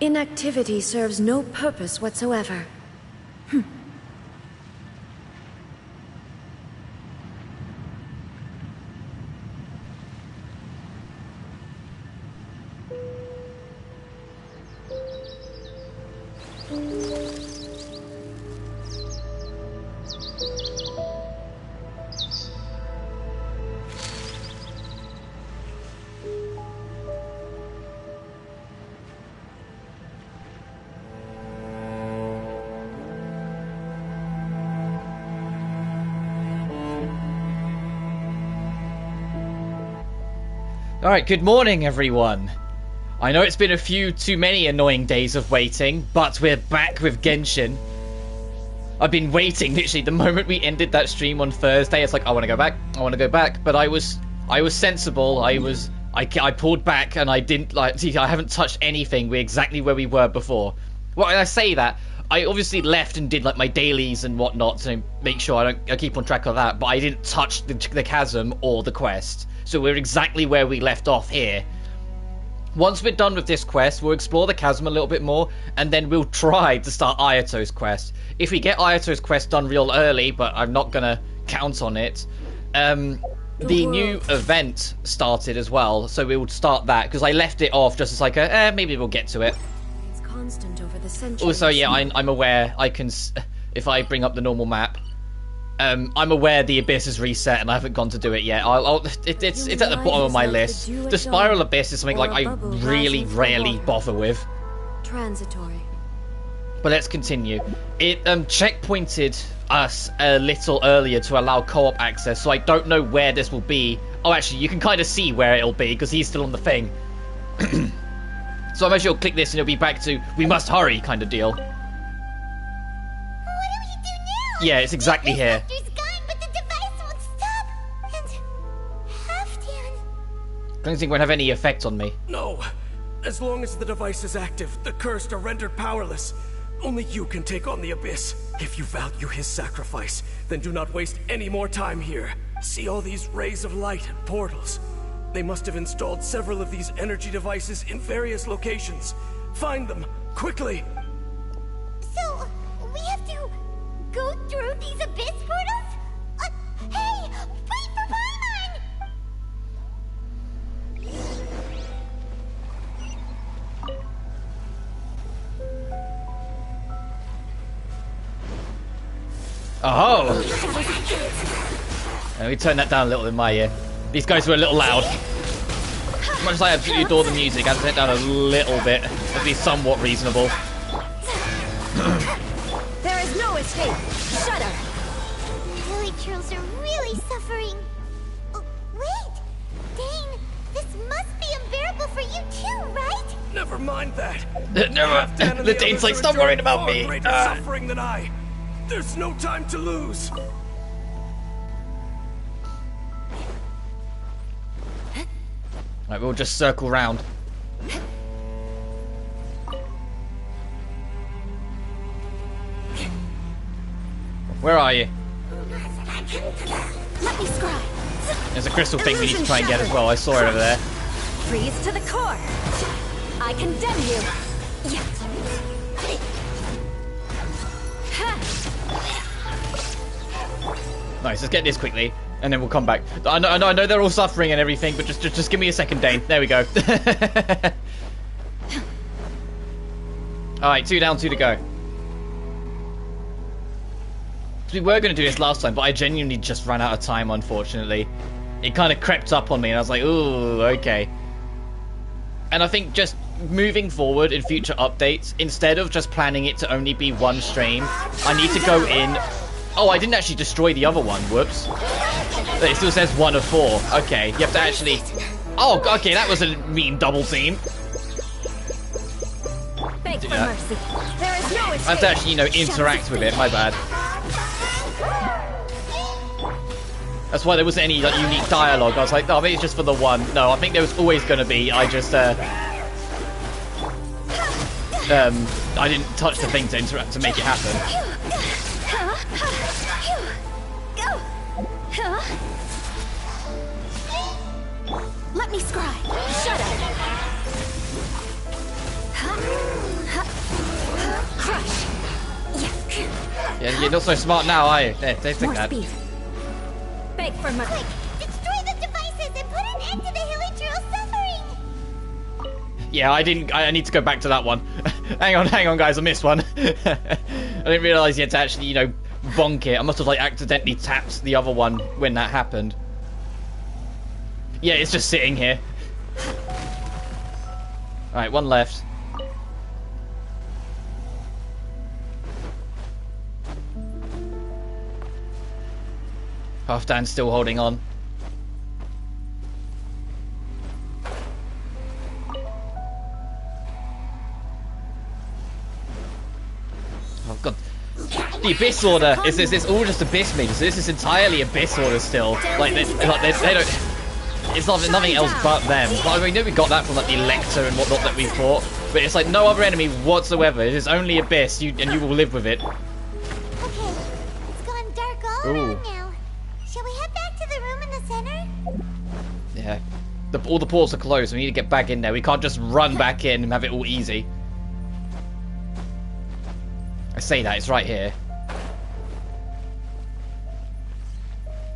Inactivity serves no purpose whatsoever. Alright, good morning everyone. I know it's been a few too many annoying days of waiting, but we're back with Genshin. I've been waiting, literally, the moment we ended that stream on Thursday, it's like, I want to go back, but I was sensible, I pulled back and I didn't, I haven't touched anything. We're exactly where we were before. Well, I say that, I obviously left and did, like, my dailies and whatnot to make sure I keep on track of that, but I didn't touch the chasm or the quest. So we're exactly where we left off here. Once we're done with this quest, we'll explore the chasm a little bit more, and then we'll try to start Ayato's quest. If we get Ayato's quest done real early, but I'm not gonna count on it, the new event started as well, so we will start that, because I left it off just as like a, maybe we'll get to it. It's constant over the centuries. Also, yeah, I'm aware I can, if I bring up the normal map, I'm aware the Abyss is reset and I haven't gone to do it yet. It's at the bottom of my list. The Spiral Abyss is something like I really rarely bother with. Transitory. But let's continue. It checkpointed us a little earlier to allow co-op access, so I don't know where this will be. Oh, actually, you can kind of see where it'll be because he's still on the thing. So I'm sure you'll click this and it'll be back to we must hurry kind of deal. Yeah, it's exactly here. Cleansing won't have any effect on me. No. As long as the device is active, the cursed are rendered powerless. Only you can take on the Abyss. If you value his sacrifice, then do not waste any more time here. See all these rays of light and portals? They must have installed several of these energy devices in various locations. Find them, quickly! So, we have to go through these Abyss portals? Hey! Wait for Paimon! Oh! Let me turn that down a little in my ear. These guys were a little loud. As much as I absolutely adore the music, I have to turn it down a little bit. At least somewhat reasonable. There is no escape. Shudder. Village trolls are really suffering. Oh, wait! Dain, this must be unbearable for you too, right? Never mind that. Never. The Dain's like, stop worrying about me. Greater suffering than I. There's no time to lose. Right, we'll just circle round. Where are you? Let me scribe. There's a crystal thing we need to try and get as well. I saw it over there. Freeze to the core. I condemn you. Nice, let's get this quickly, and then we'll come back. I know they're all suffering and everything, but just give me a second, Dain. There we go. Alright, 2 down, 2 to go. We were going to do this last time, but I genuinely just ran out of time, unfortunately. It kind of crept up on me, and I was like, ooh, okay. And I think just moving forward in future updates, instead of just planning it to only be one stream, I need to go in... Oh, I didn't actually destroy the other one. Whoops. It still says 1 of 4. Okay, you have to actually... Oh, okay, that was a mean double team. Beg for mercy. There is no escape. I have to actually, interact with it. My bad. That's why there wasn't any unique dialogue. I was like, oh, maybe it's just for the one. No, I think there was always going to be. I just, I didn't touch the thing to interact to make it happen. Let me scribe. Shut up. Crush. Yes. Yeah, you're not so smart now, are you? There, take More that. speed. Beg for my. Quick, destroy the devices and put an end to the Hilichurl's suffering! Yeah, I need to go back to that one. hang on, guys, I missed one. I didn't realise you had to actually, you know, bonk it. I must have, like, accidentally tapped the other one when that happened. Yeah, it's just sitting here. Alright, one left. Halfdan's still holding on. Oh god. The Abyss Order is this all just Abyss means? This is entirely Abyss Order still. Like they don't. It's nothing else but them. But I know we got that from like the Elector and whatnot that we fought. But it's like no other enemy whatsoever. It is only Abyss, and you will live with it. Okay, it's gone dark all around now. Shall we head back to the room in the center? Yeah. All the ports are closed. We need to get back in there. We can't just run back in and have it all easy. I say that, it's right here.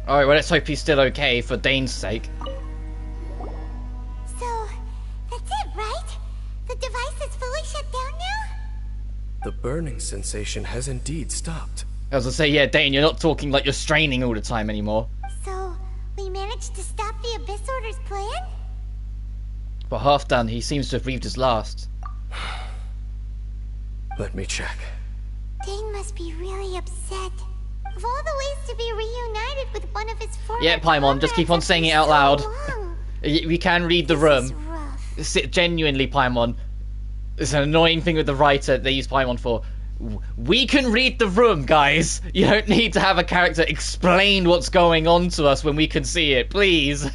Alright, well let's hope he's still okay for Dain's sake. So, that's it, right? The device is fully shut down now? The burning sensation has indeed stopped. As I say, yeah, Dain, you're not talking like you're straining all the time anymore. So, we managed to stop the Abyss Order's plan? But Halfdan, he seems to have breathed his last. Let me check. Dain must be really upset. Of all the ways to be reunited with one of his former Yeah, Paimon, just keep on comrades saying it out after loud. so long. We can read the This is room. rough. Genuinely, Paimon. It's an annoying thing with the writer they use Paimon for. We can read the room, guys. You don't need to have a character explain what's going on to us when we can see it, please.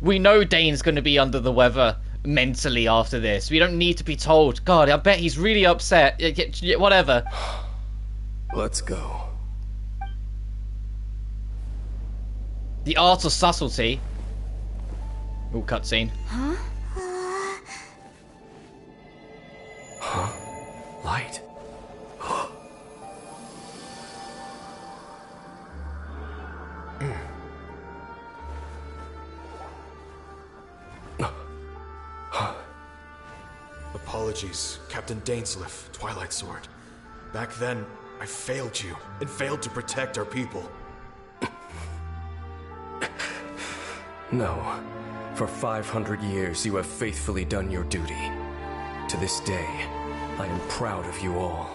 We know Dain's going to be under the weather mentally after this. We don't need to be told. God, I bet he's really upset. Whatever. Let's go. The art of subtlety. Ooh, cutscene. Light. Apologies, Captain Dainsliff, Twilight Sword. Back then, I failed you, and failed to protect our people. No. For 500 years, you have faithfully done your duty. To this day, I am proud of you all.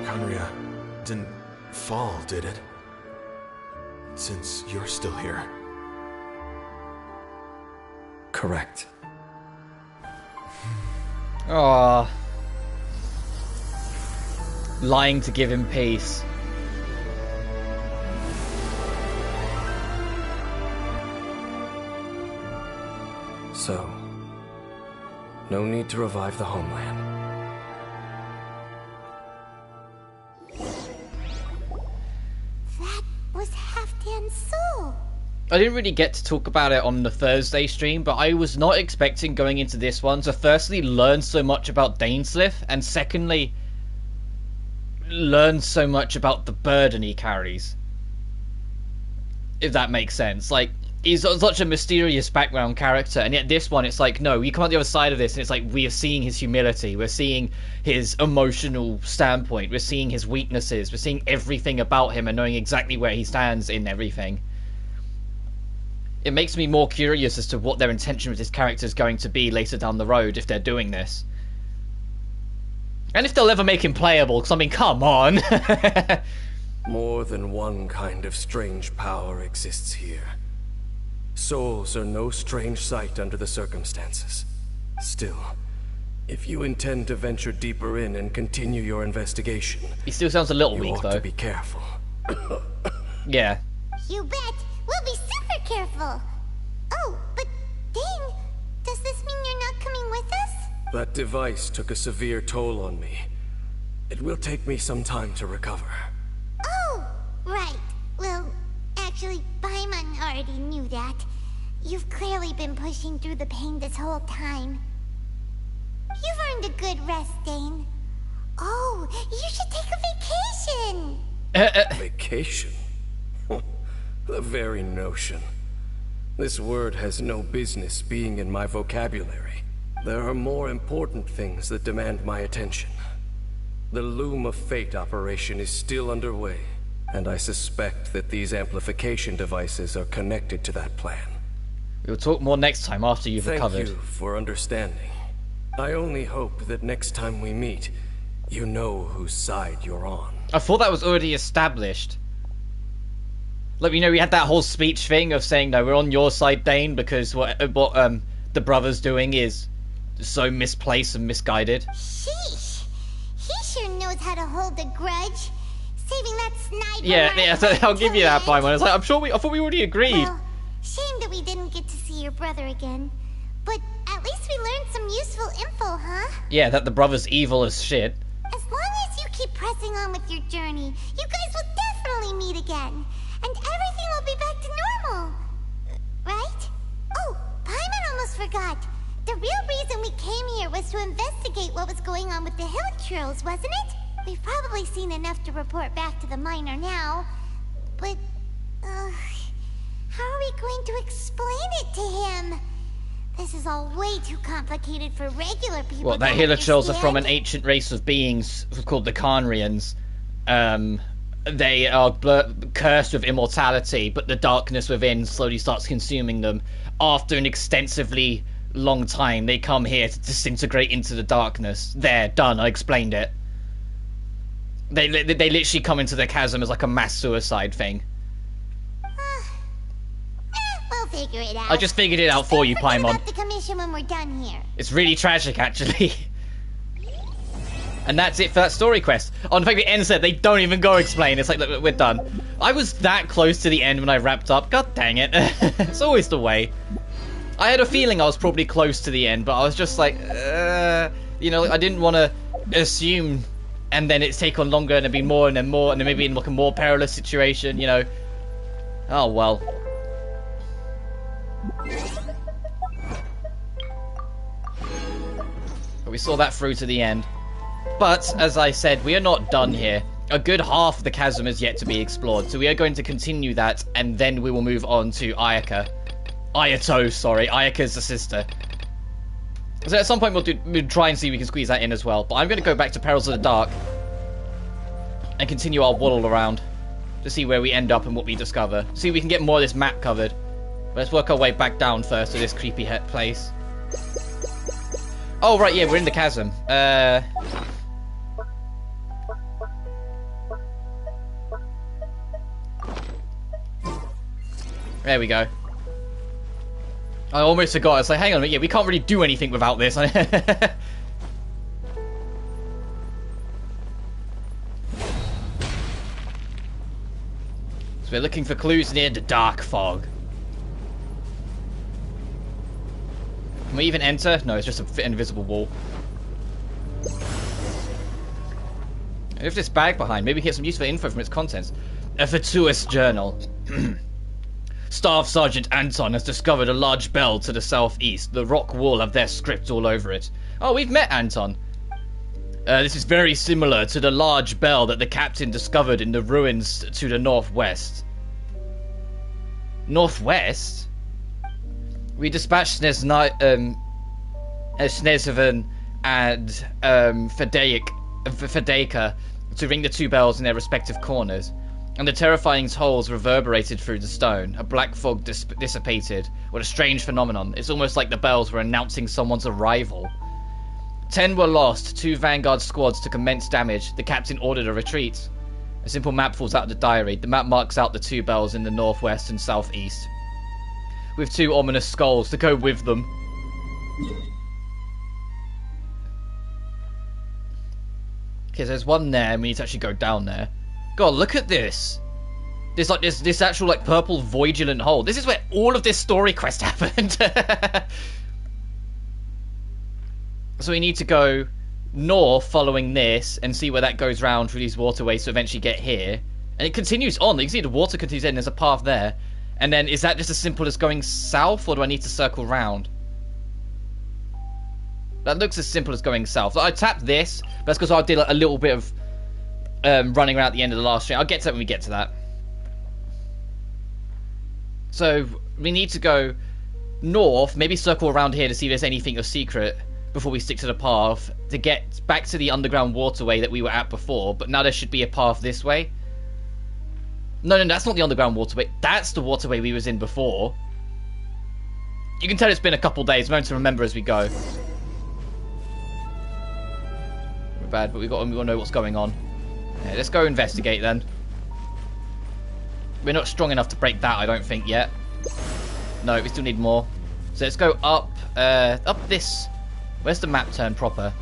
Conria didn't fall, did it? Since you're still here. Correct. Aww. Lying to give him peace. So, no need to revive the homeland. That was Halfdan's soul. I didn't really get to talk about it on the Thursday stream, but I was not expecting going into this one to firstly learn so much about Dainsliff, and secondly learn so much about the burden he carries. If that makes sense. Like, he's such a mysterious background character, and yet this one, it's like, no, you come out the other side of this, and it's like, we are seeing his humility, we're seeing his emotional standpoint, we're seeing his weaknesses, we're seeing everything about him and knowing exactly where he stands in everything. It makes me more curious as to what their intention with this character is going to be later down the road if they're doing this. And if they'll ever make him playable, because I mean, come on! More than one kind of strange power exists here. Souls are no strange sight under the circumstances. Still, if you intend to venture deeper in and continue your investigation, He still sounds a little you weak, ought though. to be careful. Yeah. You bet. We'll be super careful. Oh, but Dain, does this mean you're not coming with us? That device took a severe toll on me. It will take me some time to recover. Oh, right. Well, actually, Paimon already knew that. You've clearly been pushing through the pain this whole time. You've earned a good rest, Dain. Oh, you should take a vacation! Vacation? The very notion. This word has no business being in my vocabulary. There are more important things that demand my attention. The Loom of Fate operation is still underway, and I suspect that these amplification devices are connected to that plan. We'll talk more next time after you've recovered. Thank you for understanding. I only hope that next time we meet, you know whose side you're on. I thought that was already established. Like, you know, we had that whole speech thing of saying, no, we're on your side, Dain, because what the brother's doing is so misplaced and misguided. Sheesh. He sure knows how to hold a grudge. Saving that sniper. Yeah, so I'll give you that, Paimon. I was like, I thought we already agreed. Well, shame that we didn't get to see your brother again. But at least we learned some useful info, huh? Yeah, that the brother's evil as shit. As long as you keep pressing on with your journey, you guys will definitely meet again. And everything will be back to normal. Right? Oh, Paimon almost forgot. The real reason we came here was to investigate what was going on with the hill trolls, wasn't it? We've probably seen enough to report back to the miner now. But, how are we going to explain it to him? This is all way too complicated for regular people. Well, that Hilichurls are from an ancient race of beings called the Khaenri'ahns. They are cursed with immortality, but the darkness within slowly starts consuming them. After an extensively long time, they come here to disintegrate into the darkness. There, done. I explained it. They literally come into the chasm as like a mass suicide thing. We'll figure it out. I just figured it out for you, Don't forget Paimon. about the commission when we're done here. It's really tragic, actually. And that's it for that story quest. Oh, in fact, the end said they don't even go explain. It's like, look, we're done. I was that close to the end when I wrapped up. God dang it. It's always the way. I had a feeling I was probably close to the end, but I was just like, you know, I didn't want to assume, and then it's take on longer, and it'd be more, and then more, and then maybe in like a more perilous situation, you know. Oh, well. But we saw that through to the end. But, as I said, we are not done here. A good half of the chasm is yet to be explored, so we are going to continue that, and then we will move on to Ayato, sorry. Ayaka's the sister. So at some point we'll try and see if we can squeeze that in as well. But I'm going to go back to Perils of the Dark and continue our waddle around to see where we end up and what we discover. See if we can get more of this map covered. But let's work our way back down first to this creepy place. Oh, right, yeah, we're in the chasm. There we go. I almost forgot. I was like, hang on a minute. Yeah, we can't really do anything without this. So we're looking for clues near the dark fog. Can we even enter? No, it's just an invisible wall. If this bag behind, maybe we get some useful info from its contents. A fortuitous journal. Staff Sergeant Anton has discovered a large bell to the southeast. The rock wall have their script all over it. Oh, we've met Anton. This is very similar to the large bell that the captain discovered in the ruins to the northwest. Northwest? We dispatched Snezven and Fedeka to ring the two bells in their respective corners. And the terrifying tolls reverberated through the stone. A black fog dissipated. What a strange phenomenon. It's almost like the bells were announcing someone's arrival. 10 were lost. 2 vanguard squads took immense damage. The captain ordered a retreat. A simple map falls out of the diary. The map marks out the 2 bells in the northwest and southeast, with 2 ominous skulls to go with them. Okay, so there's one there, and we need to actually go down there. God, look at this. There's like this actual like purple voidulant hole. This is where all of this story quest happened. So we need to go north following this and see where that goes round through these waterways to eventually get here. And it continues on. You can see the water continues in. There's a path there. And then, is that just as simple as going south, or do I need to circle round? That looks as simple as going south. I tapped this, but that's because I did a little bit of running around at the end of the last stream. I'll get to that when we get to that. So, we need to go north, maybe circle around here to see if there's anything of secret before we stick to the path, to get back to the underground waterway that we were at before, but now there should be a path this way. No, that's not the underground waterway. That's the waterway we was in before. You can tell it's been a couple days. I'm going to remember as we go. We're bad, but we got to know what's going on. Yeah, let's go investigate then. We're not strong enough to break that, I don't think, yet. No, we still need more. So let's go up, up this. Where's the map turn proper?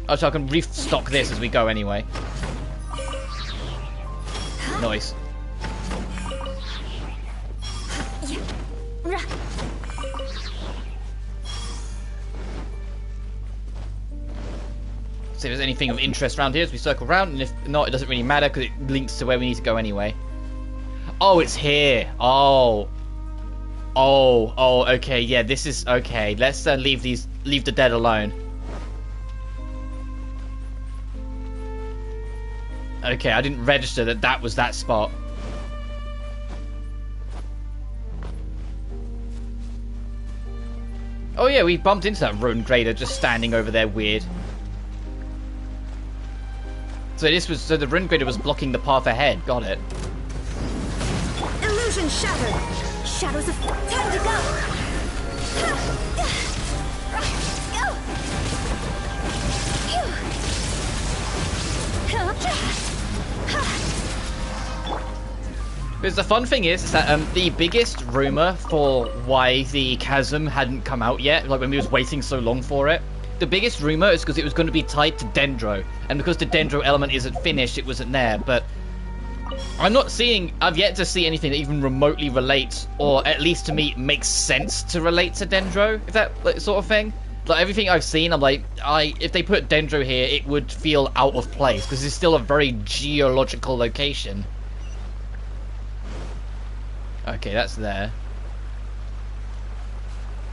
Oh, so I can restock this as we go anyway. Nice. See if there's anything of interest around here as we circle around, and if not, it doesn't really matter because it links to where we need to go anyway. Oh, it's here. Oh, okay, yeah, this is okay. Let's leave the dead alone. Okay, I didn't register that was that spot. Oh yeah, we bumped into that rune grader just standing over there weird. So the rune grader was blocking the path ahead. Got it. Illusion shattered. Shadows of time to go. Because the fun thing is that the biggest rumor for why the Chasm hadn't come out yet, like when we was waiting so long for it, the biggest rumor is because it was going to be tied to Dendro, and because the Dendro element isn't finished, it wasn't there. But I've yet to see anything that even remotely relates, or at least to me makes sense to relate to Dendro, if that sort of thing. Like everything I've seen, I'm like, if they put Dendro here, it would feel out of place because it's still a very geological location. Okay, that's there.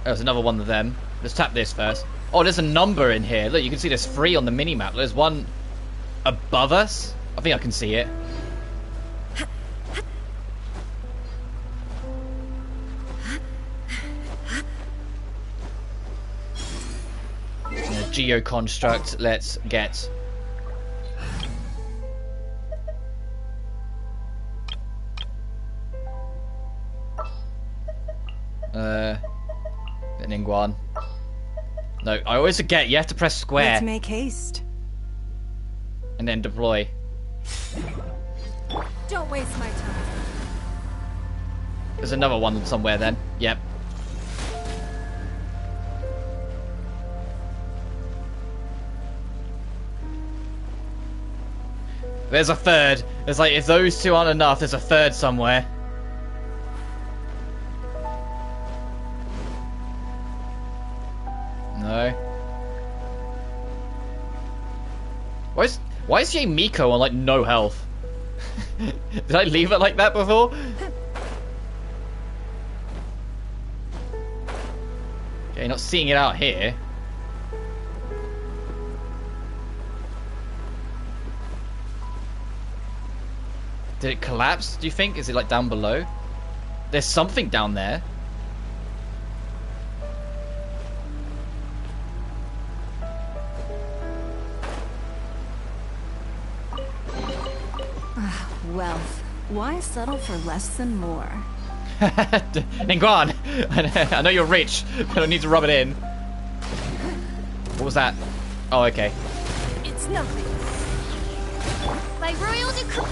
There's another one of them. Let's tap this first. Oh, there's a number in here. Look, you can see there's 3 on the minimap. There's one above us. I think I can see it. Geoconstruct. Let's get. Ningguan. No, I always forget. You have to press square. Let's make haste. And then deploy. Don't waste my time. There's another one somewhere then. Yep. There's a third. There's like, if those 2 aren't enough, there's a third somewhere. No. Why is Jay Miko on like no health? Did I leave it like that before? Okay, not seeing it out here. Did it collapse, do you think? Is it like down below? There's something down there. Wealth. Why settle for less than more? Ningguan, I know you're rich, but I need to rub it in. What was that? Oh, okay. It's nothing. By royal decree.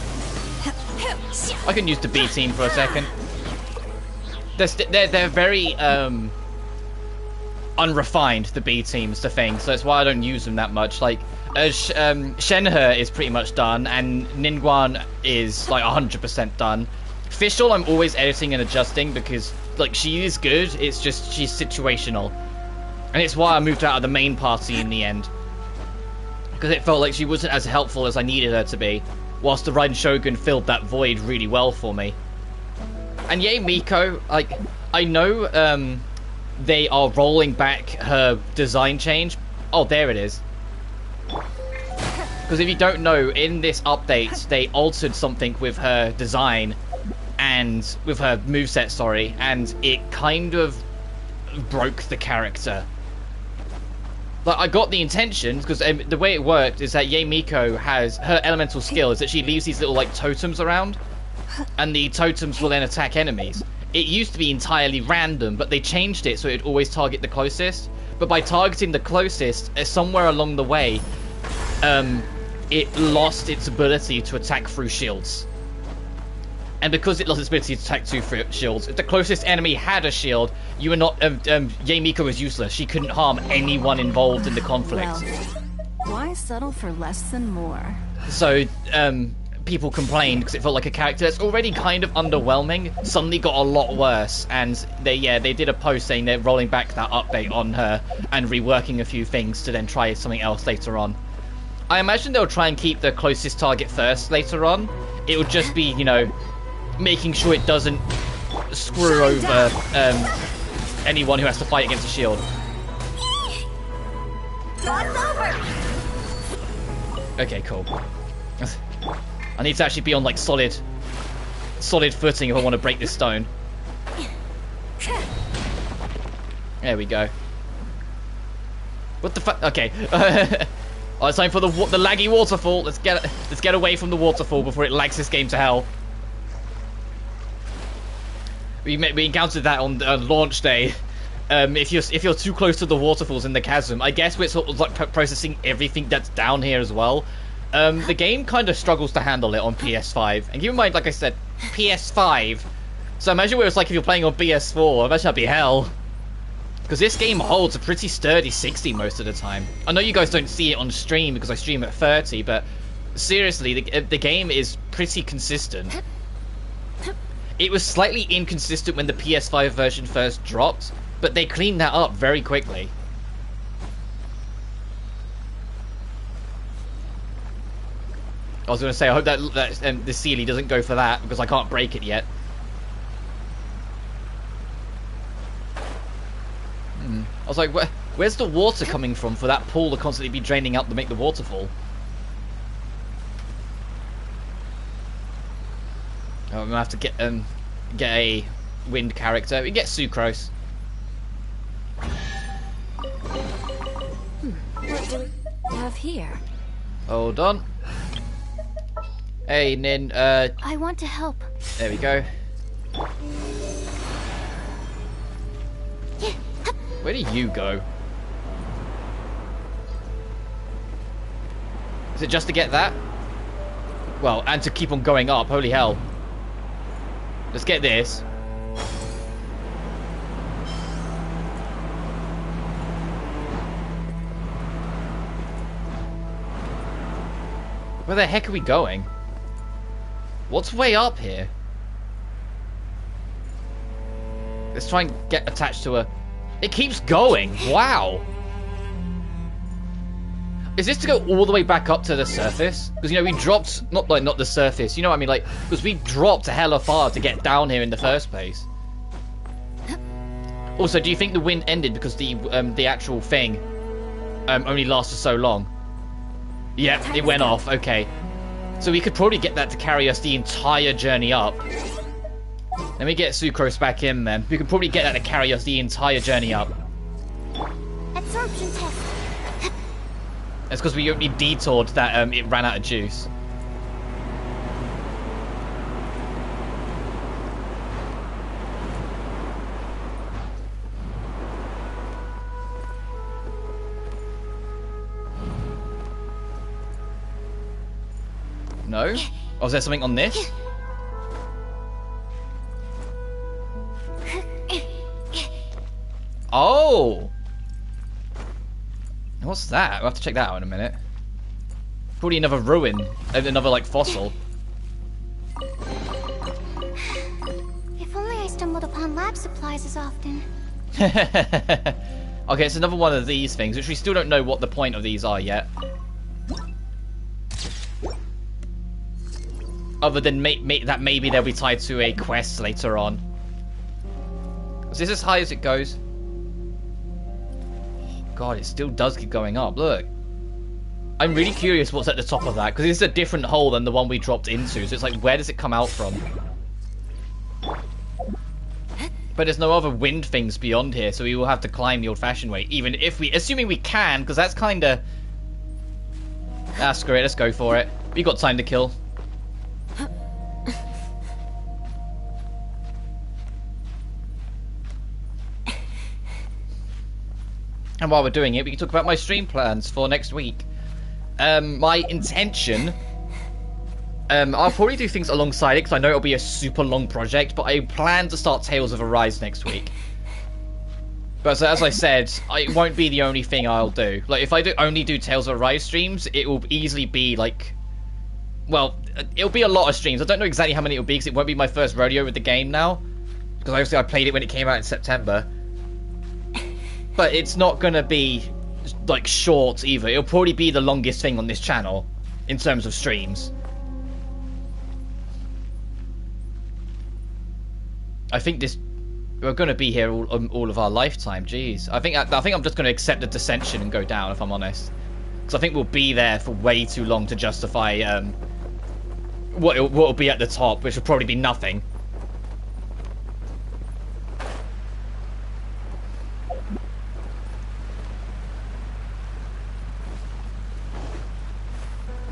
I can use the B team for a second. They're very unrefined, the B teams, the thing, so that's why I don't use them that much. Like Shenhe is pretty much done, and Ningguan is like 100% done. Fischl I'm always editing and adjusting because like she is good, it's just she's situational, and it's why I moved out of the main party in the end, because it felt like she wasn't as helpful as I needed her to be, whilst the Raiden Shogun filled that void really well for me. And Yae Miko, like, I know they are rolling back her design change. Oh, there it is. Because if you don't know, in this update, they altered something with her design and with her moveset, sorry, and it kind of broke the character. Like, I got the intentions, because the way it worked is that Yae Miko has, her elemental skill is that she leaves these little, like, totems around, and the totems will then attack enemies. It used to be entirely random, but they changed it so it would always target the closest. But by targeting the closest, somewhere along the way, it lost its ability to attack through shields. And because it lost its ability to attack through shields, if the closest enemy had a shield, you were not. Yae Miko was useless. She couldn't harm anyone involved in the conflict. Well, why settle for less than more? So, people complained because it felt like a character that's already kind of underwhelming suddenly got a lot worse. And they did a post saying they're rolling back that update on her and reworking a few things to then try something else later on. I imagine they'll try and keep the closest target first later on. It would just be, you know, making sure it doesn't screw over anyone who has to fight against a shield. Okay, cool. I need to actually be on like solid footing if I want to break this stone. There we go. What the fuck? Okay. Oh, it's time for the laggy waterfall. Let's get away from the waterfall before it lags this game to hell. We encountered that on launch day. If you're too close to the waterfalls in the chasm, I guess we're sort of like processing everything that's down here as well. The game kind of struggles to handle it on PS5, and keep in mind, like I said, PS5. So imagine what it's like if you're playing on PS4. Imagine that'd be hell. Because this game holds a pretty sturdy 60 most of the time. I know you guys don't see it on stream because I stream at 30, but seriously, the game is pretty consistent. It was slightly inconsistent when the PS5 version first dropped, but they cleaned that up very quickly. I was going to say, I hope that the Sealy doesn't go for that, because I can't break it yet. I was like, where's the water coming from for that pool to constantly be draining out to make the waterfall? Oh, I'm going to have to get a wind character. We get Sucrose. What do we have here? Hold on. Hey, Nin, I want to help. there we go. Where do you go? Is it just to get that? Well, and to keep on going up, holy hell. Let's get this. Where the heck are we going? What's way up here? Let's try and get attached to a... It keeps going! Wow! Is this to go all the way back up to the surface? Because, you know, we dropped... Not the surface, you know what I mean? Like, because we dropped hella far to get down here in the first place. Also, do you think the wind ended because the actual thing only lasted so long? Yep, it went off. Okay. So we could probably get that to carry us the entire journey up. Let me get Sucrose back in, then. We can probably get that to carry us the entire journey up. Absorption test. That's because we only detoured that it ran out of juice. No? Oh, is there something on this? Oh! What's that? We'll have to check that out in a minute. Probably another ruin. Another, like, fossil. If only I stumbled upon lab supplies as often. Okay, it's another one of these things, which we still don't know what the point of these are yet. Other than that maybe they'll be tied to a quest later on. Is this as high as it goes? Oh, God, it still does keep going up. Look. I'm really curious what's at the top of that, because it's a different hole than the one we dropped into. So it's like, where does it come out from? But there's no other wind things beyond here, so we will have to climb the old-fashioned way. Even if we... Assuming we can, because that's kind of... Ah, screw it. Let's go for it. We got time to kill. And while we're doing it, we can talk about my stream plans for next week. My intention... I'll probably do things alongside it, because I know it'll be a super long project, but I plan to start Tales of Arise next week. But as I said, it won't be the only thing I'll do. Like, if I only do Tales of Arise streams, it will easily be, like... Well, it'll be a lot of streams. I don't know exactly how many it'll be, because it won't be my first rodeo with the game now. Because obviously I played it when it came out in September. But it's not gonna be, like, short either. It'll probably be the longest thing on this channel, in terms of streams. I think we're going to be here all of our lifetime. Jeez, I think I'm just going to accept the dissension and go down, if I'm honest, because I think we'll be there for way too long to justify what will be at the top, which will probably be nothing.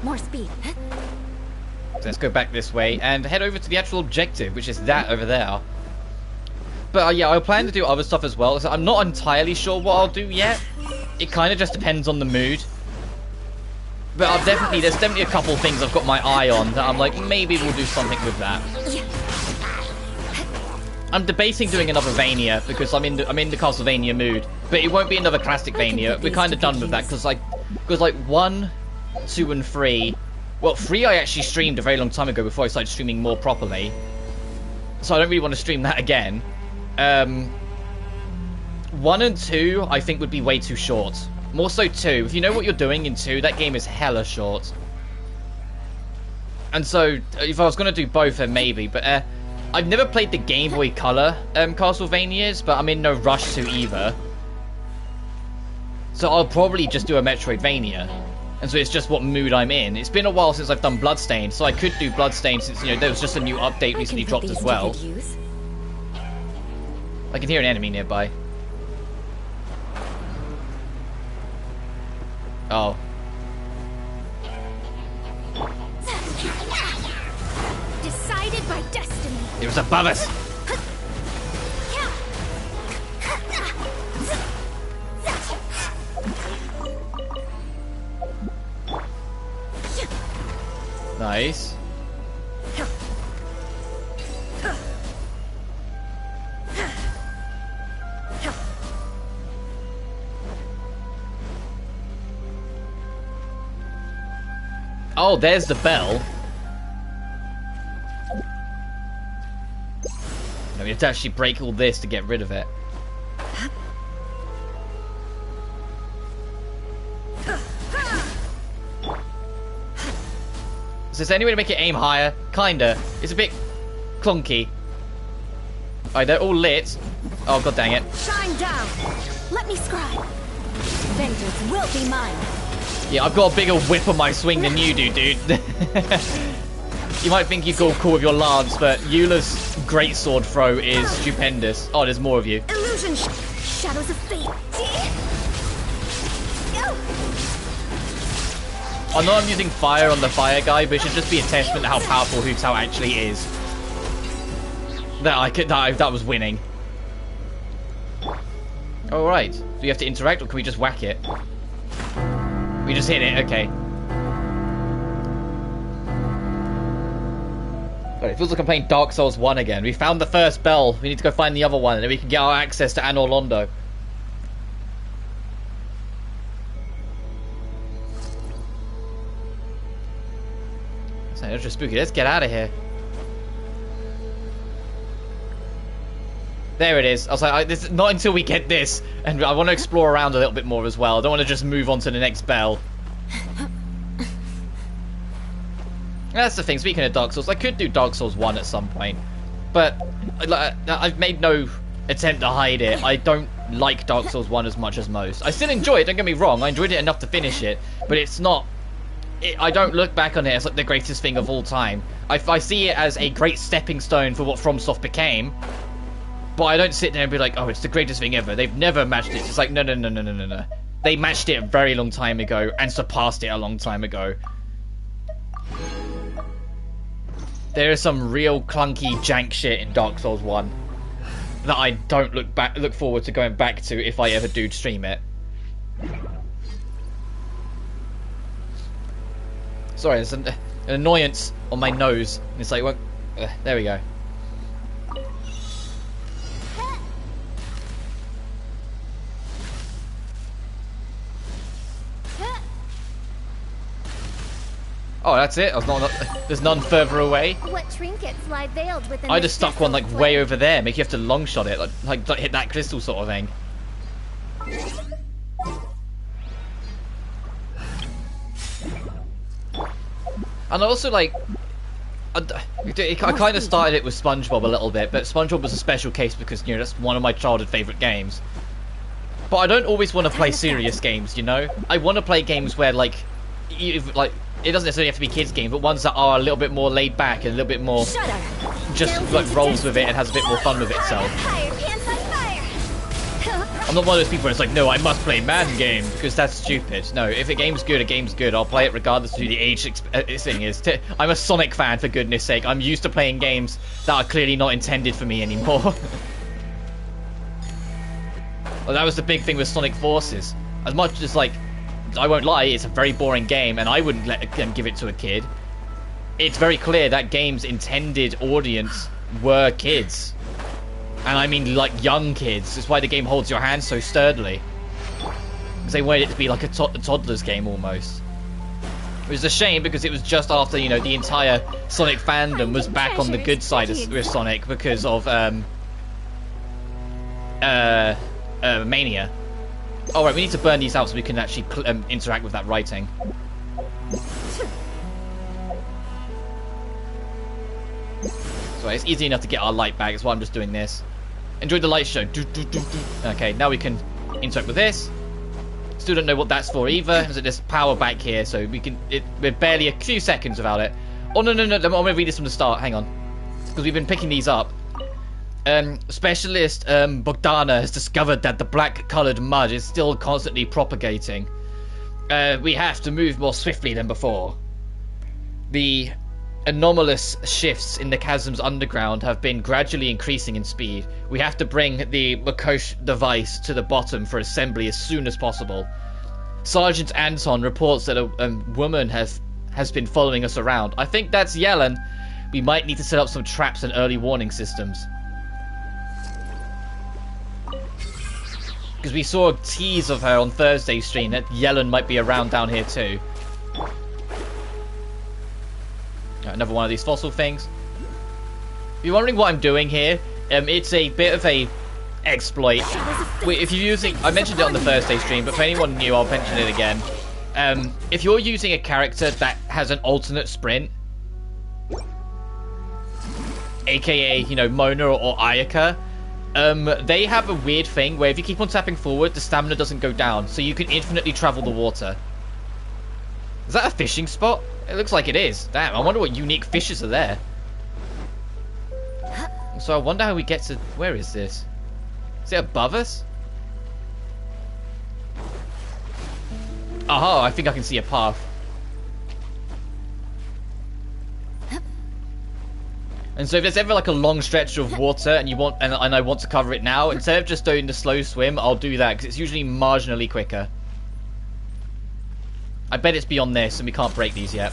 More speed. So let's go back this way and head over to the actual objective, which is that over there. But yeah, I plan to do other stuff as well. So I'm not entirely sure what I'll do yet. It kind of just depends on the mood. But there's definitely a couple things I've got my eye on that I'm like, maybe we'll do something with that. I'm debating doing another Vania because I'm in the Castlevania mood, but it won't be another classic Vania. We're kind of done with that because like 1, 2, and 3. Well, 3 I actually streamed a very long time ago before I started streaming more properly, so I don't really want to stream that again. 1 and 2 I think would be way too short. More so 2. If you know what you're doing in 2, that game is hella short. And so, if I was going to do both, then maybe. But I've never played the Game Boy Color Castlevanias, but I'm in no rush to either. So I'll probably just do a Metroidvania. And so it's just what mood I'm in. It's been a while since I've done Bloodstained, so I could do Bloodstained since, you know, there was just a new update recently dropped as well. I can hear an enemy nearby. Oh. Decided by destiny. It was above us. Nice. Oh, there's the bell. No, we have to actually break all this to get rid of it. Is there any way to make it aim higher? Kinda. It's a bit clunky. Alright, they're all lit. Oh, god dang it. Shine down. Let me scribe. Vengeance will be mine. Yeah, I've got a bigger whip on my swing than you do, dude. You might think you've got cool with your lance, but Eula's greatsword throw is stupendous. Oh, there's more of you. Illusion. Shadows of fate. I know I'm using fire on the fire guy, but it should just be a testament to how powerful Hu Tao actually is. That was winning. Alright. Do you have to interact, or can we just whack it? We just hit it, okay. But it feels like I'm playing Dark Souls 1 again. We found the first bell. We need to go find the other one, and then we can get our access to Anor Londo. That's just spooky. Let's get out of here. There it is. I was like, this, not until we get this. And I want to explore around a little bit more as well. I don't want to just move on to the next bell. That's the thing, speaking of Dark Souls, I could do Dark Souls 1 at some point, but I've made no attempt to hide it. I don't like Dark Souls 1 as much as most. I still enjoy it, don't get me wrong, I enjoyed it enough to finish it, but it's not... I don't look back on it as like the greatest thing of all time. I see it as a great stepping stone for what FromSoft became, but I don't sit there and be like, oh, it's the greatest thing ever. They've never matched it. It's like, no. They matched it a very long time ago and surpassed it a long time ago. There is some real clunky jank shit in Dark Souls 1 that I don't look forward to going back to if I ever do stream it. Sorry, there's an annoyance on my nose. And it's like, well, there we go. Oh, that's it? There's none further away? What trinkets lie veiled within I just stuck one like way over there, make you have to long shot it, like hit that crystal sort of thing. And also, like, I kind of started it with SpongeBob a little bit, but SpongeBob was a special case because, you know, that's one of my childhood favourite games. But I don't always want to play serious games, you know? I want to play games where, like, it doesn't necessarily have to be kids' games, but ones that are a little bit more laid back and a little bit more just, like, rolls with it and has a bit more fun with itself. I'm not one of those people where it's like, no, I must play man game, because that's stupid. No, if a game's good, I'll play it regardless of who the age thing is. I'm a Sonic fan, for goodness sake. I'm used to playing games that are clearly not intended for me anymore. Well, that was the big thing with Sonic Forces. As much as, like, I won't lie, it's a very boring game, and I wouldn't let them give it to a kid. It's very clear that game's intended audience were kids. And I mean, like, young kids. That's why the game holds your hand so sturdily. Because they wanted it to be like a toddler's game, almost. It was a shame, because it was just after, you know, the entire Sonic fandom was back on the good side with Sonic because of, Mania. Alright, we need to burn these out so we can actually interact with that writing. So it's easy enough to get our light back, that's why I'm just doing this. Enjoy the light show. Okay, now we can interact with this. Still don't know what that's for either. There's power back here, so we can... we're barely a few seconds without it. Oh, no. I'm going to read this from the start. Hang on. Because we've been picking these up. Specialist Bogdana has discovered that the black-coloured mud is still constantly propagating. We have to move more swiftly than before. The anomalous shifts in the chasm's underground have been gradually increasing in speed. We have to bring the Makosh device to the bottom for assembly as soon as possible. Sergeant Anton reports that a woman has been following us around. I think that's Yellen. We might need to set up some traps and early warning systems. Because we saw a tease of her on Thursday's stream that Yellen might be around down here too. Another one of these fossil things. If you're wondering what I'm doing here, it's a bit of a exploit. If you're using... I mentioned it on the Thursday stream, but for anyone new, I'll mention it again. If you're using a character that has an alternate sprint, aka, you know, Mona or Ayaka, they have a weird thing where if you keep on tapping forward, the stamina doesn't go down, so you can infinitely travel the water. Is that a fishing spot? It looks like it is. Damn, I wonder what unique fishes are there. So I wonder how we get to... Where is this? Is it above us? Aha, I think I can see a path. And so if there's ever like a long stretch of water and you want, and I want to cover it now, instead of just doing the slow swim, I'll do that because it's usually marginally quicker. I bet it's beyond this and we can't break these yet.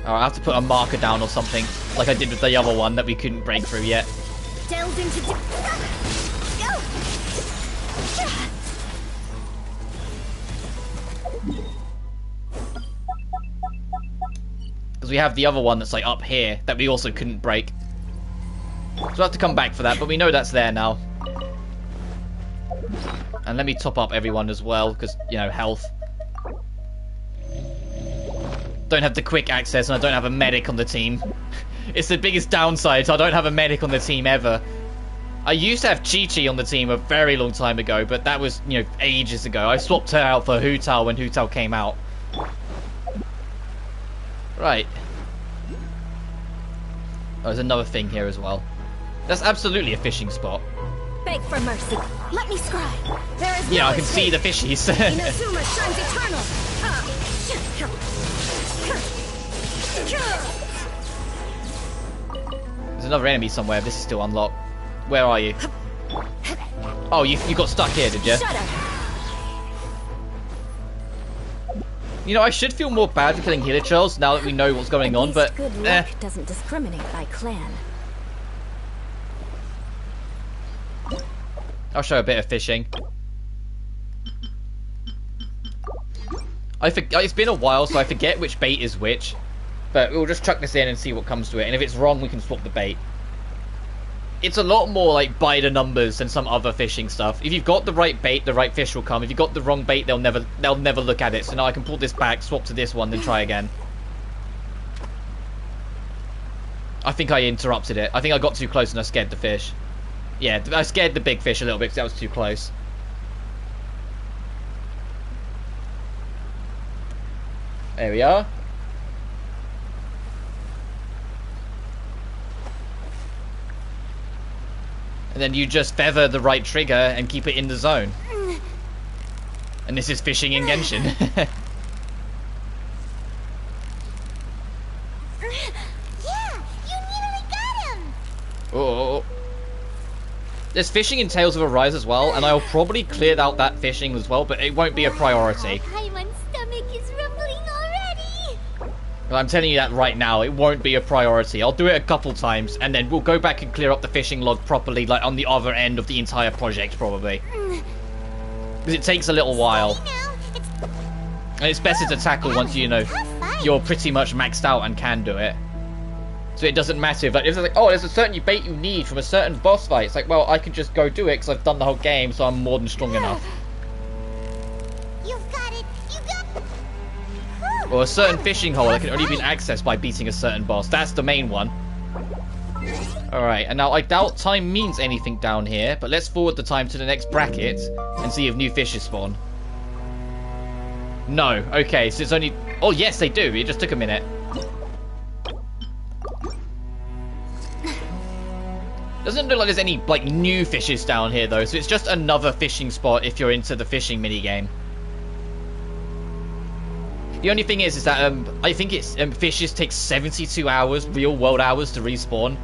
Alright, I have to put a marker down or something, like I did with the other one that we couldn't break through yet. Delved into Because we have the other one that's like up here that we also couldn't break. So we'll have to come back for that, but we know that's there now. And let me top up everyone as well, because, you know, health. don't have the quick access, and I don't have a medic on the team. It's the biggest downside, so I don't have a medic on the team ever. I used to have Chi-Chi on the team a very long time ago, but that was, you know, ages ago. I swapped her out for Hu Tao when Hu Tao came out. Right. Oh, there's another thing here as well. That's absolutely a fishing spot. Beg for mercy. Let me scribe. There is Yeah, no I can see the escape. fishies. Inazuma shines eternal. There's another enemy somewhere. This is still unlocked. Where are you? Oh, you got stuck here, did you? Shut up. You know, I should feel more bad for killing Healer Charles now that we know what's going on, but Good luck doesn't discriminate by clan. I'll show a bit of fishing. It's been a while, so I forget which bait is which. But we'll just chuck this in and see what comes to it. And if it's wrong, we can swap the bait. It's a lot more like by the numbers than some other fishing stuff. If you've got the right bait, the right fish will come. If you've got the wrong bait, they'll never look at it. So now I can pull this back, swap to this one, then try again. I think I interrupted it. I think I got too close and I scared the fish. Yeah, I scared the big fish a little bit because that was too close. There we are. And then you just feather the right trigger and keep it in the zone. And this is fishing in Genshin. Yeah, you nearly got him. Oh. There's fishing in Tales of Arise as well, and I'll probably clear out that fishing as well, but it won't be a priority. Paimon's stomach is rumbling already. Well, I'm telling you that right now, it won't be a priority. I'll do it a couple times, and then we'll go back and clear up the fishing log properly, like on the other end of the entire project, probably. Because it takes a little while. And it's better to tackle once you know you're pretty much maxed out and can do it. So it doesn't matter if it's like, oh, there's a certain bait you need from a certain boss fight. It's like, well, I can just go do it because I've done the whole game, so I'm more than strong enough. You've got it. You got. Or a certain fishing hole that can only be accessed by beating a certain boss. That's the main one. Alright, and now I doubt time means anything down here, but let's forward the time to the next bracket and see if new fishes spawn. No. Okay, so it's only... Oh, yes, they do. It just took a minute. Doesn't look like there's any, like, new fishes down here, though, so it's just another fishing spot if you're into the fishing minigame. The only thing is that, I think it's, fishes take 72 hours, real-world hours, to respawn.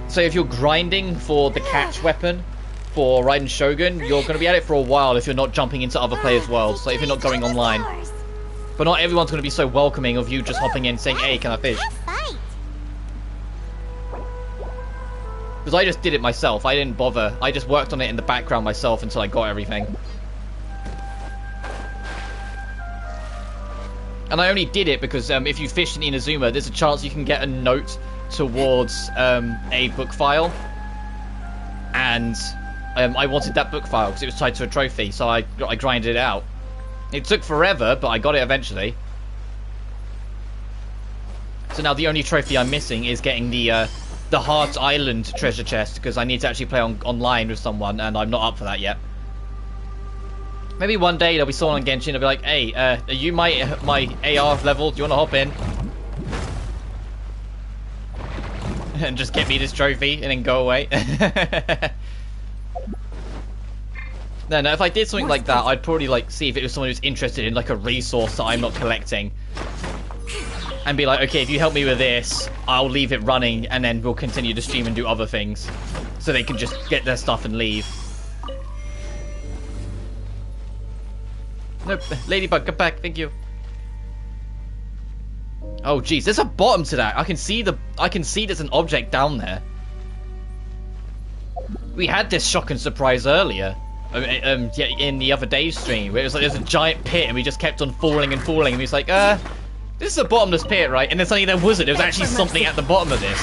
So if you're grinding for the catch weapon for Raiden Shogun, you're going to be at it for a while if you're not jumping into other players' worlds, like if you're not going online. But not everyone's going to be so welcoming of you just hopping in saying, hey, can I fish? Because I just did it myself. I didn't bother. I just worked on it in the background myself until I got everything. And I only did it because if you fish in Inazuma, there's a chance you can get a note towards a book file. And I wanted that book file because it was tied to a trophy, so I grinded it out. It took forever, but I got it eventually. So now the only trophy I'm missing is getting the Heart Island treasure chest, because I need to actually play online with someone, and I'm not up for that yet. Maybe one day there'll be someone on Genshin, they'll be like, hey, are you my AR level? Do you want to hop in? And just get me this trophy, and then go away. No, if I did something like that, I'd probably, like, see if it was someone who's interested in, like, a resource that I'm not collecting. And be like, okay, if you help me with this, I'll leave it running, and then we'll continue to stream and do other things. So they can just get their stuff and leave. Nope, Ladybug, come back, thank you. Oh, jeez, there's a bottom to that. I can see there's an object down there. We had this shock and surprise earlier. Yeah, in the other day's stream, where it was like there's a giant pit, and we just kept on falling and falling, and we was like, this is a bottomless pit, right? And then suddenly there wasn't. There was actually something at the bottom of this.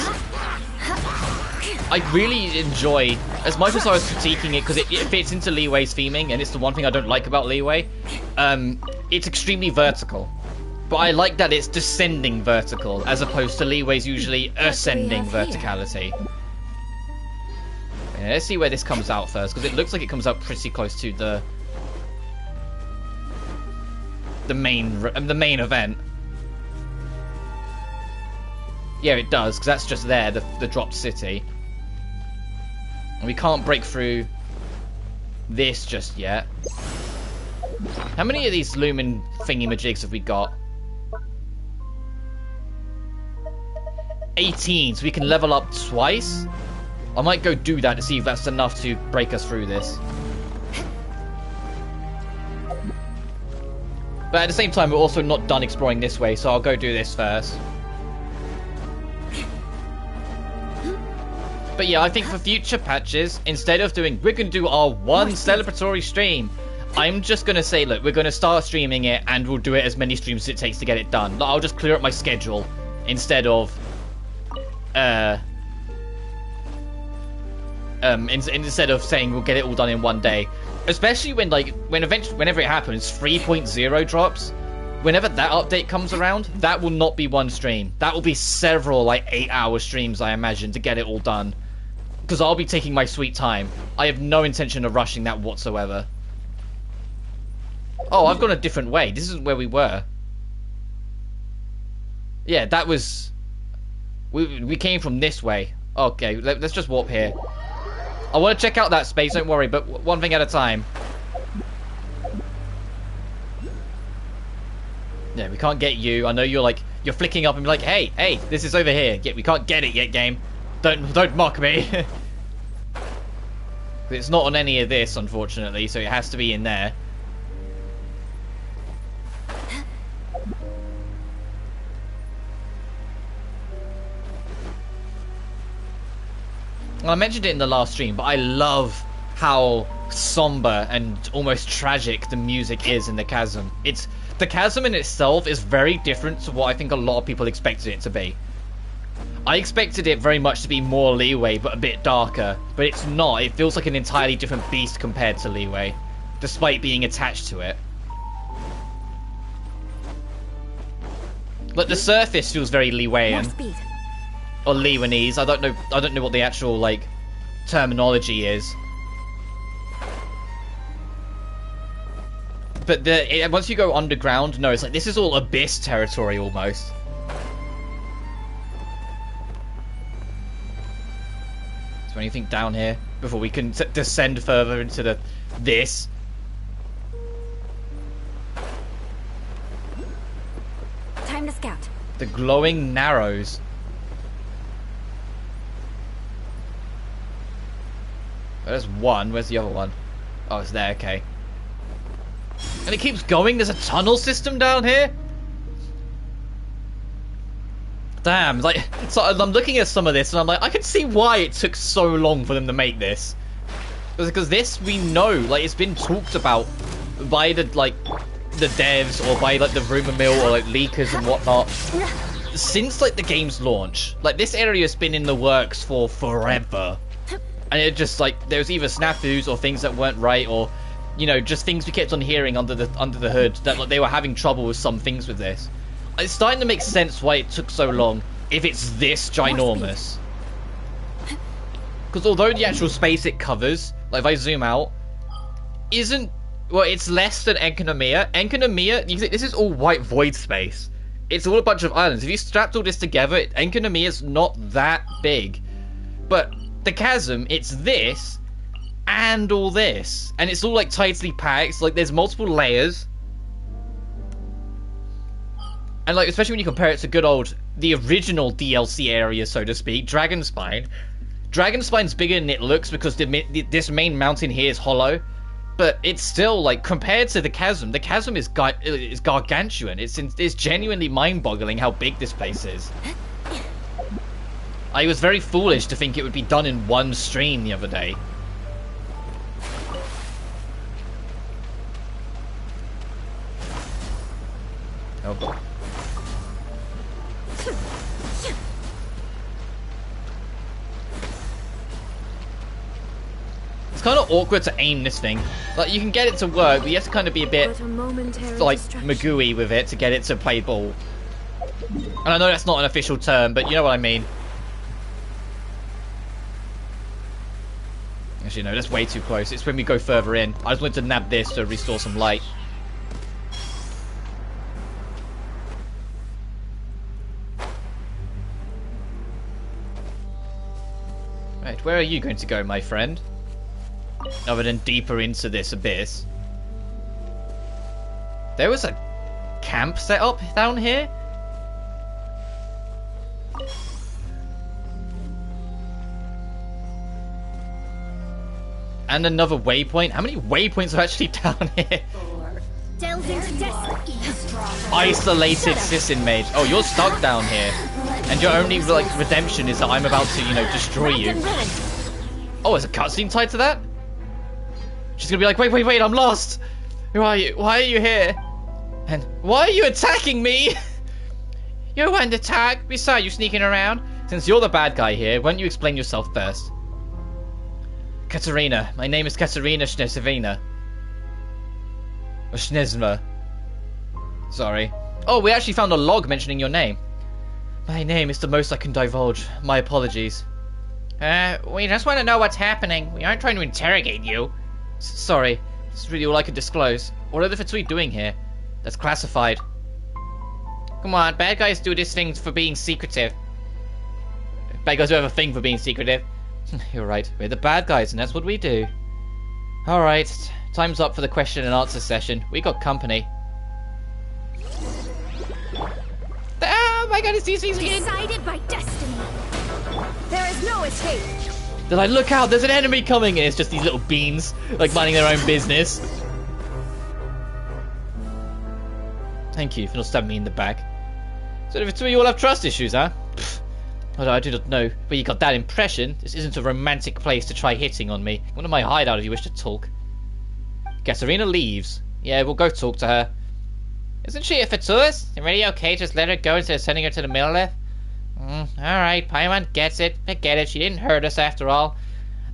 I really enjoy, as much as I was critiquing it, because it fits into Lee Wei's theming, and it's the one thing I don't like about Lee Wei. it's extremely vertical. But I like that it's descending vertical, as opposed to Leeway's usually ascending verticality. Yeah, let's see where this comes out first, because it looks like it comes out pretty close to the main event. Yeah, it does, because that's just there, the dropped city. And we can't break through this just yet. How many of these lumen thingy-majigs have we got? 18, so we can level up twice. I might go do that to see if that's enough to break us through this. But at the same time, we're also not done exploring this way, so I'll go do this first. But yeah, I think for future patches, instead of doing, we're going to do our one celebratory stream, I'm just going to say, look, we're going to start streaming it, and we'll do it as many streams as it takes to get it done. I'll just clear up my schedule, instead of, instead of saying we'll get it all done in one day. Especially when, like, whenever it happens, 3.0 drops, whenever that update comes around, that will not be one stream. That will be several, like, 8-hour streams, I imagine, to get it all done. Because I'll be taking my sweet time. I have no intention of rushing that whatsoever. Oh, I've gone a different way. This isn't where we were. Yeah, that was... We came from this way. Okay, let's just warp here. I want to check out that space, don't worry, but one thing at a time. Yeah, we can't get you. I know you're flicking up and be like, hey, this is over here. Yeah, we can't get it yet, game. Don't mock me. It's not on any of this, unfortunately, so it has to be in there. Well, I mentioned it in the last stream, but I love how somber and almost tragic the music is in the Chasm. The Chasm in itself is very different to what I think a lot of people expected it to be. I expected it very much to be more Leeway, but a bit darker. But it's not. It feels like an entirely different beast compared to Leeway, despite being attached to it. Like, the surface feels very Leewayan. Or Leewanese. I don't know what the actual, like, terminology is. But once you go underground, no, it's like, this is all Abyss territory, almost. Is there anything down here before we can descend further into this? Time to scout. The glowing narrows. There's one. Where's the other one? Oh, it's there. Okay. And it keeps going. There's a tunnel system down here. Damn. Like, so I'm looking at some of this, and I'm like, I can see why it took so long for them to make this. Because this, we know, like, it's been talked about by the devs, or by, like, the rumor mill, or, like, leakers and whatnot, since, like, the game's launch. Like, this area has been in the works for forever. And it just, like, there was either snafus or things that weren't right, or, you know, just things we kept on hearing under the hood, that, like, they were having trouble with some things with this. It's starting to make sense why it took so long, if it's this ginormous. Because although the actual space it covers, like, if I zoom out, isn't... Well, it's less than Enkanomiya. Enkanomiya, this is all white void space. It's all a bunch of islands. If you strapped all this together, Enkanomiya's not that big. But the Chasm, it's this, and all this. And it's all, like, tightly packed. Like, there's multiple layers. And, like, especially when you compare it to good old, the original DLC area, so to speak, Dragonspine. Dragonspine's bigger than it looks because this main mountain here is hollow. But it's still, like, compared to the Chasm is gargantuan. It's genuinely mind-boggling how big this place is. I was very foolish to think it would be done in one stream the other day. Oh boy. It's kind of awkward to aim this thing. Like, you can get it to work, but you have to kind of be a bit, like, magooey with it to get it to play ball. And I know that's not an official term, but you know what I mean. Actually, no, that's way too close. It's when we go further in. I just wanted to nab this to restore some light. Right, where are you going to go, my friend? Other than deeper into this abyss. There was a camp set up down here? And another waypoint? How many waypoints are actually down here? Delve into destiny. Isolated Sissin Mage. Oh, you're stuck down here. And your only, like, redemption is that I'm about to, you know, destroy you. Oh, there's a cutscene tied to that? She's gonna be like, wait, I'm lost! Who are you? Why are you here? And why are you attacking me? You weren't attacked. We saw you sneaking around. Since you're the bad guy here, why don't you explain yourself first? Katarina. My name is Katarina Schnesevina. Or Schnesma. Sorry. Oh, we actually found a log mentioning your name. My name is the most I can divulge. My apologies. We just want to know what's happening. We aren't trying to interrogate you. Sorry. This is really all I can disclose. What are the Fitsui doing here? That's classified. Come on, bad guys do this thing for being secretive. Bad guys do have a thing for being secretive. You're right. We're the bad guys, and that's what we do. Alright. Time's up for the question and answer session. We got company. Oh my god, it's these things again! Decided by destiny. There is no escape. They're like, look out, there's an enemy coming! And it's just these little beans, like, minding their own business. Thank you for not stabbing me in the back. So if two of you all have trust issues, huh? Pfft. I do not know, but you got that impression. This isn't a romantic place to try hitting on me. One of my hideout if you wish to talk. Katarina leaves. Yeah, we'll go talk to her. Isn't she a Fatuous? Really okay, just let her go instead of sending her to the Millelith? Alright, Paimon gets it. Forget it, she didn't hurt us after all.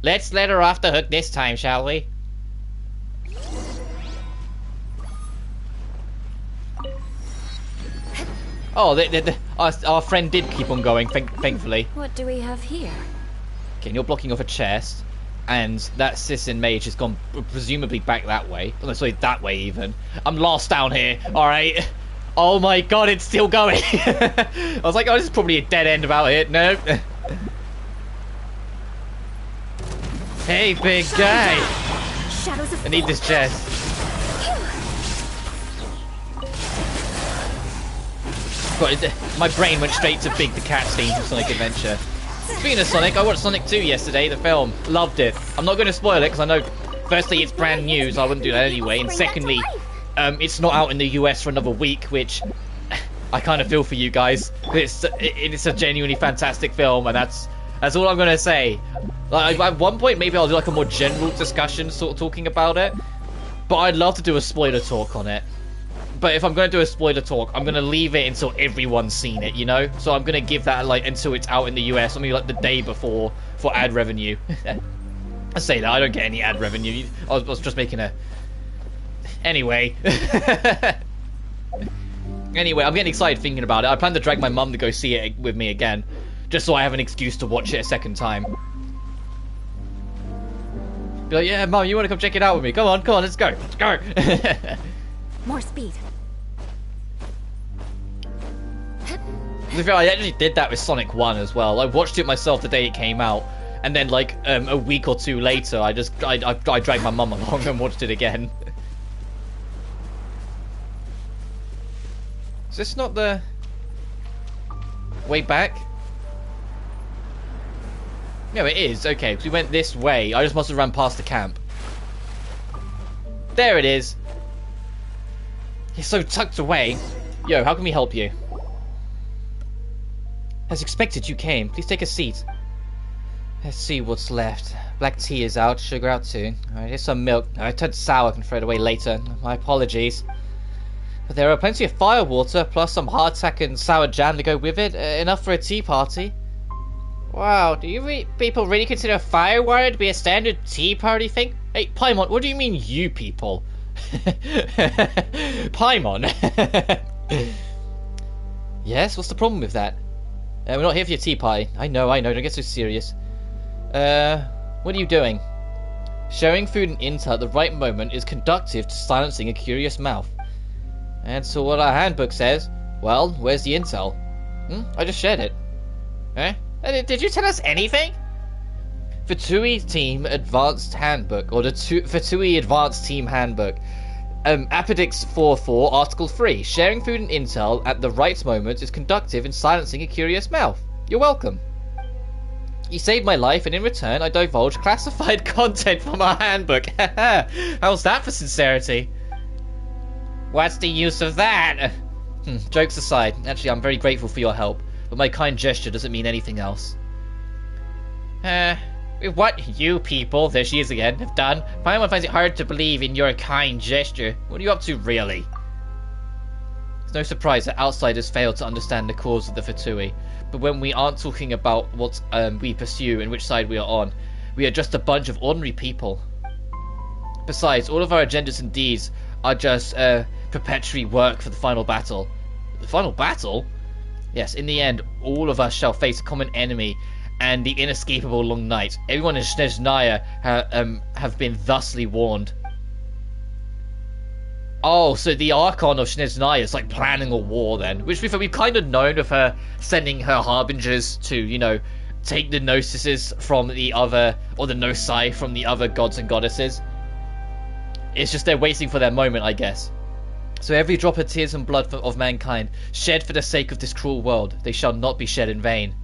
Let's let her off the hook this time, shall we? Oh, our friend did keep on going, thankfully. What do we have here? Okay, you're blocking off a chest. And that Sissin Mage has gone presumably back that way. Oh, sorry, that way even. I'm lost down here, alright? Oh my god, it's still going. I was like, oh, this is probably a dead end about it. No. Hey, big guy. I need this chest. My brain went straight to Big the Cat scene from Sonic Adventure. Speaking of Sonic, I watched Sonic 2 yesterday, the film. Loved it. I'm not going to spoil it because I know, firstly, it's brand new, so I wouldn't do that anyway. And secondly, it's not out in the US for another week, which I kind of feel for you guys. It's a genuinely fantastic film, and that's all I'm going to say. Like, at one point, maybe I'll do like a more general discussion, sort of talking about it. But I'd love to do a spoiler talk on it. But if I'm going to do a spoiler talk, I'm going to leave it until everyone's seen it, you know? So I'm going to give that, like, until it's out in the US, or maybe, like, the day before, for ad revenue. I say that, I don't get any ad revenue. I was just making a... Anyway. Anyway, I'm getting excited thinking about it. I plan to drag my mum to go see it with me again, just so I have an excuse to watch it a second time. Be like, yeah, Mum, you want to come check it out with me? Come on, let's go. Let's go. More speed. To be fair, I actually did that with Sonic 1 as well. I watched it myself the day it came out, and then like a week or two later, I dragged my mum along and watched it again. Is this not the way back? No, it is. Okay, because we went this way. I just must have run past the camp. There it is. He's so tucked away. Yo, how can we help you? As expected, you came. Please take a seat. Let's see what's left. Black tea is out, sugar out too. Alright, here's some milk. I turned sour, I can throw it away later. My apologies. But there are plenty of fire water, plus some hardtack and sour jam to go with it. Enough for a tea party. Wow, do you people really consider Firewire to be a standard tea party thing? Hey, Paimon, what do you mean you people? Paimon? Yes, what's the problem with that? We're not here for your tea party. I know, don't get so serious. What are you doing? Sharing food and intel at the right moment is conducive to silencing a curious mouth. And so what our handbook says. Well, where's the intel? I just shared it. Eh? Did you tell us anything? Fatui Team Advanced Handbook, or the Fatui Advanced Team Handbook. Appendix 4.4, Article 3. Sharing food and intel at the right moment is conducive in silencing a curious mouth. You're welcome. You saved my life, and in return, I divulged classified content from our handbook. How's that for sincerity? What's the use of that? Jokes aside, actually, I'm very grateful for your help, but my kind gesture doesn't mean anything else. What you people, there she is again, have done, Paimon finds it hard to believe in your kind gesture. What are you up to, really? It's no surprise that outsiders fail to understand the cause of the Fatui, but when we aren't talking about what we pursue and which side we are on, we are just a bunch of ordinary people. Besides, all of our agendas and deeds are just perpetually work for the final battle. The final battle? Yes, in the end, all of us shall face a common enemy and the inescapable long night. Everyone in Snezhnaya have been thusly warned. Oh, so the Archon of Snezhnaya is like planning a war then, which we've kind of known with her sending her harbingers to, you know, take the Gnosis from the other, or the Gnosi from the other gods and goddesses. It's just they're waiting for their moment, I guess. So every drop of tears and blood of mankind, shed for the sake of this cruel world, they shall not be shed in vain.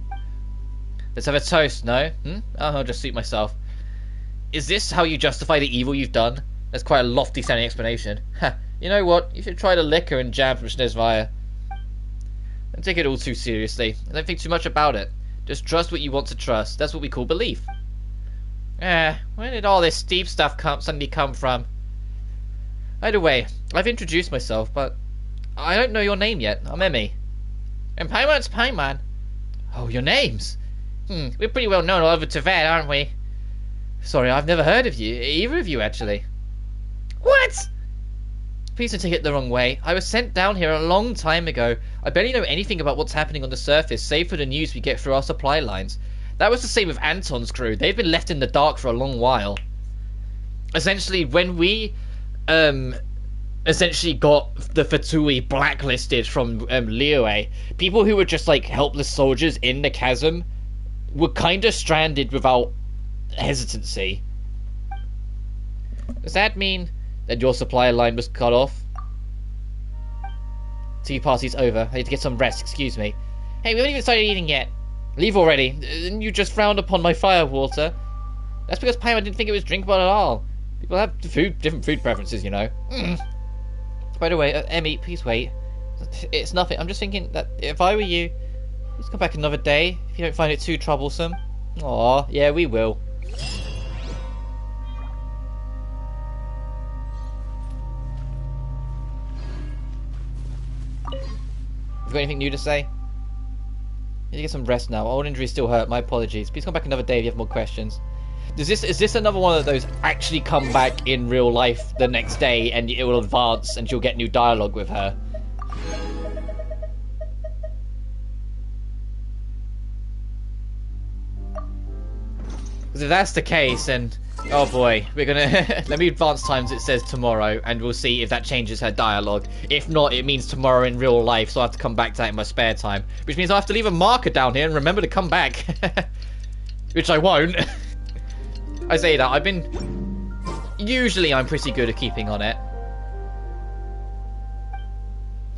Let's have a toast, no? Oh, I'll just suit myself. Is this how you justify the evil you've done? That's quite a lofty sounding explanation. Ha, you know what? You should try the liquor and jam from Snezhnaya. Don't take it all too seriously. I don't think too much about it. Just trust what you want to trust. That's what we call belief. Where did all this steep stuff suddenly come from? Either way, I've introduced myself, but I don't know your name yet. I'm Emmy. And Paimon's Paimon. Oh, your names? We're pretty well known all over Teyvat, aren't we? Sorry, I've never heard of you. Either of you, actually. What? Please don't take it the wrong way. I was sent down here a long time ago. I barely know anything about what's happening on the surface, save for the news we get through our supply lines. That was the same with Anton's crew. They've been left in the dark for a long while. Essentially, when we essentially got the Fatui blacklisted from Liyue, people who were just like helpless soldiers in the chasm were kind of stranded without hesitancy. Does that mean that your supply line was cut off? Tea party's over. I need to get some rest, excuse me. Hey, we haven't even started eating yet. Leave already. You just frowned upon my fire water. That's because Paimon didn't think it was drinkable at all. People have different food preferences, you know. By the way, Emmy, please wait. It's nothing. I'm just thinking that if I were you, let's come back another day if you don't find it too troublesome. Aw, yeah, we will. You got anything new to say? Need to get some rest now. Old injuries still hurt. My apologies. Please come back another day if you have more questions. Is this another one of those actually come back in real life the next day and it will advance and you'll get new dialogue with her? Because if that's the case, then oh boy, we're gonna let me advance times. It says tomorrow, and we'll see if that changes her dialogue. If not, it means tomorrow in real life, so I have to come back to that in my spare time, which means I have to leave a marker down here and remember to come back, which I won't. I say that usually I'm pretty good at keeping on it.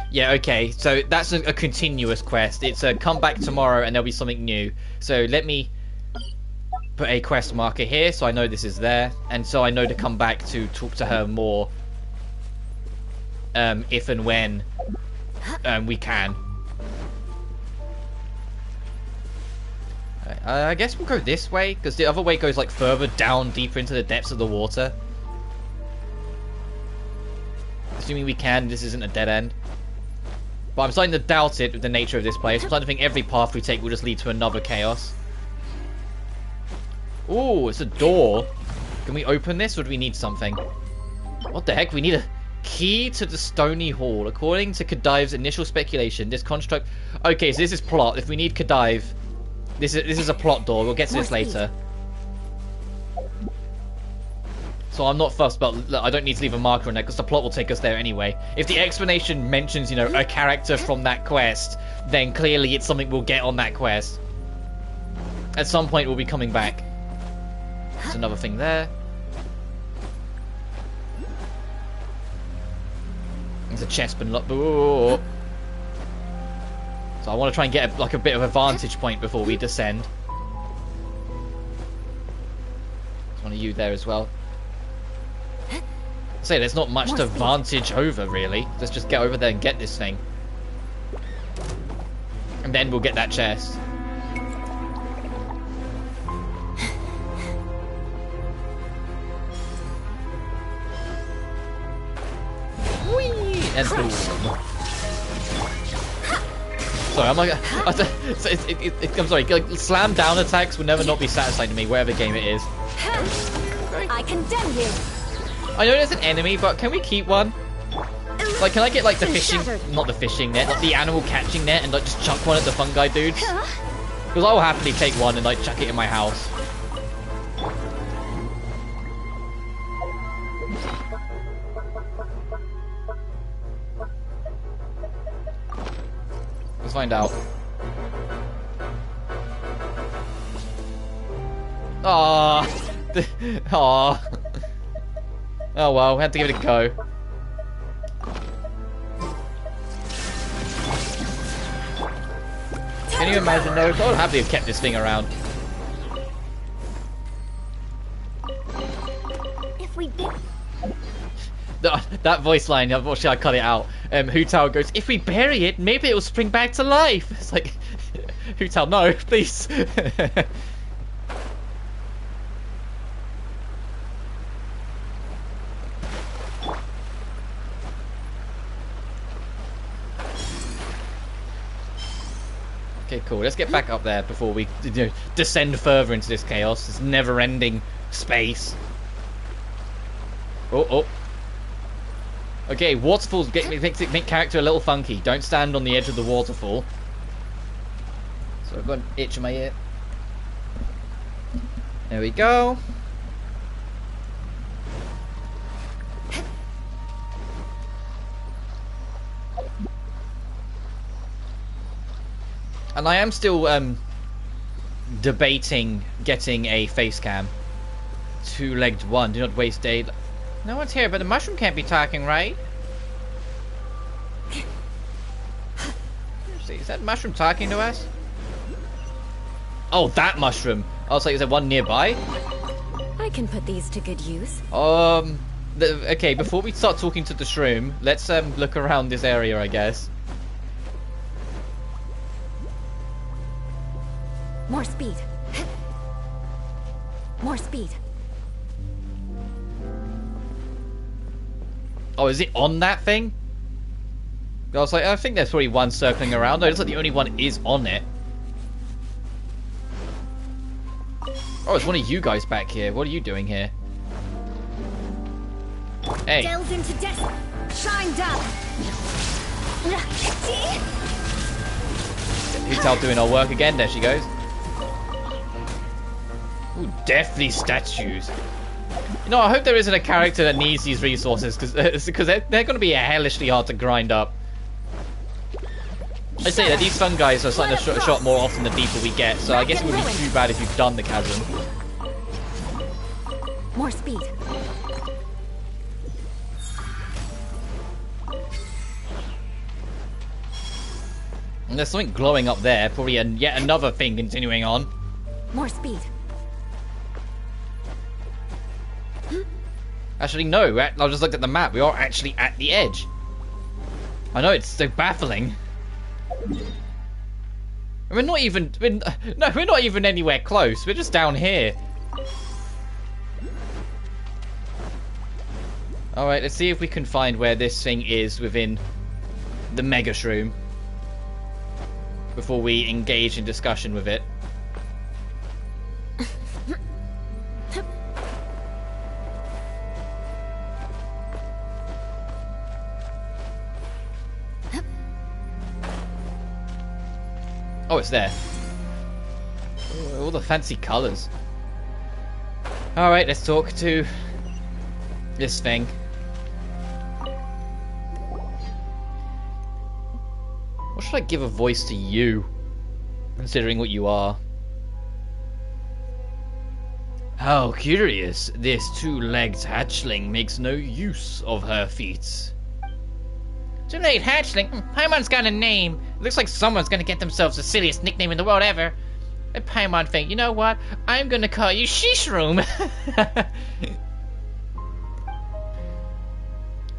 Yeah, okay, so that's a continuous quest. It's a come back tomorrow and there'll be something new. So let me put a quest marker here so I know this is there, and so I know to come back to talk to her more if and when we can. I guess we'll go this way, because the other way goes like further down, deeper into the depths of the water. Assuming we can, this isn't a dead end. But I'm starting to doubt it with the nature of this place. I'm starting to think every path we take will just lead to another chaos. Ooh, it's a door. Can we open this, or do we need something? What the heck? We need a key to the Stony Hall. According to Kadive's initial speculation, this construct... Okay, so this is plot. If we need Kadive... This is a plot door. We'll get to this later. So I'm not fussed, but look, I don't need to leave a marker on there, because the plot will take us there anyway. If the explanation mentions, you know, a character from that quest, then clearly it's something we'll get on that quest. At some point, we'll be coming back. There's another thing there. There's a chest been locked. So I want to try and get like a bit of a vantage point before we descend. There's one of you there as well. Say there's not much to vantage over, really. Let's just get over there and get this thing. And then we'll get that chest. Whee! And boom. Sorry, I'm like... I'm sorry, like, slam down attacks will never not be satisfying to me, wherever game it is. I condemn you. I know there's an enemy, but can we keep one? Like, can I get, like, the fishing... Not the fishing net, like the animal catching net and, like, just chuck one at the fungi dudes? Because I will happily take one and, like, chuck it in my house. Let's find out. Aww. Aww. Oh well, we had to give it a go. Can you imagine though? I would happily have kept this thing around. If we did... That voice line, unfortunately I cut it out. Hu Tao goes, if we bury it, maybe it will spring back to life. It's like, Hu Tao, no, please. Okay, cool. Let's get back up there before we descend further into this chaos. This never-ending space. Oh. Okay, waterfalls make character a little funky. Don't stand on the edge of the waterfall. So I've got an itch in my ear. There we go. And I am still debating getting a face cam. Two-legged one. Do not waste day. No one's here, but the mushroom can't be talking, right? See, is that mushroom talking to us? Oh, that mushroom. I was like, is there one nearby? I can put these to good use. Okay, before we start talking to the shroom, let's look around this area, I guess. More speed. More speed. Oh, is it on that thing? I was like, I think there's probably one circling around. No, it looks like the only one is on it. Oh, it's one of you guys back here. What are you doing here? Hey. Delve into death. Shine down. Who's out doing our work again? There she goes. Ooh, deathly statues. You know, I hope there isn't a character that needs these resources, because they're going to be hellishly hard to grind up. I say that these fungi are starting to shot more often the deeper we get, so I guess it would be too bad if you've done the chasm. More speed. And there's something glowing up there, probably yet another thing continuing on. More speed. Actually, no, I just looked at the map. We are actually at the edge. I know, it's so baffling. We're not even... we're not even anywhere close. We're just down here. Alright, let's see if we can find where this thing is within the Mega Shroom before we engage in discussion with it. Oh, it's there. Ooh, all the fancy colours. Alright, let's talk to this thing. What should I give a voice to you, considering what you are? How curious, this two-legged hatchling makes no use of her feet. Two-legged hatchling? Paimon's got a name. It looks like someone's gonna get themselves the silliest nickname in the world ever. And Paimon think, you know what? I'm gonna call you Shishroom.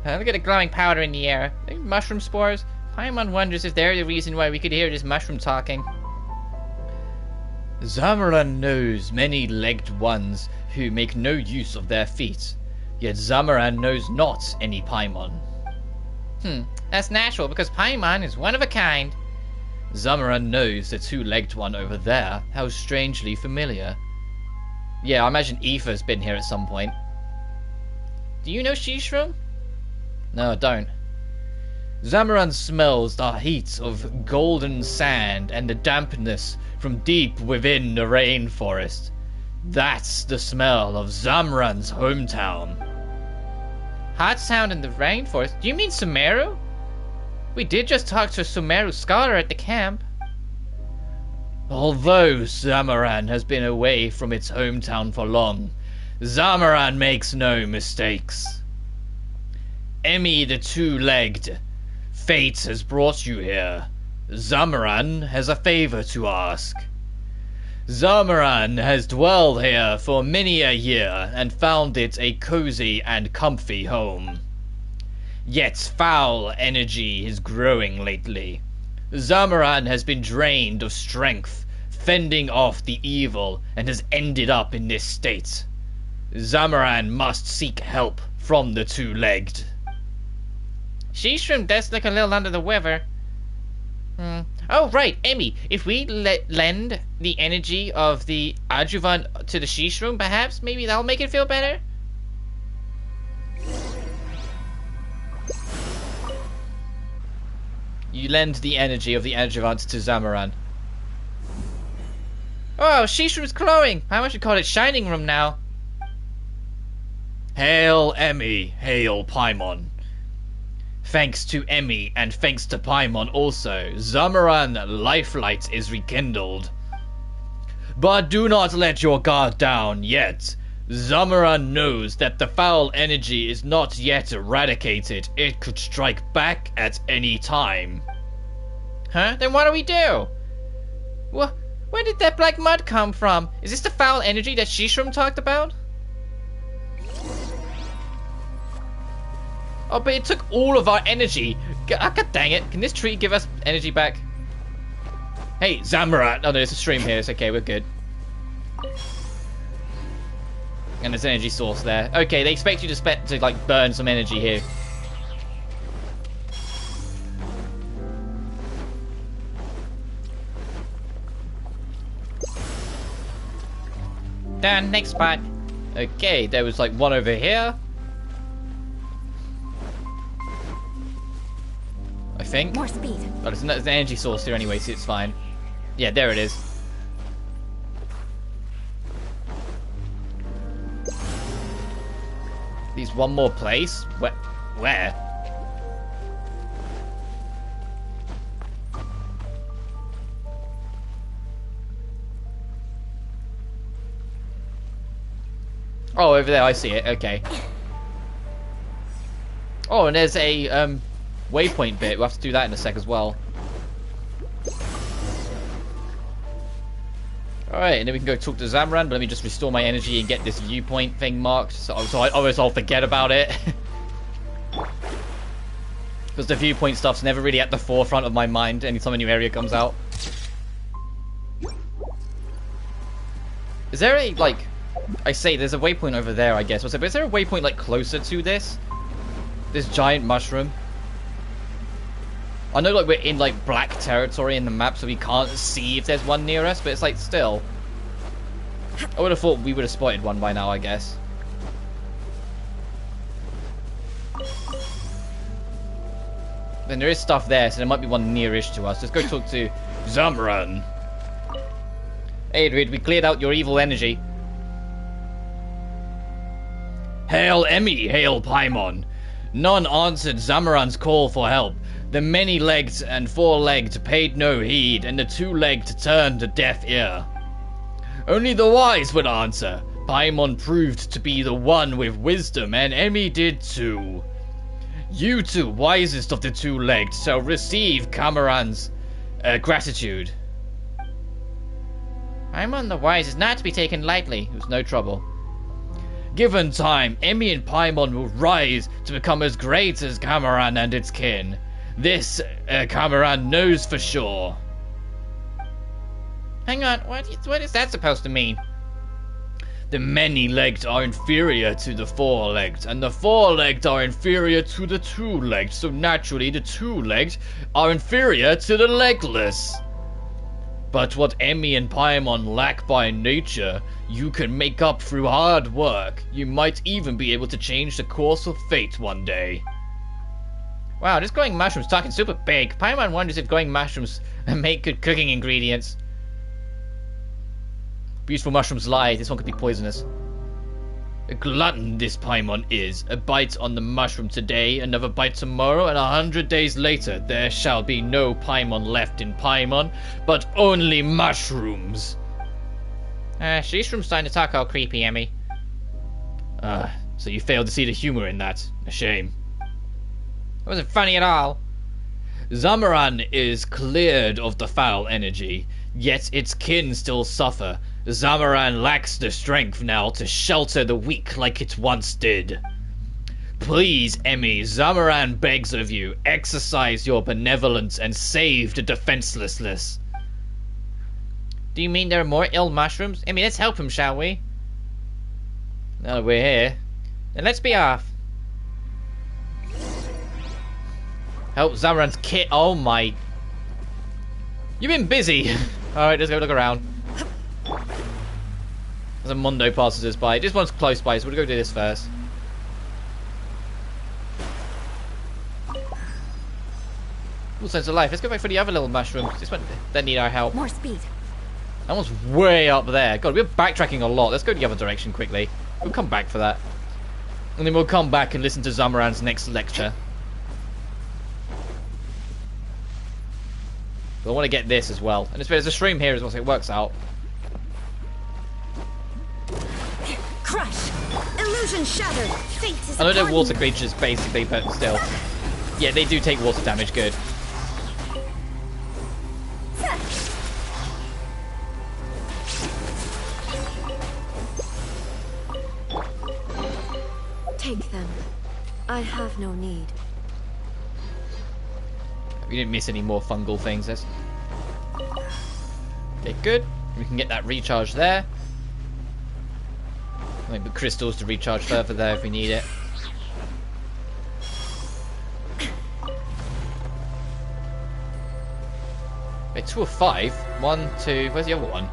Look at the glowing powder in the air. Mushroom spores? Paimon wonders if they're the reason why we could hear this mushroom talking. Zamaran knows many legged ones who make no use of their feet, yet Zamaran knows not any Paimon. That's natural because Paimon is one of a kind. Zamaran knows the two-legged one over there. How strangely familiar. Yeah, I imagine Aoife's been here at some point. Do you know Shishroom? No, I don't. Zamaran smells the heat of golden sand and the dampness from deep within the rainforest. That's the smell of Zamaran's hometown. Hot sound in the rainforest? Do you mean Sumeru? We did just talk to a Sumeru scholar at the camp. Although Zamaran has been away from its hometown for long, Zamaran makes no mistakes. Emmy the two-legged, fate has brought you here. Zamaran has a favor to ask. Zamaran has dwelled here for many a year and found it a cozy and comfy home. Yet foul energy is growing lately. Zamaran has been drained of strength, fending off the evil, and has ended up in this state. Zamaran must seek help from the two-legged. Shishroom does look a little under the weather. Oh, right, Emmy. If we lend the energy of the adjuvant to the Shishroom, perhaps, maybe that'll make it feel better? You lend the energy of the adjuvant to Zamaran. Oh, Shishroom's glowing. I should call it Shining Room now. Hail, Emmy. Hail, Paimon. Thanks to Emmy and thanks to Paimon also, Zamaran Lifelight is rekindled. But do not let your guard down yet. Zamaran knows that the foul energy is not yet eradicated. It could strike back at any time. Huh? Then what do we do? Where did that black mud come from? Is this the foul energy that Shishroom talked about? Oh, but it took all of our energy. God dang it. Can this tree give us energy back? Hey, Zamaran. Oh, no, there's a stream here. It's okay. We're good. And there's an energy source there. Okay, they expect you to like, burn some energy here. Done. Next spot. Okay, there was like one over here. I think. More speed. Oh, there's an energy source here anyway, so it's fine. Yeah, there it is. There's one more place? Where? Oh, over there, I see it. Okay. Oh, and there's a, waypoint bit. We'll have to do that in a sec as well. Alright, and then we can go talk to Zamaran, but let me just restore my energy and get this viewpoint thing marked, so I'll forget about it. Because the viewpoint stuff's never really at the forefront of my mind anytime a new area comes out. Is there a, like... I say, there's a waypoint over there, I guess. But is there a waypoint, like, closer to this? This giant mushroom? I know, like, we're in, like, black territory in the map, so we can't see if there's one near us, but it's, like, still. I would have thought we would have spotted one by now, I guess. Then there is stuff there, so there might be one nearish to us. Let's go talk to Zamran. Adrid, we cleared out your evil energy. Hail Emmy, hail Paimon. None answered Zamaran's call for help. The many-legged and four-legged paid no heed, and the two-legged turned a deaf ear. Only the wise would answer. Paimon proved to be the one with wisdom, and Emmy did too. You two, wisest of the two-legged, shall receive Cameron's gratitude. Paimon the wise is not to be taken lightly. It was no trouble. Given time, Emmy and Paimon will rise to become as great as Cameron and its kin. This, Cameron knows for sure. Hang on, what is that supposed to mean? The many-legged are inferior to the four-legged, and the four-legged are inferior to the two-legged, so naturally the two-legged are inferior to the legless. But what Emmy and Paimon lack by nature, you can make up through hard work. You might even be able to change the course of fate one day. Wow, this glowing mushroom's talking super big. Paimon wonders if glowing mushrooms make good cooking ingredients. Beautiful mushrooms lie. This one could be poisonous. A glutton this Paimon is. A bite on the mushroom today, another bite tomorrow, and 100 days later there shall be no Paimon left in Paimon, but only mushrooms. She's starting to talk all creepy, Emmy. So you failed to see the humor in that. A shame. It wasn't funny at all. Zamaran is cleared of the foul energy, yet its kin still suffer. Zamaran lacks the strength now to shelter the weak like it once did. Please, Emmy, Zamaran begs of you, exercise your benevolence and save the defenseless. Do you mean there are more ill mushrooms? Emmy, let's help him, shall we? Now that we're here, then let's be off. Help Zamaran's kit. Oh my. You've been busy. Alright, let's go look around. As a Mondo passes us by. This one's close by, so we'll go do this first. Cool sense of life. Let's go back for the other little mushrooms. This one, they need our help. More speed. That one's way up there. God, we're backtracking a lot. Let's go the other direction quickly. We'll come back for that. And then we'll come back and listen to Zamaran's next lecture. But I want to get this as well. And there's a stream here as well, so it works out. Crush! Illusion shattered! Fate is I know they're upon water you. creatures, basically, but still. Yeah, they do take water damage, good. Take them. I have no need. We didn't miss any more fungal things. Okay, good. We can get that recharge there. Maybe crystals to recharge further there if we need it. Okay, 2 of 5. 1, 2. Where's the other one?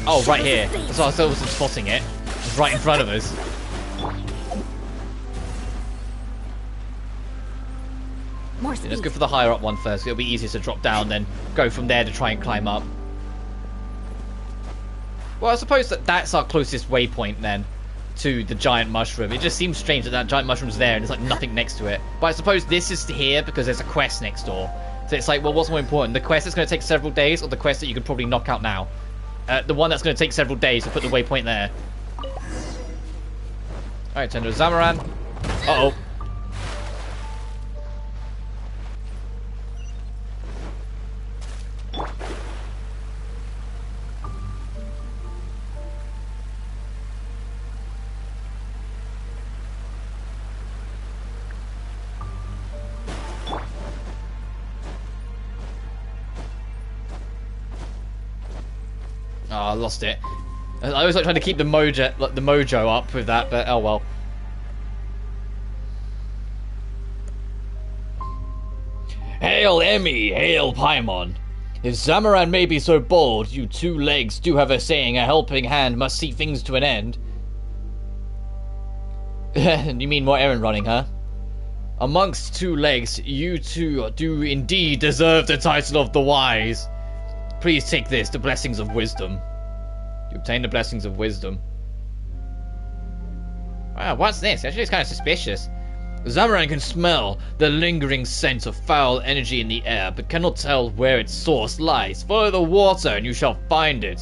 Oh, right here. So I still wasn't spotting it. It's right in front of us. More Yeah, speed. let's go for the higher up one first. It'll be easier to drop down, then go from there to try and climb up. Well, I suppose that's our closest waypoint then to the giant mushroom. It just seems strange that that giant mushroom's there and there's like nothing next to it. But I suppose this is here because there's a quest next door. So it's like, well, what's more important? The quest that's going to take several days or the quest that you could probably knock out now? The one that's going to take several days to put the waypoint there. Alright, turn to Zamaran. Uh-oh. Oh, I lost it. I always like trying to keep the mojo up with that, but oh well. Hail Emmy, hail Paimon. If Zamaran may be so bold, you two legs do have a saying, a helping hand must see things to an end. You mean more errand running, huh? Amongst two legs, you two do indeed deserve the title of the wise. Please take this, the blessings of wisdom. You obtain the blessings of wisdom. Wow, what's this? Actually, it's kind of suspicious. Zamoran can smell the lingering scent of foul energy in the air, but cannot tell where its source lies. Follow the water, and you shall find it.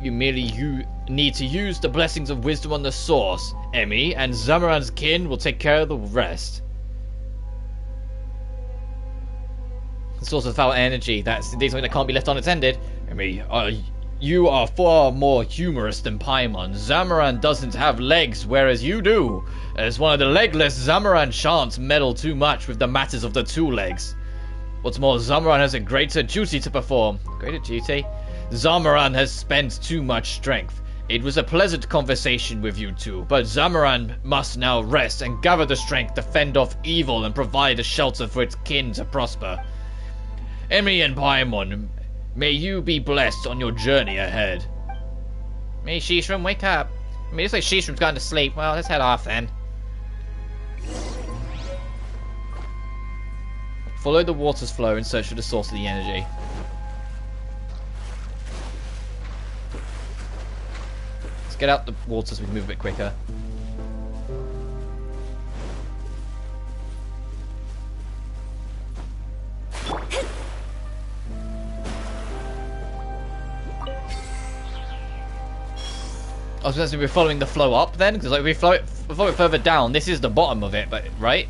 You merely need to use the blessings of wisdom on the source. Emmy and Zamoran's kin will take care of the rest. The source of foul energy. That's indeed something that can't be left unattended. Emmy, you are far more humorous than Paimon. Zamoran doesn't have legs, whereas you do. As one of the legless, Zamoran shan't meddle too much with the matters of the two legs. What's more, Zamoran has a greater duty to perform. Greater duty? Zamoran has spent too much strength. It was a pleasant conversation with you two, but Zamoran must now rest and gather the strength to fend off evil and provide a shelter for its kin to prosper. Emmy and Paimon, may you be blessed on your journey ahead. Hey, Shishram, wake up. I mean, it's like Shishram's gone to sleep. Well, let's head off then. Follow the water's flow in search for the source of the energy. Let's get out the water so we can move a bit quicker. I was going to say we're following the flow up then, because like we follow it further down. This is the bottom of it, but right?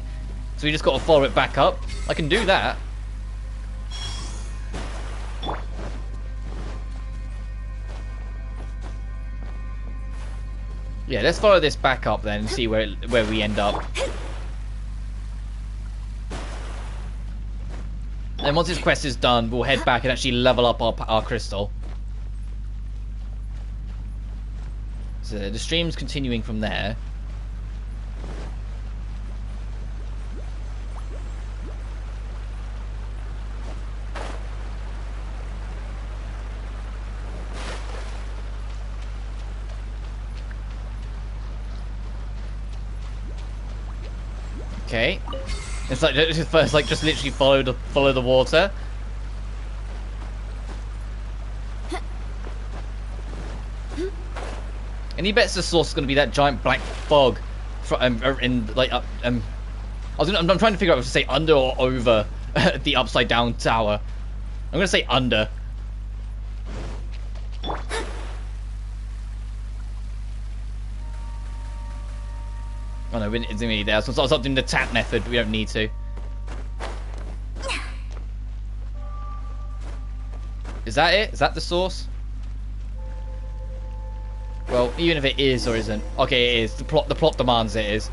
So we just got to follow it back up. I can do that. Yeah, let's follow this back up then and see where we end up. And once this quest is done, we'll head back and actually level up our crystal. So the stream's continuing from there. Okay. It's like just literally follow the water. Any bets the source is going to be that giant black fog I'm trying to figure out what to say, under or over the upside down tower. I'm going to say under. Oh no, we didn't need that. So stop doing the tap method. We don't need to. Is that it? Is that the source? Well, even if it is or isn't. Okay, it is. The plot demands it is.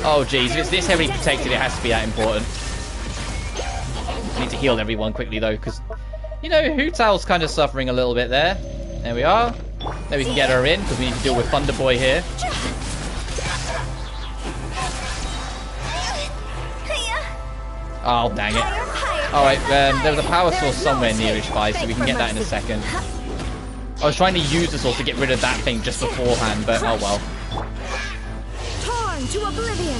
Oh jeez, if it's this heavily protected, it has to be that important. I need to heal everyone quickly though, because you know, Hu Tao's kind of suffering a little bit there. There we are. Then we can get her in, because we need to deal with Thunder Boy here. Oh, dang it. Alright, there was a power source somewhere nearish by, so we can get that in a second. I was trying to use the source to get rid of that thing just beforehand, but oh well. Torn to oblivion.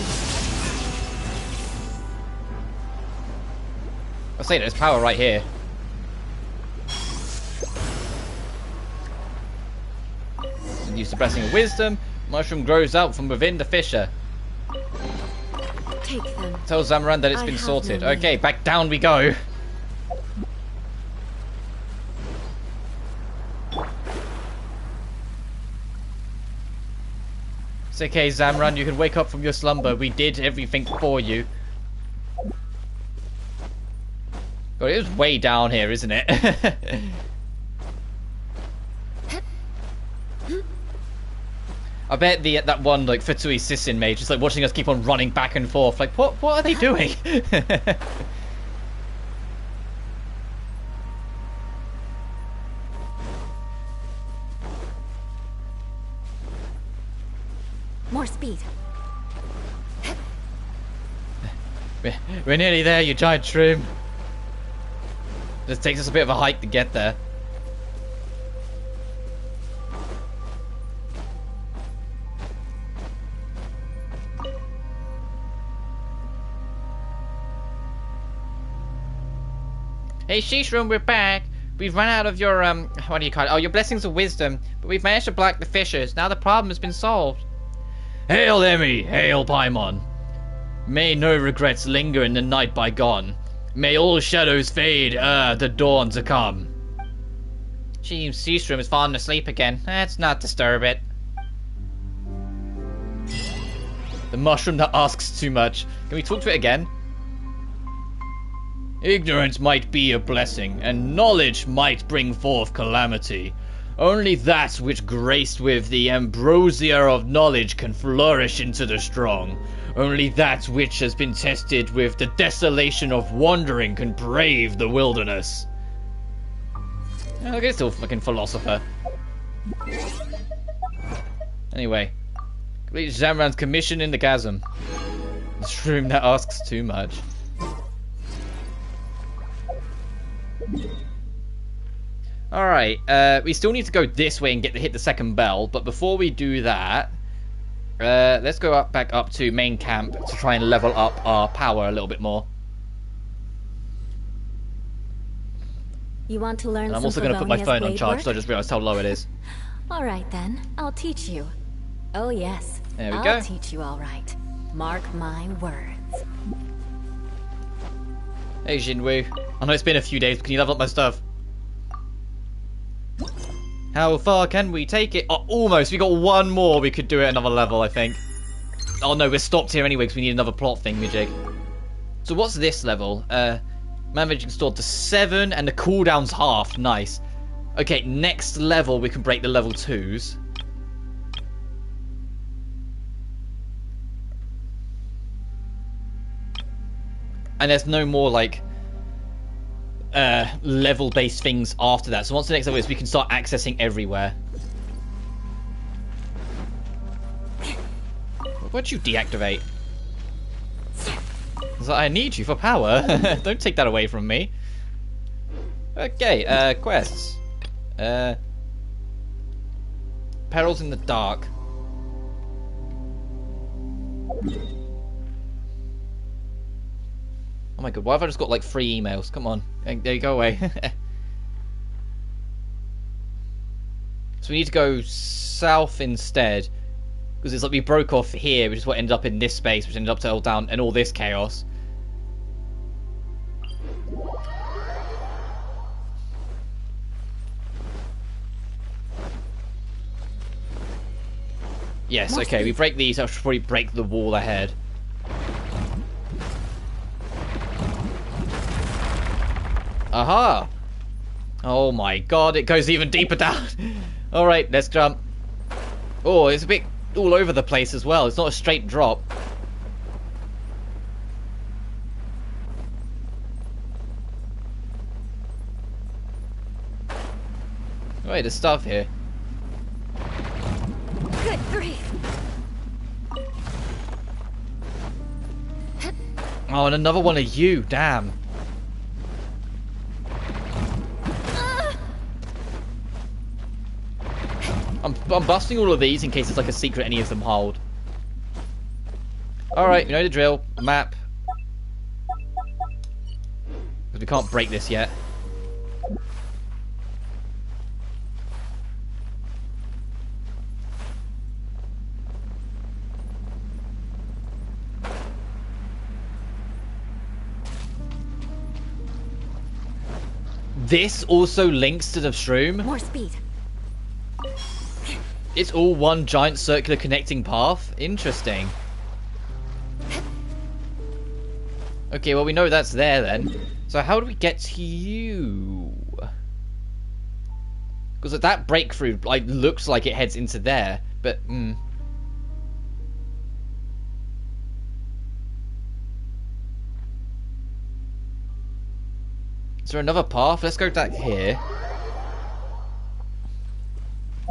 I say there's power right here. Use the blessing of wisdom. Mushroom grows out from within the fissure. Take them. Tell Zamoran that it's been sorted. Okay, back down we go. It's okay, Zamoran. You can wake up from your slumber. We did everything for you. God, it is way down here, isn't it? I bet that one like Fatui Sissin mage just like watching us keep on running back and forth. Like, what are they doing? More speed. We're nearly there, you giant shroom. This takes us a bit of a hike to get there. Hey, Shishram, we're back. We've run out of your, what do you call it? Oh, your blessings of wisdom. But we've managed to block the fissures. Now the problem has been solved. Hail, Emmy! Hail, Paimon! May no regrets linger in the night bygone. May all shadows fade ere the dawn to come. Gee, Seastrom is falling asleep again. Let's not disturb it. The mushroom that asks too much. Can we talk to it again? Ignorance might be a blessing, and knowledge might bring forth calamity. Only that which graced with the ambrosia of knowledge can flourish into the strong. Only that which has been tested with the desolation of wandering can brave the wilderness. Oh, look, it's still fucking philosopher. Anyway, complete Zamran's commission in the chasm. The shroom that asks too much. Alright, we still need to go this way and hit the second bell, but before we do that, let's go back up to main camp to try and level up our power a little bit more. You want to learn And I'm some also going to put my Favonia's phone on blade charge, work? so I just realized how low it is. Alright then, I'll teach you. Oh yes, There we I'll go. teach you alright. Mark my words. Hey Jinwoo, I know it's been a few days, but can you level up my stuff? How far can we take it? Oh, almost. We got one more. We could do it another level, I think. Oh no, we're stopped here anyway because we need another plot thingamajig. So what's this level? Managing stored to 7 and the cooldown's half. Nice. Okay, next level we can break the level 2s. And there's no more like level based things after that. So once the next level is, we can start accessing everywhere. What'd you deactivate? It's like, I need you for power. Don't take that away from me. Okay, quests. Perils in the dark. Oh my god, why have I just got like 3 emails? Come on. There you go away. So we need to go south instead. Because it's like we broke off here, which is what ended up in this space, which ended up to down and all this chaos. Yes, okay, we break these, I should probably break the wall ahead. Aha! Oh my god, it goes even deeper down. Alright, let's jump. Oh, it's a bit all over the place as well. It's not a straight drop. Wait, there's stuff here. Good grief! Oh, and another one of you, damn. I'm busting all of these in case it's like a secret any of them hold. Alright, you know the drill. Map. Because we can't break this yet. This also links to the shroom. More speed. It's all one giant circular connecting path? Interesting. Okay, well we know that's there then. So how do we get to you? Because that breakthrough like looks like it heads into there, but Is there another path? Let's go back here.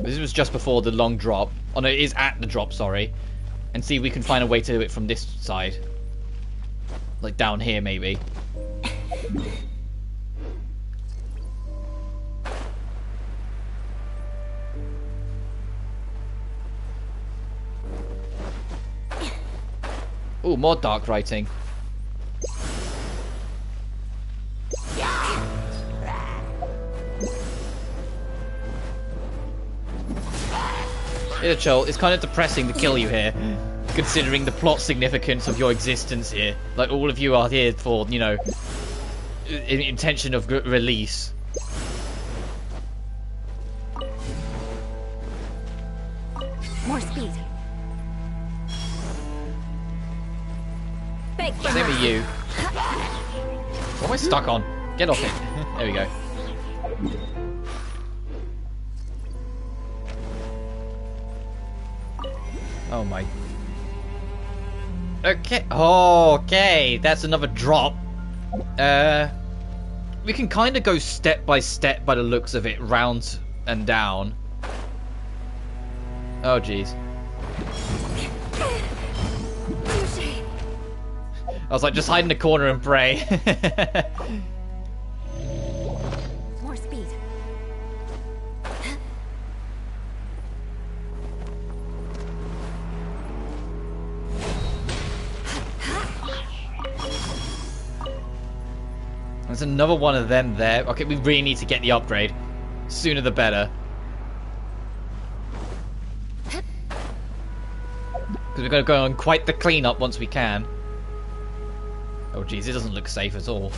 This was just before the long drop. Oh no, it is at the drop, sorry. And see if we can find a way to do it from this side. Like down here, maybe. Ooh, more dark writing. Yeah, Joel, it's kind of depressing to kill you here, considering the plot significance of your existence here. Like, all of you are here for, you know, intention of release. More speed. Big Same with you. What am I stuck on? Get off it. There we go. Oh my. Okay. Okay. That's another drop. We can kind of go step by step by the looks of it, round and down. Oh jeez. I was like, just hide in the corner and pray. More speed. There's another one of them there. Okay, we really need to get the upgrade. Sooner the better. Because we're going to go on quite the cleanup once we can. Oh jeez, it doesn't look safe at all.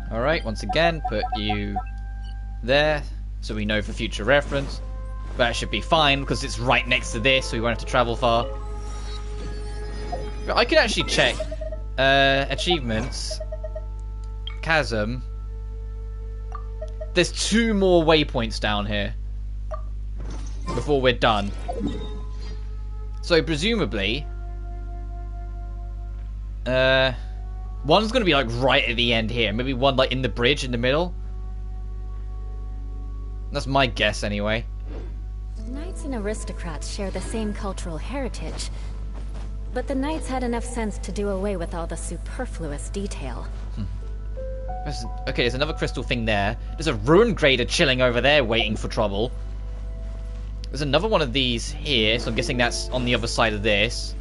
Alright, once again, put you there, so we know for future reference. That should be fine, because it's right next to this, so we won't have to travel far. But I could actually check achievements. Chasm. There's 2 more waypoints down here before we're done. So presumably one's going to be like right at the end here. Maybe one like in the bridge in the middle. That's my guess anyway. Knights and aristocrats share the same cultural heritage, but the knights had enough sense to do away with all the superfluous detail. Okay, there's another crystal thing there. There's a ruin grader chilling over there waiting for trouble. There's another one of these here, so I'm guessing that's on the other side of this.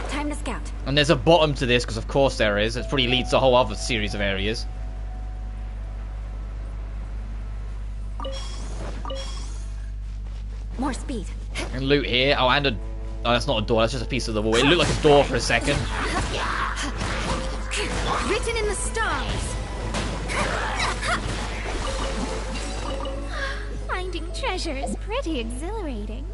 Time to scout. And there's a bottom to this, because of course there is. It probably leads to a whole other series of areas. More speed. And loot here. Oh, and a... Oh, that's not a door. That's just a piece of the wall. It looked like a door for a second. Written in the stars. Finding treasure is pretty exhilarating.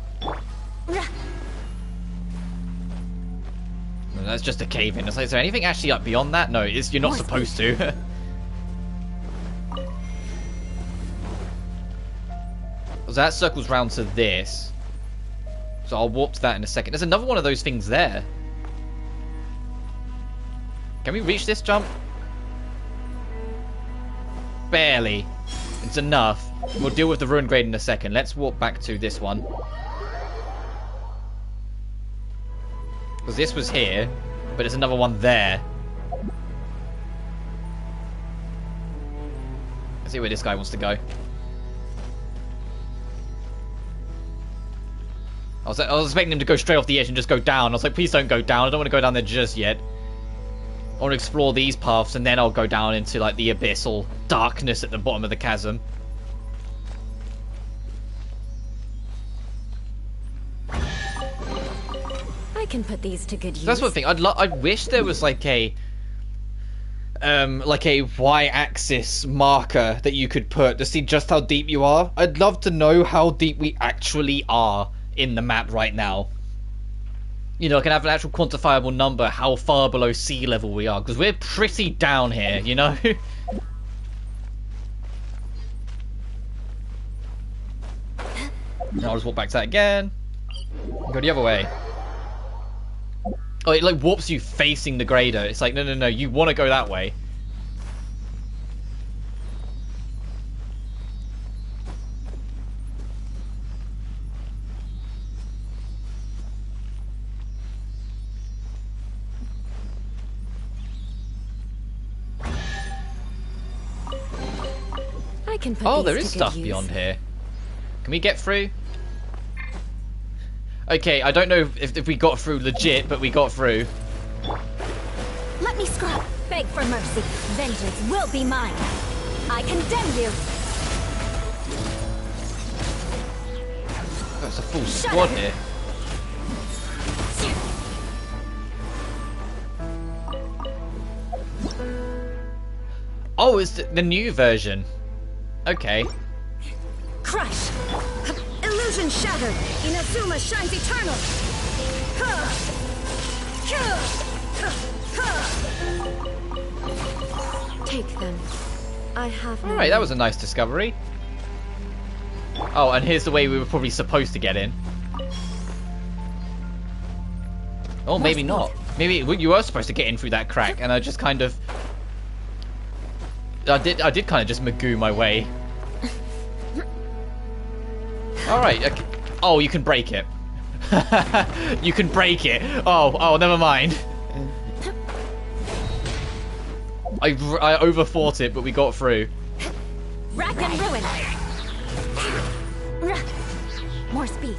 That's just a cave-in. Is there anything actually up beyond that? No, you're not supposed to. So that circles round to this. So I'll warp to that in a second. There's another one of those things there. Can we reach this jump? Barely. It's enough. We'll deal with the ruin grade in a second. Let's walk back to this one. Because this was here, but there's another one there. Let's see where this guy wants to go. I was expecting him to go straight off the edge and just go down. I was like, please don't go down. I don't want to go down there just yet. I want to explore these paths, and then I'll go down into like the abyssal darkness at the bottom of the chasm. I can put these to good use. That's one thing. I wish there was like a y-axis marker that you could put to see just how deep you are. I'd love to know how deep we actually are in the map right now. You know, I can have an actual quantifiable number how far below sea level we are, because we're pretty down here, you know? I'll just walk back to that again. Go the other way. Oh, it like warps you facing the grader. It's like, no, no, no, you want to go that way. can put Oh, these there to is good stuff use. beyond here. Can we get through? Okay, I don't know if we got through legit, but we got through. Let me scrap. Beg for mercy. Vengeance will be mine. I condemn you. That's a full squad here. Oh, it's the new version. Okay. Crush. Illusion shattered. Inazuma shines eternal. Take them. I have. Alright, that was a nice discovery. Oh, and here's the way we were probably supposed to get in. Oh, maybe not. Maybe you were supposed to get in through that crack, and I just kind of... I did kind of just magoo my way. Alright, okay. Oh, you can break it. You can break it. Oh, never mind. I overfought it, but we got through. Rack and ruin. More speed.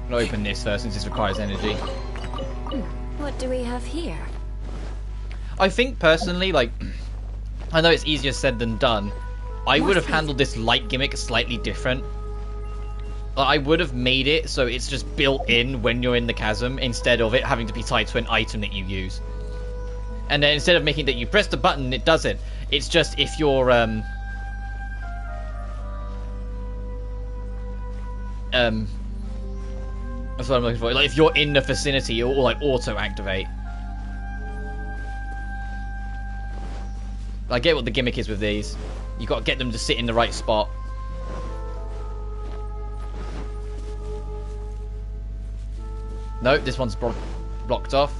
I'm gonna open this first since this requires energy. What do we have here? I think personally, like, I know it's easier said than done. I would have handled this light gimmick slightly different. I would have made it so it's just built in when you're in the chasm instead of it having to be tied to an item that you use. And then instead of making that you press the button, it does it. It's just if you're that's what I'm looking for. Like if you're in the vicinity, it will like auto activate. I get what the gimmick is with these. You got to get them to sit in the right spot. Nope, this one's blocked off.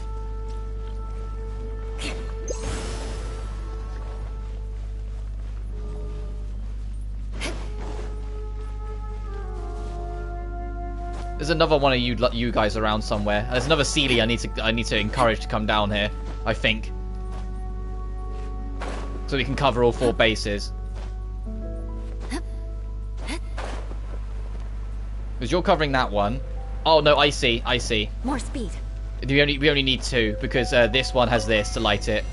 There's another one of you guys around somewhere. There's another Sealy I need to encourage to come down here, I think. So we can cover all 4 bases. Because you're covering that one. Oh no, I see. More speed. We only need 2 because this one has this to light it.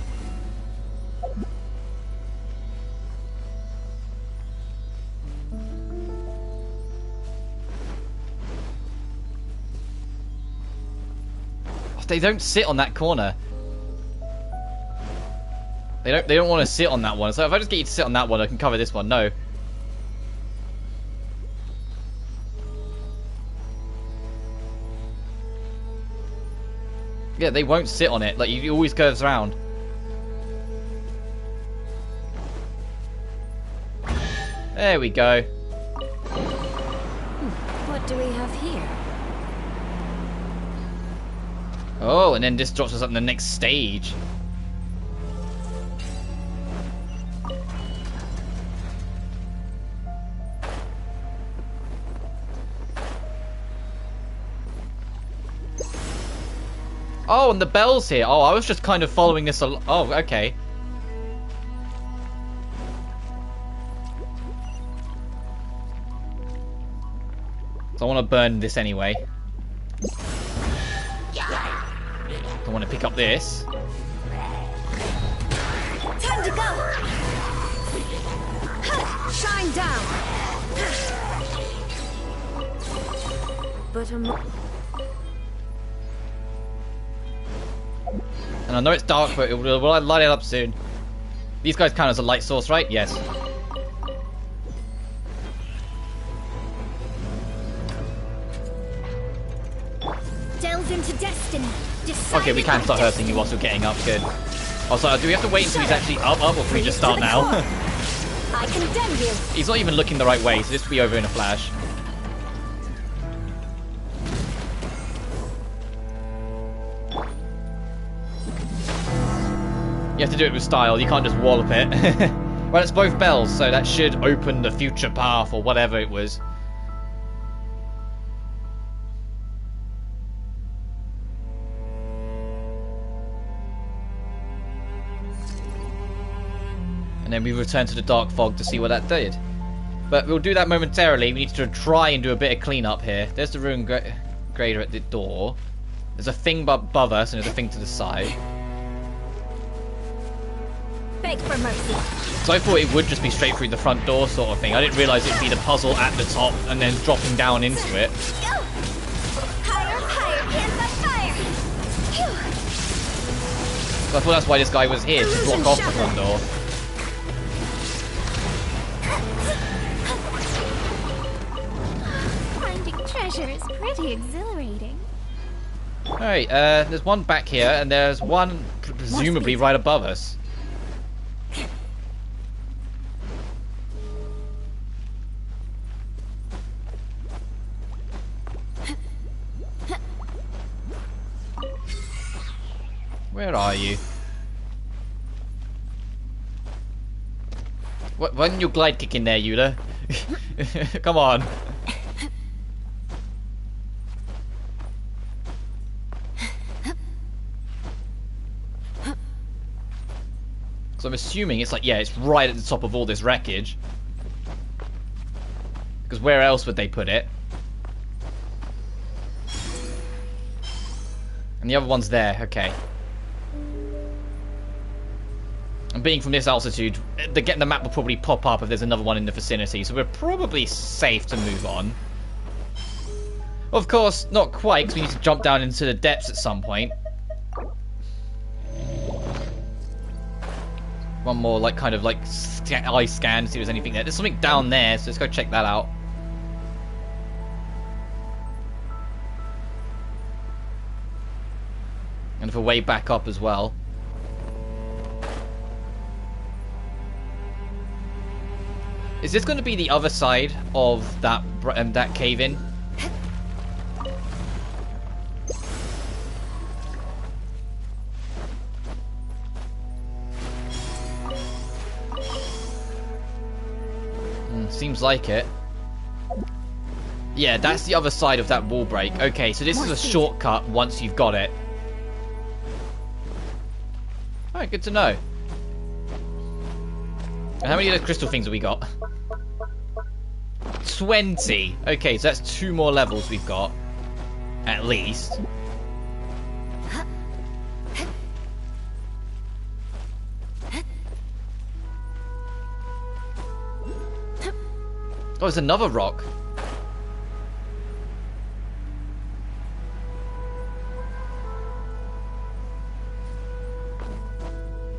They don't sit on that corner. They don't want to sit on that one. So if I just get you to sit on that one, I can cover this one. No. Yeah, they won't sit on it. Like, you always curves around. There we go. What do we have here? Oh, and then this drops us up in the next stage. Oh, and the bell's here. Oh, I was just kind of following this along. Oh, okay. So I want to burn this anyway. I want to pick up this. Time to go. Shine down. But And I know it's dark, but will light it up soon. These guys count as a light source, right? Yes. delve into destiny. Okay, we can start hurting you whilst we're getting up. Good. Also, do we have to wait until he's actually up, or can we just start now? I condemn you. He's not even looking the right way, so this will be over in a flash. You have to do it with style, you can't just wallop it. Well, it's both bells, so that should open the future path, or whatever it was. And then we return to the dark fog to see what that did. But we'll do that momentarily. We need to try and do a bit of cleanup here. There's the rune grader at the door. There's a thing above us and there's a thing to the side. Beg for mercy. So I thought it would just be straight through the front door sort of thing. I didn't realise it'd be the puzzle at the top and then dropping down into it. Higher, higher, hands up, fire! So I thought that's why this guy was here, to block off the front door. Finding treasure is pretty exhilarating. Alright, there's one back here and there's one presumably right above us. Where are you? Why didn't you glide kick in there, Yuda? Come on. So I'm assuming it's like, yeah, it's right at the top of all this wreckage. Because where else would they put it? And the other one's there, okay. And being from this altitude, the map will probably pop up if there's another one in the vicinity, so we're probably safe to move on. Of course, not quite, because we need to jump down into the depths at some point. One more, like, kind of, like, eye scan to see if there's anything there. There's something down there, so let's go check that out. And for way back up as well. Is this going to be the other side of that cave-in? Seems like it. Yeah, that's the other side of that wall break. Okay, so this is a shortcut once you've got it. Alright, good to know. And how many of those crystal things have we got? 20. Okay, so that's 2 more levels we've got. At least. Oh, there's another rock.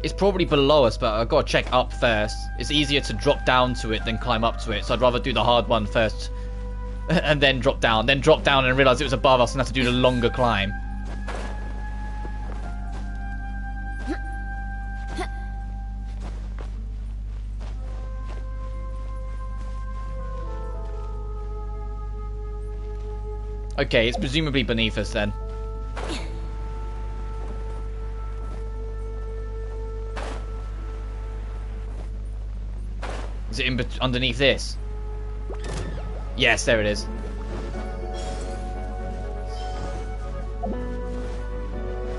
It's probably below us, but I've got to check up first. It's easier to drop down to it than climb up to it, so I'd rather do the hard one first. And then drop down and realise it was above us and have to do the longer climb. Okay, it's presumably beneath us then. Is it underneath this? Yes, there it is.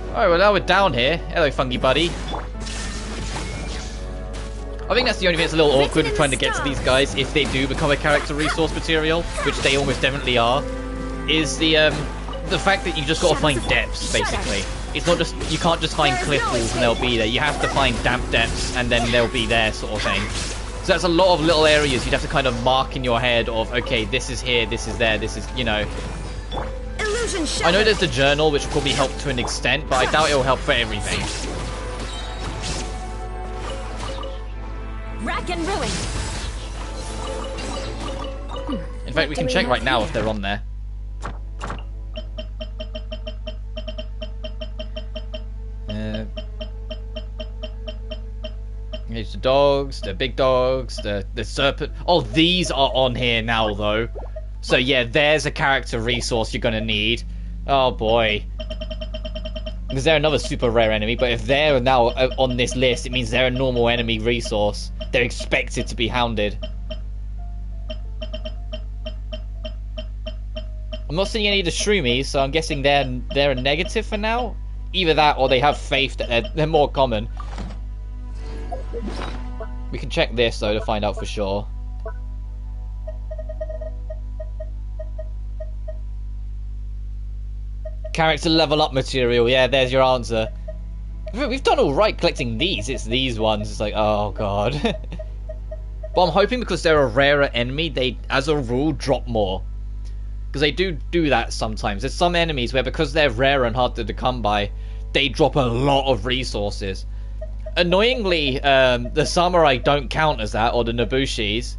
Alright, well now we're down here. Hello, fungi buddy. I think that's the only thing that's a little awkward with trying to get to these guys if they do become a character resource material, which they almost definitely are, is the fact that you just got to find depths, basically. It's not just, you can't just find cliff walls and they'll be there. You have to find damp depths and then they'll be there, sort of thing. So that's a lot of little areas you'd have to kind of mark in your head of, okay, this is here, this is there, this is, you know. I know there's the journal, which will probably help to an extent, but I doubt it will help for everything. Rack and ruin. In fact, we can check right now if they're on there. Here's the dogs, the big dogs, the serpent. Oh, these are on here now, though. So, yeah, there's a character resource you're going to need. Oh, boy. Is there another super rare enemy? But if they're now on this list, it means they're a normal enemy resource. They're expected to be hounded. I'm not seeing any of the shroomies, so I'm guessing they're a negative for now. Either that, or they have faith that they're more common. We can check this, though, to find out for sure. Character level up material. Yeah, there's your answer. We've done alright collecting these. It's these ones. It's like, oh, God. But I'm hoping because they're a rarer enemy, they, as a rule, drop more. Because they do that sometimes. There's some enemies where because they're rare and harder to come by, they drop a lot of resources. Annoyingly, the samurai don't count as that, or the Nobushis,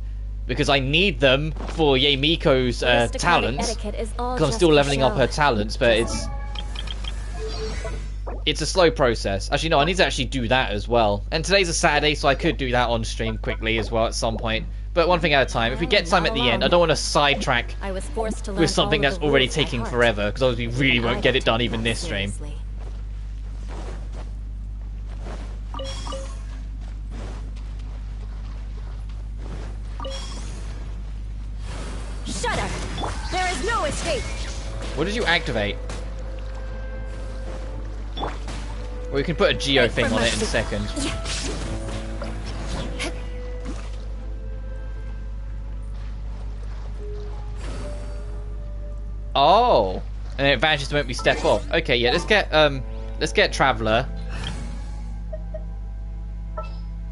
because I need them for Yemiko's talents. Because I'm still leveling up her talents, but it's a slow process. Actually, no, I need to actually do that as well. And today's a Saturday, so I could do that on stream quickly as well at some point. But one thing at a time. If we get time at the end, I don't want to sidetrack with something that's already taking forever, because obviously we really won't get it done even this stream. Shudder! There is no escape! What did you activate? Well, we can put a geo thing on it in a second. Oh! And it vanishes to make me step off. Okay, yeah, let's get Traveller.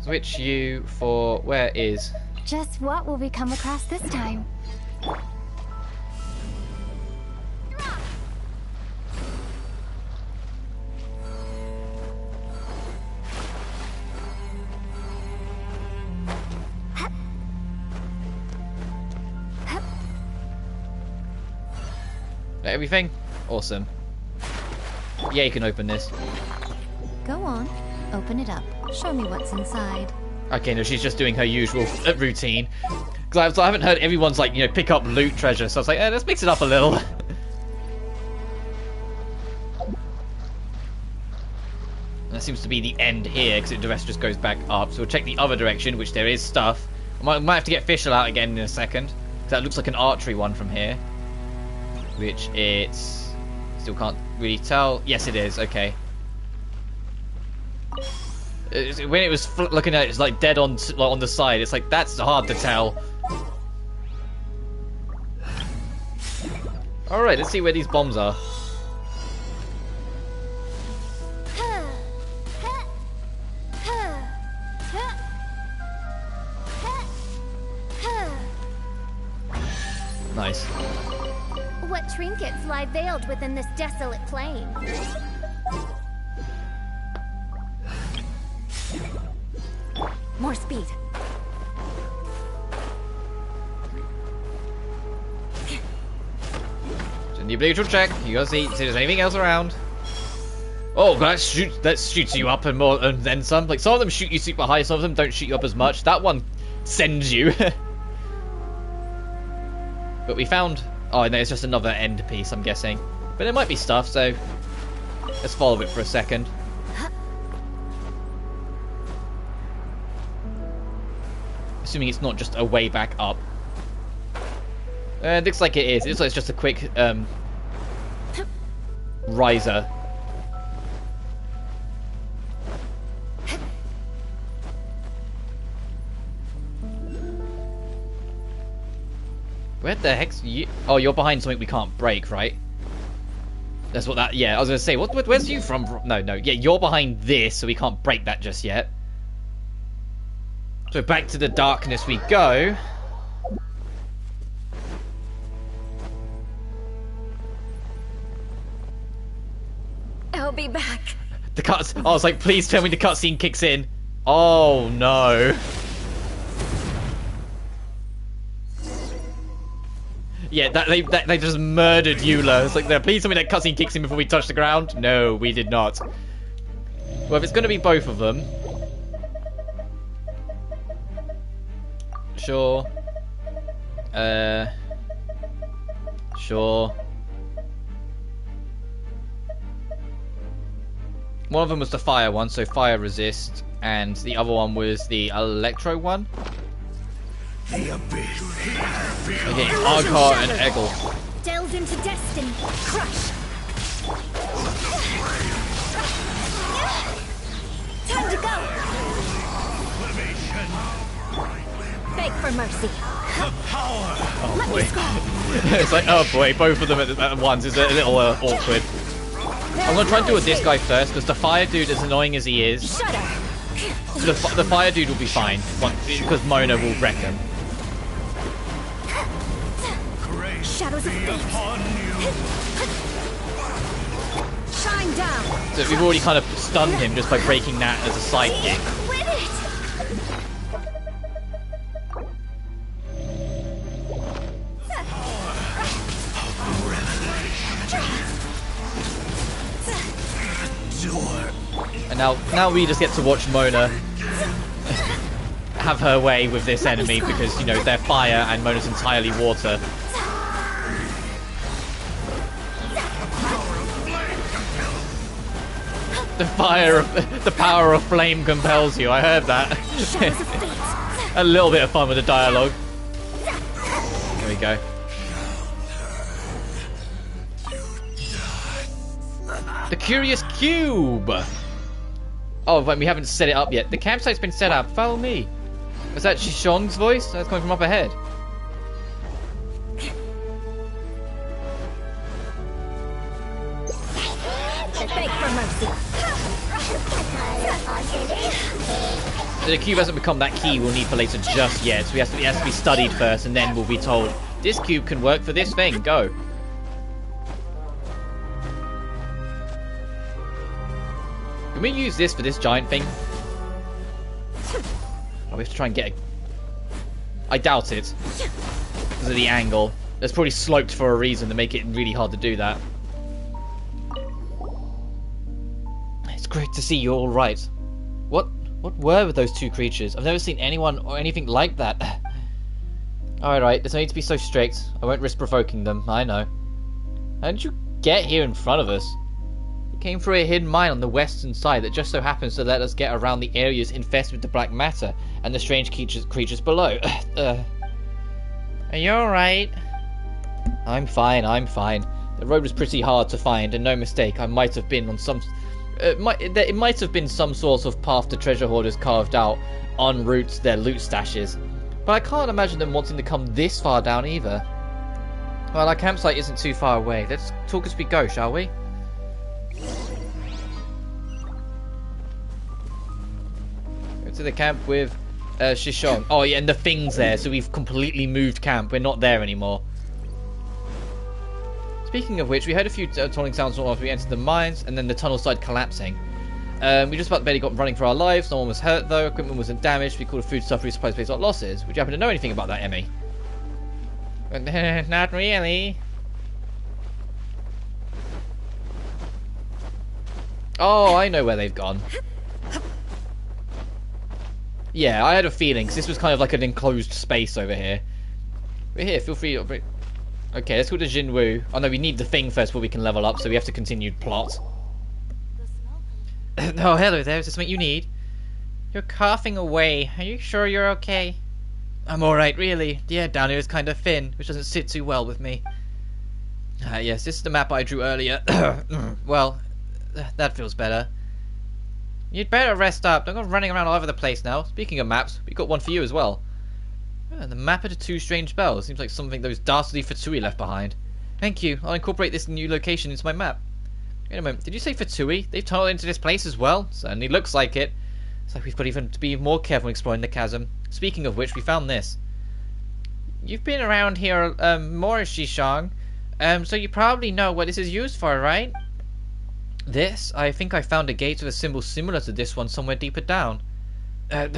Switch you for... where is... Just what will we come across this time? Everything? Awesome. Yeah, you can open this. Go on, open it up. Show me what's inside. Okay, no, she's just doing her usual routine. Because I haven't heard everyone's like, you know, pick up loot treasure, so I was like, let's mix it up a little. That seems to be the end here, because the rest just goes back up. So we'll check the other direction, which there is stuff. I might have to get Fischl out again in a second. Because that looks like an archery one from here. Which it's... still can't really tell. Yes, it is. Okay. When it was looking at it, it's like dead on the side. It's like, that's hard to tell. Alright, let's see where these bombs are. Nice. What trinkets lie veiled within this desolate plain? More speed. In the obligatory check, you gotta see if there's anything else around. Oh, that shoots you up and more, and then some. Like, some of them shoot you super high, some of them don't shoot you up as much. That one sends you. But we found... oh, no, it's just another end piece, I'm guessing. But there might be stuff, so... let's follow it for a second. Assuming it's not just a way back up. It looks like it is. It looks like it's just a quick, riser. Where the heck's you? Oh, you're behind something we can't break, right? That's what that... yeah, I was gonna say, where's you from? No, yeah, you're behind this, so we can't break that just yet. So back to the darkness we go. I'll be back. The cuts... I was like, please tell me the cutscene kicks in. Oh, no. Yeah, they just murdered Eula. It's like, please tell me that cutscene kicks in before we touch the ground. No, we did not. Well, if it's going to be both of them... sure. Sure. One of them was the fire one, so fire resist, and the other one was the electro one. The abyss. Okay, Arcar and Eggle. Delve into destiny. Crush. Time to go. mercy. Oh boy. It's like, oh boy, both of them at once is a little awkward. I'm gonna try and deal with this guy first, because the fire dude, as annoying as he is, the fire dude will be fine, because Mona will wreck him. Shadows of fate. Shine down. So we've already kind of stunned him just by breaking that as a sidekick. Quit it. And now we just get to watch Mona have her way with this enemy because, you know, they're fire and Mona's entirely water. The power of flame compels you. I heard that. A little bit of fun with the dialogue. There we go. The Curious Cube! Oh, but we haven't set it up yet. The campsite's been set up. Follow me. Was that Shishong's voice? That's coming from up ahead. Beg for mercy. The cube hasn't become that key we'll need for later just yet. So it has to be studied first, and then we'll be told, this cube can work for this thing. Go. Can we use this for this giant thing? Oh, we have to try and get a... I doubt it. Because of the angle. It's probably sloped for a reason to make it really hard to do that. It's great to see you're all right. What were those two creatures? I've never seen anyone or anything like that. Alright, there's no need to be so strict. I won't risk provoking them, I know. How did you get here in front of us? We came through a hidden mine on the western side that just so happens to let us get around the areas infested with the black matter and the strange creatures below. Are you alright? I'm fine. The road was pretty hard to find, and no mistake, I might have been on some... it might have been some sort of path the treasure hoarders carved out en route to their loot stashes. But I can't imagine them wanting to come this far down either. Well, our campsite isn't too far away. Let's talk as we go, shall we? Go to the camp with Shishong. Oh yeah, and the thing's there, so we've completely moved camp. We're not there anymore. Speaking of which, we heard a few tunnelling sounds after we entered the mines, and then the tunnel started collapsing. We just about barely got running for our lives. No one was hurt though. Equipment wasn't damaged. We called a food stuff resupply space our losses. Would you happen to know anything about that, Emmy? Not really. Oh, I know where they've gone. Yeah, I had a feeling, 'cause this was kind of like an enclosed space over here. We're here, feel free to... Okay, let's go to Jinwoo. Oh no, we need the thing first before we can level up, so we have to continue plot. Oh, hello there, is this something you need? You're coughing away. Are you sure you're okay? I'm alright, really. The air down here is kind of thin, which doesn't sit too well with me. Yes, this is the map I drew earlier. Well, that feels better. You'd better rest up. Don't go running around all over the place now. Speaking of maps, we got one for you as well. The map of the two strange bells. Seems like something those dastardly Fatui left behind. Thank you. I'll incorporate this new location into my map. Wait a moment. Did you say Fatui? They've tunneled into this place as well? Certainly looks like it. It's like we've got even to be more careful exploring the chasm. Speaking of which, we found this. You've been around here more, Shishong. So you probably know what this is used for, right? This? I think I found a gate with a symbol similar to this one somewhere deeper down.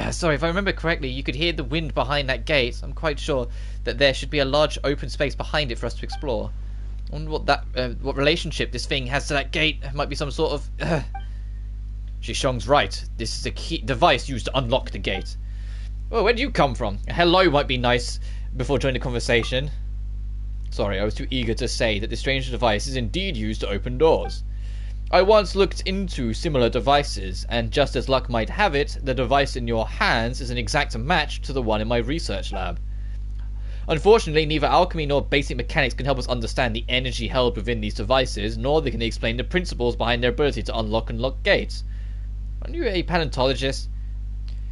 Sorry, if I remember correctly, you could hear the wind behind that gate. I'm quite sure that there should be a large open space behind it for us to explore. I wonder what relationship this thing has to that gate. It might be some sort of... Shishong's right. This is a key device used to unlock the gate. Well, where do you come from? Hello might be nice before joining the conversation. Sorry, I was too eager to say that this strange device is indeed used to open doors. I once looked into similar devices, and just as luck might have it, the device in your hands is an exact match to the one in my research lab. Unfortunately, neither alchemy nor basic mechanics can help us understand the energy held within these devices, nor can they explain the principles behind their ability to unlock and lock gates. Aren't you a paleontologist?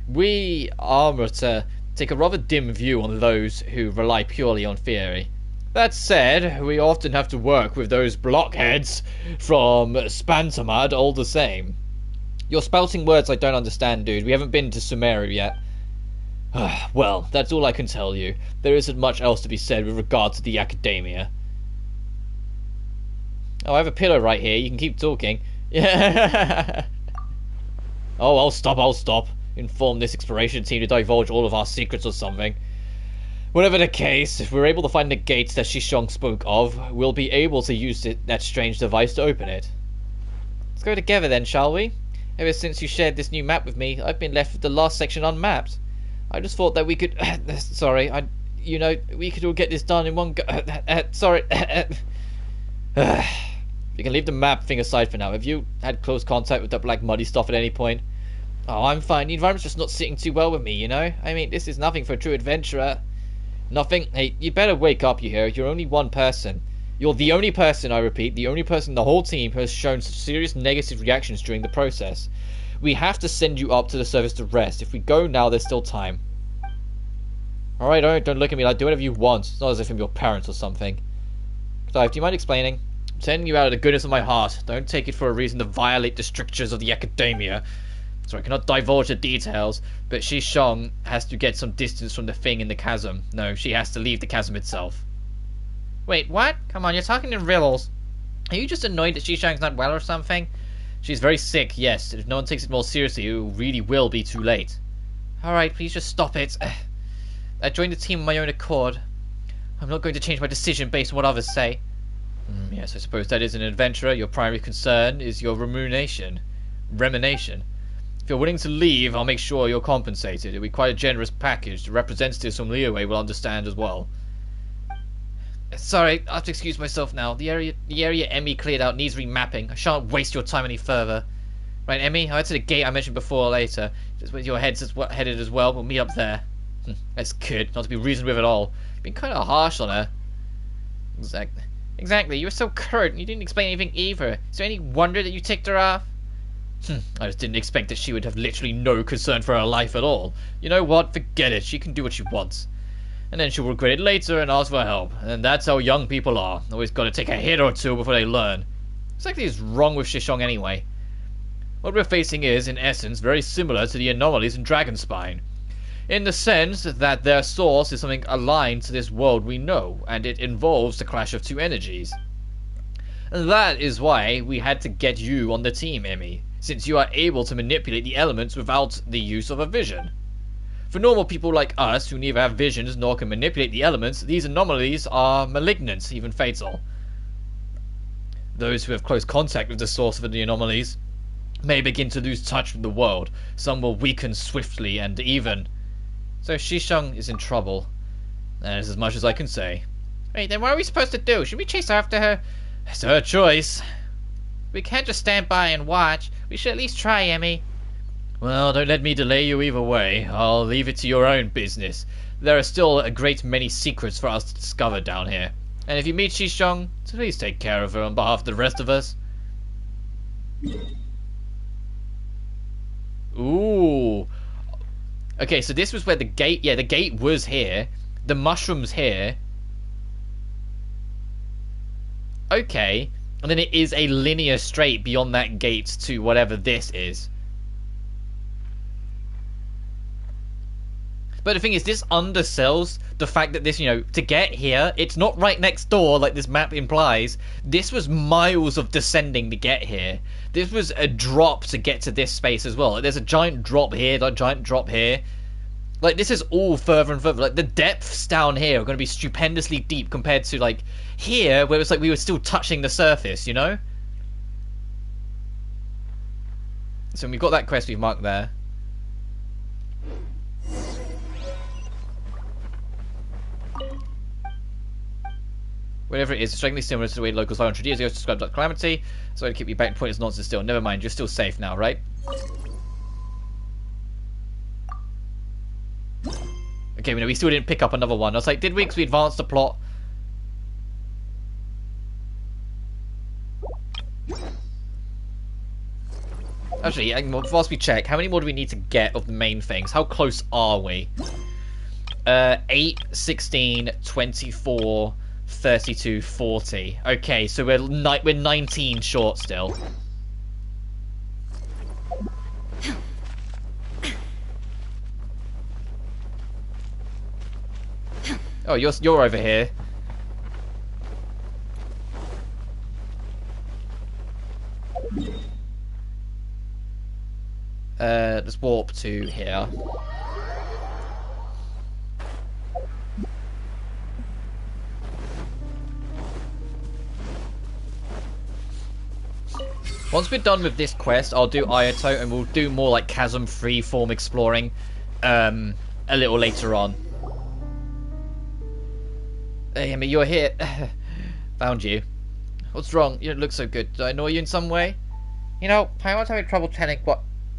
We amateur take a rather dim view on those who rely purely on theory. That said, we often have to work with those blockheads from Spantamad all the same. You're spouting words I don't understand, dude. We haven't been to Sumeru yet. Well, that's all I can tell you. There isn't much else to be said with regard to the academia. Oh, I have a pillow right here. You can keep talking. Yeah. Oh, I'll stop. Inform this exploration team to divulge all of our secrets or something. Whatever the case, if we're able to find the gates that Shishong spoke of, we'll be able to use that strange device to open it. Let's go together then, shall we? Ever since you shared this new map with me, I've been left with the last section unmapped. I just thought that we could... sorry, we could all get this done in one go... sorry. You can leave the map thing aside for now. Have you had close contact with that black muddy stuff at any point? Oh, I'm fine. The environment's just not sitting too well with me, you know? I mean, this is nothing for a true adventurer. Nothing? Hey, you better wake up, you hear? You're only one person. You're the only person, I repeat, the only person in the whole team who has shown such serious negative reactions during the process. We have to send you up to the surface to rest. If we go now, there's still time. Alright, don't look at me like do whatever you want. It's not as if I'm your parents or something. Clive, do you mind explaining? I'm telling you out of the goodness of my heart. Don't take it for a reason to violate the strictures of the academia. So I cannot divulge the details, but Shishong has to get some distance from the thing in the chasm. No, she has to leave the chasm itself. Wait, what? Come on, you're talking in riddles. Are you just annoyed that Shishong's not well or something? She's very sick, yes. If no one takes it more seriously, it really will be too late. Alright, please just stop it. I joined the team on my own accord. I'm not going to change my decision based on what others say. Yes, I suppose that is an adventurer. Your primary concern is your remuneration. If you're willing to leave, I'll make sure you're compensated. It'll be quite a generous package. The representatives from Liyue will understand as well. Sorry, I have to excuse myself now. The area Emmy cleared out needs remapping. I shan't waste your time any further. Right, Emmy, I'll head to the gate I mentioned before later. Just with your headed as well. We'll meet up there. That's good. Not to be reasoned with at all. You've been kind of harsh on her. Exactly. You were so curt and you didn't explain anything either. Is there any wonder that you ticked her off? I just didn't expect that she would have literally no concern for her life at all. You know what? Forget it. She can do what she wants. And then she'll regret it later and ask for help. And that's how young people are. Always got to take a hit or two before they learn. What exactly is wrong with Shishong anyway? What we're facing is, in essence, very similar to the anomalies in Dragonspine. In the sense that their source is something aligned to this world we know, and it involves the clash of two energies. And that is why we had to get you on the team, Emmy, since you are able to manipulate the elements without the use of a vision. For normal people like us, who neither have visions nor can manipulate the elements, these anomalies are malignant, even fatal. Those who have close contact with the source of the anomalies may begin to lose touch with the world. Some will weaken swiftly and even... So Shishong is in trouble. That is as much as I can say. Wait, then what are we supposed to do? Should we chase after her? It's her choice. We can't just stand by and watch. We should at least try, Emmy. Well, don't let me delay you either way. I'll leave it to your own business. There are still a great many secrets for us to discover down here. And if you meet Shishong, please take care of her on behalf of the rest of us. Ooh. Okay, so this was where the gate... Yeah, the gate was here. The mushroom's here. Okay. And then it is a linear straight beyond that gate to whatever this is. But the thing is, this undersells the fact that this, to get here, it's not right next door like this map implies. This was miles of descending to get here. This was a drop to get to this space as well. Like, there's a giant drop here, a giant drop here. Like, this is all further and further. Like, the depths down here are going to be stupendously deep compared to, like, here, where it's like we were still touching the surface, you know? So we've got that quest we've marked there. Whatever it is, it's strikingly similar to the way locals lie on Tradiers ago described that calamity. So I'd keep you back to pointless nonsense still. Never mind, you're still safe now, right? Okay, we still didn't pick up another one. I was like, did we? Because we advanced the plot. Actually, whilst we check, how many more do we need to get of the main things? How close are we? 8, 16, 24, 32, 40. Okay, so we're 19 short still. Oh, you're over here. Let's warp to here. Once we're done with this quest, I'll do Ayato, and we'll do more like Chasm freeform exploring a little later on. Hey, Emmy, you're here. Found you. What's wrong? You don't look so good. Did I annoy you in some way? You know, Paimon's having trouble telling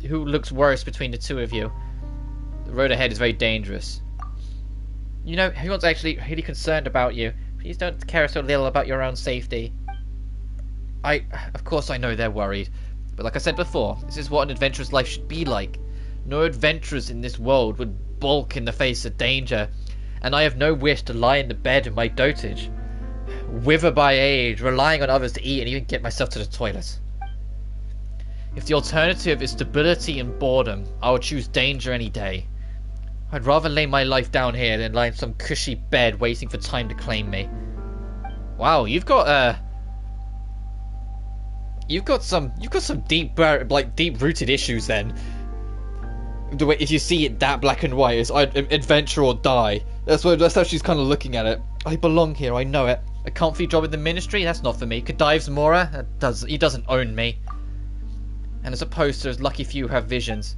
who looks worse between the two of you. The road ahead is very dangerous. You know, everyone's actually really concerned about you. Please don't care so little about your own safety. Of course I know they're worried. But like I said before, this is what an adventurer's life should be like. No adventurers in this world would balk in the face of danger. And I have no wish to lie in the bed in my dotage. Wither by age, relying on others to eat and even get myself to the toilet. If the alternative is stability and boredom, I would choose danger any day. I'd rather lay my life down here than lie in some cushy bed waiting for time to claim me. Wow, you've got some deep-rooted issues then. The way, if you see it that black and white, it's adventure or die. That's how she's kind of looking at it. I belong here, I know it. A comfy job in the ministry? That's not for me. Kadive's Mora? He doesn't own me. And as opposed to those lucky few who have visions.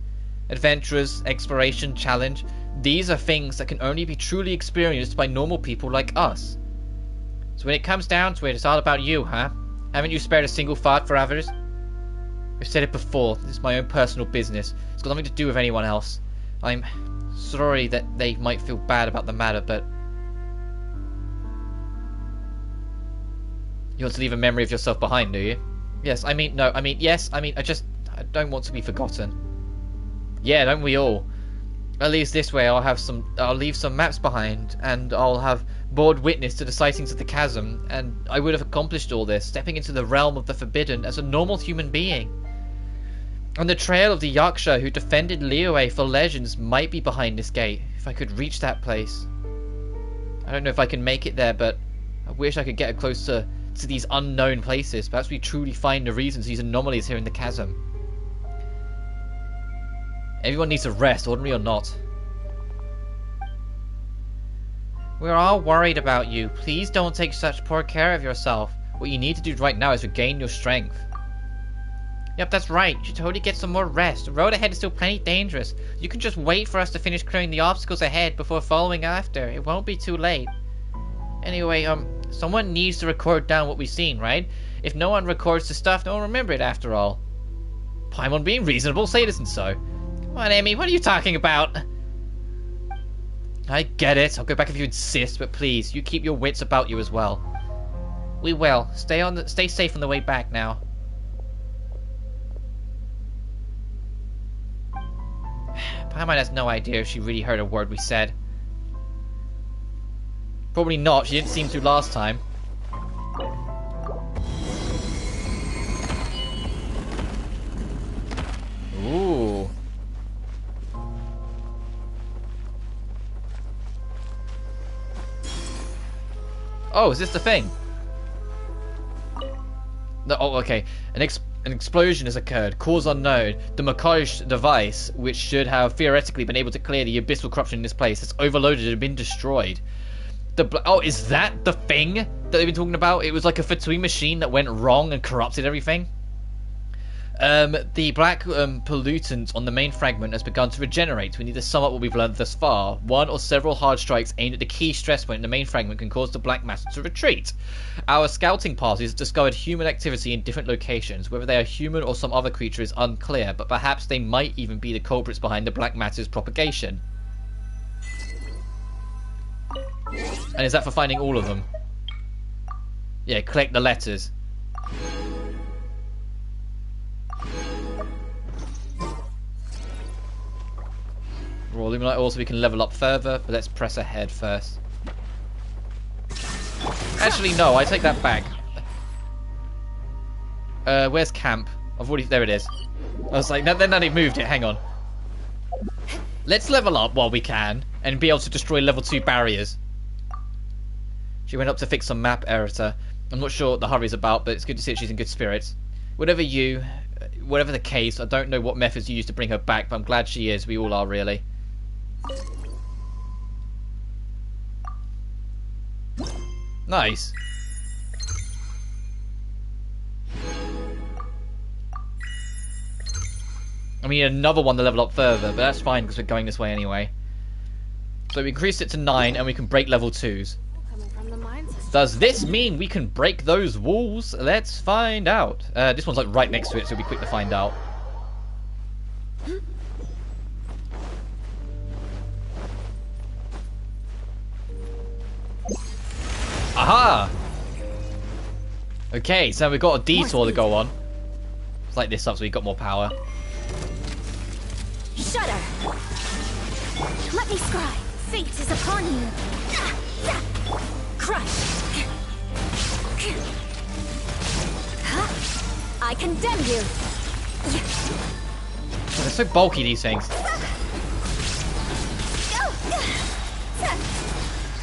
Adventurers, exploration, challenge. These are things that can only be truly experienced by normal people like us. So when it comes down to it, it's all about you, huh? Haven't you spared a single thought for others? I've said it before, this is my own personal business. It's got nothing to do with anyone else. I'm sorry that they might feel bad about the matter, but... You want to leave a memory of yourself behind, do you? Yes, I mean, I don't want to be forgotten. Yeah, don't we all? At least this way I'll leave some maps behind, and I'll have bored witness to the sightings of the chasm, and I would have accomplished all this, stepping into the realm of the forbidden as a normal human being. On the trail of the Yaksha who defended Liyue for legends might be behind this gate, if I could reach that place. I don't know if I can make it there, but I wish I could get closer to these unknown places. Perhaps we truly find the reasons these anomalies here in the chasm. Everyone needs a rest, ordinary or not. We're all worried about you. Please don't take such poor care of yourself. What you need to do right now is regain your strength. Yep, that's right. You should totally get some more rest. The road ahead is still plenty dangerous. You can just wait for us to finish clearing the obstacles ahead before following after. It won't be too late. Anyway, someone needs to record down what we've seen, right? If no one records the stuff, no one will remember it after all. Paimon being reasonable, say it isn't so. Come on, Amy, what are you talking about? I get it. I'll go back if you insist, but please, you keep your wits about you as well. We will. Stay safe on the way back now. Paimon has no idea if she really heard a word we said. Probably not. She didn't seem to last time. Ooh. Oh, is this the thing? No, oh, okay. An explosion has occurred. Cause unknown. The Makaj device, which should have theoretically been able to clear the abyssal corruption in this place, has overloaded and been destroyed. Oh, is that the thing that they've been talking about? It was like a Fatui machine that went wrong and corrupted everything. The black pollutant on the main fragment has begun to regenerate. We need to sum up what we've learned thus far. One or several hard strikes aimed at the key stress point in the main fragment can cause the black matter to retreat. Our scouting parties have discovered human activity in different locations. Whether they are human or some other creature is unclear, but perhaps they might even be the culprits behind the black matter's propagation. And is that for finding all of them? Yeah, collect the letters. Raw Luminite ore so we can level up further, but let's press ahead first. Actually, no, I take that back. Where's camp? I've already... There it is. I was like, then they moved it, hang on. Let's level up while we can, and be able to destroy level 2 barriers. She went up to fix some map editor. I'm not sure what the hurry's about, but it's good to see that she's in good spirits. Whatever the case, I don't know what methods you used to bring her back, but I'm glad she is. We all are, really. Nice. I mean, another one to level up further, but that's fine because we're going this way anyway. So we increased it to 9 and we can break level 2s. Does this mean we can break those walls? Let's find out. This one's like right next to it, so it'll be quick to find out. Aha! Okay, so we've got a detour to go on. Let's light this up so we've got more power. Shudder! Let me scry! Fate is upon you! Crush! I condemn you! Oh, they're so bulky, these things.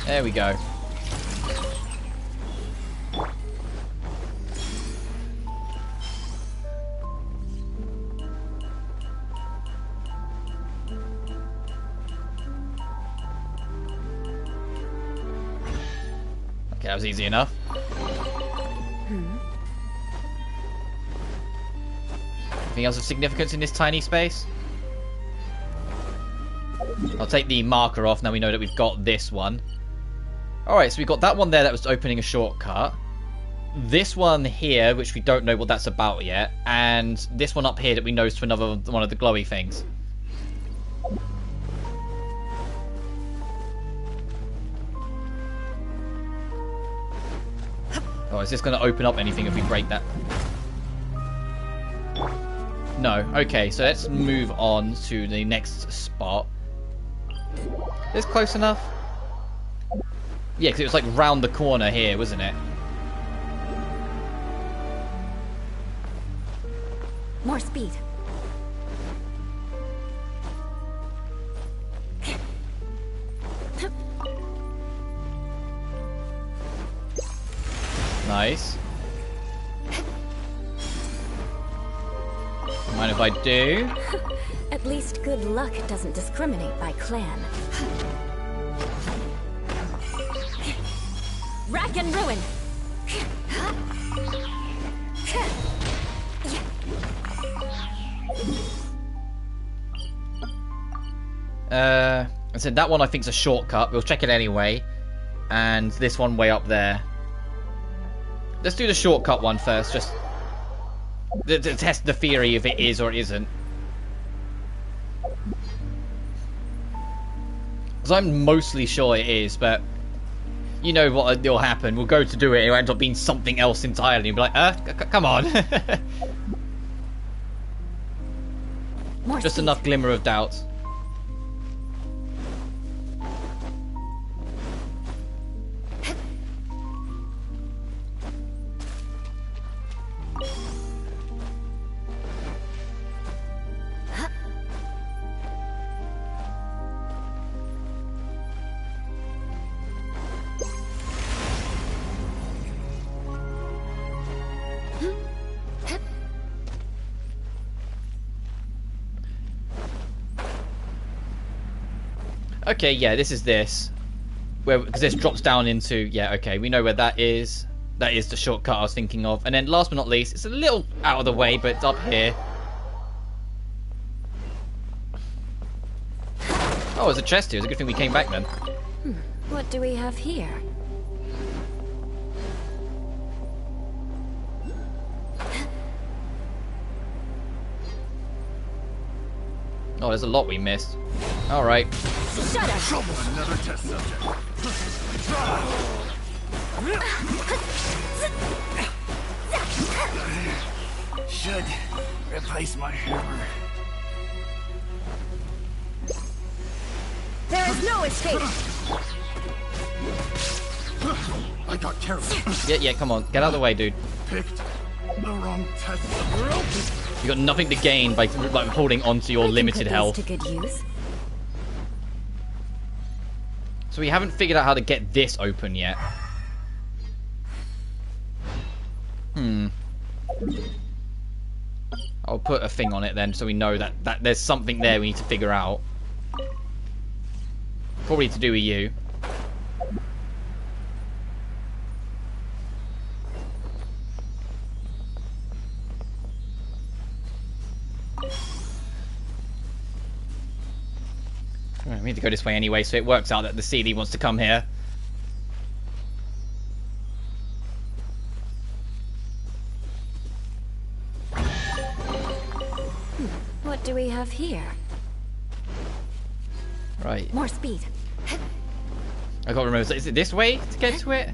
There we go. Okay, that was easy enough. Anything else of significance in this tiny space? I'll take the marker off, now we know that we've got this one. Alright, so we've got that one there that was opening a shortcut. This one here, which we don't know what that's about yet. And this one up here that we know is to another one of the glowy things. Oh, is this going to open up anything if we break that? No. Okay, so let's move on to the next spot. Is this close enough? Yeah, because it was like round the corner here, wasn't it? More speed. Nice. Mind if I do? At least good luck doesn't discriminate by clan. Rack and ruin! I said that one I think's a shortcut. We'll check it anyway. And this one way up there. Let's do the shortcut one first, just to test the theory if it is or isn't. Because I'm mostly sure it is, but you know what will happen. We'll go to do it, and it'll end up being something else entirely. And be like, come on. Just enough glimmer of doubt. Okay, yeah, this is this. Because this drops down into... Yeah, okay, we know where that is. That is the shortcut I was thinking of. And then last but not least, it's a little out of the way, but it's up here. Oh, there's a chest here. It's a good thing we came back then. What do we have here? Oh, there's a lot we missed. Alright. Shut up! Trouble, another test subject. Should replace my hammer. There is no escape. I got carried. Yeah, come on. Get out of the way, dude. Picked the wrong test. You got nothing to gain by like holding onto your limited health. To good use. So we haven't figured out how to get this open yet. I'll put a thing on it then, so we know that there's something there we need to figure out. Probably to do with you. We need to go this way anyway, so it works out that the CD wants to come here. What do we have here? Right. More speed. I can't remember. Is it this way to get to it?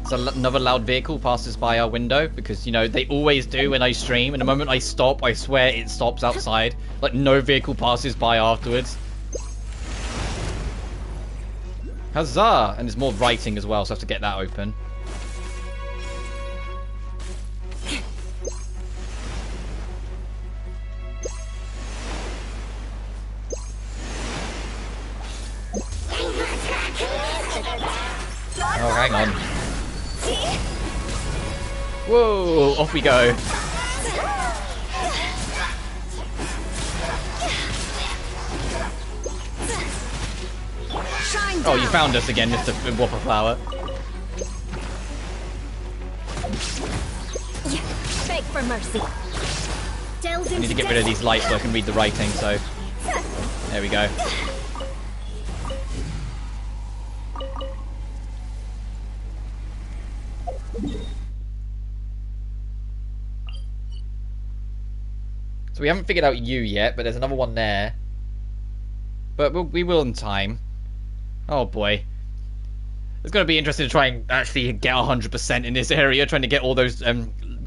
So another loud vehicle passes by our window, because, you know, they always do when I stream, and the moment I stop, I swear it stops outside. Like, no vehicle passes by afterwards. Huzzah! And there's more writing as well, so I have to get that open. Oh, hang on. Whoa, off we go. Oh, you found us again, Mr. Whopper Flower. Beg for mercy. I need to get rid of these lights so I can read the writing, so... There we go. So we haven't figured out you yet, but there's another one there. But we will in time. Oh boy. It's going to be interesting to try and actually get 100% in this area, trying to get all those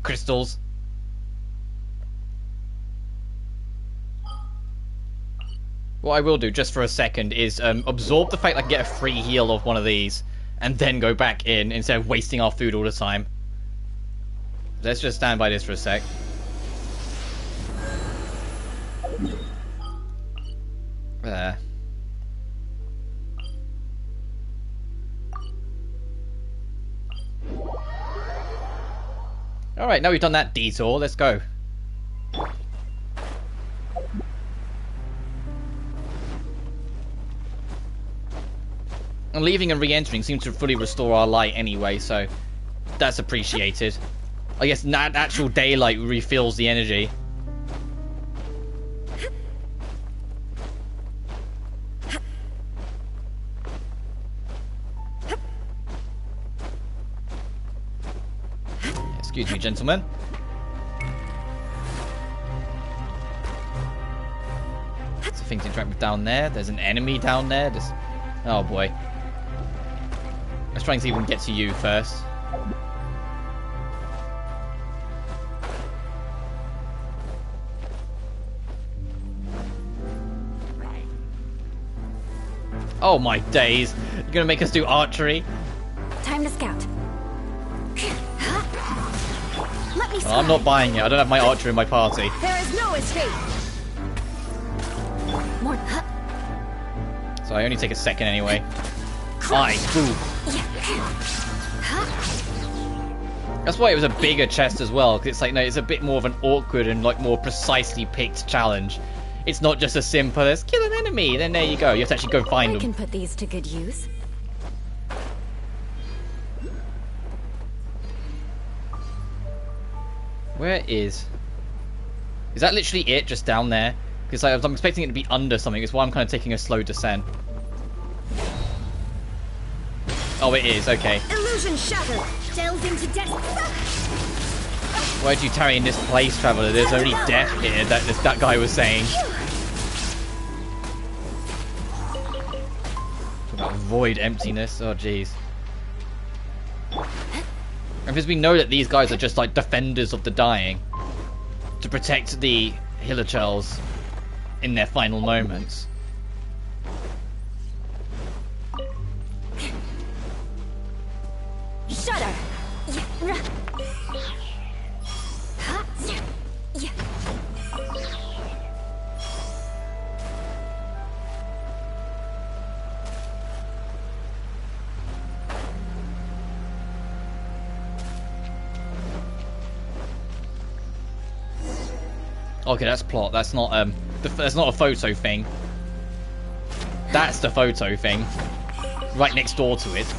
crystals. What I will do, just for a second, is absorb the fact I can get a free heal off one of these, and then go back in, instead of wasting our food all the time. Let's just stand by this for a sec. There. Alright, now we've done that detour, let's go. And leaving and re-entering seems to fully restore our light anyway, so that's appreciated. I guess actual daylight refills the energy. Excuse me, gentlemen. There's things to interact with down there. There's an enemy down there. Oh boy. Let's try and see if we can get to you first. Oh my days. You're gonna make us do archery? Time to scout. Let me Well, I'm not buying it. I don't have my archer in my party. There is no escape. More. So I only take a second anyway. Aye, cool. That's why it was a bigger chest as well, because it's like, no, it's a bit more of an awkward and like more precisely picked challenge. It's not just as simple as kill an enemy, then there you go. You have to actually go find them. I can put these to good use. Where is that literally it, just down there? Because like, I'm expecting it to be under something. That's why I'm kind of taking a slow descent. Oh, it is. Okay. Illusion shattered. Delved into death. Why'd you tarry in this place, traveler? There's only death here. That guy was saying. Talk about void emptiness. Oh, jeez. And because we know that these guys are just like defenders of the dying to protect the Hilichurls in their final moments. Okay, that's plot. That's not that's not a photo thing. That's the photo thing. Right next door to it.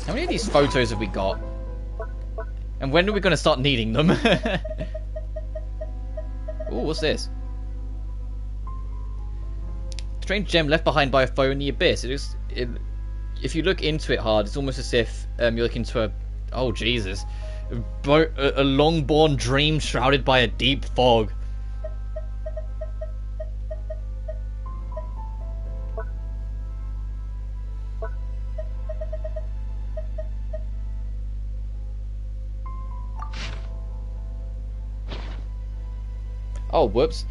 How many of these photos have we got? And when are we going to start needing them? Ooh, what's this? Strange gem left behind by a foe in the abyss. If you look into it hard, it's almost as if you're looking into a... Oh, Jesus. A long-born dream shrouded by a deep fog. Oh, whoops.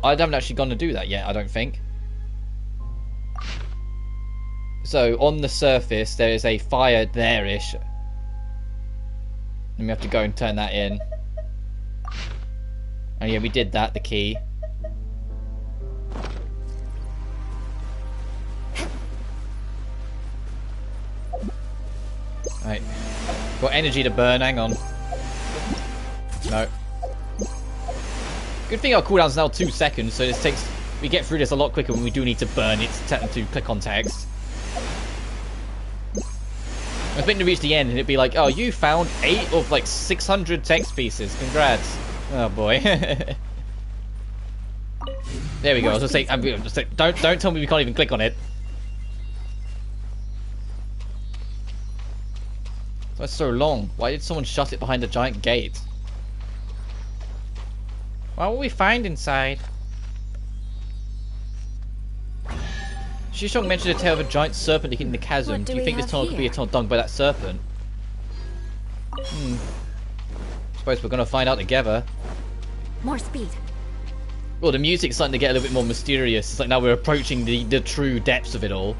I haven't actually gone to do that yet, I don't think. So, on the surface, there is a fire there-ish. And we have to go and turn that in. And yeah, we did that, the key. Right. Got energy to burn, hang on. No. Good thing our cooldown's now 2 seconds, so we get through this a lot quicker when we do need to burn it to click on text. I was waiting to reach the end and it'd be like, oh, you found 8 of like 600 text pieces. Congrats. Oh boy. There we go. I was just saying, don't tell me we can't even click on it. That's so long. Why did someone shut it behind a giant gate? What will we find inside? Shishong mentioned a tale of a giant serpent leaking in the chasm. Do you think this tunnel could be a tunnel dug by that serpent? Suppose we're gonna find out together. More speed. Well, the music's starting to get a little bit more mysterious. It's like now we're approaching the true depths of it all.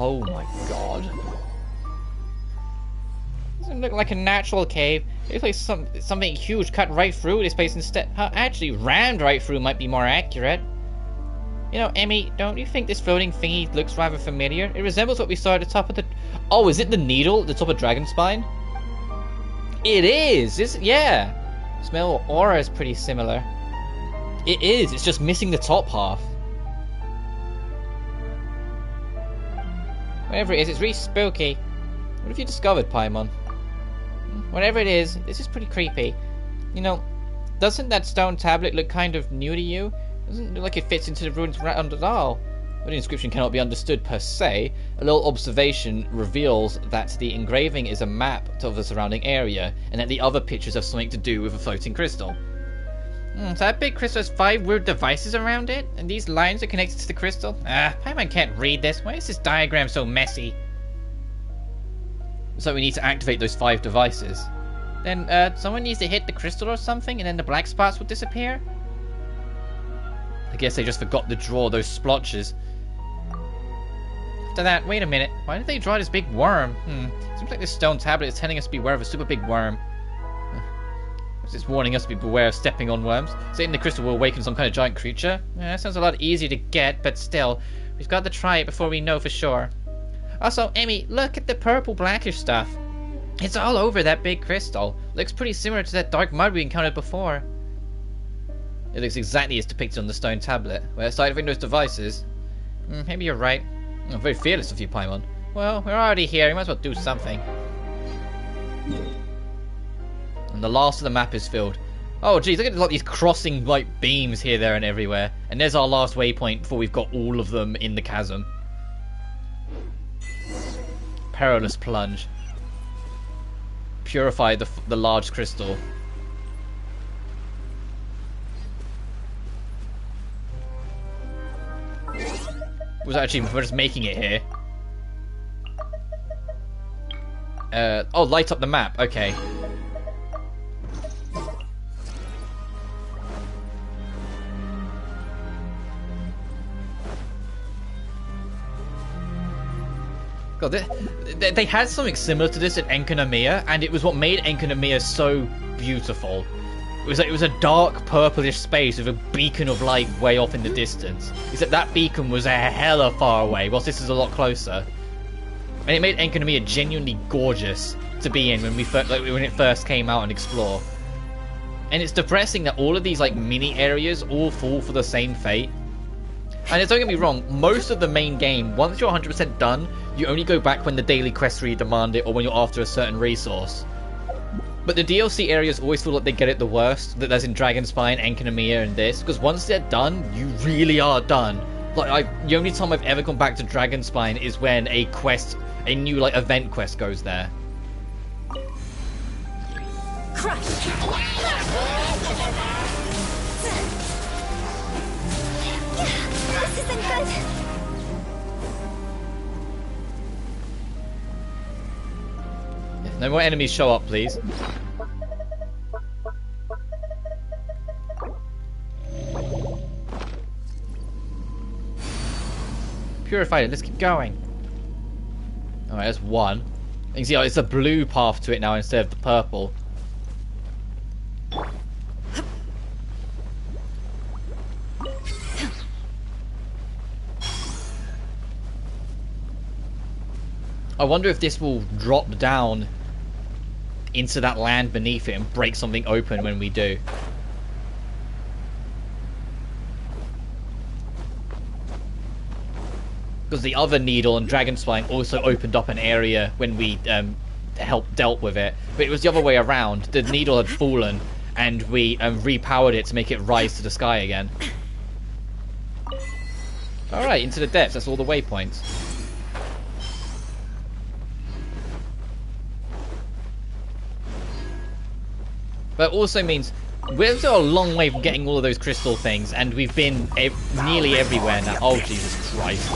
Oh my god. Doesn't look like a natural cave. It looks like something huge cut right through this place instead. Actually, rammed right through might be more accurate. You know, Emmy, don't you think this floating thingy looks rather familiar? It resembles what we saw at the top of the... Oh, is it the needle at the top of Dragonspine? It is! Yeah! Smell aura is pretty similar. It is, it's just missing the top half. Whatever it is, it's really spooky. What have you discovered, Paimon? Whatever it is, this is pretty creepy. You know, doesn't that stone tablet look kind of new to you? Doesn't look like it fits into the ruins around at all. But the inscription cannot be understood per se. A little observation reveals that the engraving is a map of the surrounding area, and that the other pictures have something to do with a floating crystal. So that big crystal has 5 weird devices around it, and these lines are connected to the crystal? Paimon can't read this. Why is this diagram so messy? So we need to activate those 5 devices. Then, someone needs to hit the crystal or something, and then the black spots will disappear? I guess they just forgot to draw those splotches. After that, wait a minute. Why did they draw this big worm? Seems like this stone tablet is telling us to beware of a super big worm. It's warning us to be beware of stepping on worms. Saying the crystal will awaken some kind of giant creature. That sounds a lot easier to get, but still, we've got to try it before we know for sure. Also, Emmy, look at the purple blackish stuff. It's all over that big crystal. Looks pretty similar to that dark mud we encountered before. It looks exactly as depicted on the stone tablet. Well, aside from those devices. Maybe you're right. Very fearless of you, Paimon. Well, we're already here. We might as well do something. And the last of the map is filled. Oh, geez, look at like these crossing like beams here, there, and everywhere. And there's our last waypoint before we've got all of them in the chasm. Perilous plunge. Purify the large crystal. We're just making it here. Oh, light up the map. Okay. God, they had something similar to this in Enkanomiya, and it was what made Enkanomiya so beautiful. It was a dark purplish space with a beacon of light way off in the distance. Except that beacon was a hella far away, whilst this is a lot closer. And it made Enkanomiya genuinely gorgeous to be in when when it first came out and explore. And it's depressing that all of these like mini areas all fall for the same fate. And don't get me wrong, most of the main game, once you're 100% done, you only go back when the daily quests really demand it or when you're after a certain resource. But the DLC areas always feel like they get it the worst, that as in Dragonspine, Enkanomiya, and this, because once they're done, you really are done. Like, the only time I've ever gone back to Dragonspine is when a new like event quest goes there. Crush! This isn't good! If no more enemies show up, please. Purified it, let's keep going. Alright, that's one. You can see it's a blue path to it now instead of the purple. I wonder if this will drop down into that land beneath it and break something open when we do. Because the other needle and Dragonspine also opened up an area when we dealt with it. But it was the other way around. The needle had fallen and we repowered it to make it rise to the sky again. Alright, into the depths. That's all the waypoints. But it also means we're still a long way from getting all of those crystal things, and we've been nearly everywhere now. Oh, Jesus Christ.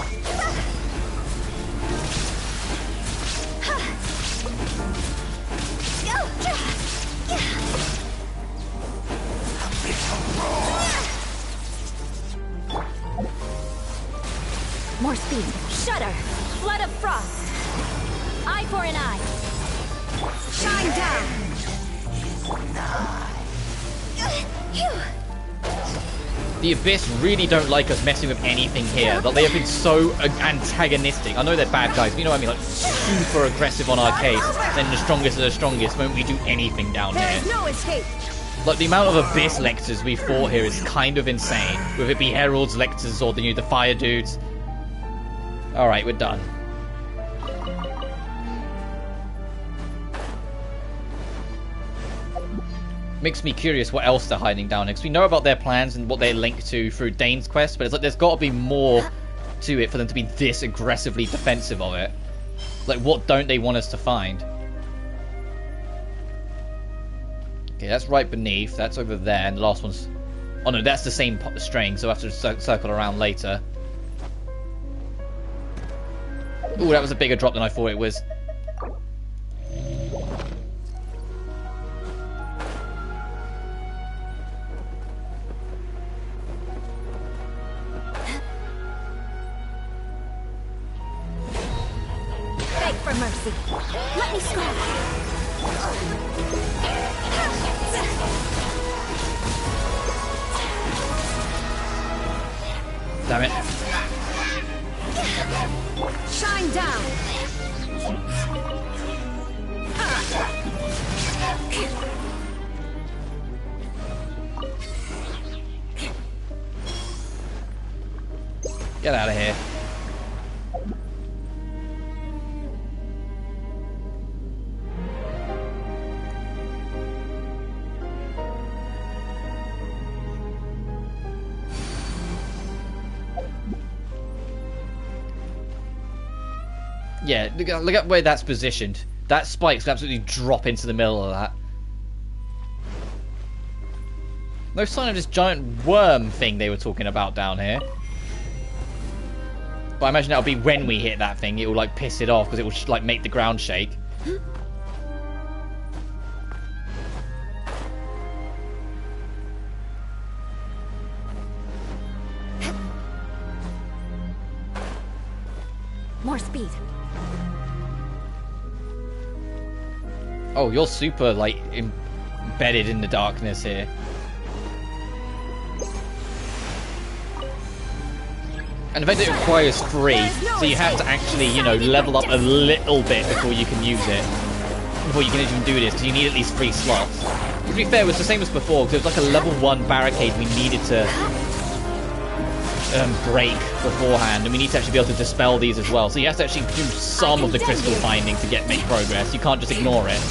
More speed. Shudder. Flood of frost. Eye for an eye. Shine down. The Abyss really don't like us messing with anything here. Like, they have been so antagonistic. I know they're bad guys, but you know what I mean? Like, super aggressive on our case. Then the strongest of the strongest when we do anything down here. There's no escape. Like, the amount of Abyss Lectors we fought here is kind of insane. Whether it be Heralds, Lectors, or the Fire Dudes. Alright, we're done. Makes me curious what else they're hiding down next. We know about their plans and what they're linked to through Dain's quest, but it's like there's got to be more to it for them to be this aggressively defensive of it. Like, what don't they want us to find? Okay, that's right beneath. That's over there, and the last one's... Oh no, that's the same string, so I have to circle around later. Ooh, that was a bigger drop than I thought it was. Beg for mercy. Let me scratch. Damn it. Shine down. Get out of here. Yeah, look at where that's positioned. That spike's gonna absolutely drop into the middle of that. No sign of this giant worm thing they were talking about down here. But I imagine that'll be when we hit that thing. It will like piss it off because it will like make the ground shake. More speed. Oh, you're super like embedded in the darkness here. And the fact that it requires 3, so you have to actually, you know, level up a little bit before you can use it. Before you can even do this, because you need at least 3 slots. To be fair, it was the same as before, because it was like a level 1 barricade we needed to break beforehand, and we need to actually be able to dispel these as well. So you have to actually do some of the crystal finding to make progress. You can't just ignore it.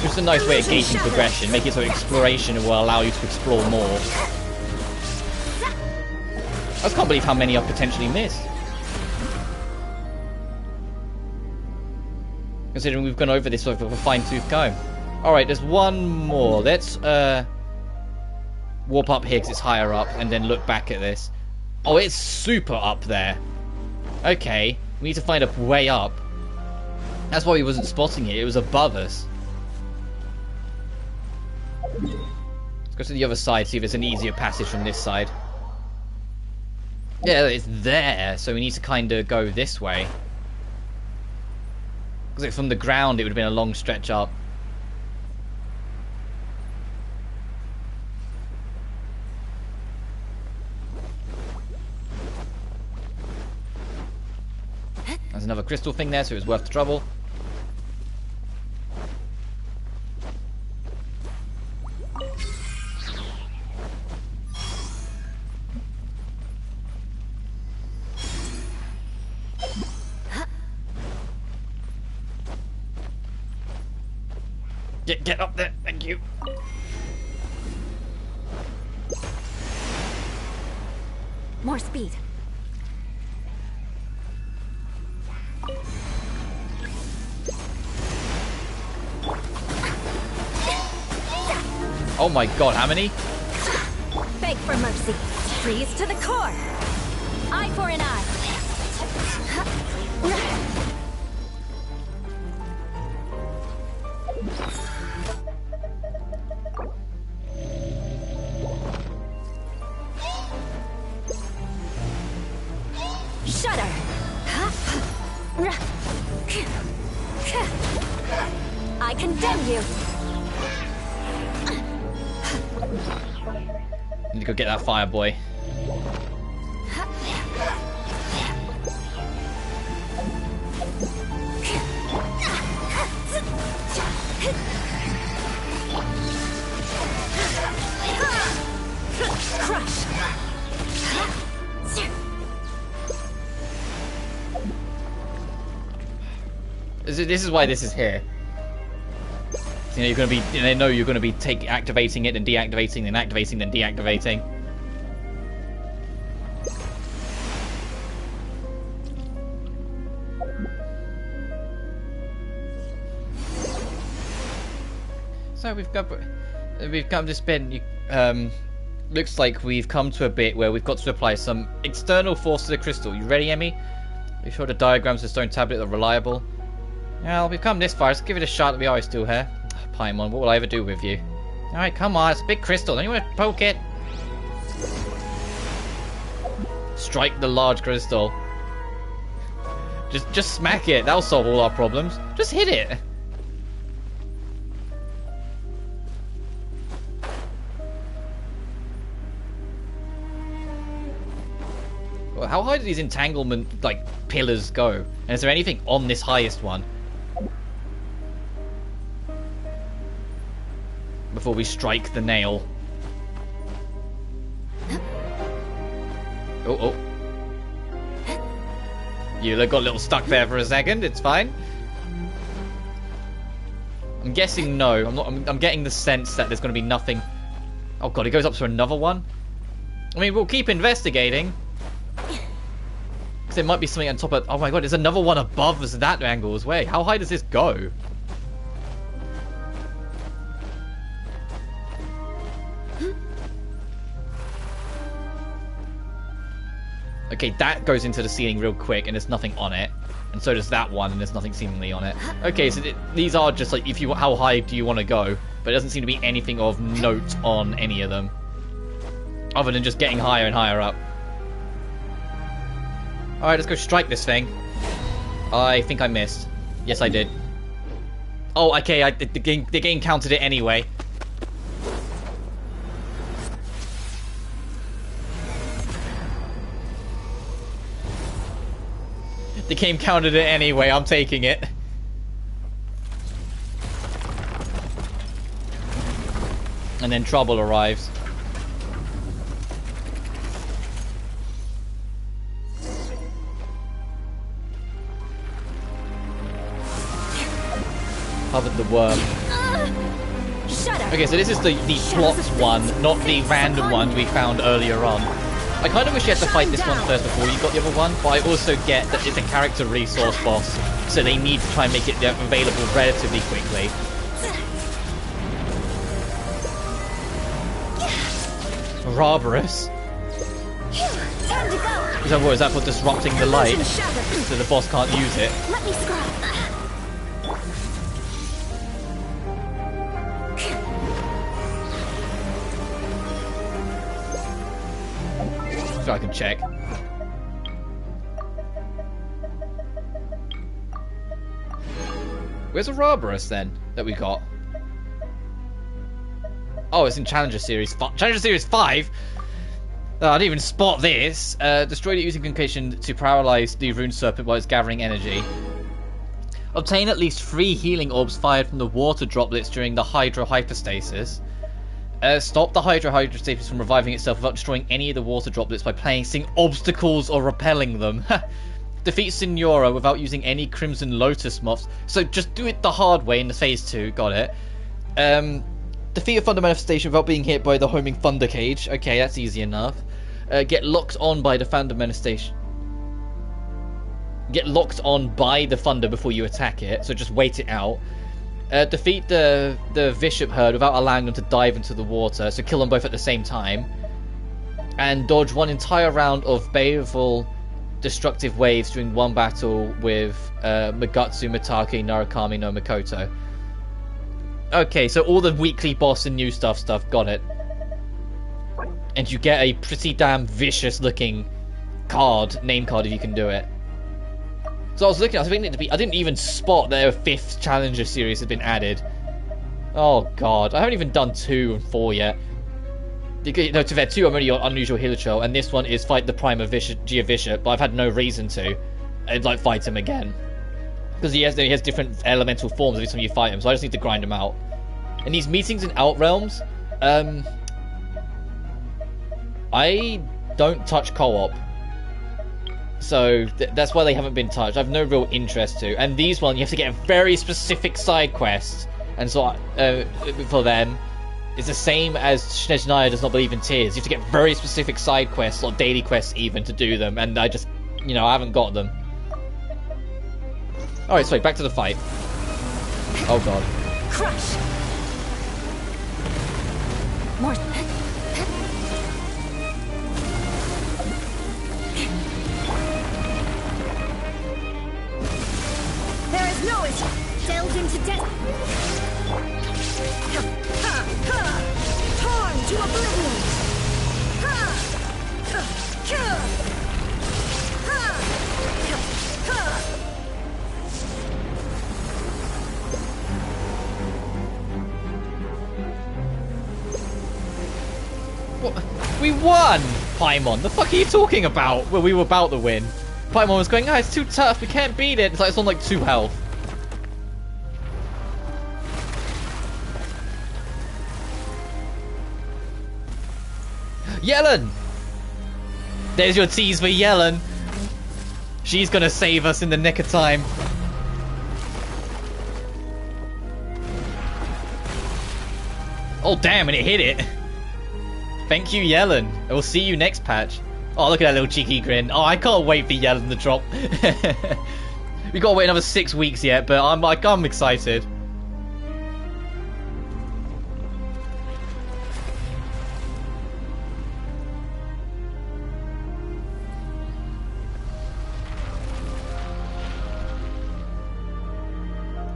It's a nice way of gauging progression, make it so exploration will allow you to explore more. I just can't believe how many I've potentially missed. Considering we've gone over this with a fine-tooth comb. Alright, there's one more. Let's warp up here because it's higher up and then look back at this. Oh, it's super up there. Okay, we need to find a way up. That's why we wasn't spotting it. It was above us. Let's go to the other side, see if there's an easier passage from this side. Yeah, it's there, so we need to kind of go this way. Because from the ground, it would have been a long stretch up. There's another crystal thing there, so it was worth the trouble. Get up there, thank you. More speed. Oh my god, how many? Beg for mercy. Freeze to the core. Eye for an eye. Shudder. I condemn you. Need to go get that fire boy. Crush. This is why this is here. You know, you're going to be. They know you're going to be activating it and deactivating, then activating, then deactivating. So we've come to this bit. Looks like we've come to a bit where we've got to apply some external force to the crystal. You ready, Emmy? Are you sure the diagrams of the stone tablet are reliable? Well, we've come this far. Let's give it a shot. We are still here. Paimon, what will I ever do with you? Alright, come on. It's a big crystal. Don't you want to poke it? Strike the large crystal. Just smack it. That'll solve all our problems. Just hit it. Well, how high do these entanglement, like, pillars go? And is there anything on this highest one? Before we strike the nail. Oh. You got a little stuck there for a second. It's fine. I'm guessing no. I'm getting the sense that there's going to be nothing. Oh god, it goes up to another one. I mean, we'll keep investigating. Because there might be something on top of. Oh my god, there's another one above us that angle as well. How high does this go? Okay, that goes into the ceiling real quick, and there's nothing on it. And so does that one, and there's nothing seemingly on it. Okay, so these are just like, how high do you want to go? But it doesn't seem to be anything of note on any of them. Other than just getting higher and higher up. Alright, let's go strike this thing. I think I missed. Yes, I did. Oh, okay, the game counted it anyway. The game counted it anyway, I'm taking it. And then trouble arrives. Covered the worm. Okay, so this is the plot one, not the random one we found earlier on. I kind of wish you had to fight this one first before you got the other one, but I also get that it's a character resource boss, so they need to try and make it available relatively quickly. Barbarous. Is that for disrupting the light, so the boss can't use it? Let me scrap. So I can check. Where's the Barbarous then that we got? Oh, it's in Challenger Series 5. Challenger Series 5? I didn't even spot this. Destroyed it using concussion to paralyze the Rune Serpent while it's gathering energy. Obtain at least 3 healing orbs fired from the water droplets during the Hydro Hyperstasis. Stop the Hydro Hyperstasis from reviving itself without destroying any of the water droplets by placing obstacles or repelling them. Defeat Signora without using any Crimson Lotus moths. So just do it the hard way in the Phase 2. Got it. Defeat a Thunder Manifestation without being hit by the homing Thunder Cage. Okay, that's easy enough. Get locked on by the Thunder Manifestation. Get locked on by the Thunder before you attack it. So just wait it out. Defeat the Bishop Herd without allowing them to dive into the water. So kill them both at the same time. And dodge one entire round of baleful destructive waves during one battle with Magatsu, Mitake, Narukami no Mikoto. Okay, so all the weekly boss and new stuff, got it. And you get a pretty damn vicious looking name card if you can do it. So I was expecting it to be, I didn't even spot that a 5th Challenger Series had been added. Oh god, I haven't even done 2 and 4 yet. No, to fair, 2 I'm only on Unusual Hilicho, and this one is fight the Prima Bishop, but I've had no reason to. I'd like fight him again. Because he has different elemental forms every time you fight him, so I just need to grind him out. And these meetings in Outrealms, I don't touch co-op. So that's why they haven't been touched. I have no real interest to. And these ones, you have to get a very specific side quest. And so for them, it's the same as Snezhnaya does not believe in tears. You have to get very specific side quests, or daily quests even, to do them. And I just, I haven't got them. Alright, so back to the fight. Oh god. Crush. More. There is no issue. Delved into death. Torn to oblivion. What? We won! Paimon, the fuck are you talking about? Well, we were about to win. Paimon was going, it's too tough, we can't beat it. It's like, it's on like 2 health. Yellen! There's your tease for Yellen. She's gonna save us in the nick of time. Oh damn, and it hit it. Thank you, Yellen. I will see you next patch. Oh, look at that little cheeky grin. Oh, I can't wait for Yellen to drop. We gotta wait another 6 weeks yet, but I'm excited.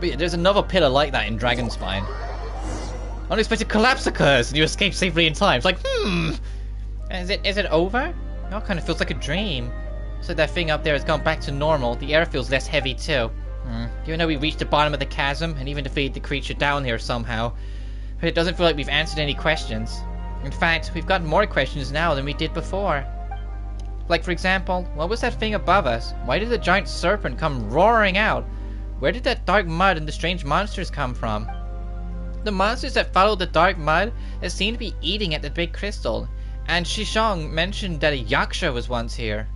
But yeah, there's another pillar like that in Dragonspine. Unexpected collapse occurs and you escape safely in time. It's like, Is it over? It kind of feels like a dream. So that thing up there has gone back to normal. The air feels less heavy too. Even though we reached the bottom of the chasm and even defeated the creature down here somehow, but it doesn't feel like we've answered any questions. In fact, we've got more questions now than we did before. Like, for example, what was that thing above us? Why did the giant serpent come roaring out? Where did that dark mud and the strange monsters come from? The monsters that followed the dark mud seem to be eating at the big crystal, and Shishong mentioned that a yaksha was once here.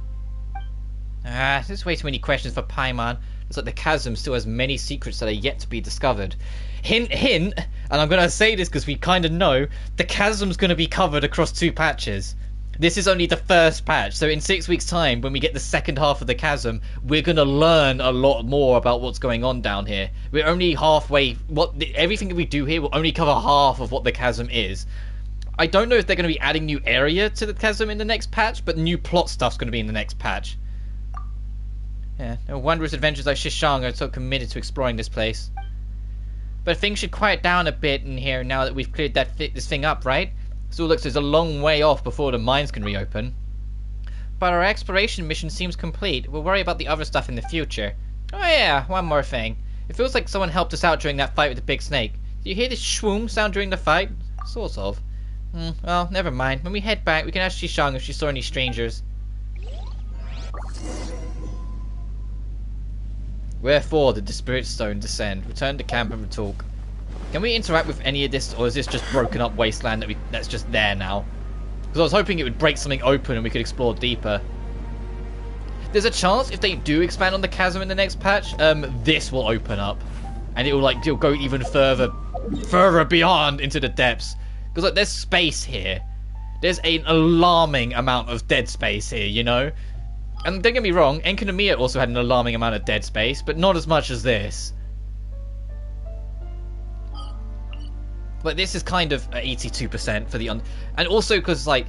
There's way too many questions for Paimon. Looks like the chasm still has many secrets that are yet to be discovered. Hint, hint, and I'm going to say this because we kind of know, the chasm's going to be covered across 2 patches. This is only the first patch, so in 6 weeks' time, when we get the second half of the chasm, we're going to learn a lot more about what's going on down here. We're only halfway, everything that we do here will only cover half of what the chasm is. I don't know if they're going to be adding new area to the chasm in the next patch, but new plot stuff's going to be in the next patch. Yeah, no wondrous adventures like Shishang are so committed to exploring this place. But things should quiet down a bit in here now that we've cleared this thing up, right? So it looks there's a long way off before the mines can reopen. But our exploration mission seems complete. We'll worry about the other stuff in the future. Oh yeah, one more thing. It feels like someone helped us out during that fight with the big snake. Did you hear this shwoom sound during the fight? Sort of. Well, never mind. When we head back, we can ask Shishang if she saw any strangers. Wherefore did the Spirit Stone descend? Return to camp and talk. Can we interact with any of this, or is this just broken up wasteland that's just there now? Because I was hoping it would break something open and we could explore deeper. There's a chance if they do expand on the chasm in the next patch, this will open up, and it'll go even further beyond into the depths. Because like, there's space here. There's an alarming amount of dead space here, you know. And don't get me wrong, Enkanomiya also had an alarming amount of dead space, but not as much as this. But this is kind of 82% for the and also because like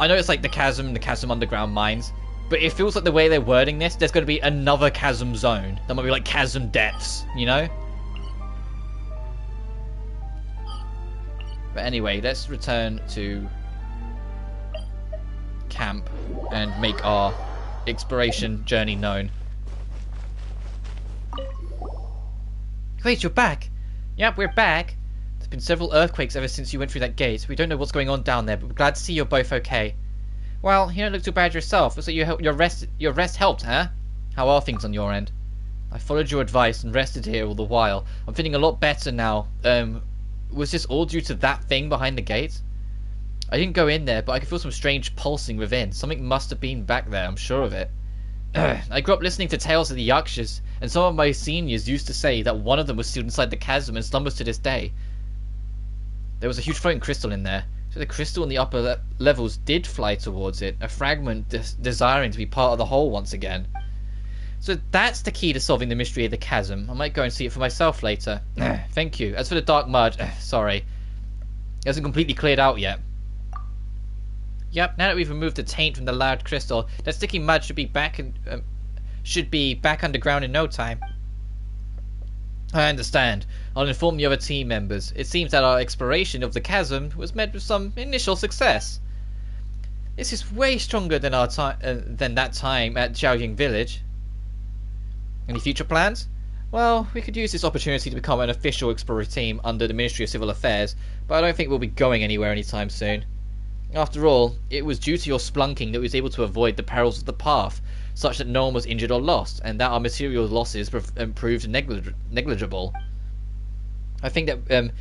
I know it's like the chasm underground mines, but it feels like the way they're wording this, there's going to be another chasm zone. That might be like chasm depths, you know. But anyway, let's return to camp and make our exploration journey known. Wait, you're back? Yep, we're back. There's been several earthquakes ever since you went through that gate. We don't know what's going on down there, but we're glad to see you're both okay. Well, you don't look too bad yourself. Looks like your rest helped, huh? How are things on your end? I followed your advice and rested here all the while. I'm feeling a lot better now. Was this all due to that thing behind the gate? I didn't go in there, but I could feel some strange pulsing within. Something must have been back there, I'm sure of it. I grew up listening to tales of the Yakshas, and some of my seniors used to say that one of them was still inside the chasm and slumbers to this day. There was a huge floating crystal in there, so the crystal in the upper levels did fly towards it, a fragment desiring to be part of the whole once again. So that's the key to solving the mystery of the chasm. I might go and see it for myself later. Thank you. As for the dark mud, sorry. It hasn't completely cleared out yet. Yep, now that we've removed the taint from the large crystal, that sticky mud should be back underground in no time. I understand. I'll inform the other team members. It seems that our exploration of the chasm was met with some initial success. This is way stronger than than that time at Jiaoying Village. Any future plans? Well, we could use this opportunity to become an official explorer team under the Ministry of Civil Affairs, but I don't think we'll be going anywhere anytime soon. After all, it was due to your splunking that we was able to avoid the perils of the path, such that no one was injured or lost, and that our material losses proved negligible. I think that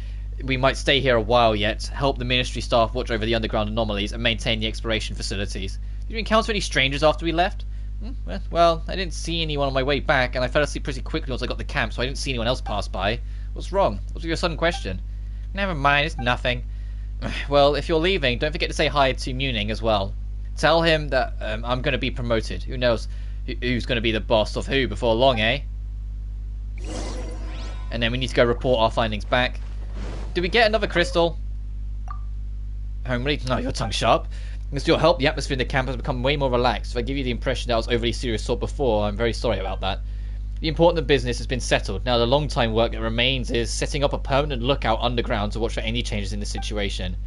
we might stay here a while yet, help the Ministry staff watch over the underground anomalies, and maintain the exploration facilities. Did you encounter any strangers after we left? Well, I didn't see anyone on my way back, and I fell asleep pretty quickly once I got to camp, so I didn't see anyone else pass by. What's wrong? What's your sudden question? Never mind, it's nothing. Well, if you're leaving, don't forget to say hi to Muning as well. Tell him that I'm going to be promoted. Who knows who's going to be the boss of who before long, eh? And then we need to go report our findings back. Did we get another crystal? Homely? No, your tongue sharp. With your help, the atmosphere in the camp has become way more relaxed. If I give you the impression that I was overly serious sort before, I'm very sorry about that. The important business has been settled. Now the long time work that remains is setting up a permanent lookout underground to watch for any changes in the situation.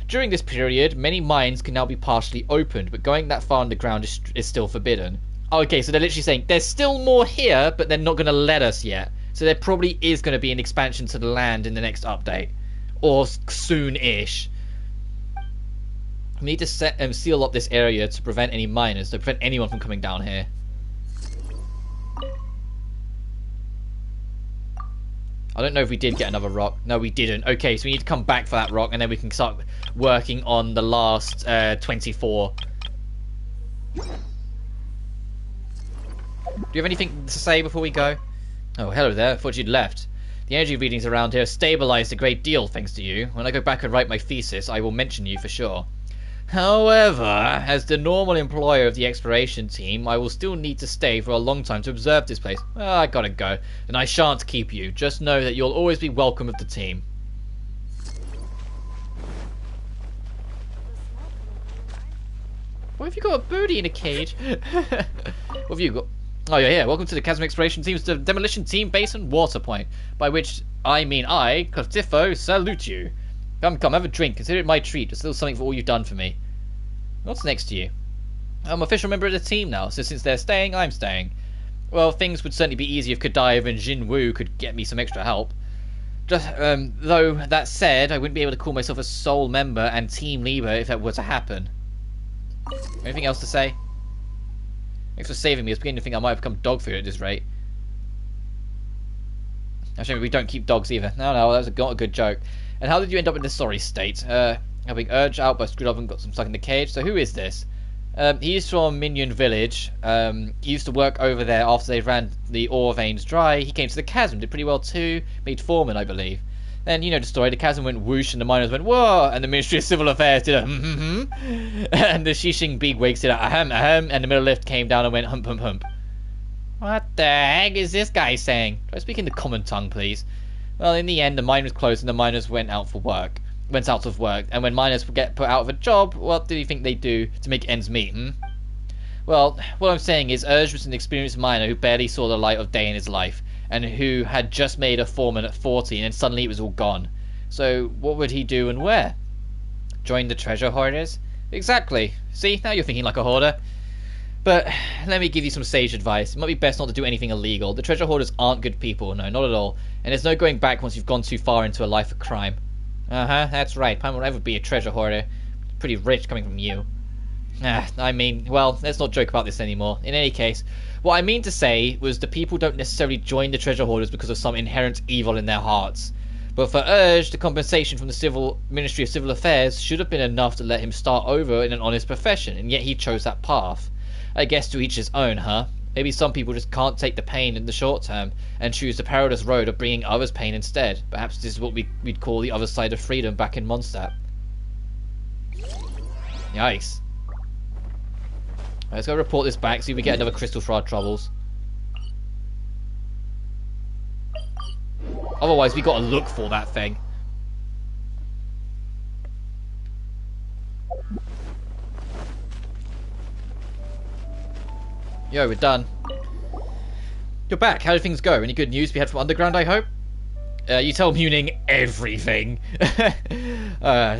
During this period, many mines can now be partially opened, but going that far underground is still forbidden. Okay, so they're literally saying there's still more here, but they're not going to let us yet. So there probably is going to be an expansion to the land in the next update. Or soon-ish. We need to seal up this area to prevent any miners, to prevent anyone from coming down here. I don't know if we did get another rock. No, we didn't. Okay, so we need to come back for that rock, and then we can start working on the last 24. Do you have anything to say before we go? Oh, hello there. I thought you'd left. The energy readings around here have stabilized a great deal, thanks to you. When I go back and write my thesis, I will mention you for sure. However, as the normal employer of the exploration team, I will still need to stay for a long time to observe this place. Well, I gotta go, and I shan't keep you. Just know that you'll always be welcome of the team. What have you got, a birdie in a cage? What have you got? Oh, yeah, yeah. Welcome to the Chasm Exploration Team's Demolition Team Base and Water Point. By which I mean I, Cleftifo, salute you. Come, come, have a drink. Consider it my treat. It's a little something for all you've done for me. What's next to you? I'm an official member of the team now, so since they're staying, I'm staying. Well, things would certainly be easier if Kadiv and Jinwoo could get me some extra help. Just, though, that said, I wouldn't be able to call myself a sole member and team leader if that were to happen. Anything else to say? Thanks for saving me. I was beginning to think I might have become dog food at this rate. Actually, we don't keep dogs either. No, that was not a good joke. And how did you end up in this sorry state? Having urged out by screwed up and got some stuck in the cage. So who is this? He's from Minion Village. He used to work over there after they ran the ore veins dry. He came to the Chasm, did pretty well too. Made foreman, I believe. Then, you know the story, the Chasm went whoosh and the miners went whoa, and the Ministry of Civil Affairs did a and the Shishing bigwigs did a ahem ahem, and the middle lift came down and went hump hump hump. What the heck is this guy saying? Do I speak in the common tongue, please? Well, in the end, the mine was closed and the miners went out of work. And when miners get put out of a job, what do you think they do to make ends meet, Well, what I'm saying is Urge was an experienced miner who barely saw the light of day in his life, and who had just made a foreman at 40, and then suddenly it was all gone. So, what would he do and where? Join the treasure hoarders? Exactly. See, now you're thinking like a hoarder. But, let me give you some sage advice. It might be best not to do anything illegal. The treasure hoarders aren't good people, no, not at all. And there's no going back once you've gone too far into a life of crime. That's right. Pine will never be a treasure hoarder. Pretty rich coming from you. I mean, well, let's not joke about this anymore. In any case, what I mean to say was the people don't necessarily join the treasure hoarders because of some inherent evil in their hearts. But for Urge, the compensation from the Ministry of Civil Affairs should have been enough to let him start over in an honest profession, and yet he chose that path. I guess to each his own, huh? Maybe some people just can't take the pain in the short term and choose the perilous road of bringing others pain instead. Perhaps this is what we'd call the other side of freedom back in Mondstadt. Yikes. Let's go report this back, see if we get another crystal shard troubles. Otherwise, we gotta look for that thing. Yo, we're done. You're back. How did things go? Any good news we had from Underground, I hope? You tell Muning everything.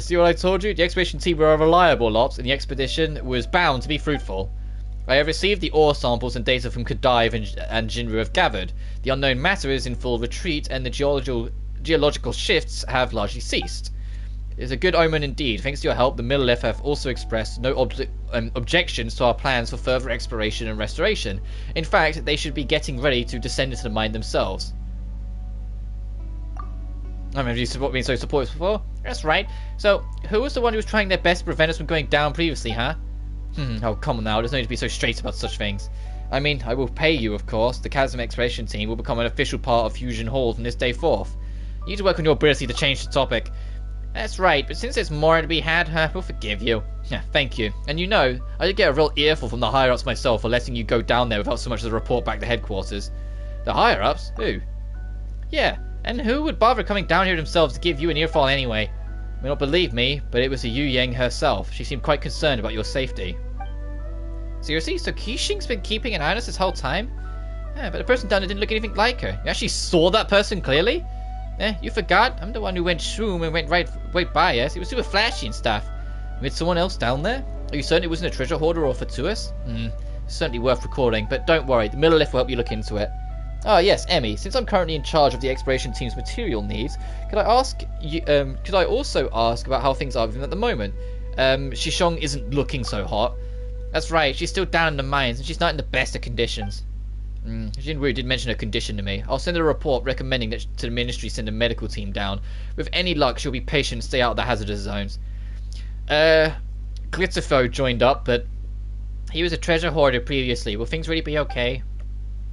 See what I told you? The expedition team were a reliable lot, and the expedition was bound to be fruitful. I have received the ore samples and data from Kadiv and Jinru have gathered. The unknown matter is in full retreat, and the geological shifts have largely ceased. It is a good omen indeed. Thanks to your help, the Millelith have also expressed no objections to our plans for further exploration and restoration. In fact, they should be getting ready to descend into the mine themselves. I remember you being so supportive before. That's right. So, who was the one who was trying their best to prevent us from going down previously, huh? Oh, come on now. There's no need to be so straight about such things. I mean, I will pay you, of course. The Chasm Exploration Team will become an official part of Fusion Hall from this day forth. You need to work on your ability to change the topic. That's right, but since there's more to be had, we'll forgive you. Yeah, thank you. And you know, I did get a real earful from the higher-ups myself for letting you go down there without so much as a report back to headquarters. The higher-ups? Who? Yeah, and who would bother coming down here themselves to give you an earful anyway? You may not believe me, but it was the Yu Yang herself. She seemed quite concerned about your safety. Seriously? So Keishing's been keeping an eye on us this whole time? Yeah, but the person down there didn't look anything like her. You actually saw that person clearly? You forgot? I'm the one who went shroom and went right by us. It was super flashy and stuff. With someone else down there? Are you certain it wasn't a treasure hoarder or Fatuus? Certainly worth recording, but don't worry, the Middle Lift will help you look into it. Ah, yes, Emmy. Since I'm currently in charge of the exploration team's material needs, could I also ask about how things are with him at the moment? Shishong isn't looking so hot. That's right, she's still down in the mines, and she's not in the best of conditions. Jinwoo did mention her condition to me. I'll send her a report recommending that to the ministry send a medical team down. With any luck, she'll be patient and stay out of the hazardous zones. Glitterfo joined up, but he was a treasure hoarder previously. Will things really be okay?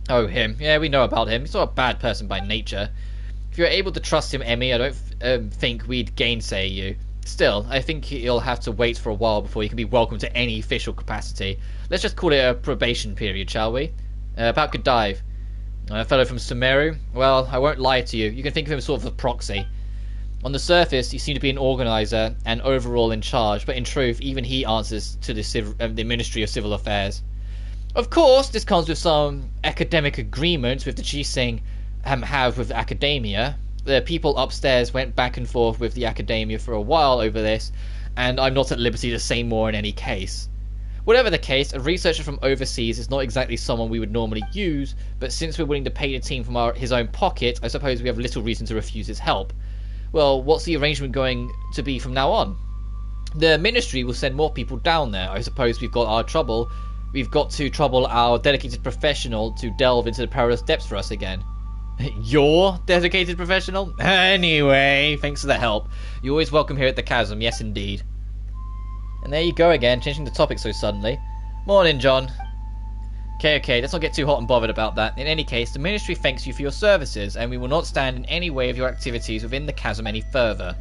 Oh, him. Yeah, we know about him. He's not a bad person by nature. If you're able to trust him, Emmy, I don't think we'd gainsay you. Still, I think he'll have to wait for a while before he can be welcomed to any official capacity. Let's just call it a probation period, shall we? About Godive. A fellow from Sumeru? Well, I won't lie to you. You can think of him sort of as a proxy. On the surface, he seemed to be an organizer and overall in charge, but in truth, even he answers to the Ministry of Civil Affairs. Of course, this comes with some academic agreements with the Jising have with academia. The people upstairs went back and forth with the academia for a while over this, and I'm not at liberty to say more in any case. Whatever the case, a researcher from overseas is not exactly someone we would normally use, but since we're willing to pay the team from his own pocket, I suppose we have little reason to refuse his help. Well, what's the arrangement going to be from now on? The ministry will send more people down there. I suppose we've got to trouble our dedicated professional to delve into the perilous depths for us again. Your dedicated professional? Anyway, thanks for the help. You're always welcome here at the Chasm, yes indeed. And there you go again, changing the topic so suddenly. Morning, John. Okay, let's not get too hot and bothered about that. In any case, the Ministry thanks you for your services, and we will not stand in any way of your activities within the Chasm any further.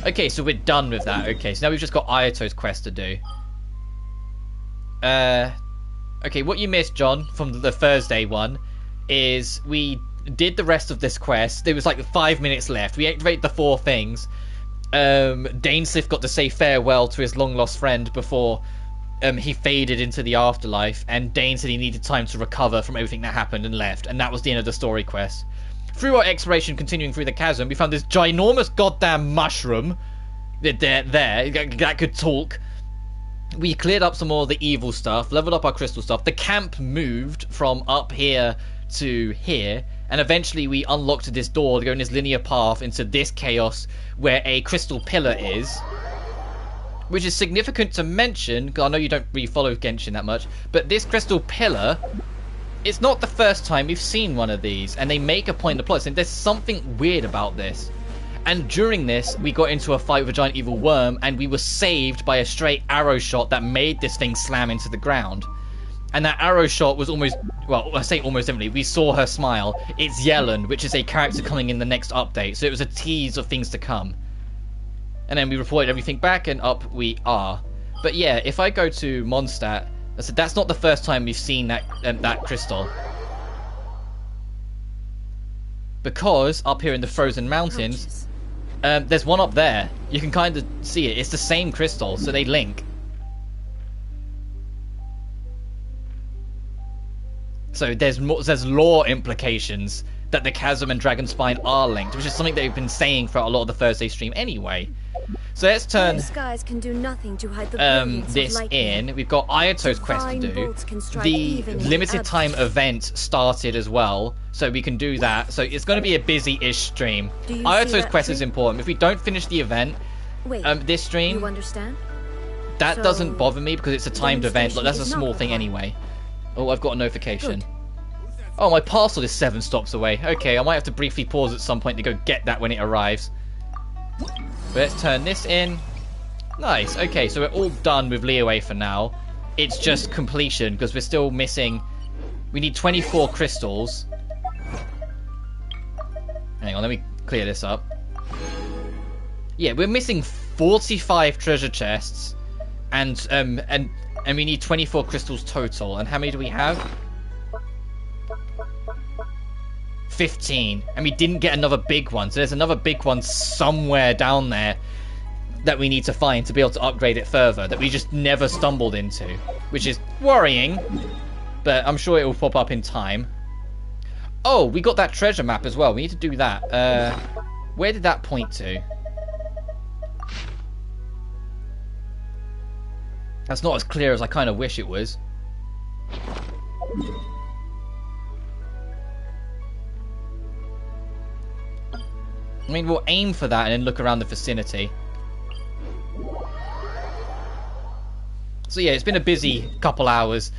Okay, so we're done with that. Okay, so now we've just got Ayato's quest to do. Okay, what you missed, John, from the Thursday one, is we did the rest of this quest. There was like 5 minutes left. We activated the 4 things. Dain got to say farewell to his long-lost friend before he faded into the afterlife, and Dain said he needed time to recover from everything that happened and left, and that was the end of the story quest. Through our exploration continuing through the Chasm, we found this ginormous goddamn mushroom that could talk. We cleared up some more of the evil stuff, leveled up our crystal stuff. The camp moved from up here to here, and eventually we unlocked this door to go in this linear path into this chaos where a crystal pillar is, which is significant to mention because I know you don't really follow Genshin that much, but this crystal pillar, it's not the first time we've seen one of these, and they make a point in the plot saying there's something weird about this. And during this, we got into a fight with a giant evil worm, and we were saved by a straight arrow shot that made this thing slam into the ground. And that arrow shot was almost, well, I say almost definitely, we saw her smile. It's Yellen, which is a character coming in the next update, so it was a tease of things to come. And then we reported everything back, and up we are. But yeah, if I go to Mondstadt, that's not the first time we've seen that crystal. Because up here in the Frozen Mountains, there's one up there. You can kind of see it. It's the same crystal, so they link. So there's lore implications that the Chasm and Dragonspine are linked, which is something they've been saying throughout a lot of the Thursday stream anyway. So let's turn skies can do nothing to hide the this in. We've got Ayato's quest to do. The limited time event started as well, so we can do that. So it's going to be a busy-ish stream. Ayato's quest is important. If we don't finish the event, this stream, you understand? That doesn't bother me because it's a timed event. Like, that's a small thing anyway. Oh, I've got a notification. Good. Oh, my parcel is 7 stops away. Okay, I might have to briefly pause at some point to go get that when it arrives. But let's turn this in. Nice. Okay, so we're all done with Liyue for now. It's just completion because we're still missing... We need 24 crystals. Hang on, let me clear this up. Yeah, we're missing 45 treasure chests. And we need 24 crystals total. And how many do we have? 15. And we didn't get another big one. So there's another big one somewhere down there that we need to find to be able to upgrade it further. That we just never stumbled into. Which is worrying. But I'm sure it will pop up in time. Oh, we got that treasure map as well. We need to do that. Where did that point to? That's not as clear as I kind of wish it was. I mean, we'll aim for that and then look around the vicinity. So yeah, it's been a busy couple hours.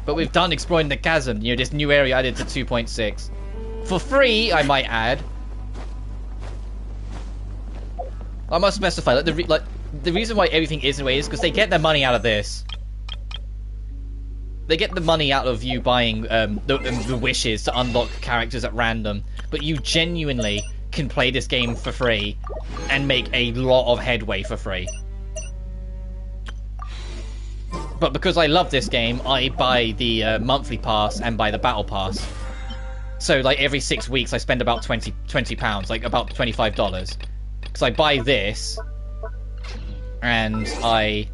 But we've done exploring the chasm, you know, this new area added to 2.6. For free, I might add. I must specify, like the reason why everything is the way it is because they get their money out of this. They get the money out of you buying the wishes to unlock characters at random, but you genuinely can play this game for free and make a lot of headway for free. But because I love this game, I buy the monthly pass and buy the battle pass. So like every 6 weeks I spend about 20 pounds, like about $25. Because I buy this, and I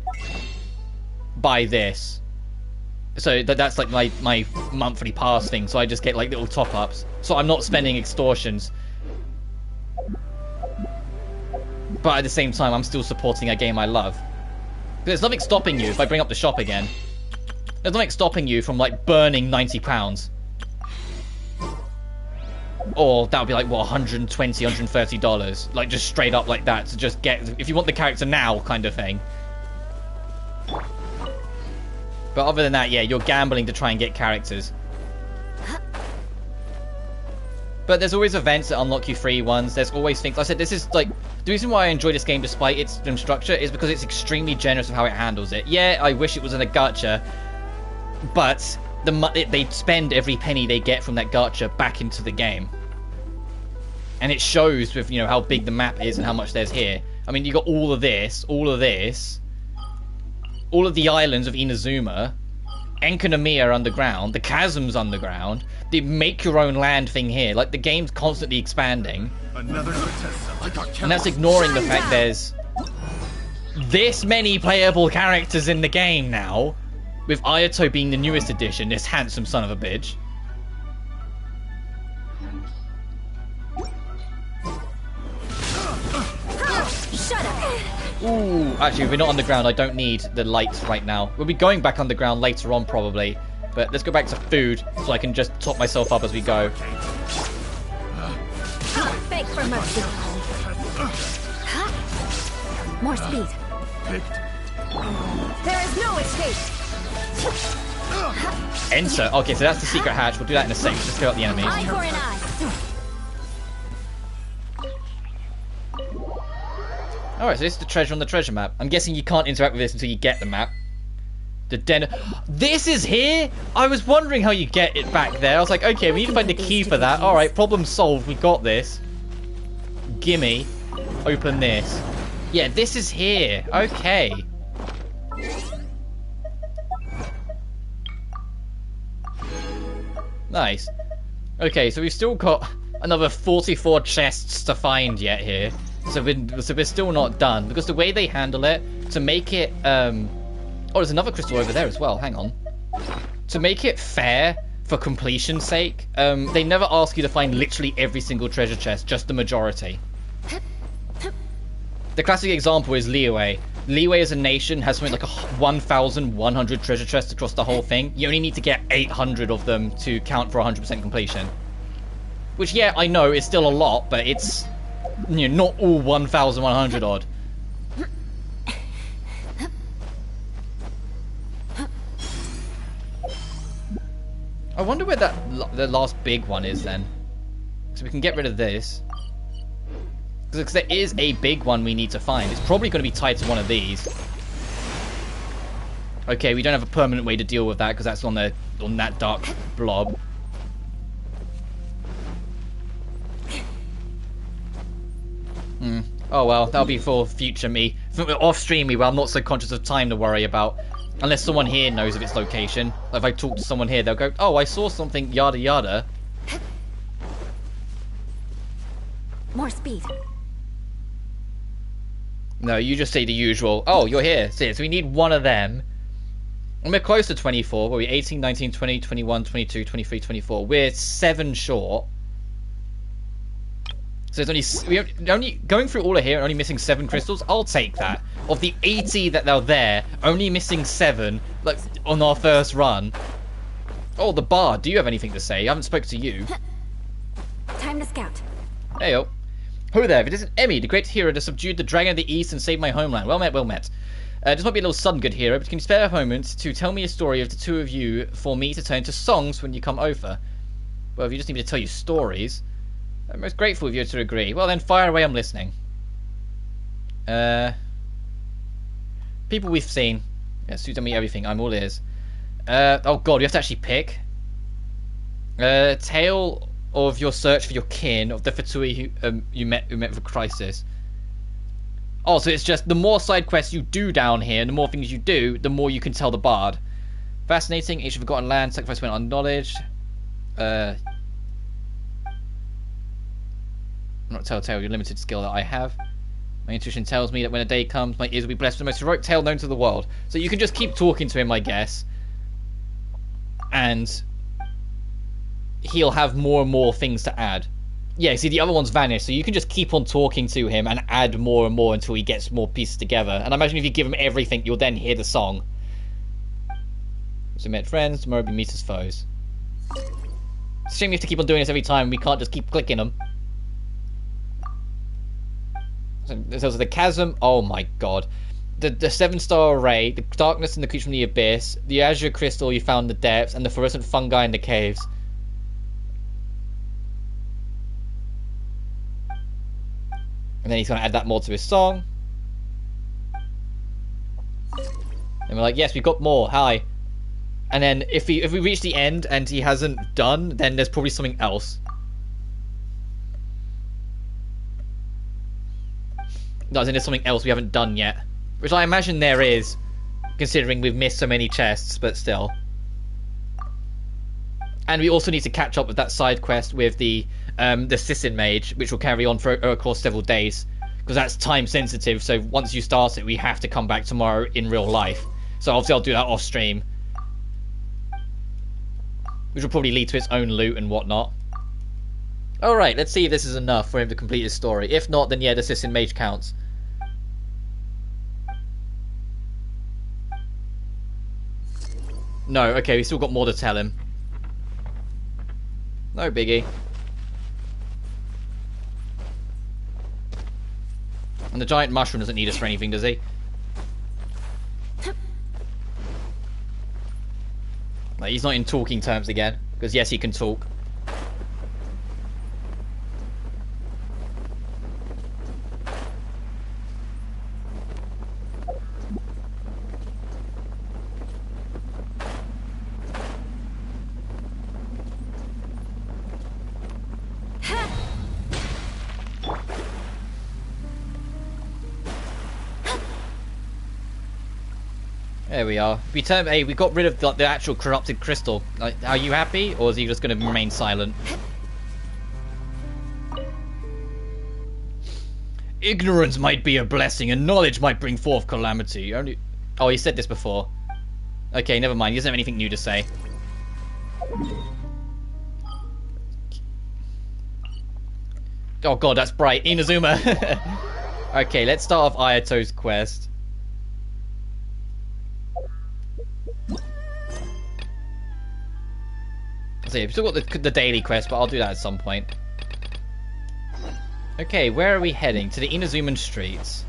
buy this. So that's like my monthly pass thing, so I just get like little top-ups. So I'm not spending extortions. But at the same time, I'm still supporting a game I love. There's nothing stopping you, if I bring up the shop again, there's nothing stopping you from like burning £90. Or that would be like, what, $120, $130. Like just straight up like that to just get, if you want the character now kind of thing. But other than that, yeah, you're gambling to try and get characters. But there's always events that unlock you free ones. There's always things. I said this is like the reason why I enjoy this game despite its structure is because it's extremely generous of how it handles it. Yeah, I wish it was in a gacha, but they spend every penny they get from that gacha back into the game, and it shows with, you know, how big the map is and how much there's here. I mean, you got all of this, all of the islands of Inazuma, Enkanomiya underground, the chasms underground, the make your own land thing here. Like, the game's constantly expanding. Another and that's ignoring the fact there's this many playable characters in the game now, with Ayato being the newest addition, this handsome son of a bitch. Shut up. Ooh, actually, we're not underground. I don't need the lights right now. We'll be going back underground later on, probably. But let's go back to food, so I can just top myself up as we go. Beg for mercy. More speed. There is no escape. Enter. Okay, so that's the secret hatch. We'll do that in a second. Just clear out the enemies. Eye for an eye. Alright, so this is the treasure on the treasure map. I'm guessing you can't interact with this until you get the map. The den. This is here? I was wondering how you get it back there. I was like, okay, we need to find the key for that. Alright, problem solved. We got this. Gimme. Open this. Yeah, this is here. Okay. Nice. Okay, so we've still got another 44 chests to find yet here. So we're still not done, because the way they handle it, to make it, oh, there's another crystal over there as well, hang on. To make it fair, for completion's sake, they never ask you to find literally every single treasure chest, just the majority. The classic example is Liyue. Liyue as a nation has something like 1,100 treasure chests across the whole thing. You only need to get 800 of them to count for 100% completion. Which, yeah, I know, is still a lot, but it's, you know, not all 1,100 odd. I wonder where the last big one is then. So we can get rid of this. Because there is a big one we need to find. It's probably going to be tied to one of these. Okay, we don't have a permanent way to deal with that because that's on that dark blob. Oh well, that'll be for future me. Off stream me where I'm not so conscious of time to worry about. Unless someone here knows of its location. Like if I talk to someone here, they'll go, oh, I saw something, yada yada. More speed. No, you just say the usual, oh, you're here. So we need one of them. And we're close to 24. We're 18, 19, 20, 21, 22, 23, 24. We're 7 short. So it's only going through all of here and only missing 7 crystals. I'll take that. Of the 80 that are there, only missing 7, like on our first run. Oh, the bard. Do you have anything to say? I haven't spoken to you. Time to scout. Heyo. Ho there, it isn't Emmy, the great hero that subdued the Dragon of the East and saved my homeland. Well met, well met. This might be a little sudden, good hero, but can you spare a moment to tell me a story of the two of you for me to turn to songs when you come over? Well, if you just need me to tell you stories, I'm most grateful of you to agree. Well then, fire away, I'm listening. People we've seen. Yeah, so tell me everything, I'm all ears. Oh god, we have to actually pick. Tale of your search for your kin, of the Fatui who you met for Crisis. Oh, so it's just the more side quests you do down here, and the more things you do, the more you can tell the bard. Fascinating, ancient forgotten land, sacrifice went unacknowledged. Not telltale, your limited skill that I have. My intuition tells me that when a day comes, my ears will be blessed with the most heroic tale known to the world. So you can just keep talking to him, I guess. And he'll have more and more things to add. Yeah, see, the other one's vanished, so you can just keep on talking to him and add more and more until he gets more pieces together. And I imagine if you give him everything, you'll then hear the song. So met friends, tomorrow we meet as foes. It's a shame we have to keep on doing this every time, we can't just keep clicking them. So the Chasm, oh my god. The 7-star array, the darkness and the creature from the abyss, the azure crystal you found in the depths, and the fluorescent fungi in the caves. And then he's going to add that more to his song. And we're like, yes, we've got more, hi. And then if we reach the end and he hasn't done, then there's probably something else. No, then there's something else we haven't done yet. Which I imagine there is, considering we've missed so many chests, but still. And we also need to catch up with that side quest with the Sissin Mage, which will carry on for across several days. Because that's time sensitive, so once you start it, we have to come back tomorrow in real life. So obviously I'll do that off stream. Which will probably lead to its own loot and whatnot. Alright, let's see if this is enough for him to complete his story. If not, then yeah, the Sissin Mage counts. No, okay, we still got more to tell him. No biggie. And the giant mushroom doesn't need us for anything, does he? Like, he's not in talking terms again. Because yes, he can talk. There we are. We got rid of the actual corrupted crystal. Like, are you happy, or is he just going to remain silent? Ignorance might be a blessing, and knowledge might bring forth calamity. Only. Oh, he said this before. Okay, never mind. He doesn't have anything new to say. Oh god, that's bright. Inazuma. Okay, let's start off Ayato's quest. So we've still got the daily quest, but I'll do that at some point. Okay, where are we heading? To the Inazuman streets.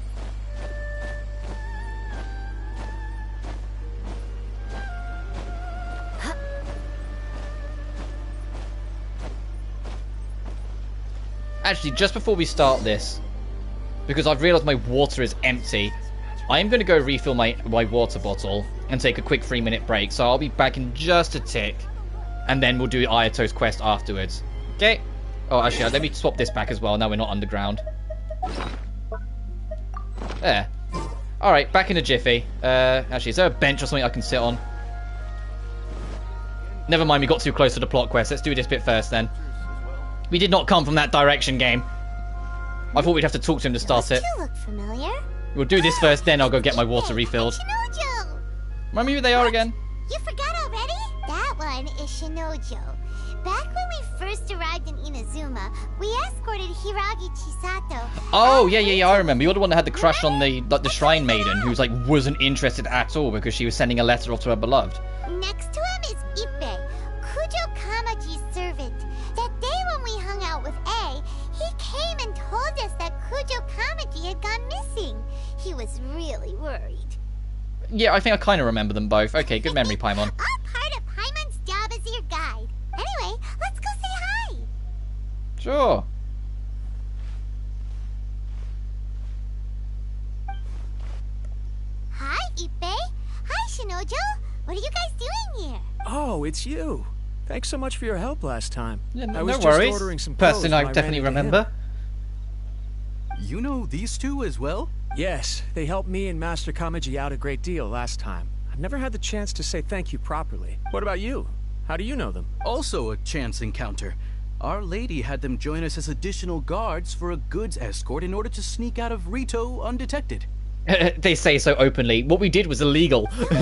Actually, just before we start this, because I've realised my water is empty, I am going to go refill my water bottle and take a quick 3-minute break, so I'll be back in just a tick. And then we'll do Ayato's quest afterwards. Okay. Oh, actually, let me swap this back as well. Now we're not underground. There. Alright, back in a jiffy. Actually, is there a bench or something I can sit on? Never mind, we got too close to the plot quest. Let's do this bit first, then. We did not come from that direction, game. I thought we'd have to talk to him to start it. You look familiar. We'll do this first, then I'll go get my water refilled. Remind me who they are again? You forgot already? That one is Shinojo. Back when we first arrived in Inazuma, we escorted Hiragi Chisato. Oh, yeah, I remember. You're the one that had the crush on the shrine maiden, who wasn't interested at all because she was sending a letter off to her beloved. Next to him is Ippei, Kujo Kamaji's servant. That day when we hung out with A, he came and told us that Kujo Kamaji had gone missing. He was really worried. Yeah, I think I kind of remember them both. Okay, good memory, Paimon. All part of Paimon's job as your guide. Anyway, let's go say hi. Sure. Hi, Ippei. Hi, Shinojo. What are you guys doing here? Oh, it's you. Thanks so much for your help last time. Yeah, I was no just worries. ordering some clothes Person when I ran definitely into him. remember. You know these two as well? Yes, they helped me and Master Kamaji out a great deal last time. I've never had the chance to say thank you properly. What about you? How do you know them? Also a chance encounter. Our lady had them join us as additional guards for a goods escort in order to sneak out of Rito undetected. They say so openly. What we did was illegal. Each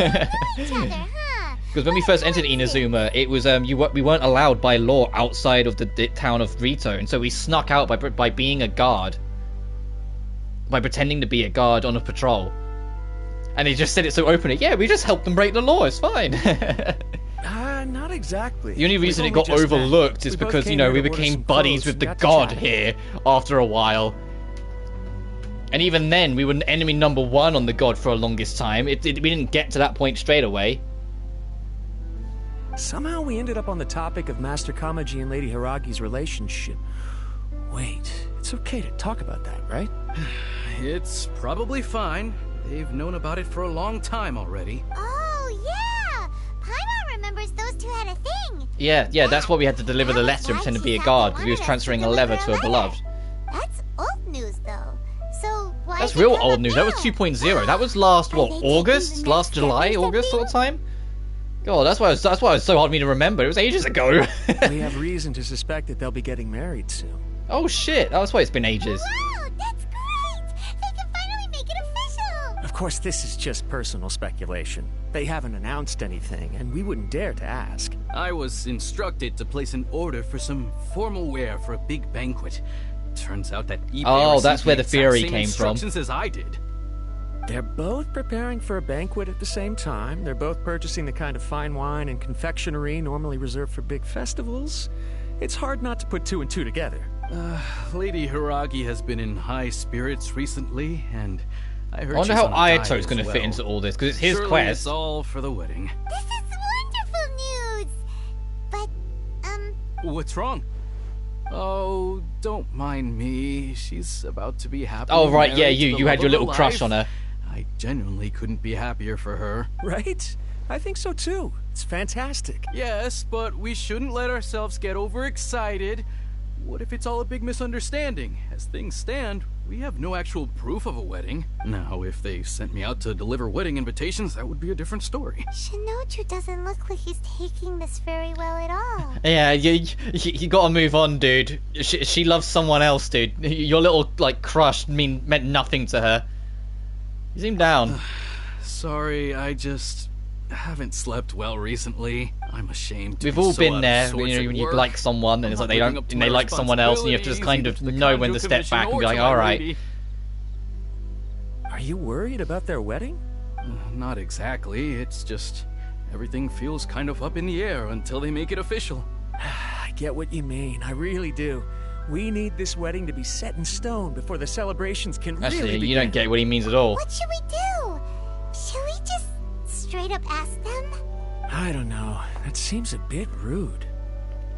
other, huh? Because when we first entered Inazuma, it was we weren't allowed by law outside of the town of Rito, and so we snuck out by being a guard, by pretending to be a guard on a patrol. And they just said it so openly. Yeah, we just helped them break the law. It's fine. Not exactly. The only reason it got overlooked is because, you know, we became buddies with the god here after a while. And even then, we were enemy number one on the god for the longest time. We didn't get to that point straight away. Somehow we ended up on the topic of Master Kamaji and Lady Hiragi's relationship. Wait, it's okay to talk about that, right? It's probably fine. They've known about it for a long time already. Oh, yeah! Paimon remembers those two had a thing. Yeah, that's why we had to deliver the letter and pretend to be a guard, because he was transferring a letter to a beloved. That's old news, though. So why? That's real old news. That was 2.0. That was last, what, August? Last July, August sort of time? God, that's why it was so hard for me to remember. It was ages ago. We have reason to suspect that they'll be getting married soon. Oh shit, that's why it's been ages. Wow, that's great! They can finally make it official! Of course, this is just personal speculation. They haven't announced anything, and we wouldn't dare to ask. I was instructed to place an order for some formal wear for a big banquet. Turns out that eBay Oh, that's received where the exact theory same came from. instructions as I did. They're both preparing for a banquet at the same time. They're both purchasing the kind of fine wine and confectionery normally reserved for big festivals. It's hard not to put two and two together. Lady Hiragi has been in high spirits recently, and I heard I wonder she's how on a diet Ayato's going to as fit well. into all this, because it's his Surely quest. It's all for the wedding. This is wonderful news! But, What's wrong? Oh, don't mind me. She's about to be happy. Oh, right, yeah, married to the you had love your of little her crush life. on her. I genuinely couldn't be happier for her. Right? I think so too. It's fantastic. Yes, but we shouldn't let ourselves get overexcited. What if it's all a big misunderstanding? As things stand, we have no actual proof of a wedding. Now, if they sent me out to deliver wedding invitations, that would be a different story. Shinoju doesn't look like he's taking this very well at all. Yeah, you gotta move on, dude. She loves someone else, dude. Your little, like, crush meant nothing to her. You seem down. Sorry, I just haven't slept well recently. I'm ashamed to We've be all so been out of there, sorts you know, at when you work. like someone and it's like I'm they not living don't, up to and my they like someone else, and you have to just kind of responsibilities, know either when to to the step Conjo back and be or like, to my alright. lady. Are you worried about their wedding? Not exactly. It's just everything feels kind of up in the air until they make it official. I get what you mean. I really do. We need this wedding to be set in stone before the celebrations can Actually, really begin. you don't get what he means at all. What should we do? Should we just straight up ask them? I don't know. That seems a bit rude.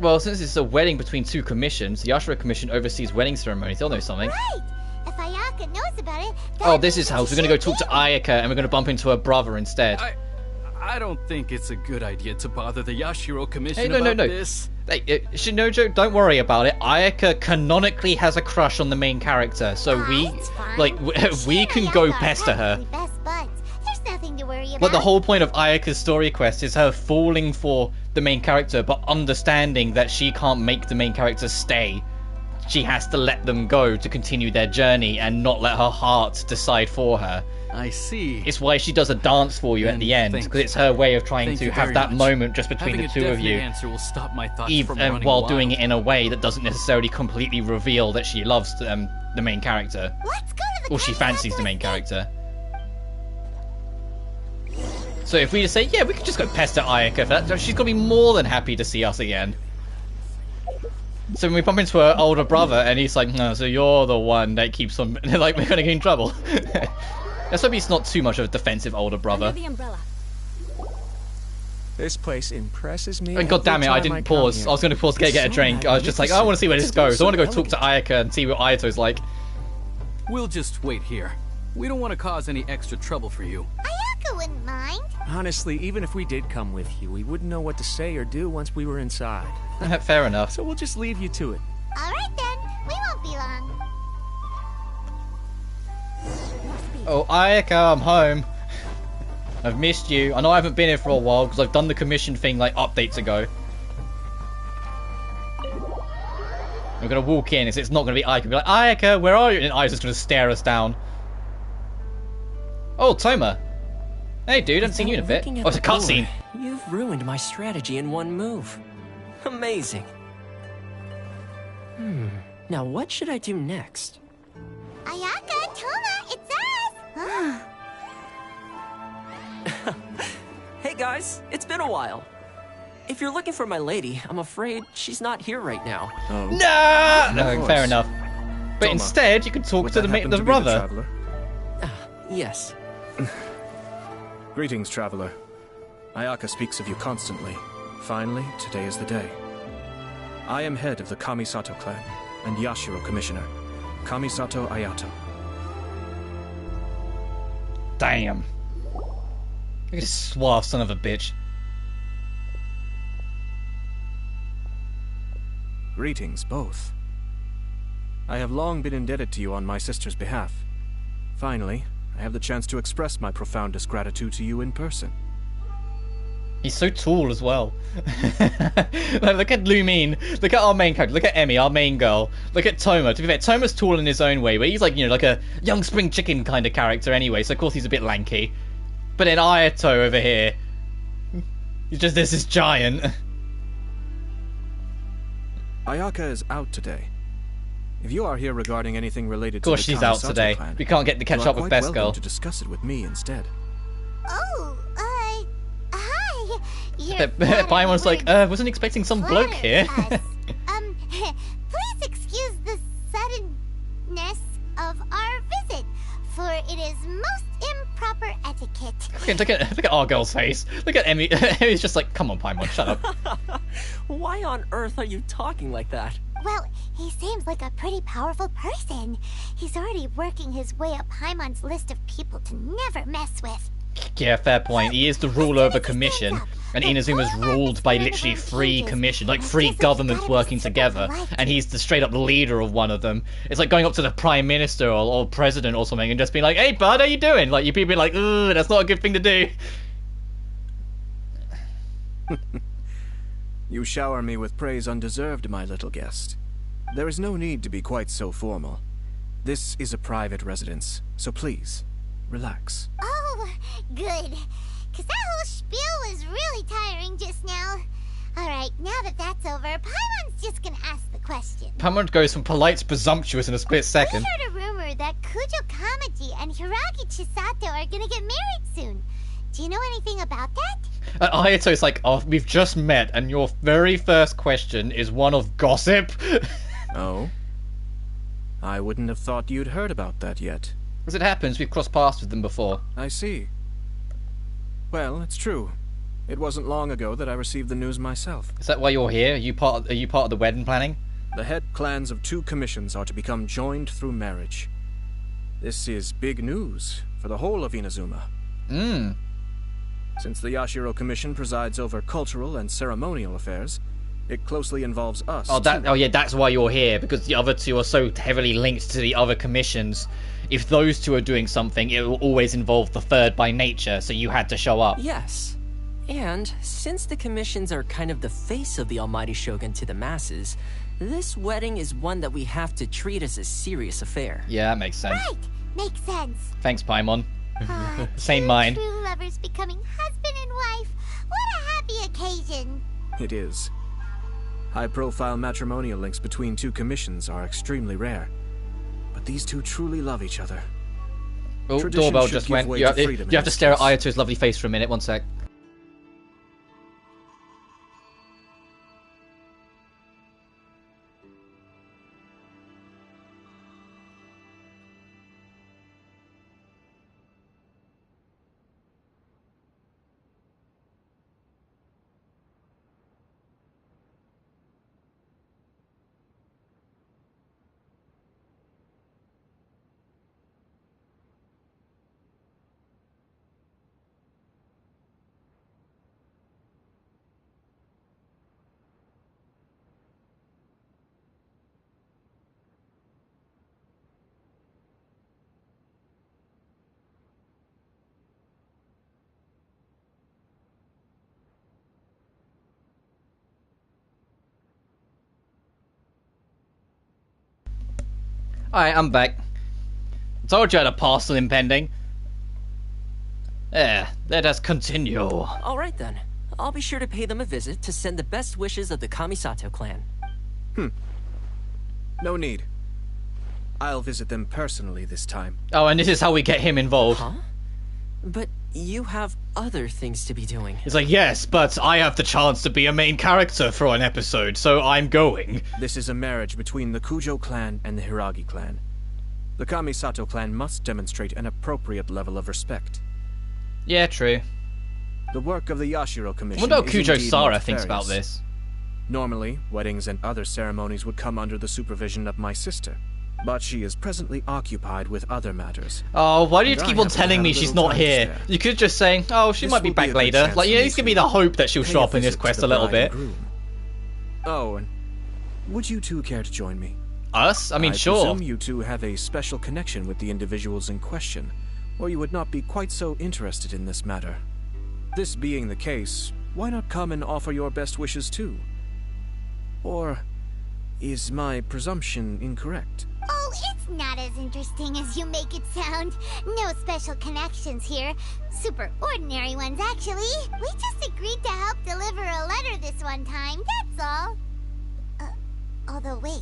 Well, since it's a wedding between two commissions, the Ashura Commission oversees wedding ceremonies. They'll know something. Right! If Ayaka knows about it, Oh, that this means is how. we So we're gonna go should talk to too. Ayaka, and we're gonna bump into her brother instead. I don't think it's a good idea to bother the Yashiro Commission Hey, no. about this. Hey, Shinojo, don't worry about it. Ayaka canonically has a crush on the main character, so It's fine. we She can and go Ayaka are pester her. practically best buds. There's nothing to worry about. But the whole point of Ayaka's story quest is her falling for the main character, but understanding that she can't make the main character stay. She has to let them go to continue their journey and not let her heart decide for her. I see. It's why she does a dance for you at the end, because it's her way of trying to have that moment just between Having the two of you. Answer will stop my thoughts from running while wild. doing it in a way that doesn't necessarily completely reveal that she loves the main character. Let's go to the Or she fancies the main character. So if we just say, yeah, we could just go pester Ayaka for that, she's going to be more than happy to see us again. So when we bump into her older brother, and he's like, no, so you're the one that keeps on, like, we're going to get in trouble. Let's hope he's not too much of a defensive older brother. Under the umbrella. This place impresses me. And god damn it, I didn't pause. I was going to pause to get a drink. I was just like, I want to see where this goes. I want to go talk to Ayaka and see what Ayato's like. We'll just wait here. We don't want to cause any extra trouble for you. Ayaka wouldn't mind. Honestly, even if we did come with you, we wouldn't know what to say or do once we were inside. Fair enough. So we'll just leave you to it. Alright then, we won't be long. Oh, Ayaka, I'm home. I've missed you. I know I haven't been here for a while because I've done the commission thing like updates ago. We're gonna walk in, it's not gonna be Ayaka. Be like, Ayaka, where are you? And Aya's just gonna stare us down. Oh, Toma. Hey, dude, I haven't seen you in a bit. Oh, it's a cutscene. You've ruined my strategy in one move. Amazing. Now what should I do next? Ayaka, Toma, it's us! Hey guys, it's been a while. If you're looking for my lady, I'm afraid she's not here right now. Oh. Nah! No, fair enough. But Toma, instead, you can talk to the brother. Yes. Greetings, traveler. Ayaka speaks of you constantly. Finally, today is the day. I am head of the Kamisato clan and Yashiro commissioner, Kamisato Ayato. Damn. Look at this suave son of a bitch. Greetings, both. I have long been indebted to you on my sister's behalf. Finally, I have the chance to express my profoundest gratitude to you in person. He's so tall as well. Like, look at Lumine. Look at our main character. Look at Emmy, our main girl. Look at Toma. To be fair, Toma's tall in his own way, but he's like, you know, like a young spring chicken kind of character anyway, so of course he's a bit lanky. But then Ayato over here, he's just this giant. Ayaka is out today. If you are here regarding anything related to Of course the she's out Kamisato today. clan, We can't get to catch you are up with quite Best welcome Girl. to discuss it with me instead. Oh, hi. Paimon's like, wasn't expecting some bloke here. Please excuse the suddenness of our visit, for it is most improper etiquette. Look at our girl's face. Look at Emmy. Emmy's just like, come on, Paimon, shut up. Why on earth are you talking like that? Well, he seems like a pretty powerful person. He's already working his way up Paimon's list of people to never mess with. Yeah, fair point. He is the ruler of a commission, and Inazuma's ruled by literally 3 commissions, like 3 governments working together, and he's the straight up leader of one of them. It's like going up to the prime minister or president or something and just being like, hey bud, how you doing? Like, you people be like, ooh, that's not a good thing to do. You shower me with praise undeserved, my little guest. There is no need to be quite so formal. This is a private residence, so please, relax. Oh, good. Because that whole spiel was really tiring just now. Alright, now that that's over, Paimon's just gonna ask the question. Paimon goes from polite to presumptuous in a split second. We heard a rumor that Kujo Kamaji and Hiragi Chisato are gonna get married soon. Do you know anything about that? Ayato's like, oh, we've just met, and your very first question is one of gossip? Oh? I wouldn't have thought you'd heard about that yet. As it happens, we've crossed paths with them before. I see. Well, it's true. It wasn't long ago that I received the news myself. Is that why you're here? Are you part of the wedding planning? The head clans of 2 commissions are to become joined through marriage. This is big news for the whole of Inazuma. Since the Yashiro Commission presides over cultural and ceremonial affairs, it closely involves us. Oh yeah, that's why you're here, because the other 2 are so heavily linked to the other commissions. If those 2 are doing something, it will always involve the 3rd by nature, so you had to show up. Yes. And since the commissions are kind of the face of the Almighty Shogun to the masses, this wedding is one that we have to treat as a serious affair. Yeah, that makes sense. Right, makes sense. Thanks, Paimon. Same mind. True lovers becoming husband and wife. What a happy occasion. It is. High-profile matrimonial links between two commissions are extremely rare. But these two truly love each other. Oh, Tradition doorbell should just give went. way You to have, freedom you have in to this stare at case. Ayato's lovely face for a minute. One sec. Alright, I'm back. Told you I had a parcel impending. Let us continue. Alright then. I'll be sure to pay them a visit to send the best wishes of the Kamisato clan. No need. I'll visit them personally this time. Oh, and this is how we get him involved. Huh? But you have other things to be doing. It's like, yes, but I have the chance to be a main character for an episode, so I'm going. This is a marriage between the Kujo clan and the Hiragi clan. The Kamisato clan must demonstrate an appropriate level of respect. Yeah, true. The work of the Yashiro Commission What about is Kujo indeed Sara thinks about multifarious. this? Normally, weddings and other ceremonies would come under the supervision of my sister. But she is presently occupied with other matters. Oh, why do you And keep I on happen to telling have me a she's little not time to here? spare. You could just say, oh, she This might be will back a good later. chance Like, for yeah, me it's gonna to be the hope that she'll pay show a up in this visit to quest the a little bride and bit. groom. Oh, and would you two care to join me? Us? I mean, sure. presume you two have a special connection with the individuals in question, or you would not be quite so interested in this matter. This being the case, why not come and offer your best wishes too? Or is my presumption incorrect? Oh, it's not as interesting as you make it sound. No special connections here. Super ordinary ones, actually. We just agreed to help deliver a letter this one time, that's all. Although wait,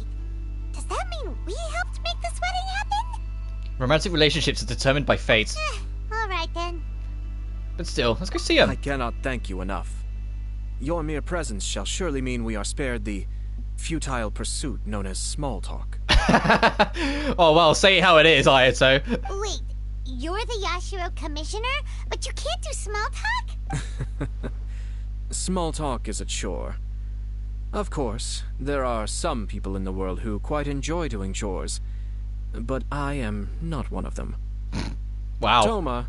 does that mean we helped make this wedding happen? Romantic relationships are determined by fate. Alright then. But still, let's go see him. I cannot thank you enough. Your mere presence shall surely mean we are spared the futile pursuit known as small talk. Oh, well, say it how it is, Ayato. Wait, you're the Yashiro commissioner, but you can't do small talk? Small talk is a chore. Of course, there are some people in the world who quite enjoy doing chores, but I am not one of them. Wow. Toma,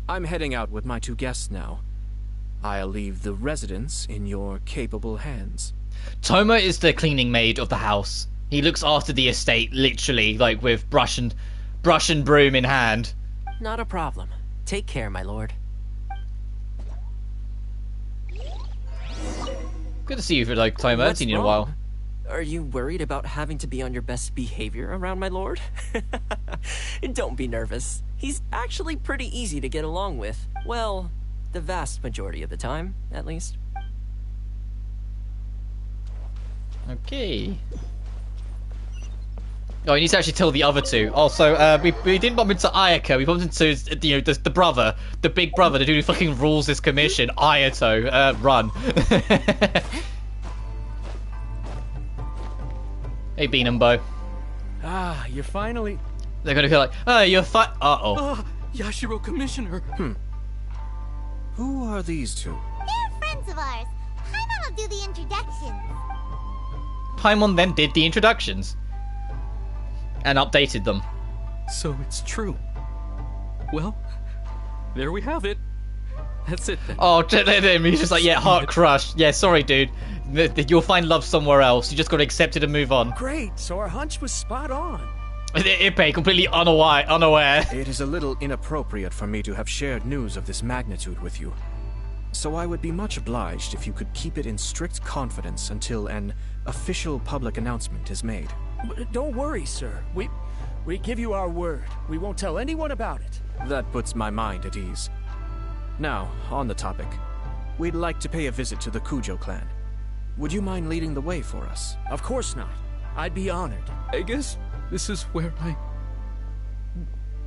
I'm heading out with my two guests now. I'll leave the residence in your capable hands. Toma is the cleaning maid of the house. He looks after the estate, literally, like with brush and broom in hand. Not a problem. Take care, my lord. Good to see you, like, Toma. I haven't seen you in a wrong? while. Are you worried about having to be on your best behavior around my lord? Don't be nervous. He's actually pretty easy to get along with. Well, the vast majority of the time, at least. Okay. Oh, you need to actually tell the other two. Also, we didn't bump into Ayako. We bumped into, you know, the brother, the big brother, the dude who fucking rules this commission. Ayato, run. Hey, Bean and Bo. Ah, you're finally... They're gonna be like, oh, you're uh-oh. Yashiro Commissioner. Who are these two? They're friends of ours. Paimon will do the introductions. Paimon then did the introductions. And updated them. So it's true. Well, there we have it. That's it then. Oh, he's just like, yeah, heart crushed. Yeah, sorry, dude. You'll find love somewhere else. You just got to accept it and move on. Great, so our hunch was spot on. Ippei, completely unaware. It is a little inappropriate for me to have shared news of this magnitude with you. So I would be much obliged if you could keep it in strict confidence until an official public announcement is made. Don't worry, sir. We give you our word. We won't tell anyone about it. That puts my mind at ease. Now, on the topic. We'd like to pay a visit to the Kujo clan. Would you mind leading the way for us? Of course not. I'd be honored. I guess this is where I...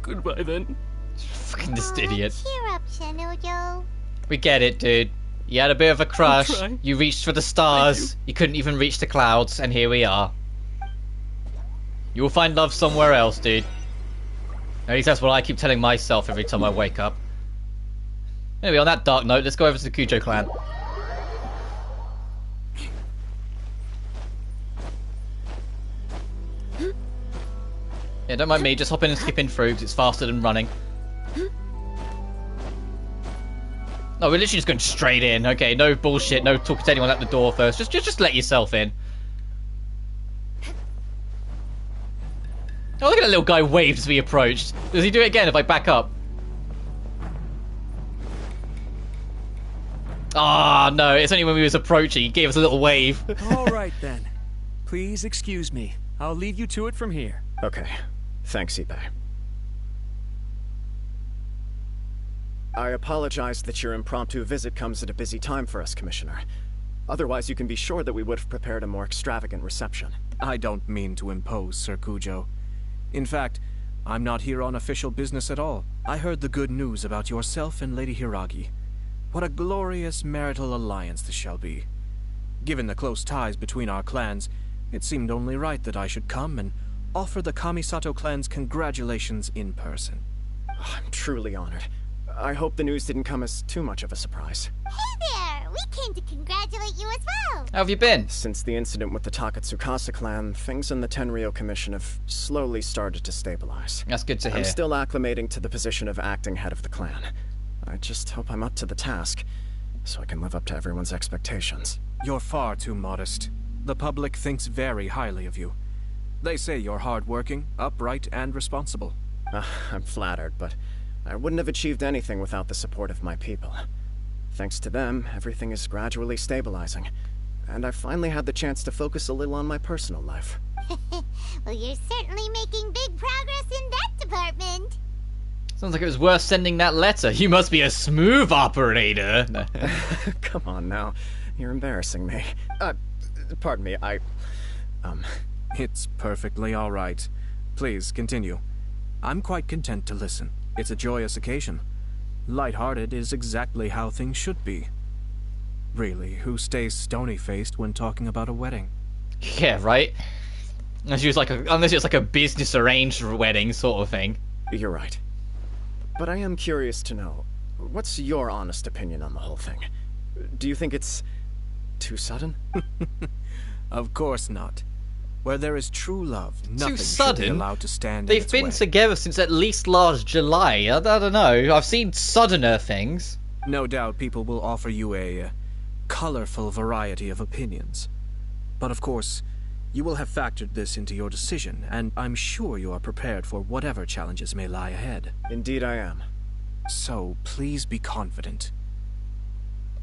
Goodbye, then. Fucking this idiot. Cheer up, Shinojo. We get it, dude. You had a bit of a crush. You reached for the stars. You couldn't even reach the clouds, and here we are. You will find love somewhere else, dude. At least that's what I keep telling myself every time I wake up. Anyway, on that dark note, let's go over to the Kujo clan. Yeah, don't mind me, just hop in and skip in through, because it's faster than running. No, we're literally just going straight in. Okay, no bullshit, no talking to anyone at the door first. Just let yourself in. Oh, look at that little guy waved as we approached. Does he do it again if I back up? Ah, no, it's only when we was approaching. He gave us a little wave. All right, then. Please excuse me. I'll leave you to it from here. Okay. Thanks, Ippei. I apologize that your impromptu visit comes at a busy time for us, Commissioner. Otherwise, you can be sure that we would have prepared a more extravagant reception. I don't mean to impose, Sir Kujo. In fact, I'm not here on official business at all. I heard the good news about yourself and Lady Hiragi. What a glorious marital alliance this shall be. Given the close ties between our clans, it seemed only right that I should come and offer the Kamisato clan's congratulations in person. I'm truly honored. I hope the news didn't come as too much of a surprise. Hey there! We came to congratulate you as well! How have you been? Since the incident with the Takatsukasa clan, things in the Tenryou Commission have slowly started to stabilize. That's good to hear. I'm still acclimating to the position of acting head of the clan. I just hope I'm up to the task, so I can live up to everyone's expectations. You're far too modest. The public thinks very highly of you. They say you're hardworking, upright, and responsible. I'm flattered, but I wouldn't have achieved anything without the support of my people. Thanks to them, everything is gradually stabilizing, and I've finally had the chance to focus a little on my personal life. Well, you're certainly making big progress in that department. Sounds like it was worth sending that letter. You must be a smooth operator. Come on now, you're embarrassing me. Pardon me, It's perfectly all right. Please, continue. I'm quite content to listen. It's a joyous occasion. Light-hearted is exactly how things should be. Really, who stays stony-faced when talking about a wedding? Yeah, right? Unless it was like a business-arranged wedding sort of thing. You're right. But I am curious to know, what's your honest opinion on the whole thing? Do you think it's too sudden? Of course not. Where there is true love, nothing should be allowed to stand They've in its been way. together since at least last July. I don't know. I've seen suddener things. No doubt people will offer you a colorful variety of opinions. But of course, you will have factored this into your decision, and I'm sure you are prepared for whatever challenges may lie ahead. Indeed I am. So, please be confident.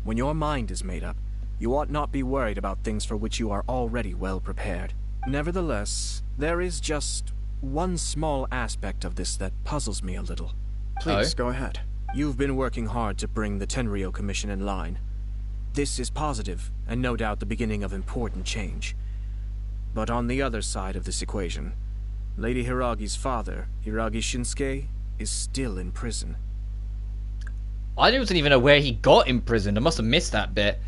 When your mind is made up, you ought not be worried about things for which you are already well prepared. Nevertheless, there is just one small aspect of this that puzzles me a little. Please, go ahead. You've been working hard to bring the Tenryou Commission in line. This is positive, and no doubt the beginning of important change. But on the other side of this equation, Lady Hiragi's father, Hiragi Shinsuke, is still in prison. I wasn't even aware he got imprisoned. I must have missed that bit.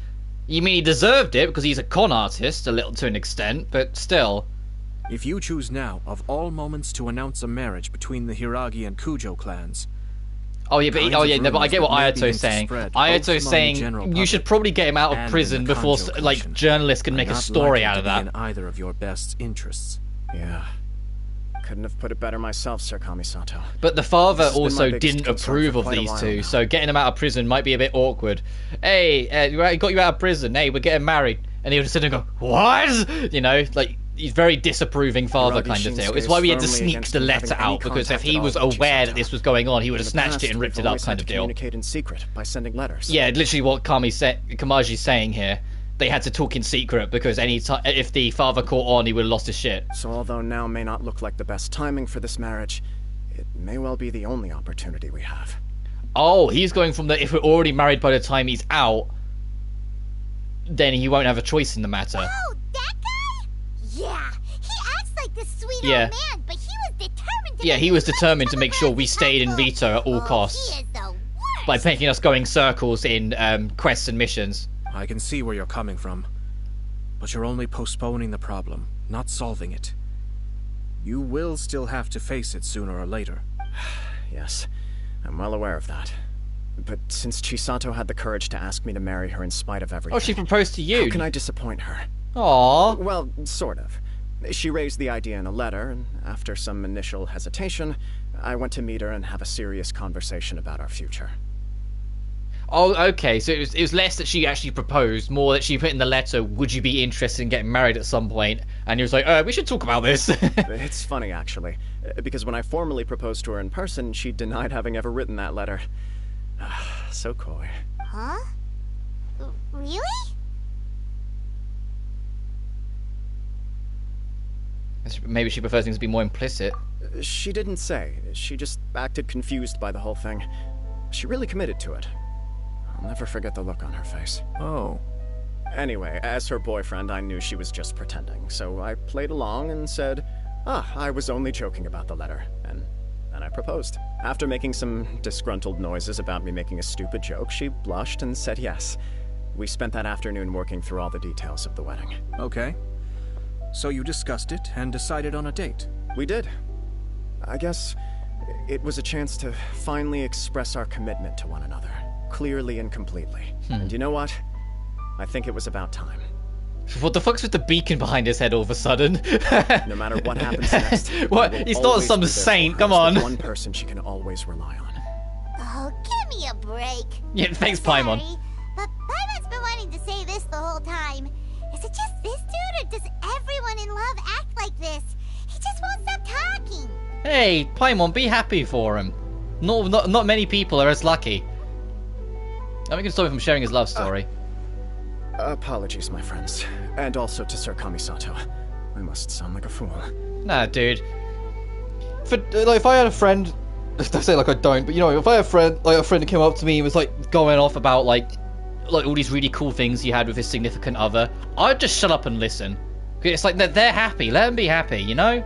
You mean he deserved it because he's a con artist, a little to an extent, but still. If you choose now, of all moments, to announce a marriage between the Hiragi and Kujo clans... But I get what Ayato's saying. Ayato's saying you should probably get him out of prison before, like, journalists can make a story out of that. In either of your best interests. Yeah. Couldn't have put it better myself, Sir Kamisato. But the father also didn't approve of these two, so getting him out of prison might be a bit awkward. Hey, we got you out of prison. Hey, we're getting married. And he would sit and go, what? You know, like, he's very disapproving father kind of deal. It's why we had to sneak the letter out, because if he was aware that this was going on, he would have snatched it and ripped it up kind of deal. Communicate in secret by sending letters. Yeah, literally what Kamaji's saying here. They had to talk in secret because if the father caught on, he would have lost his shit. So although now may not look like the best timing for this marriage, it may well well be the only opportunity we have. Oh, he's going from the if we're already married by the time he's out, then he won't have a choice in the matter. Oh, that guy? Yeah, he acts like this sweet old man, but he was determined to he was determined to make sure we stayed in Rita at all costs. He is the worst. By making us going circles in quests and missions. I can see where you're coming from. But you're only postponing the problem, not solving it. You will still have to face it sooner or later. Yes, I'm well aware of that. But since Chisato had the courage to ask me to marry her in spite of everything... Oh, she proposed to you? How can I disappoint her? Aww. Well, sort of. She raised the idea in a letter, and after some initial hesitation, I went to meet her and have a serious conversation about our future. Oh, okay, so it was less that she actually proposed, more that she put in the letter, would you be interested in getting married at some point? And he was like, we should talk about this. It's funny, actually, because when I formally proposed to her in person, she denied having ever written that letter. So coy. Huh? Really? Maybe she prefers things to be more implicit. She didn't say. She just acted confused by the whole thing. She really committed to it. I'll never forget the look on her face. Oh. Anyway, as her boyfriend, I knew she was just pretending, so I played along and said, I was only joking about the letter, and then I proposed. After making some disgruntled noises about me making a stupid joke, she blushed and said yes. We spent that afternoon working through all the details of the wedding. Okay. So you discussed it and decided on a date? We did. I guess it was a chance to finally express our commitment to one another, clearly and completely. And you know what? I think it was about time. What the fuck's with the beacon behind his head all of a sudden? No matter what happens next, what? He's not some saint, come on. One person she can always rely on. Oh, give me a break. Yeah, thanks, Paimon. But Paimon's been wanting to say this the whole time. Is it just this dude, or does everyone in love act like this? He just won't stop talking. Hey, Paimon, be happy for him. Not many people are as lucky. I'm going to stop him from sharing his love story. Apologies, my friends. And also to Sir Kamisato. I must sound like a fool. Nah, dude. If I had a friend... I say like I don't, but you know, if I had a friend who came up to me and was like going off about like all these really cool things he had with his significant other, I'd just shut up and listen. It's like they're happy. Let them be happy, you know?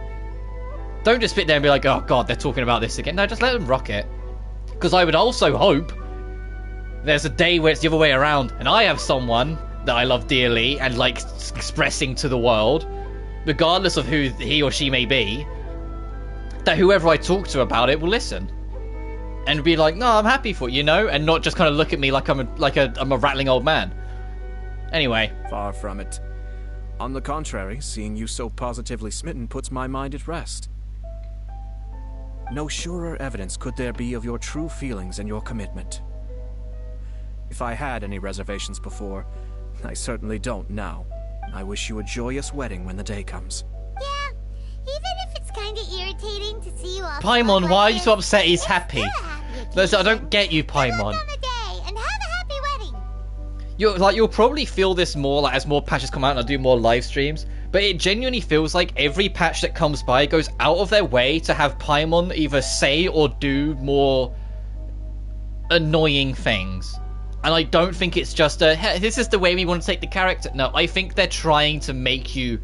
Don't just sit there and be like, oh god, they're talking about this again. No, just let them rock it. Because I would also hope there's a day where it's the other way around and I have someone that I love dearly and like expressing to the world, regardless of who he or she may be, that whoever I talk to about it will listen and be like, no, I'm happy for you, know, and not just kind of look at me like I'm a rattling old man. Anyway, far from it. On the contrary, seeing you so positively smitten puts my mind at rest. No surer evidence could there be of your true feelings and your commitment. If I had any reservations before, I certainly don't now. I wish you a joyous wedding when the day comes. Yeah, even if it's kind of irritating to see you all... Paimon, why are you so upset he's happy? I don't get you, Paimon. You'll probably feel this more like as more patches come out and I do more live streams, but it genuinely feels like every patch that comes by goes out of their way to have Paimon either say or do more annoying things. And I don't think it's just hey, this is the way we want to take the character. No, I think they're trying to make you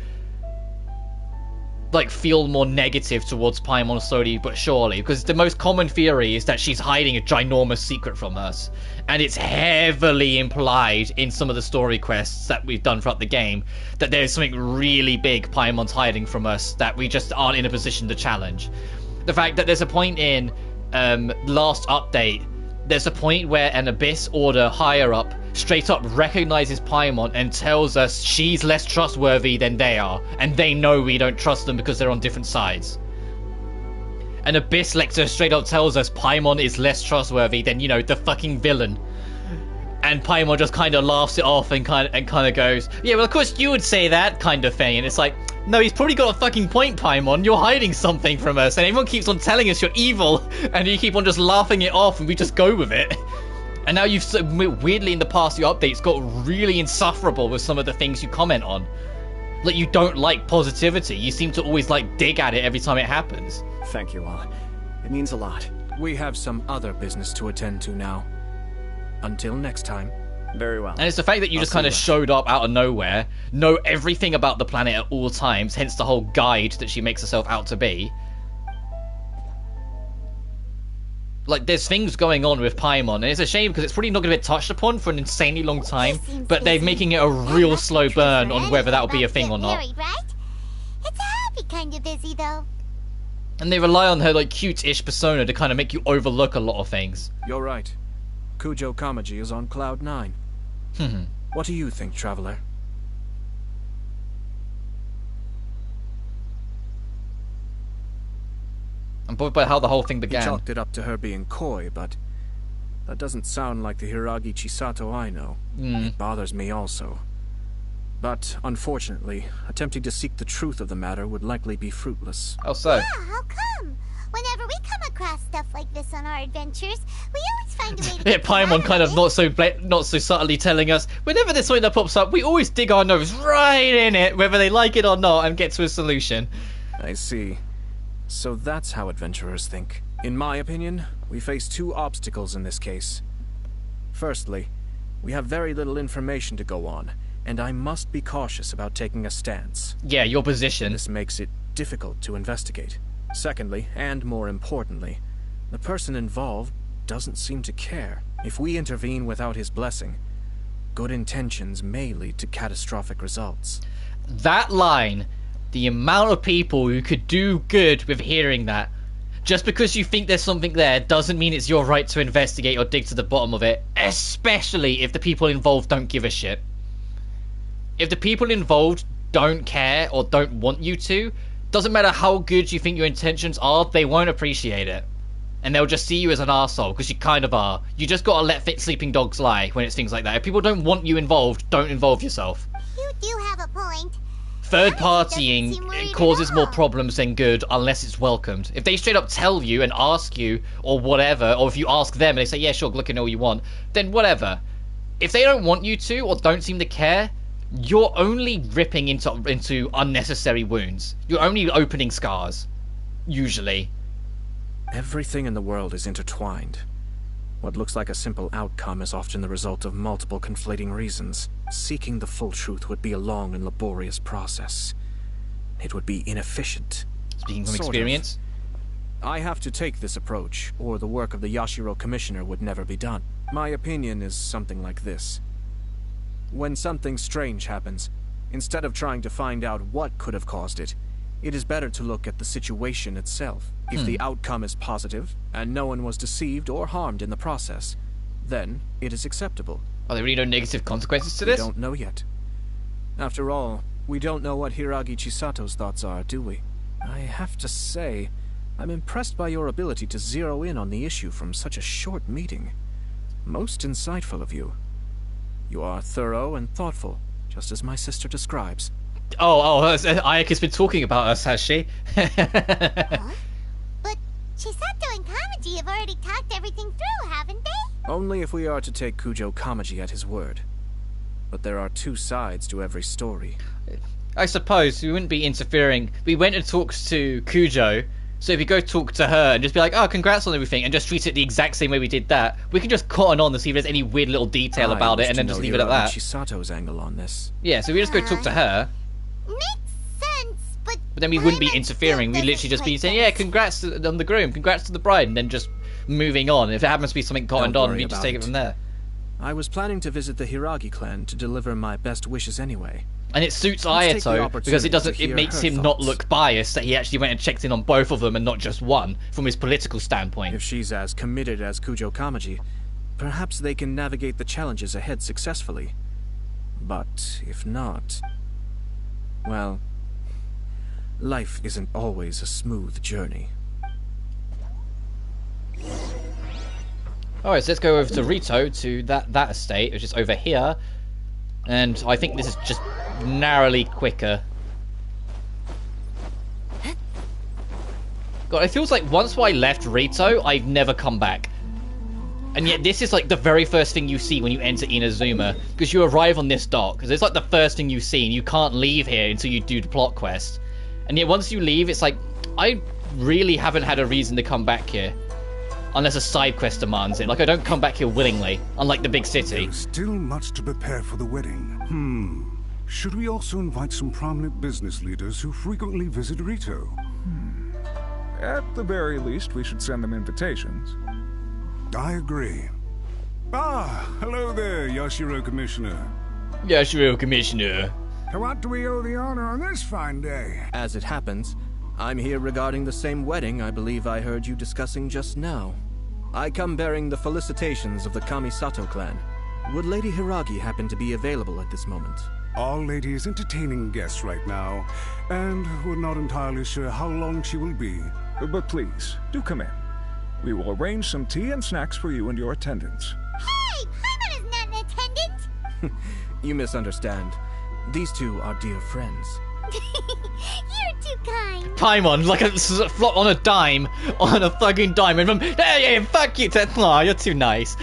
like feel more negative towards Paimon slowly but surely, because the most common theory is that she's hiding a ginormous secret from us, and it's heavily implied in some of the story quests that we've done throughout the game that there's something really big Paimon's hiding from us that we just aren't in a position to challenge. The fact that there's a point in last update, there's a point where an Abyss Order higher up straight up recognizes Paimon and tells us she's less trustworthy than they are, and they know we don't trust them because they're on different sides. An Abyss Lector straight up tells us Paimon is less trustworthy than, you know, the fucking villain. And Paimon just kind of laughs it off and kind of goes, yeah, well, of course you would say that kind of thing. And it's like, no, he's probably got a fucking point, Paimon. You're hiding something from us, and everyone keeps on telling us you're evil, and you keep on just laughing it off, and we just go with it. And now you've, weirdly in the past few updates, got really insufferable with some of the things you comment on. Like, you don't like positivity. You seem to always, like, dig at it every time it happens. Thank you all. It means a lot. We have some other business to attend to now. Until next time. Very well. And it's the fact that you just kind of showed up out of nowhere, know everything about the planet at all times, hence the whole guide that she makes herself out to be. Like, there's things going on with Paimon, and it's a shame because it's probably not going to get touched upon for an insanely long time, but they're making it a real slow burn on whether that'll be a thing or not. Married, right? It's a happy kind of busy, though. And they rely on her, like, cute-ish persona to kind of make you overlook a lot of things. You're right. Kujo Kamaji is on Cloud 9. What do you think, Traveler? I'm bothered by how the whole thing began. He chalked it up to her being coy, but that doesn't sound like the Hiragi Chisato I know. It bothers me also. But, unfortunately, attempting to seek the truth of the matter would likely be fruitless. How so? Yeah, how come? Whenever we come across stuff like this on our adventures, we always find a way to Yeah, Paimon kind of not so subtly telling us, whenever there's something that pops up, we always dig our nose right in it, whether they like it or not, and get to a solution. I see. So that's how adventurers think. In my opinion, we face two obstacles in this case. Firstly, we have very little information to go on, and I must be cautious about taking a stance. Yeah, your position. This makes it difficult to investigate. Secondly, and more importantly, the person involved doesn't seem to care. If we intervene without his blessing, good intentions may lead to catastrophic results. That line, the amount of people who could do good with hearing that. Just because you think there's something there doesn't mean it's your right to investigate or dig to the bottom of it, especially if the people involved don't give a shit. If the people involved don't care or don't want you to, doesn't matter how good you think your intentions are, they won't appreciate it. And they'll just see you as an arsehole, because you kind of are. You just gotta let sleeping dogs lie when it's things like that. If people don't want you involved, don't involve yourself. You do have a point. Third partying causes more problems than good unless it's welcomed. If they straight up tell you and ask you or whatever, or if you ask them and they say, yeah, sure, look at all you want, then whatever. If they don't want you to or don't seem to care, you're only ripping into unnecessary wounds. You're only opening scars. Usually. Everything in the world is intertwined. What looks like a simple outcome is often the result of multiple conflating reasons. Seeking the full truth would be a long and laborious process. It would be inefficient. Speaking from experience? I have to take this approach, or the work of the Yashiro Commissioner would never be done. My opinion is something like this. When something strange happens, instead of trying to find out what could have caused it, it is better to look at the situation itself. If the outcome is positive, and no one was deceived or harmed in the process, then it is acceptable. Are there really no negative consequences to this? We don't know yet. After all, we don't know what Hiragi Chisato's thoughts are, do we? I have to say, I'm impressed by your ability to zero in on the issue from such a short meeting. Most insightful of you. You are thorough and thoughtful, just as my sister describes. Ayaka's been talking about us, has she? Huh? But Chisato and Kamaji have already talked everything through, haven't they? Only if we are to take Kujo Kamaji at his word. But there are two sides to every story. I suppose we wouldn't be interfering. We went and talked to Kujo, so if you go talk to her and just be like, oh, congrats on everything, and just treat it the exact same way we did that, we can just cotton on to see if there's any weird little detail about it and then just leave it at that. Chisato's angle on this. Yeah, so we just go talk to her. Makes sense, but then we wouldn't be interfering. We'd literally just be saying, yeah, congrats on the groom, congrats to the bride, and then just moving on. If it happens to be something cottoned on, we just take it from there. I was planning to visit the Hiragi clan to deliver my best wishes anyway. And it suits Ayato because it makes him not look biased that he actually went and checked in on both of them and not just one from his political standpoint. If she's as committed as Kujo Kamaji, perhaps they can navigate the challenges ahead successfully. But if not, well, life isn't always a smooth journey. Alright, so let's go over to Rito, to that estate, which is over here. And I think this is just narrowly quicker. God, it feels like once I left Rito, I've never come back. And yet this is like the very first thing you see when you enter Inazuma. Because you arrive on this dock, because it's like the first thing you see, and you can't leave here until you do the plot quest. And yet once you leave, it's like, I really haven't had a reason to come back here. Unless a side quest demands it. Like, I don't come back here willingly, unlike the big city. There's still much to prepare for the wedding. Should we also invite some prominent business leaders who frequently visit Rito? At the very least, we should send them invitations. I agree. Hello there, Yashiro Commissioner. Yashiro Commissioner. To what do we owe the honor on this fine day? As it happens, I'm here regarding the same wedding I believe I heard you discussing just now. I come bearing the felicitations of the Kamisato clan. Would Lady Hiragi happen to be available at this moment? Our lady is entertaining guests right now, and we're not entirely sure how long she will be. But please, do come in. We will arrange some tea and snacks for you and your attendants. Hey! Paimon is not an attendant! You misunderstand. These two are dear friends. You're too kind. Paimon, like a flop on a dime, on a fucking dime, and from hey, fuck you, Aw, you're too nice.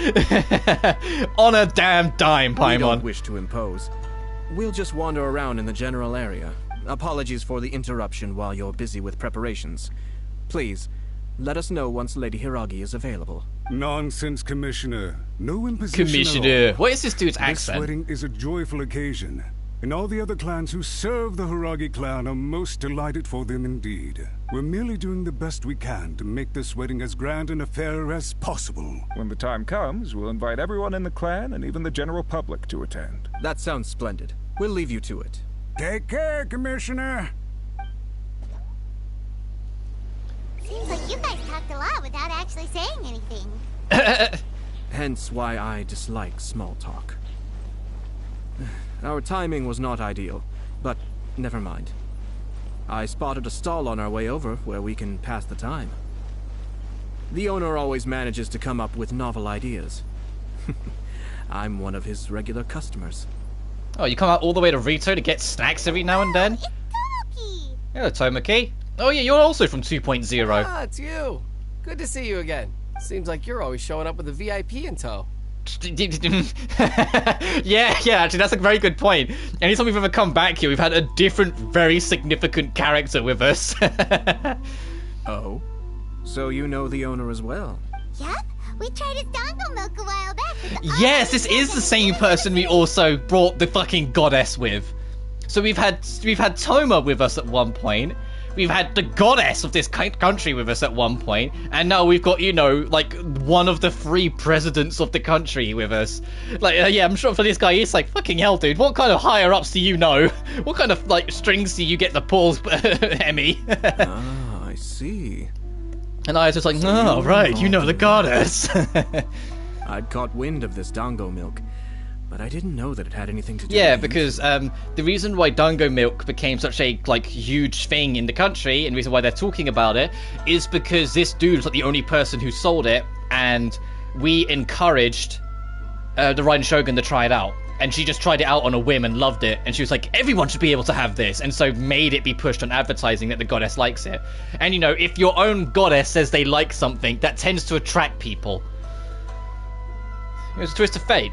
On a damn dime, Paimon. We don't wish to impose. We'll just wander around in the general area. Apologies for the interruption while you're busy with preparations. Please, let us know once Lady Hiragi is available. Nonsense, Commissioner. No imposition Commissioner. at all. What is this dude's accent? This wedding is a joyful occasion, and all the other clans who serve the Hiragi clan are most delighted for them indeed. We're merely doing the best we can to make this wedding as grand an affair as possible. When the time comes, we'll invite everyone in the clan and even the general public to attend. That sounds splendid. We'll leave you to it. Take care, Commissioner. Seems like you guys talked a lot without actually saying anything. Hence why I dislike small talk. Our timing was not ideal, but never mind. I spotted a stall on our way over where we can pass the time. The owner always manages to come up with novel ideas. I'm one of his regular customers. Oh, you come out all the way to Rito to get snacks every now and then? It's Tomoki! Hello, Tomoki. Oh yeah, you're also from 2.0. Ah, it's you. Good to see you again. Seems like you're always showing up with a VIP in tow. yeah, actually, that's a very good point. Anytime we've ever come back here, we've had a different, very significant character with us. Oh? So you know the owner as well? Yep, we tried his dongo milk a while back. Yes, this is the same person we also brought the fucking goddess with. So we've had Toma with us at one point. We've had the goddess of this country with us at one point, and now we've got, you know, like, one of the 3 presidents of the country with us. Like, yeah, I'm sure for this guy, he's like, fucking hell, dude, what kind of higher-ups do you know? What kind of, like, strings do you get the pulls, Emmy? Ah, I see. And I was just like, oh, right, you know the goddess. I'd caught wind of this dango milk, but I didn't know that it had anything to do yeah, with because the reason why dango milk became such a like huge thing in the country, and the reason why they're talking about it, is because this dude was like the only person who sold it, and we encouraged the Raiden Shogun to try it out. And she just tried it out on a whim and loved it, and she was like, everyone should be able to have this, and so made it be pushed on advertising that the goddess likes it. And you know, if your own goddess says they like something, that tends to attract people. It was a twist of fate.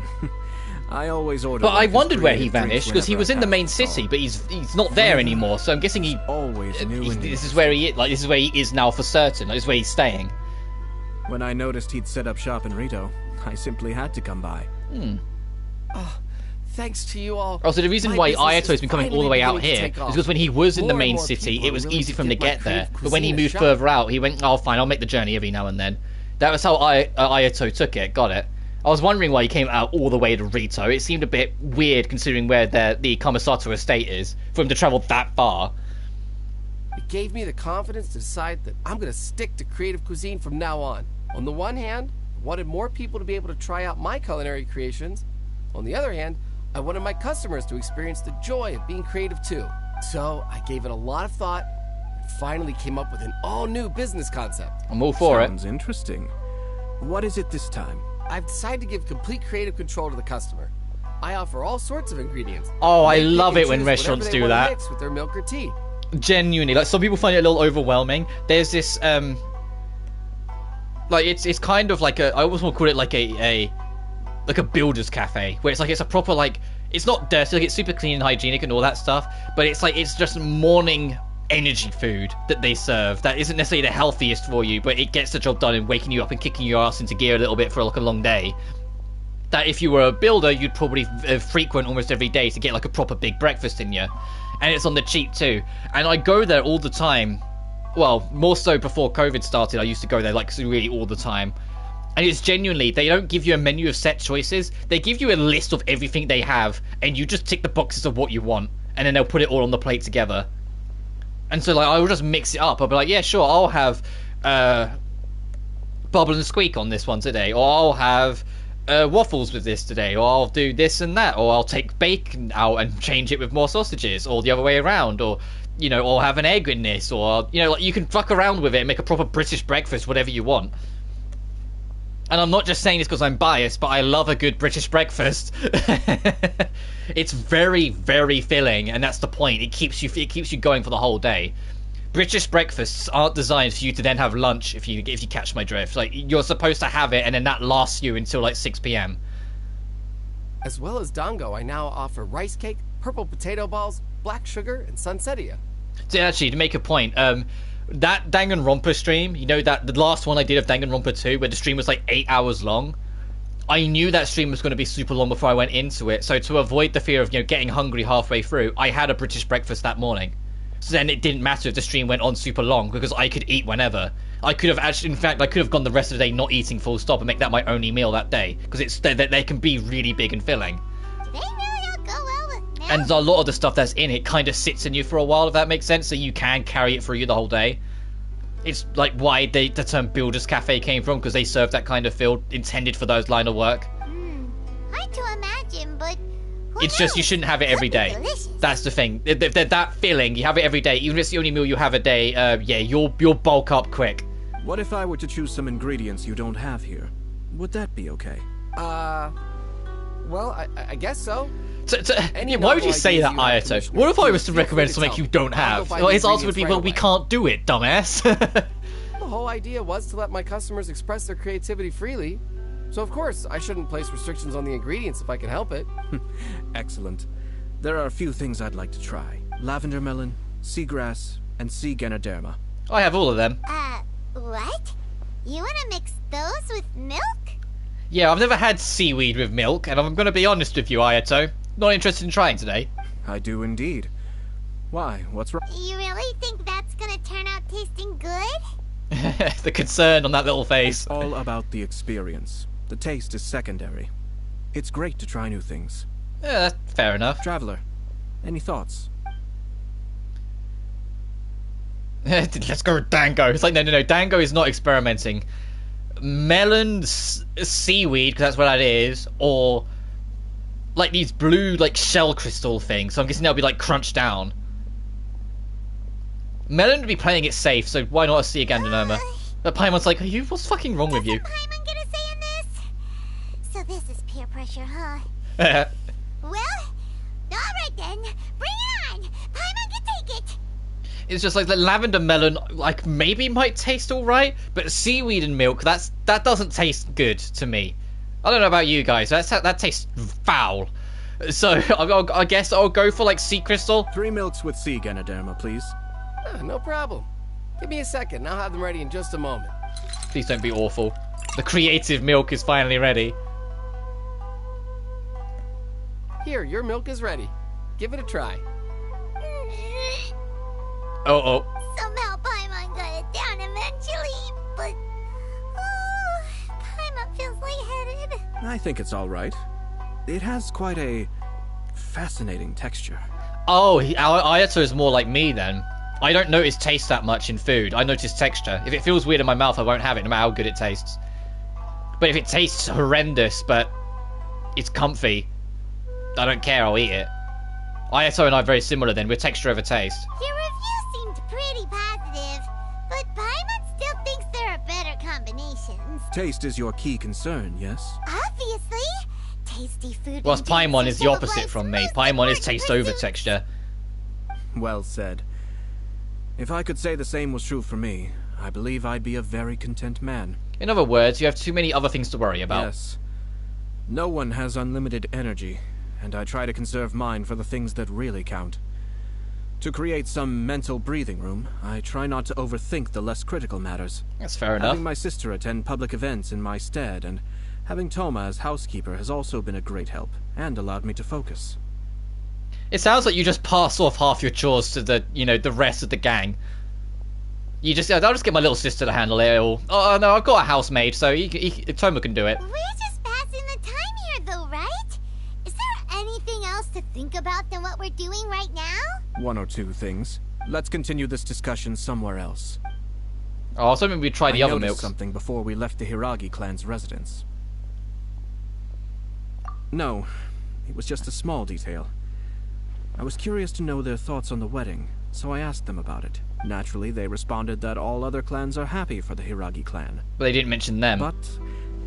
I always order. But I wondered where he vanished, because he was in the main city, but he's not there anymore. So I'm guessing he always knew. This is where he is. Like, this is where he is now for certain. Like, this is where he's staying. When I noticed he'd set up shop in Rito, I simply had to come by. Oh, thanks to you all. Also, the reason why Ayato has been coming all the way out here is because when he was in the main city, it was easy for him to get there. But when he moved further out, he went, oh, fine, I'll make the journey every now and then. That was how Ayato took it. Got it. I was wondering why he came out all the way to Rito. It seemed a bit weird considering where the Kamisato estate is, for him to travel that far. It gave me the confidence to decide that I'm going to stick to creative cuisine from now on. On the one hand, I wanted more people to be able to try out my culinary creations. On the other hand, I wanted my customers to experience the joy of being creative too. So I gave it a lot of thought and finally came up with an all-new business concept. I'm all for it. Sounds interesting. What is it this time? I've decided to give complete creative control to the customer. I offer all sorts of ingredients. Oh, I love it when restaurants do that. Mix with their milk or tea. Genuinely, like some people find it a little overwhelming. There's this like it's kind of like I almost want to call it like a builder's cafe, where it's a proper, like, it's not dirty, like it's super clean and hygienic and all that stuff, but it's like it's just morning energy food that they serve that isn't necessarily the healthiest for you, but it gets the job done in waking you up and kicking your ass into gear a little bit for like a long day. That if you were a builder, you'd probably frequent almost every day to get like a proper big breakfast in you. And it's on the cheap too. And I go there all the time. Well, more so before COVID started, I used to go there like really all the time. And it's genuinely, they don't give you a menu of set choices. They give you a list of everything they have, and you just tick the boxes of what you want. And then they'll put it all on the plate together. And so like I will just mix it up. I'll be like, yeah, sure, I'll have Bubble and Squeak on this one today. Or I'll have waffles with this today, or I'll do this and that, or I'll take bacon out and change it with more sausages, or the other way around, or you know, or have an egg in this, or you know, like you can fuck around with it and make a proper British breakfast, whatever you want. And I'm not just saying this because I'm biased, but I love a good British breakfast. It's very, very filling, and that's the point. It keeps you going for the whole day. British breakfasts aren't designed for you to then have lunch, if you catch my drift. Like, you're supposed to have it, and then that lasts you until like 6 p.m. As well as Dango, I now offer rice cake, purple potato balls, black sugar, and sunsettia. So actually, to make a point, that Danganronpa stream, you know, that the last one I did of Danganronpa 2, where the stream was like 8 hours long, I knew that stream was going to be super long before I went into it. So to avoid the fear of, you know, getting hungry halfway through, I had a British breakfast that morning. So then it didn't matter if the stream went on super long, because I could eat whenever. I could have actually, in fact, I could have gone the rest of the day not eating full stop and make that my only meal that day, because they can be really big and filling. They really don't go well with milk. And a lot of the stuff that's in it kind of sits in you for a while, if that makes sense, so you can carry it through you the whole day. It's like why the term Builder's Cafe came from, because they serve that kind of feel intended for those line of work. Hard to imagine, but it's just you shouldn't have it every day. That's the thing. If they're that filling, you have it every day. Even if it's the only meal you have a day, yeah, you'll bulk up quick. What if I were to choose some ingredients you don't have here? Would that be okay? Well, I guess so. Why would you say that, Ayato? What if I was to recommend something you don't have? Well, his answer would be, well, we can't do it, dumbass. The whole idea was to let my customers express their creativity freely. So of course, I shouldn't place restrictions on the ingredients if I can help it. Excellent. There are a few things I'd like to try. Lavender melon, seagrass, and sea Ganoderma. I have all of them. What? You want to mix those with milk? Yeah, I've never had seaweed with milk, and I'm going to be honest with you, Ayato. Not interested in trying today. I do indeed. Why? What's wrong? You really think that's gonna turn out tasting good? The concern on that little face. It's all about the experience. The taste is secondary. It's great to try new things. Yeah, fair enough. Traveler, any thoughts? Let's go with Dango. It's like, no, Dango is not experimenting. Melon, seaweed, because that's what that is, or like these blue, like, shell crystal things. So I'm guessing they'll be, like, crunched down. Melon would be playing it safe, so why not a sea Ganoderma? But Paimon's like, what's fucking wrong with you? Paimon gonna say in this? So this is peer pressure, huh? Well, alright then. Bring it on! Paimon can take it! It's just like the lavender melon, like, maybe might taste alright, but seaweed and milk, that doesn't taste good to me. I don't know about you guys, that tastes foul. So, I guess I'll go for, like, sea crystal. 3 milks with sea Ganoderma, please. No problem. Give me a second, I'll have them ready in just a moment. Please don't be awful. The creative milk is finally ready. Here, your milk is ready. Give it a try. Oh. Somehow Paimon got it down eventually, but... Paimon feels lightheaded. I think it's alright. It has quite a fascinating texture. Oh, Ayato is more like me then. I don't notice taste that much in food. I notice texture. If it feels weird in my mouth, I won't have it, no matter how good it tastes. But if it tastes horrendous, but it's comfy, I don't care, I'll eat it. Ayato and I are very similar then, we're texture over taste. Your review seemed pretty positive, but Paimon still thinks there are better combinations. Taste is your key concern, yes? Obviously. Tasty food. Whilst Paimon is the opposite from me. Paimon is taste over texture. Well said. If I could say the same was true for me, I believe I'd be a very content man. In other words, you have too many other things to worry about. Yes. No one has unlimited energy, and I try to conserve mine for the things that really count. To create some mental breathing room, I try not to overthink the less critical matters. That's fair enough. Having my sister attend public events in my stead, and having Toma as housekeeper has also been a great help, and allowed me to focus. It sounds like you just pass off half your chores to the, the rest of the gang. You just, I'll just get my little sister to handle it all. Oh no, I've got a housemaid, so Toma can do it. We're just passing the time here though, right? Is there anything else to think about than what we're doing right now? One or two things. Let's continue this discussion somewhere else. Oh, I was hoping we'd try the other milk. I milks. noticed something before we left the Hiragi clan's residence. No, it was just a small detail. I was curious to know their thoughts on the wedding, so I asked them about it. Naturally, they responded that all other clans are happy for the Hiragi clan. But they didn't mention them. But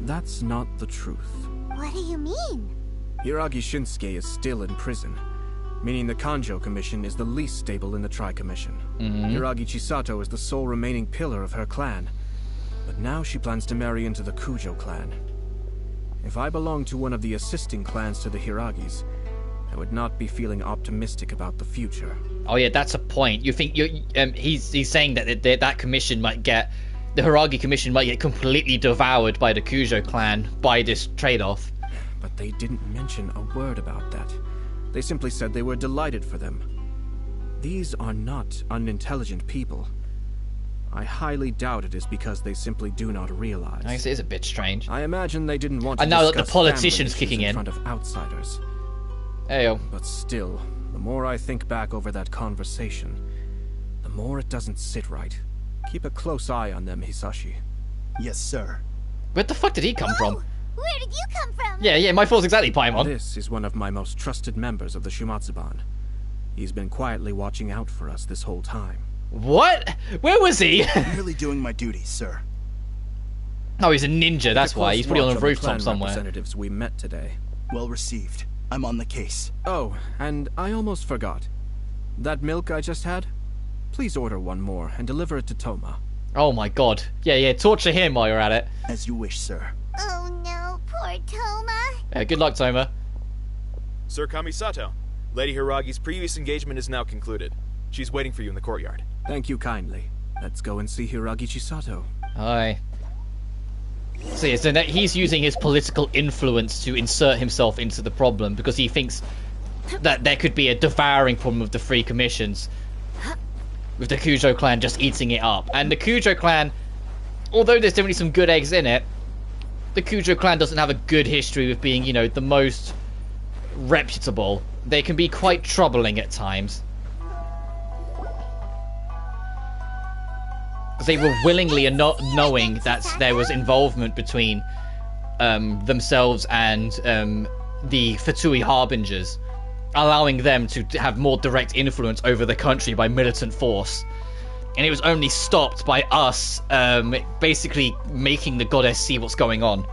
that's not the truth. What do you mean? Hiragi Shinsuke is still in prison, meaning the Kanjo Commission is the least stable in the Tri-Commission. Hiragi Chisato is the sole remaining pillar of her clan, but now she plans to marry into the Kujo clan. If I belonged to one of the assisting clans to the Hiragis, I would not be feeling optimistic about the future. Oh yeah, that's a point. You think he's saying that that commission might get, the Hiragi commission might get completely devoured by the Kujo clan by this trade-off. But they didn't mention a word about that. They simply said they were delighted for them. These are not unintelligent people. I highly doubt it is because they simply do not realize. I guess it is a bit strange. I imagine they didn't want to and now that discuss the politician's family kicking in front of outsiders. Heyo. But still, the more I think back over that conversation, the more it doesn't sit right. Keep a close eye on them, Hisashi. Yes, sir. Where the fuck did he come from? Where did you come from? Yeah, my fault's exactly, Paimon. This is one of my most trusted members of the Shumatsuban. He's been quietly watching out for us this whole time. What? Where was he? Merely doing my duties, sir. Oh, he's a ninja, that's why. He's probably on a rooftop somewhere. Representatives we met today. Well received. I'm on the case. Oh, and I almost forgot. That milk I just had? Please order one more and deliver it to Toma. Oh my god. Yeah, torture him while you're at it. As you wish, sir. Oh no, poor Toma. Yeah, good luck, Toma. Sir Kamisato, Lady Hiragi's previous engagement is now concluded. She's waiting for you in the courtyard. Thank you kindly. Let's go and see Hiragi Chisato. Aye. See, so that he's using his political influence to insert himself into the problem because he thinks that there could be a devouring problem of the three commissions with the Kujo clan just eating it up. And the Kujo clan, although there's definitely some good eggs in it, the Kujo clan doesn't have a good history with being, the most reputable. They can be quite troubling at times. They were willingly and not knowing that there was involvement between themselves and the Fatui Harbingers, allowing them to have more direct influence over the country by militant force. And it was only stopped by us basically making the goddess see what's going on.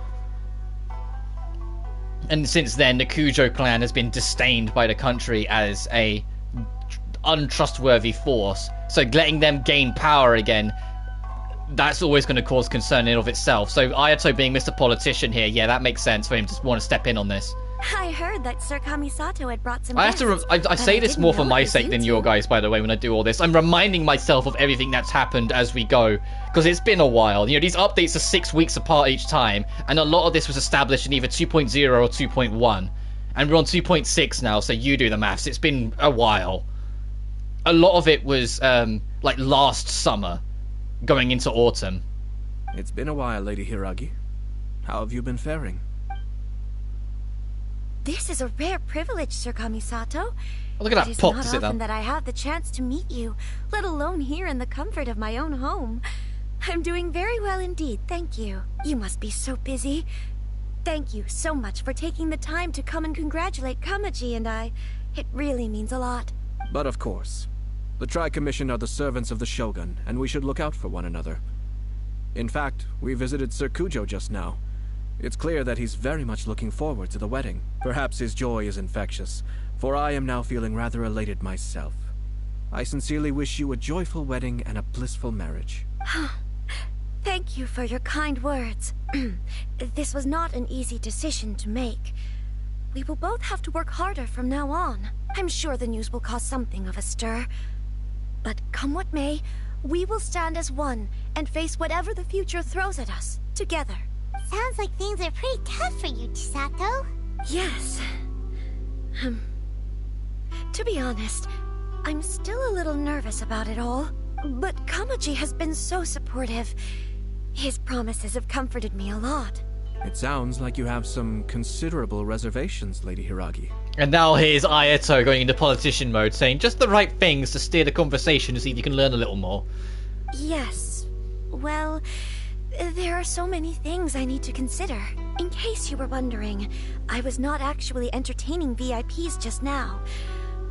And since then, the Kujo clan has been disdained by the country as a untrustworthy force. So letting them gain power again, that's always going to cause concern in and of itself. So Ayato being Mr. Politician here, yeah, that makes sense for him to want to step in on this. I heard that Sir Kamisato had brought some I have to. I say this more for my sake than your guys, by the way, when I do all this. I'm reminding myself of everything that's happened as we go, because it's been a while. These updates are 6 weeks apart each time, and a lot of this was established in either 2.0 or 2.1. And we're on 2.6 now, so you do the maths. It's been a while. A lot of it was, like, last summer, going into autumn. It's been a while, Lady Hiragi. How have you been faring? This is a rare privilege, Sir Kamisato. Oh, look at that pop to sit It is not often down. that I have the chance to meet you, let alone here in the comfort of my own home. I'm doing very well indeed, thank you. You must be so busy. Thank you so much for taking the time to come and congratulate Kamaji and I. It really means a lot. But of course. The Tri-Commission are the servants of the Shogun, and we should look out for one another. In fact, we visited Sir Kujo just now. It's clear that he's very much looking forward to the wedding. Perhaps his joy is infectious, for I am now feeling rather elated myself. I sincerely wish you a joyful wedding and a blissful marriage. Thank you for your kind words. This was not an easy decision to make. We will both have to work harder from now on. I'm sure the news will cause something of a stir. But come what may, we will stand as one and face whatever the future throws at us, together. Sounds like things are pretty tough for you, Chisato. Yes. To be honest, I'm still a little nervous about it all. But Kamaji has been so supportive. His promises have comforted me a lot. It sounds like you have some considerable reservations, Lady Hiragi. And now here's Ayato going into politician mode, saying just the right things to steer the conversation to see if you can learn a little more. Yes. Well, there are so many things I need to consider. In case you were wondering, I was not actually entertaining VIPs just now.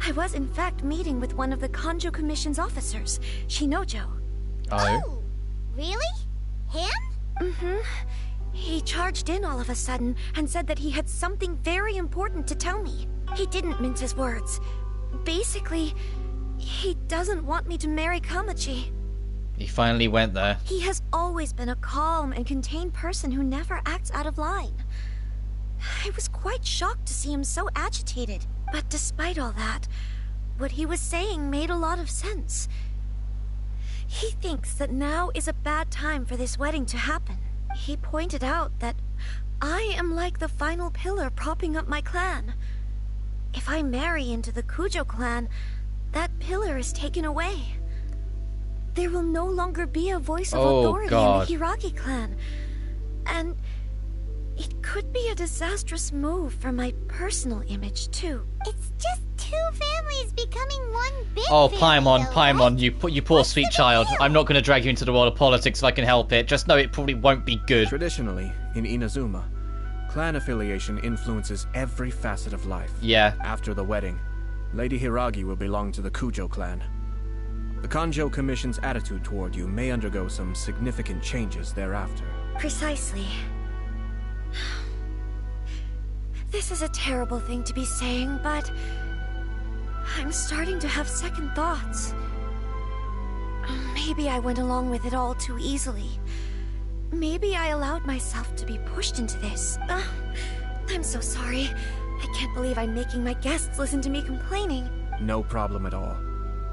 I was in fact meeting with one of the Kanjo Commission's officers, Shinojo. Oh, really? Him? Mm-hmm. He charged in all of a sudden and said that he had something very important to tell me. He didn't mince his words. Basically, he doesn't want me to marry Kamaji. He finally went there. He has always been a calm and contained person who never acts out of line. I was quite shocked to see him so agitated. But despite all that, what he was saying made a lot of sense. He thinks that now is a bad time for this wedding to happen. He pointed out that I am like the final pillar propping up my clan. If I marry into the Kujo clan, that pillar is taken away. There will no longer be a voice of authority in the Hiragi clan. And it could be a disastrous move for my personal image, too. It's just two families becoming one big Paimon, you poor sweet child. I'm not going to drag you into the world of politics if I can help it. Just know it probably won't be good. Traditionally, in Inazuma, clan affiliation influences every facet of life. Yeah. After the wedding, Lady Hiragi will belong to the Kujo clan. The Kanjo Commission's attitude toward you may undergo some significant changes thereafter. Precisely. This is a terrible thing to be saying, but I'm starting to have second thoughts. Maybe I went along with it all too easily. Maybe I allowed myself to be pushed into this. I'm so sorry. I can't believe I'm making my guests listen to me complaining. No problem at all.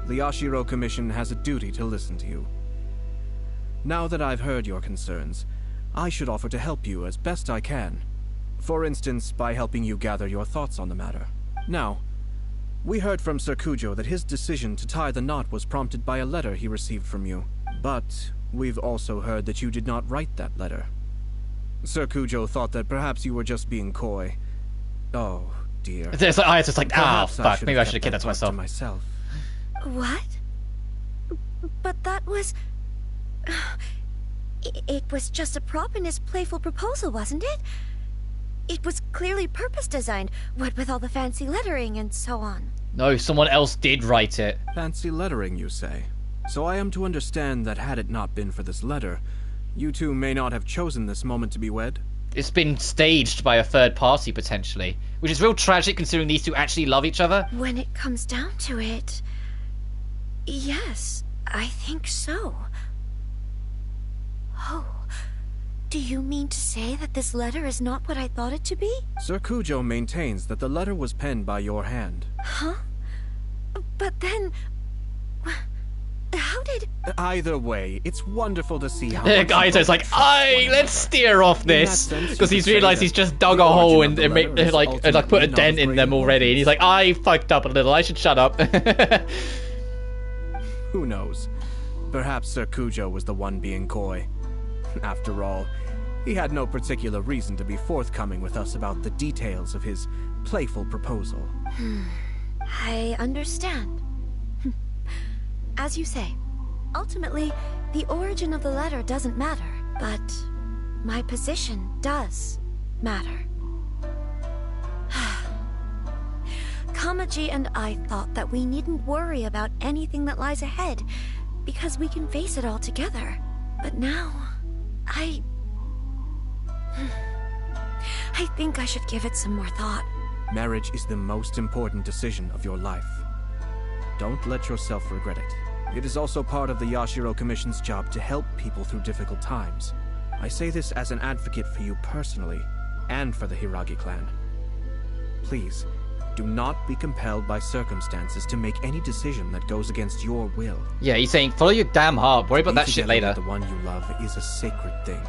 The Yashiro Commission has a duty to listen to you. Now that I've heard your concerns, I should offer to help you as best I can. For instance, by helping you gather your thoughts on the matter. Now, we heard from Sir Kujo that his decision to tie the knot was prompted by a letter he received from you. But we've also heard that you did not write that letter. Sir Kujo thought that perhaps you were just being coy. Oh, dear. It's like, Ayato's like, fuck, maybe I should have kept that to myself. What? But that was... It was just a prop in his playful proposal, wasn't it? It was clearly purpose-designed, what with all the fancy lettering and so on. No, someone else did write it. Fancy lettering, you say? So I am to understand that had it not been for this letter, you two may not have chosen this moment to be wed? It's been staged by a third party, potentially. Which is real tragic, considering these two actually love each other. When it comes down to it... yes, I think so. Oh... do you mean to say that this letter is not what I thought it to be? Sir Kujo maintains that the letter was penned by your hand. Huh? But then... how did... Either way, it's wonderful to see how... Ayato's like, let's steer off this. Because he's realised he's just dug a hole and like put a dent in them already. And he's like, I fucked up a little, I should shut up. Who knows? Perhaps Sir Kujo was the one being coy. After all, he had no particular reason to be forthcoming with us about the details of his playful proposal. I understand. As you say, ultimately, the origin of the letter doesn't matter, but my position does matter. Kamaji and I thought that we needn't worry about anything that lies ahead, because we can face it all together. But now... I think I should give it some more thought. Marriage is the most important decision of your life. Don't let yourself regret it. It is also part of the Yashiro Commission's job to help people through difficult times. I say this as an advocate for you personally, and for the Hiragi clan. please, do not be compelled by circumstances to make any decision that goes against your will. Yeah, he's saying, follow your damn heart. Worry about that shit later. The one you love is a sacred thing.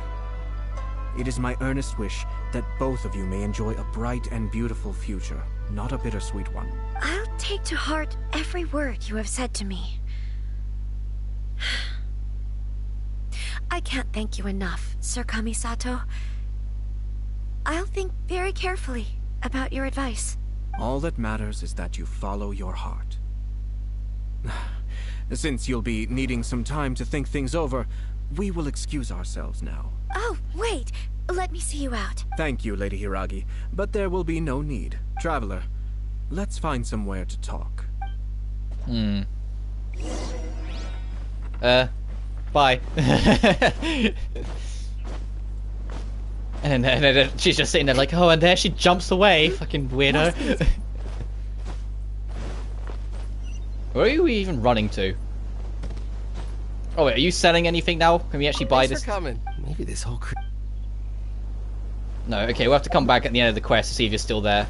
It is my earnest wish that both of you may enjoy a bright and beautiful future, not a bittersweet one. I'll take to heart every word you have said to me. I can't thank you enough, Sir Kamisato. I'll think very carefully about your advice. All that matters is that you follow your heart. Since you'll be needing some time to think things over, we will excuse ourselves now. Oh, wait. Let me see you out. Thank you, Lady Hiragi, but there will be no need. Traveler, let's find somewhere to talk. Bye. And then she's just sitting there like, oh, and there she jumps away. Fucking weirdo. Where are we even running to? Oh wait, are you selling anything now? Can we actually buy this? Thanks for coming. Maybe this whole No, okay, we'll have to come back at the end of the quest to see if you're still there.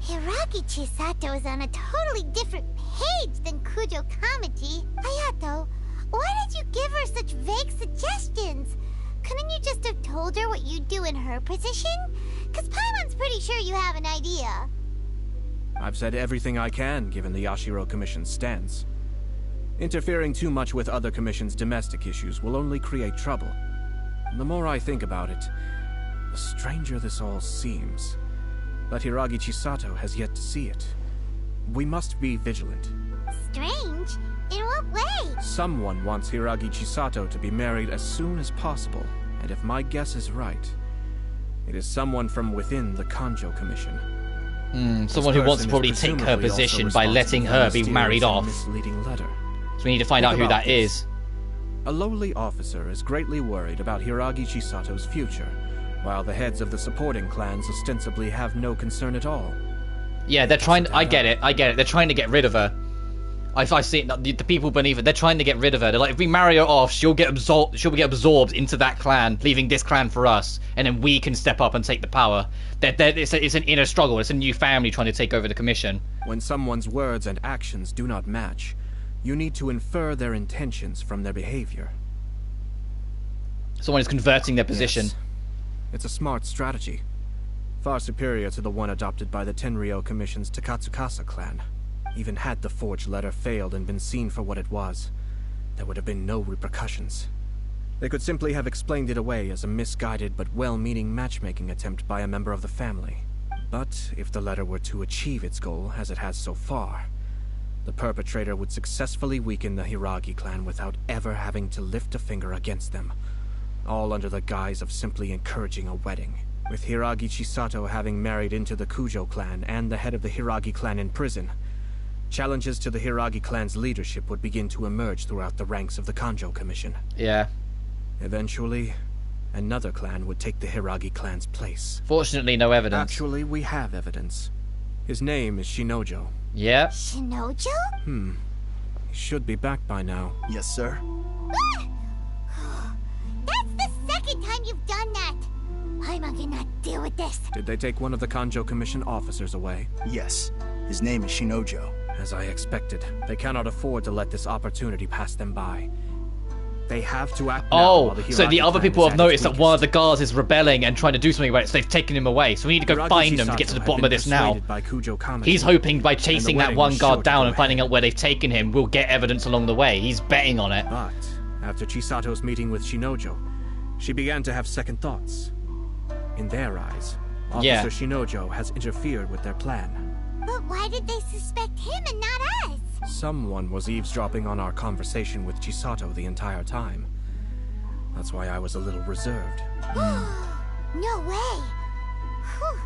Hiragi Chisato is on a totally different page than Kujo Kamaji. Ayato, why did you give her such vague suggestions? Couldn't you just have told her what you'd do in her position? Because Paimon's pretty sure you have an idea. I've said everything I can, given the Yashiro Commission's stance. Interfering too much with other commissions' domestic issues will only create trouble. And the more I think about it, the stranger this all seems. But Hiragi Chisato has yet to see it. We must be vigilant. Strange? In what way? Someone wants Hiragi Chisato to be married as soon as possible, and if my guess is right, it is someone from within the Kanjo Commission. Someone who wants to probably take her position by letting her be married off. Misleading letter. So we need to find out who that is. A lowly officer is greatly worried about Hiragi Chisato's future, while the heads of the supporting clans ostensibly have no concern at all. Yeah, they're trying. I get it. They're trying to get rid of her. I see it, the people beneath it. They're trying to get rid of her. They're like, if we marry her off, she'll get absorbed into that clan, leaving this clan for us, and then we can step up and take the power. It's an inner struggle. It's a new family trying to take over the commission. When someone's words and actions do not match, you need to infer their intentions from their behavior. Someone is converting their position. Yes. It's a smart strategy, far superior to the one adopted by the Tenryou Commission's Takatsukasa clan. Even had the forged letter failed and been seen for what it was, there would have been no repercussions. They could simply have explained it away as a misguided but well-meaning matchmaking attempt by a member of the family. But if the letter were to achieve its goal, as it has so far, the perpetrator would successfully weaken the Hiragi clan without ever having to lift a finger against them, all under the guise of simply encouraging a wedding. With Hiragi Chisato having married into the Kujo clan and the head of the Hiragi clan in prison, challenges to the Hiragi clan's leadership would begin to emerge throughout the ranks of the Kanjo Commission. Yeah. Eventually, another clan would take the Hiragi clan's place. Fortunately, no evidence. Actually, we have evidence. His name is Shinojo. Yep. Shinojo? He should be back by now. Yes, sir. That's the second time you've done that! Paimon cannot deal with this. Did they take one of the Kanjo Commission officers away? Yes. His name is Shinojo. As I expected, they cannot afford to let this opportunity pass them by. They have to act now while the Hiragi so the other clan people is have at its noticed that weakest. one of the guards is rebelling and trying to do something about it, so they've taken him away. So we need to go Hiragi find them to get to Chisato the had bottom been of this now. persuaded by Kujo Kamaji, He's hoping by and the chasing that wedding one was guard sure to down go and finding ahead. out where they've taken him, we'll get evidence along the way. He's betting on it. But after Chisato's meeting with Shinojo, she began to have second thoughts. In their eyes, Officer Shinojo has interfered with their plan. But why did they suspect him and not us? Someone was eavesdropping on our conversation with Chisato the entire time. That's why I was a little reserved. No way! Whew.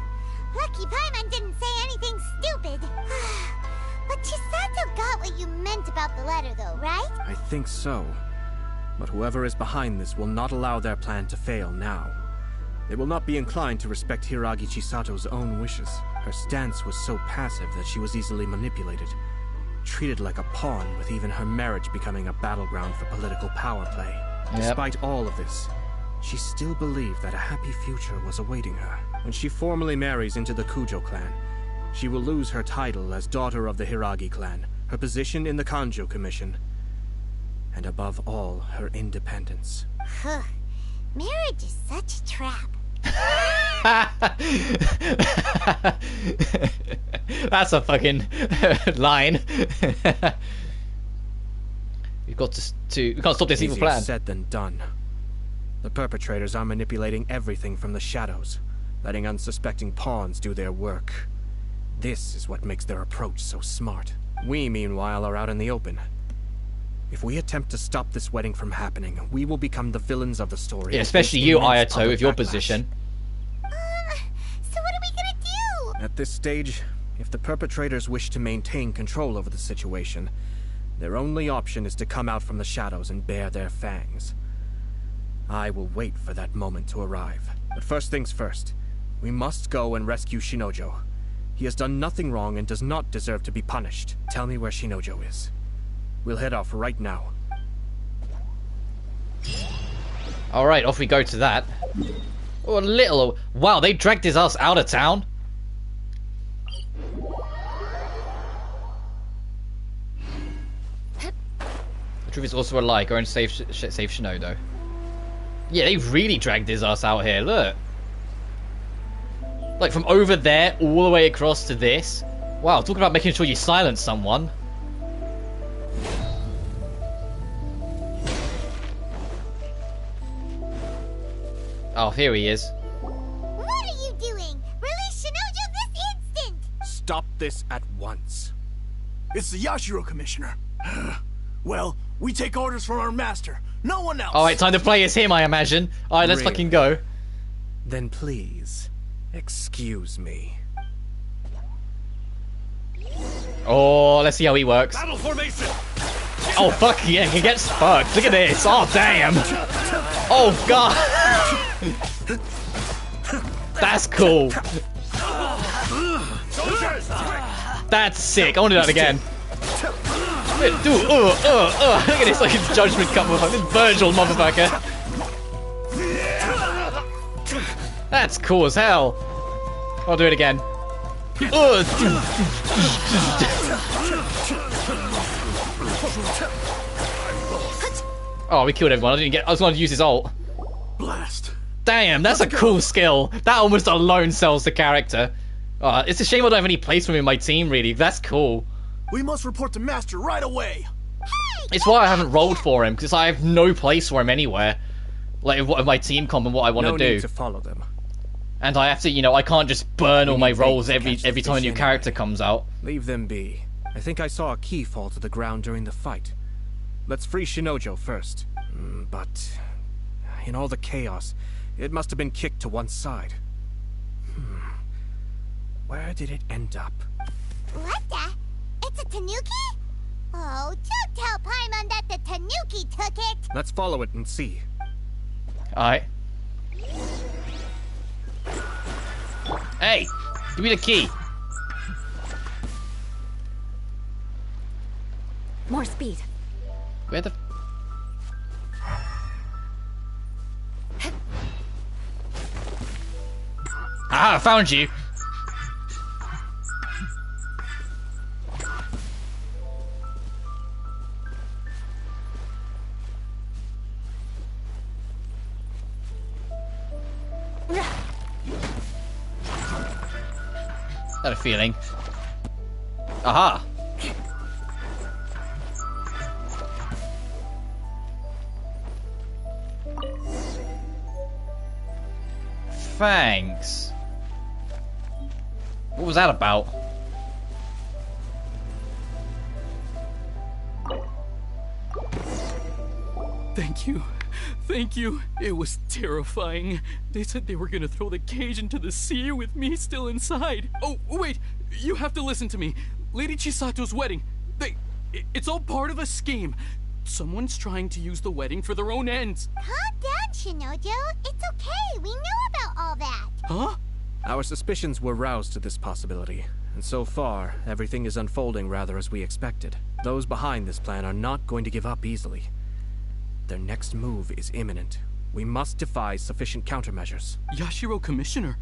Lucky Paimon didn't say anything stupid. But Chisato got what you meant about the letter though, right? I think so. But whoever is behind this will not allow their plan to fail now. They will not be inclined to respect Hiragi Chisato's own wishes. Her stance was so passive that she was easily manipulated, treated like a pawn, with even her marriage becoming a battleground for political power play. Despite all of this, she still believed that a happy future was awaiting her. When she formally marries into the Kujo clan, she will lose her title as daughter of the Hiragi clan, her position in the Kanjo Commission, and above all, her independence. Huh. Marriage is such a trap. That's a fucking line. We've got to we can't stop this evil plan. Easier said than done. The perpetrators are manipulating everything from the shadows, letting unsuspecting pawns do their work. This is what makes their approach so smart. We, meanwhile, are out in the open. If we attempt to stop this wedding from happening, we will become the villains of the story. Yeah, especially you, Ayato, with your position. So what are we gonna do? At this stage, if the perpetrators wish to maintain control over the situation, their only option is to come out from the shadows and bare their fangs. I will wait for that moment to arrive. But first things first, we must go and rescue Shinojo. He has done nothing wrong and does not deserve to be punished. Tell me where Shinojo is. We'll head off right now. Alright, off we go to that. Oh, a little... Wow, they dragged his ass out of town. The truth is also a lie. Go and save Shinodo. Yeah, they really dragged his ass out here. Look. Like, from over there all the way across to this. Wow, talk about making sure you silence someone. Oh, here he is. What are you doing? Release Shinojo this instant! Stop this at once. It's the Yashiro Commissioner. Well, we take orders from our master. No one else. Alright, time to play as him, I imagine. Alright, let's Really? fucking go. Then please, excuse me. Oh, let's see how he works. Battle formation! Oh, fuck yeah, he gets fucked. Look at this. Oh, damn. Oh, God. That's cool. That's sick. I want to do that again. Dude, look at this like judgment cup with this Virgil motherfucker. That's cool as hell. I'll do it again. Oh, we killed everyone. I was going to use his ult. Blast. Damn, that's a cool skill. That almost alone sells the character. It's a shame I don't have any place for him in my team, really. That's cool. We must report to Master right away. It's why I haven't rolled for him, because I have no place for him anywhere. Like, what my team comp and what I want to do. No need to follow them. And I have to, you know, I can't just burn all my rolls every time a new character comes out. Leave them be. I think I saw a key fall to the ground during the fight. Let's free Shinojo first. But in all the chaos, it must have been kicked to one side. Where did it end up? What the? It's a Tanuki? Oh, don't tell Paimon that the Tanuki took it! Let's follow it and see. Alright. Hey! Give me the key! More speed. Where the... Ah, I found you! Had a feeling. Aha! Thanks. What was that about? Thank you. Thank you. It was terrifying. They said they were gonna throw the cage into the sea with me still inside. Oh, wait. You have to listen to me. Lady Chisato's wedding. It's all part of a scheme. Someone's trying to use the wedding for their own ends. Calm down, Shinojo. It's okay. We know about Huh? Our suspicions were roused to this possibility, and so far, everything is unfolding rather as we expected. Those behind this plan are not going to give up easily. Their next move is imminent. We must devise sufficient countermeasures. Yashiro Commissioner,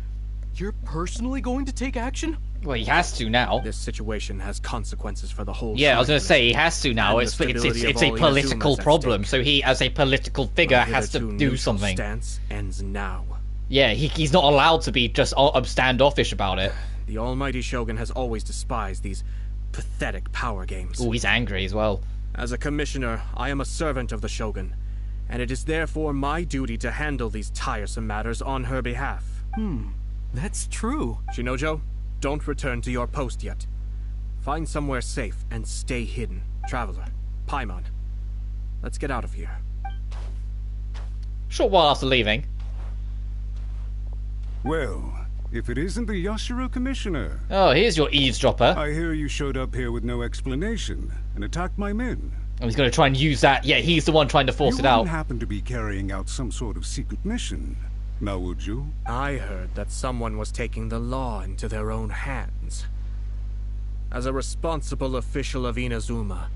you're personally going to take action? Well, he has to now. This situation has consequences for the whole Yeah, I was going side to say, he has to now. and It's the a stability of all political Inazuma's at problem, stake. so he, as a political figure, Our has to hitherto do neutral something. Stance ends now. Yeah, he's not allowed to be just standoffish about it. The almighty Shogun has always despised these pathetic power games. Oh, he's angry as well. As a commissioner, I am a servant of the Shogun, and it is therefore my duty to handle these tiresome matters on her behalf. That's true. Shinojo, don't return to your post yet. Find somewhere safe and stay hidden. Traveler, Paimon, let's get out of here. Short while after leaving. Well, if it isn't the Yashiro Commissioner. Oh, here's your eavesdropper. I hear you showed up here with no explanation and attacked my men. And he's going to try and use that. Yeah, he's the one trying to force it out. You wouldn't happen to be carrying out some sort of secret mission, now would you? I heard that someone was taking the law into their own hands. As a responsible official of Inazuma,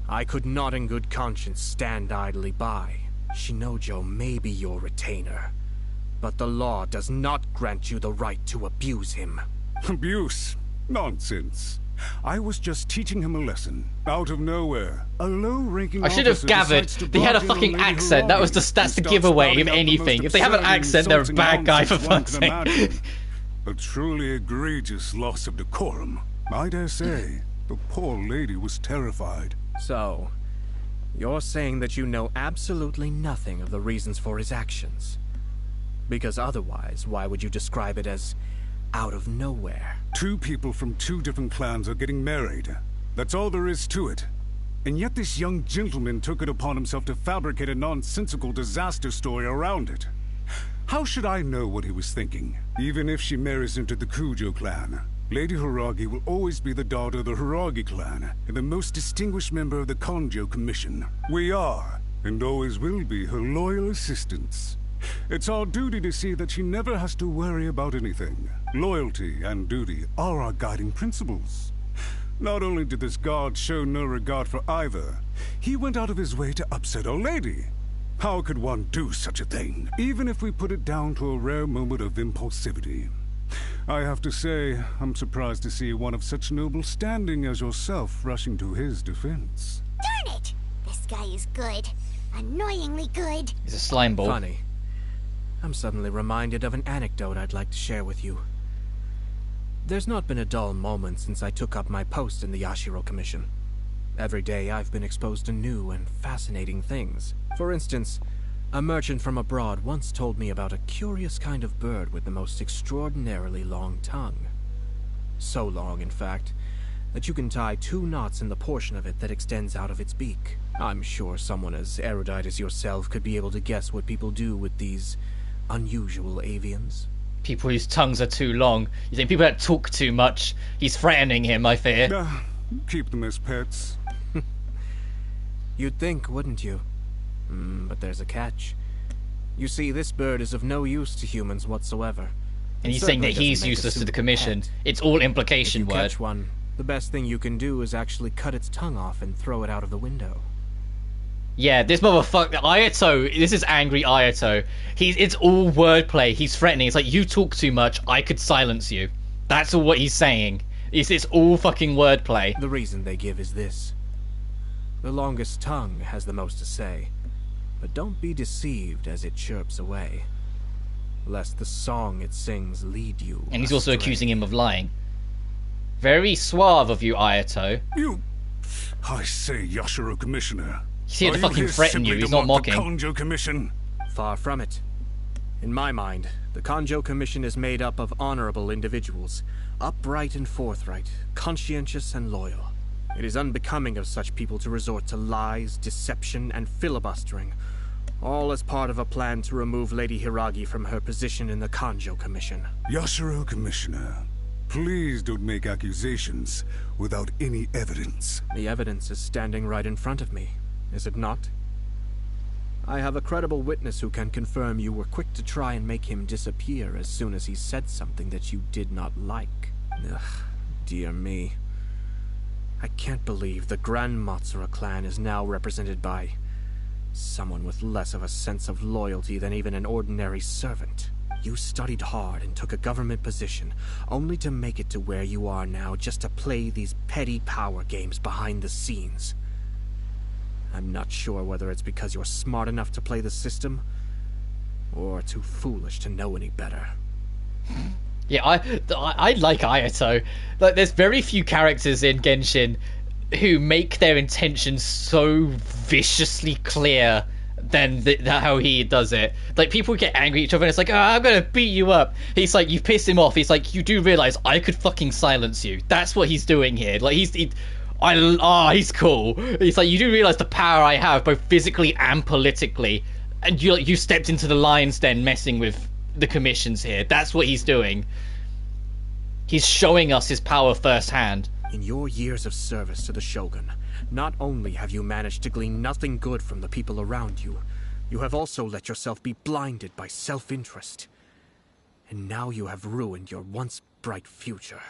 I could not in good conscience stand idly by. Shinojo may be your retainer, but the law does not grant you the right to abuse him. Abuse? Nonsense. I was just teaching him a lesson. Out of nowhere, a low-ranking I should have officer gathered decides to they had a barge in on fucking Lady accent. That's the Hiragi giveaway and of starts spouting out the anything. most If they have an absurd and accent, they're a insulting bad guy for nonsense one fuck's can sake. imagine. A truly egregious loss of decorum. I dare say, the poor lady was terrified. So, you're saying that you know absolutely nothing of the reasons for his actions? Because otherwise, why would you describe it as out of nowhere? Two people from two different clans are getting married. That's all there is to it. And yet this young gentleman took it upon himself to fabricate a nonsensical disaster story around it. How should I know what he was thinking? Even if she marries into the Kujo clan, Lady Hiragi will always be the daughter of the Hiragi clan and the most distinguished member of the Kanjo Commission. We are, and always will be, her loyal assistants. It's our duty to see that she never has to worry about anything. Loyalty and duty are our guiding principles. Not only did this guard show no regard for either, he went out of his way to upset our lady. How could one do such a thing, even if we put it down to a rare moment of impulsivity? I have to say, I'm surprised to see one of such noble standing as yourself rushing to his defense. Darn it! This guy is good. Annoyingly good. He's a slime ball. Funny. I'm suddenly reminded of an anecdote I'd like to share with you. There's not been a dull moment since I took up my post in the Yashiro Commission. Every day I've been exposed to new and fascinating things. For instance, a merchant from abroad once told me about a curious kind of bird with the most extraordinarily long tongue. So long, in fact, that you can tie 2 knots in the portion of it that extends out of its beak. I'm sure someone as erudite as yourself could be able to guess what people do with these unusual avians. People whose tongues are too long. You think people that talk too much? He's threatening him, I fear. Keep them as pets. You'd think, wouldn't you? But there's a catch. You see, this bird is of no use to humans whatsoever. And he's saying that he's useless to the Commission. It's all implication if you word. Catch one, the best thing you can do is actually cut its tongue off and throw it out of the window. Yeah, this motherfucker, Ayato, this is angry Ayato. It's all wordplay. He's threatening. It's like, you talk too much, I could silence you. That's all what he's saying. It's all fucking wordplay. The reason they give is this. The longest tongue has the most to say. But don't be deceived as it chirps away, lest the song it sings lead you And he's also astray. accusing him of lying. Very suave of you, Ayato. I say, Yashiro Commissioner. He's here to are fucking here threaten simply you, he's to not mock the mocking. Kanjo Commission? Far from it. In my mind, the Kanjo Commission is made up of honorable individuals, upright and forthright, conscientious and loyal. It is unbecoming of such people to resort to lies, deception, and filibustering, all as part of a plan to remove Lady Hiragi from her position in the Kanjo Commission. Yashiro Commissioner, please don't make accusations without any evidence. The evidence is standing right in front of me, is it not? I have a credible witness who can confirm you were quick to try and make him disappear as soon as he said something that you did not like. Ugh, dear me. I can't believe the Grand Matsura clan is now represented by someone with less of a sense of loyalty than even an ordinary servant. You studied hard and took a government position, only to make it to where you are now just to play these petty power games behind the scenes. I'm not sure whether it's because you're smart enough to play the system, or too foolish to know any better. Yeah, I like Ayato. Like, there's very few characters in Genshin who make their intentions so viciously clear than how he does it. Like, people get angry at each other and it's like, oh, I'm gonna beat you up. He's like, you piss him off. He's like, you do realize I could fucking silence you. That's what he's doing here. Like, he's cool. He's like, you do realize the power I have, both physically and politically, and you stepped into the lion's den messing with the commissions here. That's what he's doing. He's showing us his power firsthand. In your years of service to the Shogun, not only have you managed to glean nothing good from the people around you, you have also let yourself be blinded by self-interest. And now you have ruined your once bright future.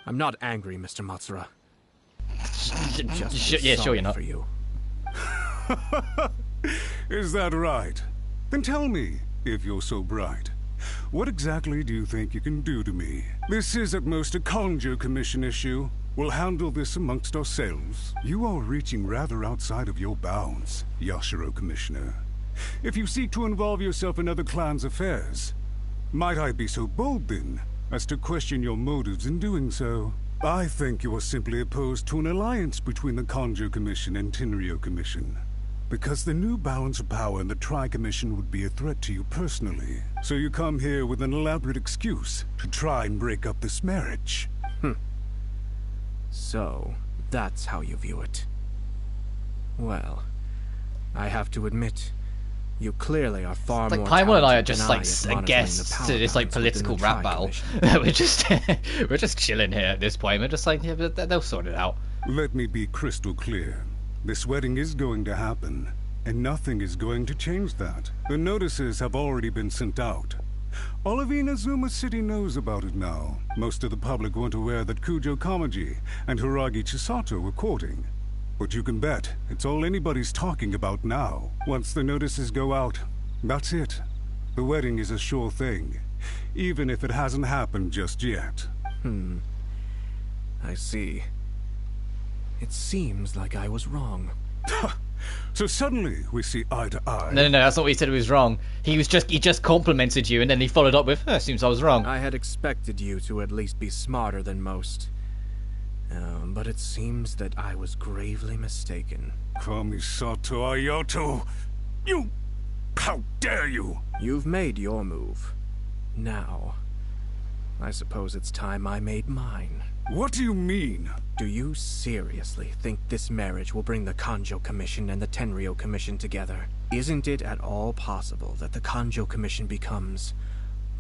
I'm not angry, Mr. Matsura. Yeah, sure you're not. For you. Is that right? Then tell me, if you're so bright, what exactly do you think you can do to me? This is at most a Kanjo Commission issue. We'll handle this amongst ourselves. You are reaching rather outside of your bounds, Yashiro Commissioner. If you seek to involve yourself in other clans' affairs, might I be so bold then as to question your motives in doing so? I think you are simply opposed to an alliance between the Kanjo Commission and Tenryo Commission, because the new balance of power in the Tri-Commission would be a threat to you personally. So you come here with an elaborate excuse to try and break up this marriage. So, that's how you view it. Well, I have to admit, you clearly are far more Paimon and I are talented just than like at monitoring guests the to this like power balance political within the rap battle. Tri-Commission. we're just chilling here at this point. We're just like, yeah, but they'll sort it out. Let me be crystal clear. This wedding is going to happen, and nothing is going to change that. The notices have already been sent out. All of Inazuma City knows about it now. Most of the public weren't aware that Kujo Kamaji and Hiragi Chisato were courting. But you can bet it's all anybody's talking about now. Once the notices go out, that's it. The wedding is a sure thing, even if it hasn't happened just yet. I see. It seems like I was wrong. So suddenly we see eye to eye. No, that's not what he said. He was wrong. He just complimented you, and then he followed up with, seems I was wrong. I had expected you to at least be smarter than most. But it seems that I was gravely mistaken. Kamisato Ayato! You... How dare you! You've made your move. Now, I suppose it's time I made mine. What do you mean? Do you seriously think this marriage will bring the Kanjo Commission and the Tenryo Commission together? Isn't it at all possible that the Kanjo Commission becomes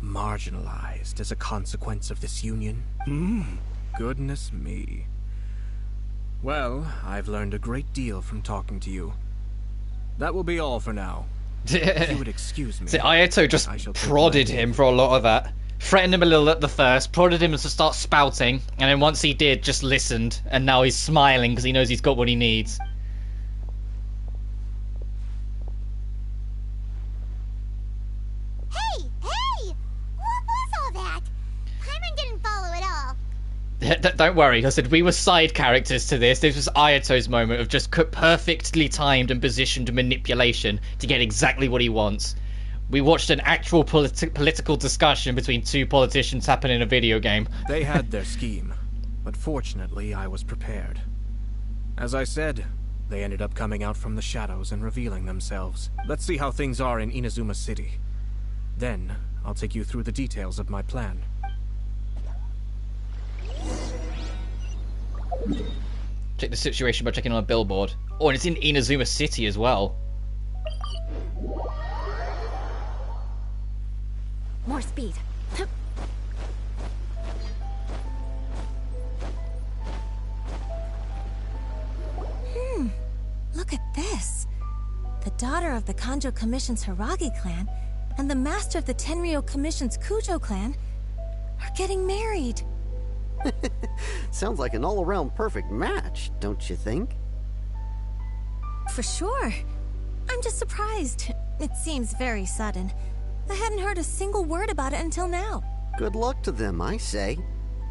marginalized as a consequence of this union? Goodness me. Well, I've learned a great deal from talking to you. That will be all for now. If you would excuse me. See, Ayato just prodded him for a lot of that. Threatened him a little at the first, prodded him to start spouting, and then once he did, just listened, and now he's smiling because he knows he's got what he needs. Hey! What was all that? Paimon didn't follow at all. Don't worry, I said we were side characters to this. This was Ayato's moment of just perfectly timed and positioned manipulation to get exactly what he wants. We watched an actual political discussion between two politicians happen in a video game. They had their scheme, but fortunately I was prepared. As I said, they ended up coming out from the shadows and revealing themselves. Let's see how things are in Inazuma City. Then, I'll take you through the details of my plan. Check the situation by checking on a billboard. Oh, and it's in Inazuma City as well. More speed. Look at this. daughter of the Kanjo Commission's Hiragi clan and the master of the Tenryou Commission's Kujo clan are getting married. Sounds like an all-around perfect match, don't you think? For sure. I'm just surprised. It seems very sudden. I hadn't heard a single word about it until now. Good luck to them, I say.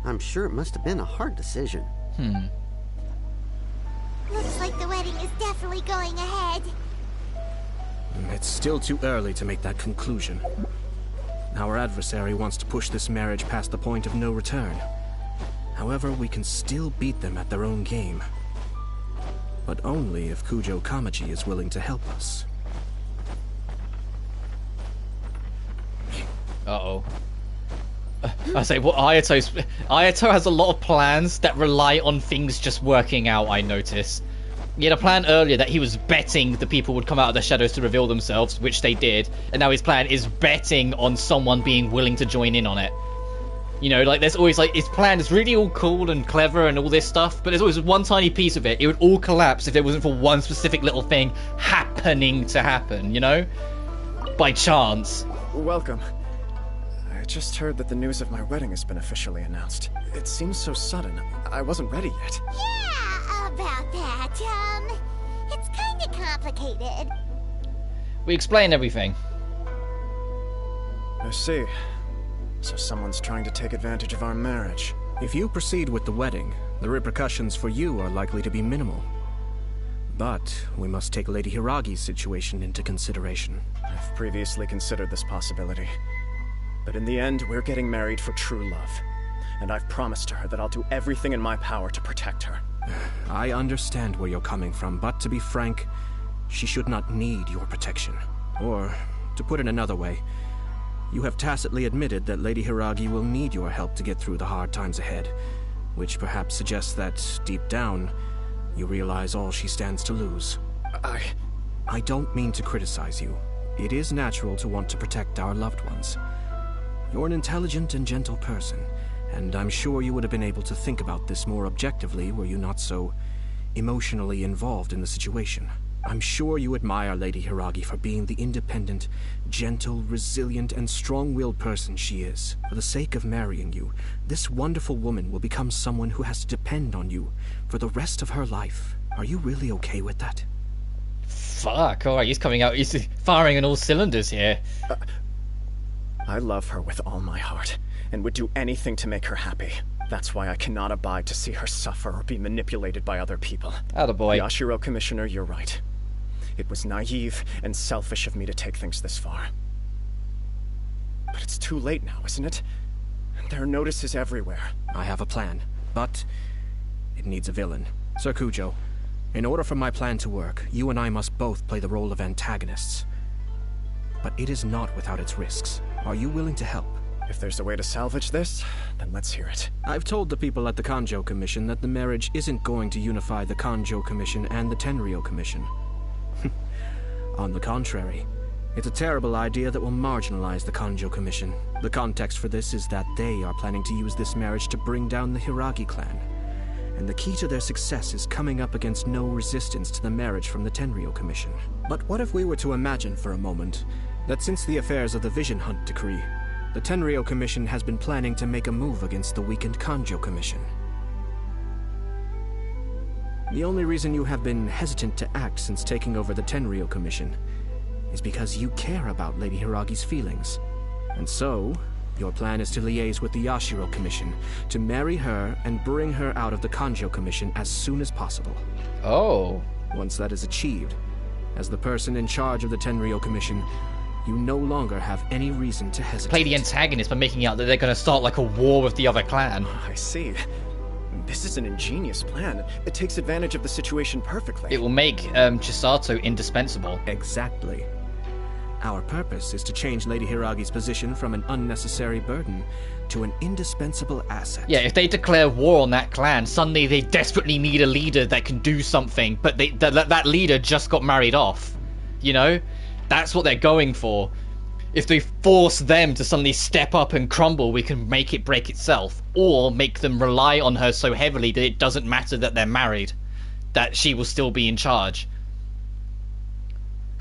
I'm sure it must have been a hard decision. Looks like the wedding is definitely going ahead. It's still too early to make that conclusion. Our adversary wants to push this marriage past the point of no return. However, we can still beat them at their own game. But only if Kujo Kamaji is willing to help us. Uh-oh. I say, well, Ayato has a lot of plans that rely on things just working out, I notice. He had a plan earlier that he was betting the people would come out of the shadows to reveal themselves, which they did, and now his plan is betting on someone being willing to join in on it. You know, like, there's always, like, his plan is really all cool and clever and all this stuff, but there's always one tiny piece of it. It would all collapse if it wasn't for one specific little thing happening to happen, you know? By chance. Welcome. I just heard that the news of my wedding has been officially announced. It seems so sudden. I wasn't ready yet. Yeah, about that. It's kinda complicated. We explain everything. I see. So someone's trying to take advantage of our marriage. If you proceed with the wedding, the repercussions for you are likely to be minimal. But we must take Lady Hiragi's situation into consideration. I've previously considered this possibility. But in the end, we're getting married for true love. And I've promised her that I'll do everything in my power to protect her. I understand where you're coming from, but to be frank, she should not need your protection. Or, to put it another way, you have tacitly admitted that Lady Hiragi will need your help to get through the hard times ahead, which perhaps suggests that, deep down, you realize all she stands to lose. I don't mean to criticize you. It is natural to want to protect our loved ones. You're an intelligent and gentle person, and I'm sure you would have been able to think about this more objectively were you not so emotionally involved in the situation. I'm sure you admire Lady Hiragi for being the independent, gentle, resilient, and strong-willed person she is. For the sake of marrying you, this wonderful woman will become someone who has to depend on you for the rest of her life. Are you really okay with that? Fuck, alright, he's coming out, he's firing on all cylinders here. I love her with all my heart, and would do anything to make her happy. That's why I cannot abide to see her suffer or be manipulated by other people. Attaboy. Yashiro Commissioner, you're right. It was naive and selfish of me to take things this far. But it's too late now, isn't it? There are notices everywhere. I have a plan, but it needs a villain. Sir Kujo, in order for my plan to work, you and I must both play the role of antagonists. But it is not without its risks. Are you willing to help? If there's a way to salvage this, then let's hear it. I've told the people at the Kanjo Commission that the marriage isn't going to unify the Kanjo Commission and the Tenryou Commission. On the contrary, it's a terrible idea that will marginalize the Kanjo Commission. The context for this is that they are planning to use this marriage to bring down the Hiragi clan. And the key to their success is coming up against no resistance to the marriage from the Tenryou Commission. But what if we were to imagine for a moment that since the affairs of the Vision Hunt decree, the Tenryou Commission has been planning to make a move against the weakened Kanjo Commission? The only reason you have been hesitant to act since taking over the Tenryou Commission is because you care about Lady Hiragi's feelings. And so, your plan is to liaise with the Yashiro Commission, to marry her and bring her out of the Kanjo Commission as soon as possible. Oh. Once that is achieved, as the person in charge of the Tenryou Commission, you no longer have any reason to hesitate. Play the antagonist by making out that they're going to start like a war with the other clan. I see. This is an ingenious plan. It takes advantage of the situation perfectly. It will make Chisato indispensable. Exactly. Our purpose is to change Lady Hiragi's position from an unnecessary burden to an indispensable asset. Yeah, if they declare war on that clan, suddenly they desperately need a leader that can do something, but that leader just got married off. You know? That's what they're going for. If they force them to suddenly step up and crumble, we can make it break itself. Or make them rely on her so heavily that it doesn't matter that they're married. That she will still be in charge.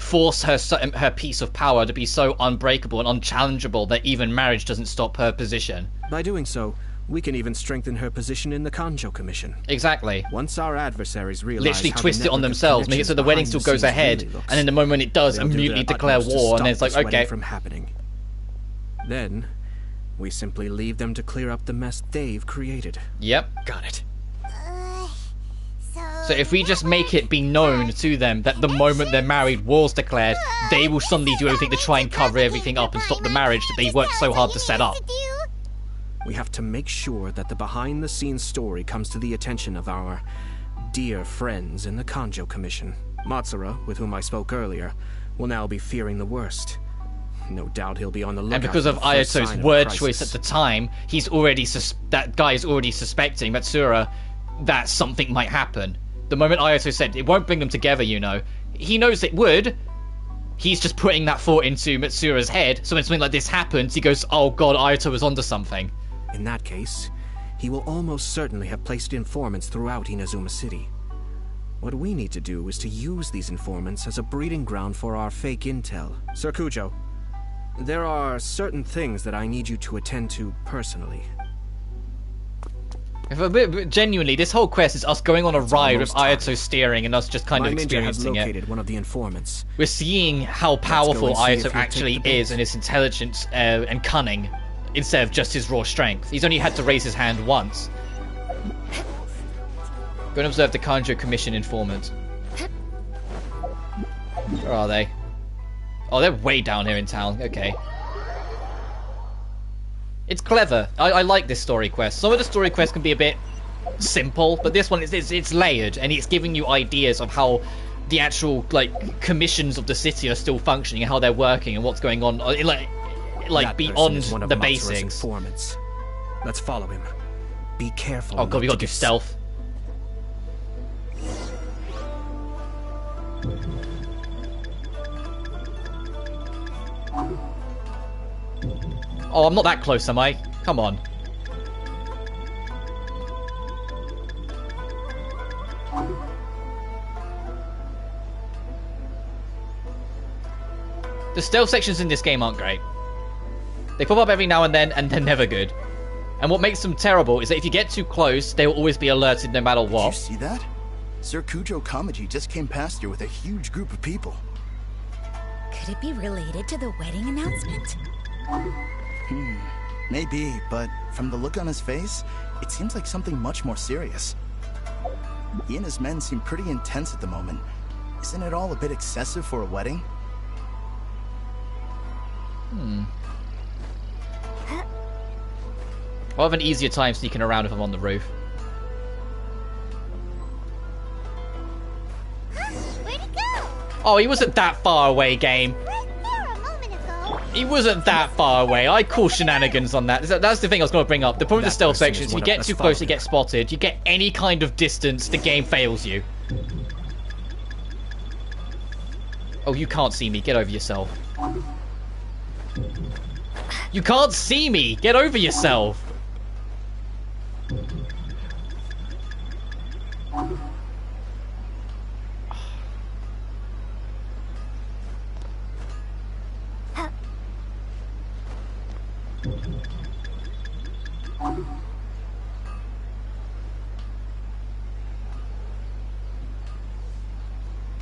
force her piece of power to be so unbreakable and unchallengeable that even marriage doesn't stop her position. By doing so, we can even strengthen her position in the Kanjo Commission. Exactly. Once our adversaries realize literally how twist the it on network of themselves, make it so the wedding still goes behind the ahead, scenes really and then the moment it does, they'll do immediately their declare utmost to war, and stop then it's like, this wedding okay. from happening. Then, we simply leave them to clear up the mess they've created. Yep. Got it. So if we just make it be known to them that the moment they're married, war's declared, they will suddenly do everything to try and cover everything up and stop the marriage that they worked so hard to set up. We have to make sure that the behind-the-scenes story comes to the attention of our dear friends in the Kanjo Commission. Matsura, with whom I spoke earlier, will now be fearing the worst. No doubt he'll be on the lookout. And because of Ayato's word choice at the time, he's already that guy is already suspecting, Matsura, that something might happen. The moment Ayato said it won't bring them together, you know, he knows it would. He's just putting that thought into Matsura's head, so when something like this happens, he goes, oh god, Ayato was onto something. In that case, he will almost certainly have placed informants throughout Inazuma City. What we need to do is to use these informants as a breeding ground for our fake intel. Sir Kujo, there are certain things that I need you to attend to personally. Genuinely, this whole quest is us going on a ride with Ayato steering and us just kind of experiencing My ninja has located one of the informants. We're seeing how powerful Ayato actually is bait. and his intelligence and cunning, instead of just his raw strength. He's only had to raise his hand once. Go and observe the Kanjo Commission informant. Where are they? Oh, they're way down here in town. Okay. It's clever. I like this story quest. Some of the story quests can be a bit simple, but this one it's layered, and it's giving you ideas of how the actual commissions of the city are still functioning, and how they're working, and what's going on, like beyond the basics. Informants. Let's follow him. Be careful. Oh god, we gotta do stealth. Oh, I'm not that close, am I? Come on. The stealth sections in this game aren't great. They pop up every now and they're never good. And what makes them terrible is that if you get too close, they will always be alerted no matter what. Did you see that? Sir Kujo Kamaji just came past here with a huge group of people. Could it be related to the wedding announcement? Maybe, but from the look on his face, it seems like something much more serious. He and his men seem pretty intense at the moment. Isn't it all a bit excessive for a wedding? I'll have an easier time sneaking around if I'm on the roof. Where'd he go? Oh, he wasn't that far away, game. He wasn't that far away. I call shenanigans on that. That's the thing I was going to bring up. The problem with the stealth section is if you get too close, you get spotted. You get any kind of distance, the game fails you. Oh, you can't see me. Get over yourself. You can't see me. Get over yourself.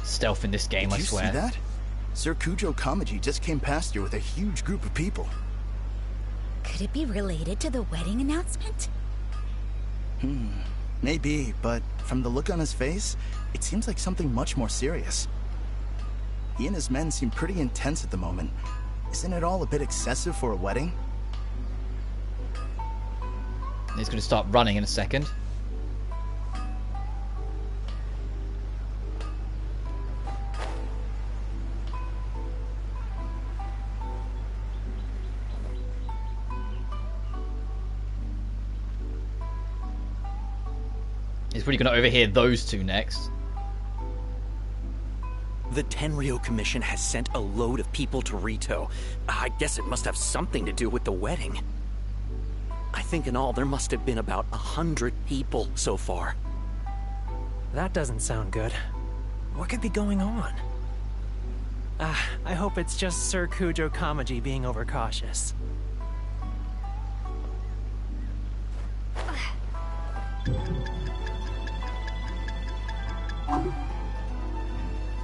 Stealth in this game, I swear. Did you see that? Sir Kujo Kamaji just came past here with a huge group of people. Could it be related to the wedding announcement? Maybe, but from the look on his face, it seems like something much more serious. He and his men seem pretty intense at the moment. Isn't it all a bit excessive for a wedding? He's going to start running in a second. He's probably going to overhear those two next. The Tenryo Commission has sent a load of people to Rito. I guess it must have something to do with the wedding. I think in all there must have been about 100 people so far. That doesn't sound good. What could be going on? I hope it's just Sir Kujo Kamaji being overcautious.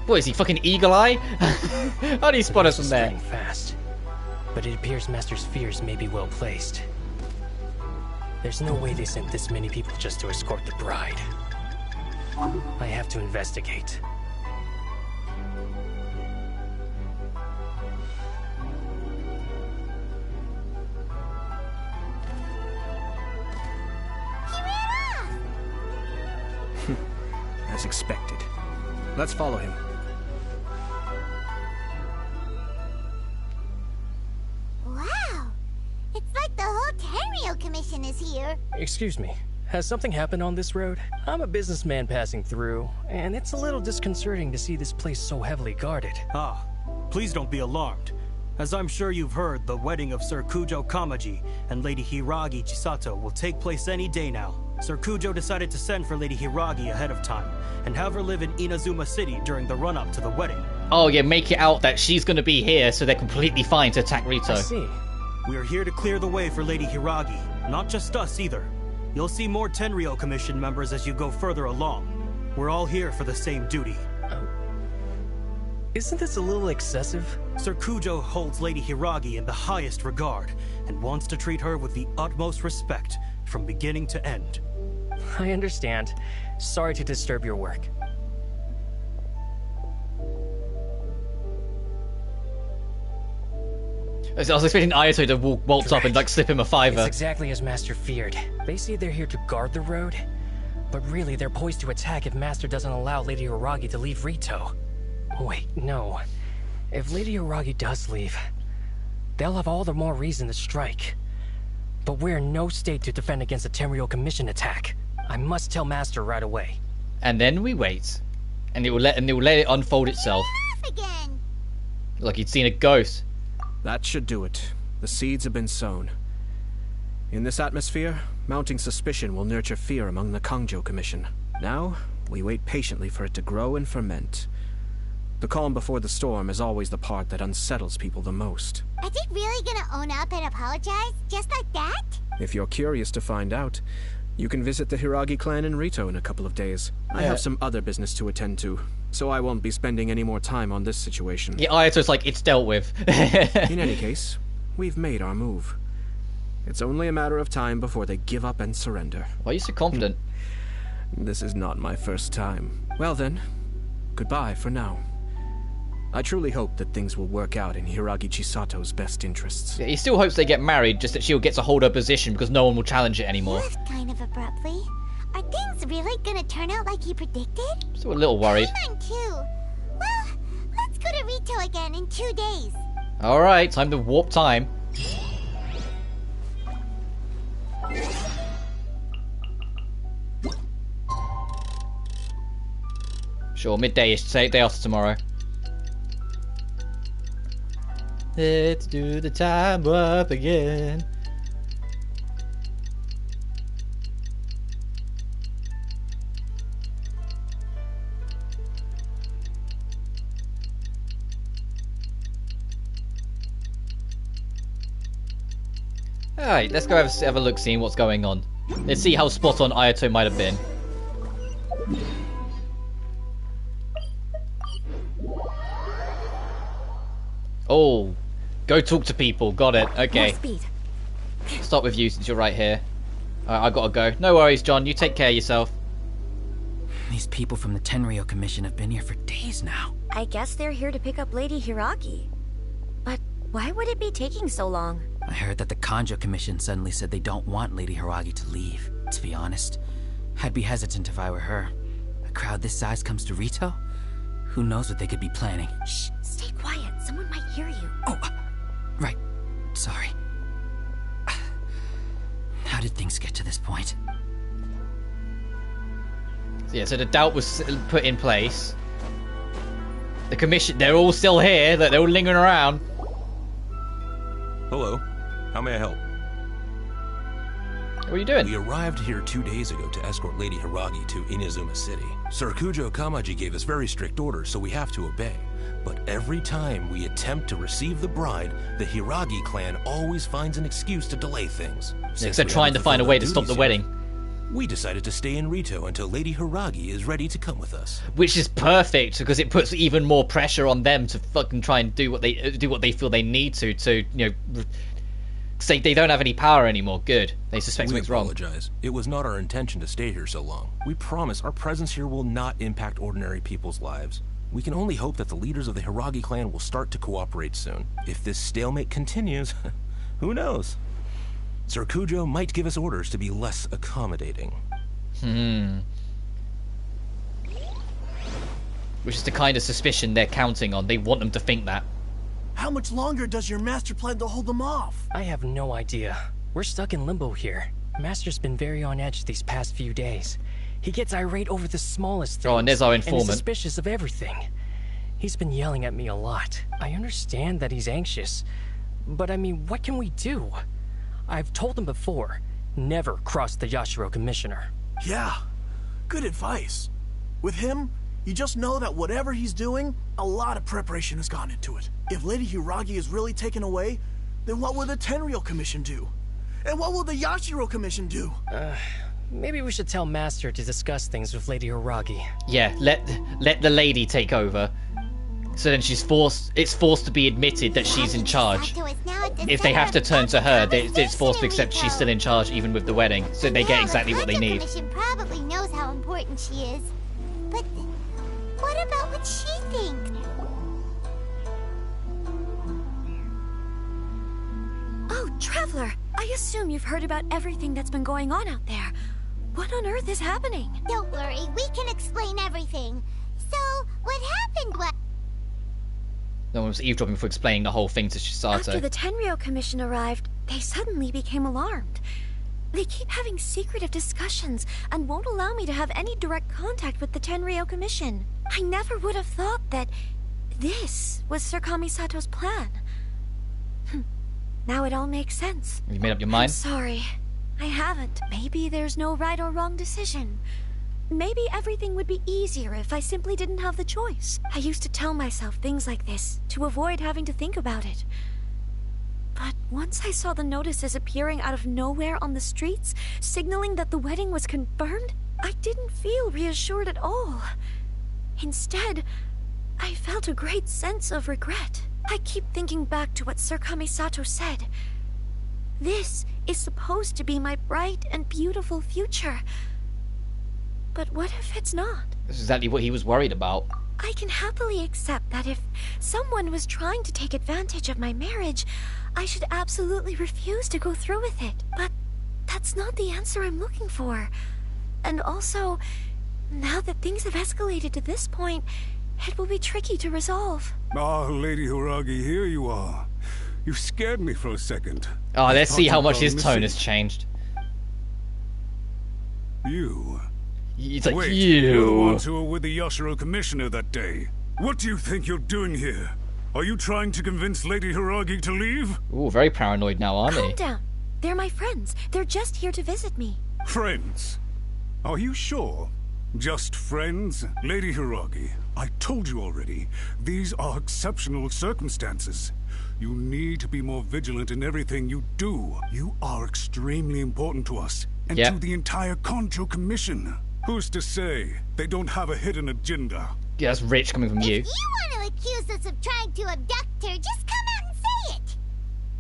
What is he, fucking Eagle Eye? How do you spot us from there? Fast, but it appears Master's fears may be well placed. There's no way they sent this many people just to escort the bride. I have to investigate. As expected. Let's follow him. Wow! It's like the whole Tenryo Commission is here. Excuse me, has something happened on this road? I'm a businessman passing through, and it's a little disconcerting to see this place so heavily guarded. Ah, please don't be alarmed. As I'm sure you've heard, the wedding of Sir Kujo Kamaji and Lady Hiragi Chisato will take place any day now. Sir Kujo decided to send for Lady Hiragi ahead of time, and have her live in Inazuma City during the run-up to the wedding. Oh yeah, make it out that she's gonna be here, so they're completely fine to attack Rito. I see. We are here to clear the way for Lady Hiragi, not just us either. You'll see more Tenryo Commission members as you go further along. We're all here for the same duty. Isn't this a little excessive? Sir Kujo holds Lady Hiragi in the highest regard, and wants to treat her with the utmost respect, from beginning to end. I understand. Sorry to disturb your work. I was expecting Ayato to waltz up and like slip him a fiver. It's exactly as Master feared. They say they're here to guard the road, but really they're poised to attack if Master doesn't allow Lady Hiragi to leave Rito. Wait, no. If Lady Hiragi does leave, they'll have all the more reason to strike. But we're in no state to defend against a Tenryo Commission attack. I must tell Master right away. And then we wait, and it will let it unfold itself. Again. Like you'd seen a ghost. That should do it. The seeds have been sown. In this atmosphere, mounting suspicion will nurture fear among the Kangjo Commission. Now, we wait patiently for it to grow and ferment. The calm before the storm is always the part that unsettles people the most. Are they really gonna own up and apologize? Just like that? If you're curious to find out, you can visit the Hiragi clan in Rito in a couple of days. I have some other business to attend to, so I won't be spending any more time on this situation. Yeah, Ayato's like, it's dealt with. In any case, we've made our move. It's only a matter of time before they give up and surrender. Why are you so confident? This is not my first time. Well then, goodbye for now. I truly hope that things will work out in Hiragi Chisato's best interests. Yeah, he still hopes they get married, just that she'll get to hold her position because no one will challenge it anymore. Left kind of abruptly. Are things really gonna turn out like you predicted? Still a little worried. I'm too. Well, let's go to Rito again in 2 days. Alright, time to warp time. Sure, midday-ish, say day after tomorrow. Let's do the time warp again. Alright, let's go have a look, see what's going on. Let's see how spot on Ayato might have been. Oh, go talk to people. Got it. Okay. Start with you since you're right here. I gotta go. No worries, John. You take care of yourself. These people from the Tenryo Commission have been here for days now. I guess they're here to pick up Lady Hiragi. But why would it be taking so long? I heard that the Kanjo Commission suddenly said they don't want Lady Hiragi to leave. To be honest, I'd be hesitant if I were her. A crowd this size comes to Rito? Who knows what they could be planning? Shh, stay quiet. Someone might hear you. Oh, right. Sorry. How did things get to this point? Yeah, so the doubt was put in place. The commission, they're all still here, they're all lingering around. Hello. How may I help? What are you doing? We arrived here 2 days ago to escort Lady Hiragi to Inazuma City. Sir Kujo Kamaji gave us very strict orders, so we have to obey. But every time we attempt to receive the bride, the Hiragi clan always finds an excuse to delay things. Since they're trying to find a way to stop the wedding. We decided to stay in Rito until Lady Hiragi is ready to come with us. Which is perfect, because it puts even more pressure on them to fucking try and do what they feel they need to, you know, say they don't have any power anymore. Good. They suspect something's wrong. We apologize. It was not our intention to stay here so long. We promise our presence here will not impact ordinary people's lives. We can only hope that the leaders of the Hiragi clan will start to cooperate soon. If this stalemate continues, who knows? Sir Kujo might give us orders to be less accommodating. Which is the kind of suspicion they're counting on. They want them to think that. How much longer does your master plan to hold them off? I have no idea. We're stuck in limbo here. Master's been very on edge these past few days. He gets irate over the smallest things. Oh, and there's our And informant. is suspicious of everything. He's been yelling at me a lot. I understand that he's anxious, but I mean, what can we do? I've told him before, never cross the Yashiro Commissioner. Yeah, good advice. With him, you just know that whatever he's doing, a lot of preparation has gone into it. If Lady Hiragi is really taken away, then what will the Tenryou Commission do? And what will the Yashiro Commission do? Maybe we should tell Master to discuss things with Lady Hiragi. Yeah, let the lady take over. So then it's forced to be admitted that she's in charge. If they have to turn to her, it's forced to accept she's still in charge even with the wedding. So they get exactly what they need. The Commission probably knows how important she is. But what about what she thinks? Oh, Traveler, I assume you've heard about everything that's been going on out there. What on earth is happening? Don't worry, we can explain everything. So, what happened was... No one was eavesdropping for explaining the whole thing to Chisato. After the Tenryou Commission arrived, they suddenly became alarmed. They keep having secretive discussions and won't allow me to have any direct contact with the Tenryou Commission. I never would have thought that this was Sir Kamisato's plan. Now it all makes sense. You made up your mind? I'm sorry. I haven't. Maybe there's no right or wrong decision. Maybe everything would be easier if I simply didn't have the choice. I used to tell myself things like this to avoid having to think about it. But once I saw the notices appearing out of nowhere on the streets, signaling that the wedding was confirmed, I didn't feel reassured at all. Instead, I felt a great sense of regret. I keep thinking back to what Sir Kamisato said. This is supposed to be my bright and beautiful future. But what if it's not? This is exactly what he was worried about. I can happily accept that if someone was trying to take advantage of my marriage, I should absolutely refuse to go through with it. But that's not the answer I'm looking for. And also, now that things have escalated to this point, it will be tricky to resolve. Ah, Lady Hiragi, here you are. You scared me for a second. Oh, let's see how much his tone has changed. You. It's like, Wait, you. You're the ones who were with the Yashiro Commissioner that day. What do you think you're doing here? Are you trying to convince Lady Hiragi to leave? Ooh, very paranoid now, aren't Calm they? down. They're my friends. They're just here to visit me. Friends? Are you sure? Just friends? Lady Hiragi, I told you already, these are exceptional circumstances. You need to be more vigilant in everything you do. You are extremely important to us, and to the entire Konjo Commission. Who's to say they don't have a hidden agenda? Yeah, that's rich coming from you. If you want to accuse us of trying to abduct her, just come out and say it.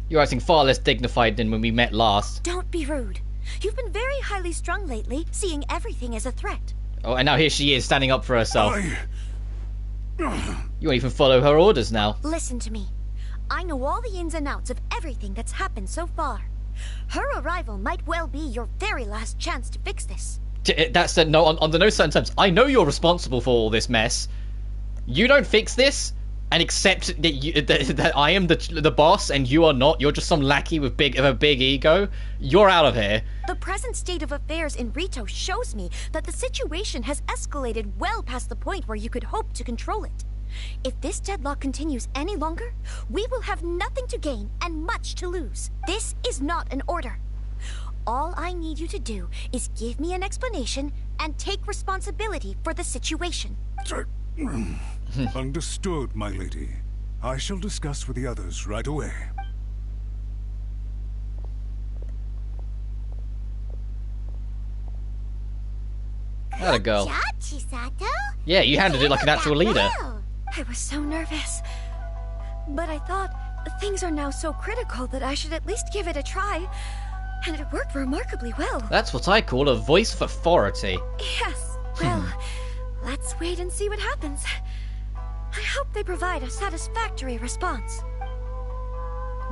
You're acting far less dignified than when we met last. Don't be rude. You've been very highly strung lately, seeing everything as a threat. Oh, and now here she is, standing up for herself. You won't even follow her orders now. Listen to me. I know all the ins and outs of everything that's happened so far. Her arrival might well be your very last chance to fix this. That's no, under no certain terms. I know you're responsible for all this mess. You don't fix this and accept that that I am the boss and you are not. You're just some lackey with a big ego. You're out of here. The present state of affairs in Rito shows me that the situation has escalated well past the point where you could hope to control it. If this deadlock continues any longer, we will have nothing to gain and much to lose. This is not an order. All I need you to do is give me an explanation and take responsibility for the situation. Understood, my lady. I shall discuss with the others right away. That a girl. Good job, Chisato. Yeah, you handled it like an actual leader. I was so nervous. But I thought, things are now so critical that I should at least give it a try. And it worked remarkably well. That's what I call a voice of authority. Yes, well, let's wait and see what happens. I hope they provide a satisfactory response.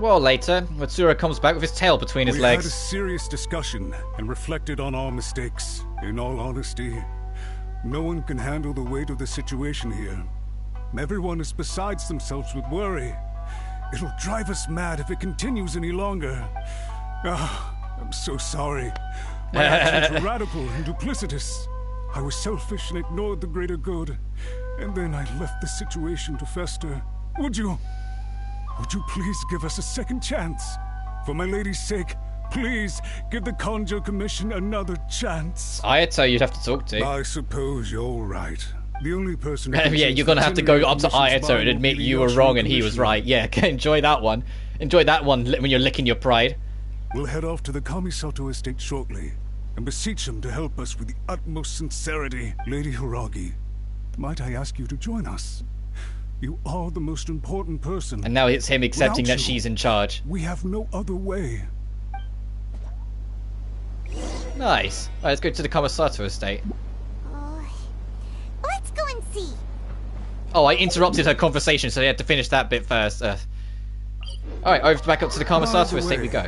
Well, later, Matsura comes back with his tail between his legs. We had a serious discussion and reflected on our mistakes. In all honesty, no one can handle the weight of the situation here. Everyone is besides themselves with worry. It'll drive us mad if it continues any longer. I'm so sorry. My actions were radical and duplicitous. I was selfish and ignored the greater good. And then I left the situation to fester. Would you please give us a second chance? For my lady's sake, please give the Conjo Commission another chance. Ayato you'd have to talk to. I suppose you're right. The only person who yeah, you're gonna have to go up to Ayato and admit you were wrong and he was right. Yeah, enjoy that one. Enjoy that one when you're licking your pride. We'll head off to the Kamisato estate shortly and beseech him to help us with the utmost sincerity. Lady Hiragi, might I ask you to join us? You are the most important person. And now it's him accepting Without that you, she's in charge. We have no other way. Nice. Alright, let's go to the Kamisato estate. Let's go and see. Oh, I interrupted her conversation, so they had to finish that bit first. Alright, over back up to the Kamisato estate we go.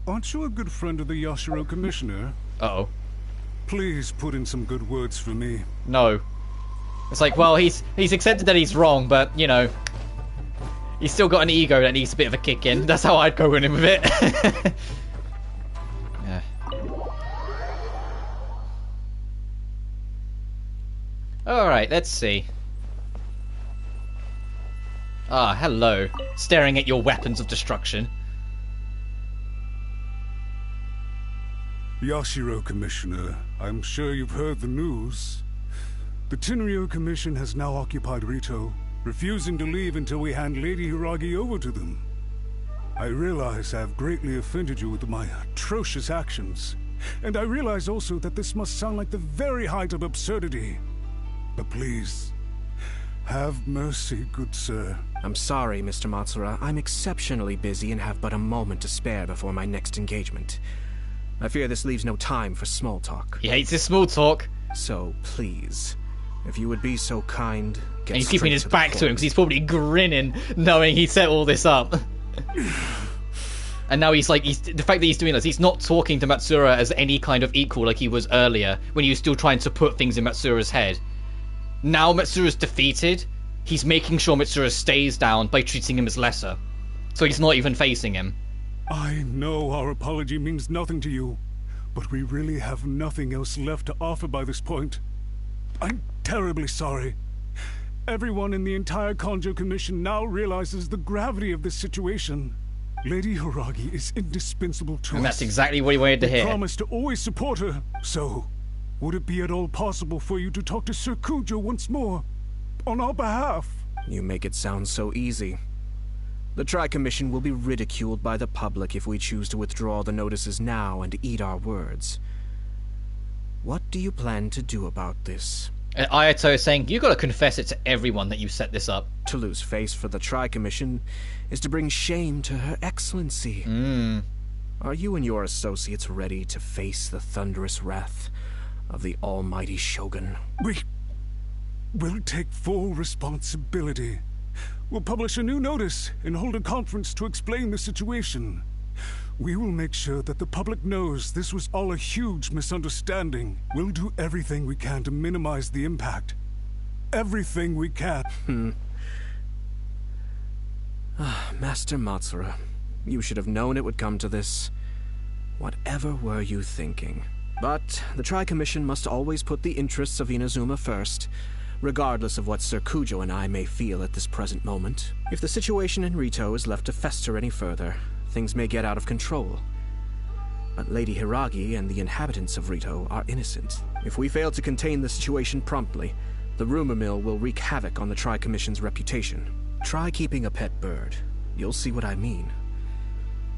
Aren't you a good friend of the Yashiro Commissioner? Uh-oh. Please put in some good words for me. No. It's like, well, he's accepted that he's wrong, but, you know, he's still got an ego that needs a bit of a kick in. That's how I'd go in him with it. Yeah. Alright, let's see. Ah, hello. Staring at your weapons of destruction. Yashiro Commissioner, I'm sure you've heard the news. The Tenryo Commission has now occupied Rito, refusing to leave until we hand Lady Hiragi over to them. I realize I have greatly offended you with my atrocious actions, and I realize also that this must sound like the very height of absurdity. But please, have mercy, good sir. I'm sorry, Mr. Matsura. I'm exceptionally busy and have but a moment to spare before my next engagement. I fear this leaves no time for small talk. He hates his small talk. So, please, if you would be so kind, get And he's keeping his back to him because he's probably grinning, knowing he set all this up. And now he's like, the fact that he's doing this, he's not talking to Matsura as any kind of equal like he was earlier, when he was still trying to put things in Matsura's head. Now Matsura's defeated, he's making sure Matsura stays down by treating him as lesser. So he's not even facing him. I know our apology means nothing to you, but we really have nothing else left to offer by this point. I'm terribly sorry. Everyone in the entire Conjo Commission now realizes the gravity of this situation. Lady Hiragi is indispensable to us. And that's exactly what he wanted to hear. We promise to always support her. So, would it be at all possible for you to talk to Sir Kujo once more, on our behalf? You make it sound so easy. The Tri-Commission will be ridiculed by the public if we choose to withdraw the notices now and eat our words. What do you plan to do about this? Ayato is saying, you gotta confess it to everyone that you set this up. To lose face for the Tri-Commission is to bring shame to Her Excellency. Are you and your associates ready to face the thunderous wrath of the almighty Shogun? We'll take full responsibility. We'll publish a new notice and hold a conference to explain the situation. We will make sure that the public knows this was all a huge misunderstanding. We'll do everything we can to minimize the impact. Everything we can. Master Matsura, you should have known it would come to this. Whatever were you thinking? But the Tri-Commission must always put the interests of Inazuma first, regardless of what Sir Kujo and I may feel at this present moment. If the situation in Rito is left to fester any further, things may get out of control. But Lady Hiragi and the inhabitants of Rito are innocent. If we fail to contain the situation promptly, The rumor mill will wreak havoc on the Tri-Commission's reputation. Try keeping a pet bird. You'll see what I mean.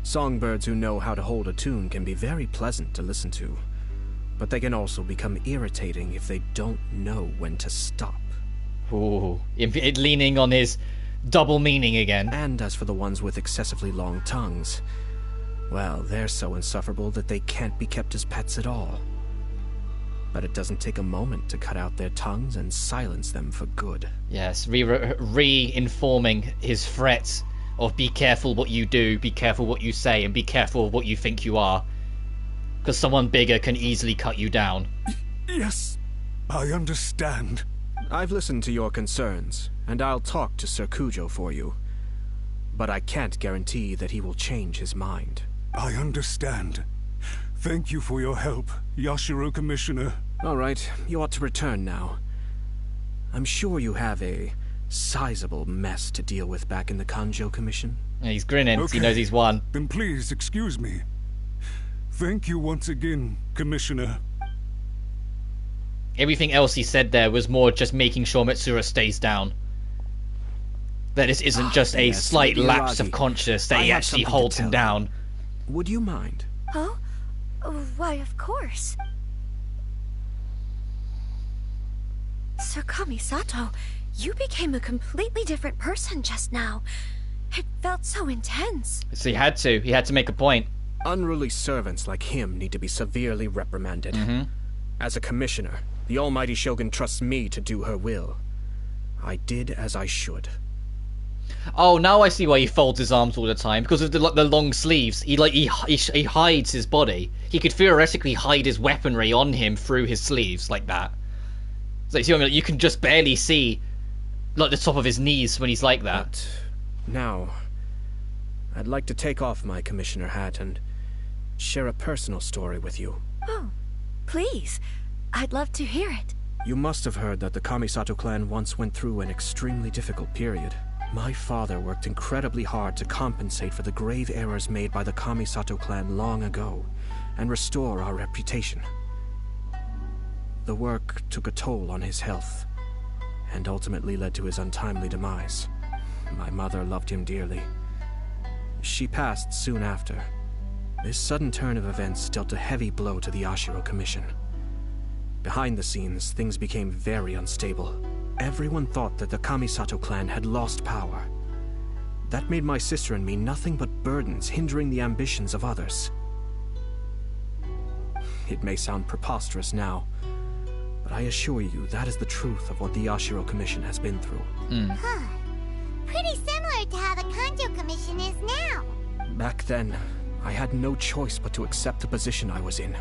Songbirds who know how to hold a tune can be very pleasant to listen to, but they can also become irritating if they don't know when to stop. Ooh, leaning on his double meaning again. And as for the ones with excessively long tongues, well, they're so insufferable that they can't be kept as pets at all. But it doesn't take a moment to cut out their tongues and silence them for good. Yes, re-informing his threats of be careful what you do, be careful what you say, and be careful of what you think you are. Because someone bigger can easily cut you down. Yes, I understand. I've listened to your concerns, and I'll talk to Sir Kujo for you. But I can't guarantee that he will change his mind. I understand. Thank you for your help, Yashiro Commissioner. All right, you ought to return now. I'm sure you have a sizable mess to deal with back in the Kanjo Commission. Yeah, he's grinning. Okay. He knows he's won. Then please excuse me. Thank you once again, Commissioner. Everything else he said there was more just making sure Mitsura stays down. That this isn't just a slight lapse of consciousness, that he actually holds him down. Would you mind? Huh? Why, of course. Sir Kamisato, you became a completely different person just now. It felt so intense. So he had to make a point. Unruly servants like him need to be severely reprimanded. As a commissioner, the almighty Shogun trusts me to do her will. I did as I should. Oh, now I see why he folds his arms all the time. Because of the long sleeves. He hides his body. He could theoretically hide his weaponry on him through his sleeves like that. So you see what I mean? You can just barely see like the top of his knees when he's like that. But now, I'd like to take off my commissioner hat and share a personal story with you. Oh, please. I'd love to hear it. You must have heard that the Kamisato clan once went through an extremely difficult period. My father worked incredibly hard to compensate for the grave errors made by the Kamisato clan long ago, and restore our reputation. The work took a toll on his health, and ultimately led to his untimely demise. My mother loved him dearly. She passed soon after. This sudden turn of events dealt a heavy blow to the Ashiro Commission. Behind the scenes, things became very unstable. Everyone thought that the Kamisato clan had lost power. That made my sister and me nothing but burdens, hindering the ambitions of others. It may sound preposterous now, but I assure you that is the truth of what the Ashiro Commission has been through. Huh. Pretty similar to how the Kanjo Commission is now. Back then, I had no choice but to accept the position I was in.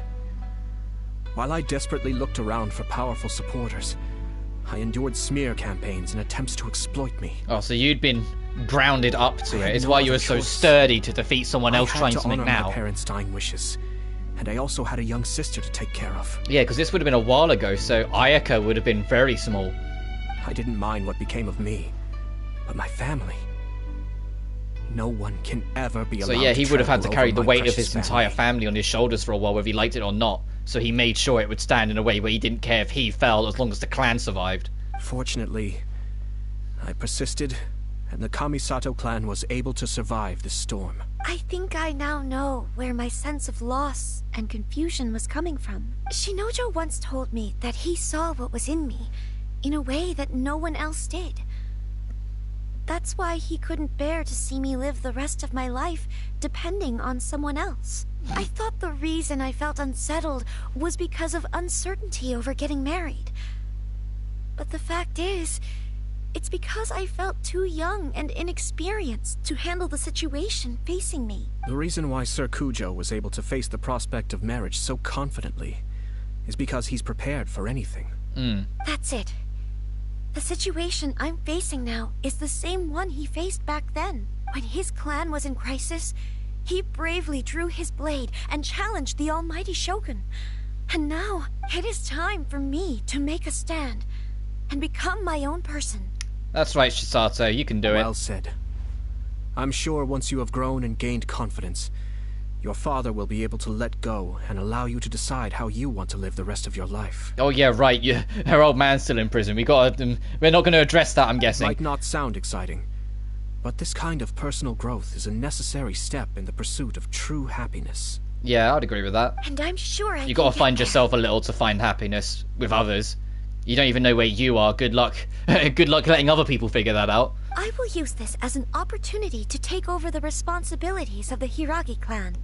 While I desperately looked around for powerful supporters, I endured smear campaigns and attempts to exploit me. Oh, so you'd been grounded up to it. It's why you were so sturdy to defeat someone else trying something now. I had to honor my parents' dying wishes, and I also had a young sister to take care of. Yeah, because this would have been a while ago, so Ayako would have been very small. I didn't mind what became of me, but my family. No one can ever be allowed to. So yeah, he would have had to carry the weight of his family. entire family on his shoulders for a while, whether he liked it or not. So he made sure it would stand in a way where he didn't care if he fell, as long as the clan survived. Fortunately, I persisted, and the Kamisato clan was able to survive this storm. I think I now know where my sense of loss and confusion was coming from. Shinojo once told me that he saw what was in me, in a way that no one else did. That's why he couldn't bear to see me live the rest of my life depending on someone else. I thought the reason I felt unsettled was because of uncertainty over getting married. But the fact is, it's because I felt too young and inexperienced to handle the situation facing me. The reason why Sir Kujo was able to face the prospect of marriage so confidently is because he's prepared for anything. That's it. The situation I'm facing now is the same one he faced back then. When his clan was in crisis, he bravely drew his blade and challenged the almighty Shogun. And now, it is time for me to make a stand and become my own person. That's right, Shisato, you can do it. Well said. I'm sure once you have grown and gained confidence, your father will be able to let go and allow you to decide how you want to live the rest of your life. Oh yeah, right. Her old man's still in prison. We're not going to address that, I'm guessing. It might not sound exciting, but this kind of personal growth is a necessary step in the pursuit of true happiness. Yeah, I'd agree with that. And I'm sure You got to find yourself a little to find happiness with others. You don't even know where you are. Good luck. Good luck letting other people figure that out. I will use this as an opportunity to take over the responsibilities of the Hiragi clan.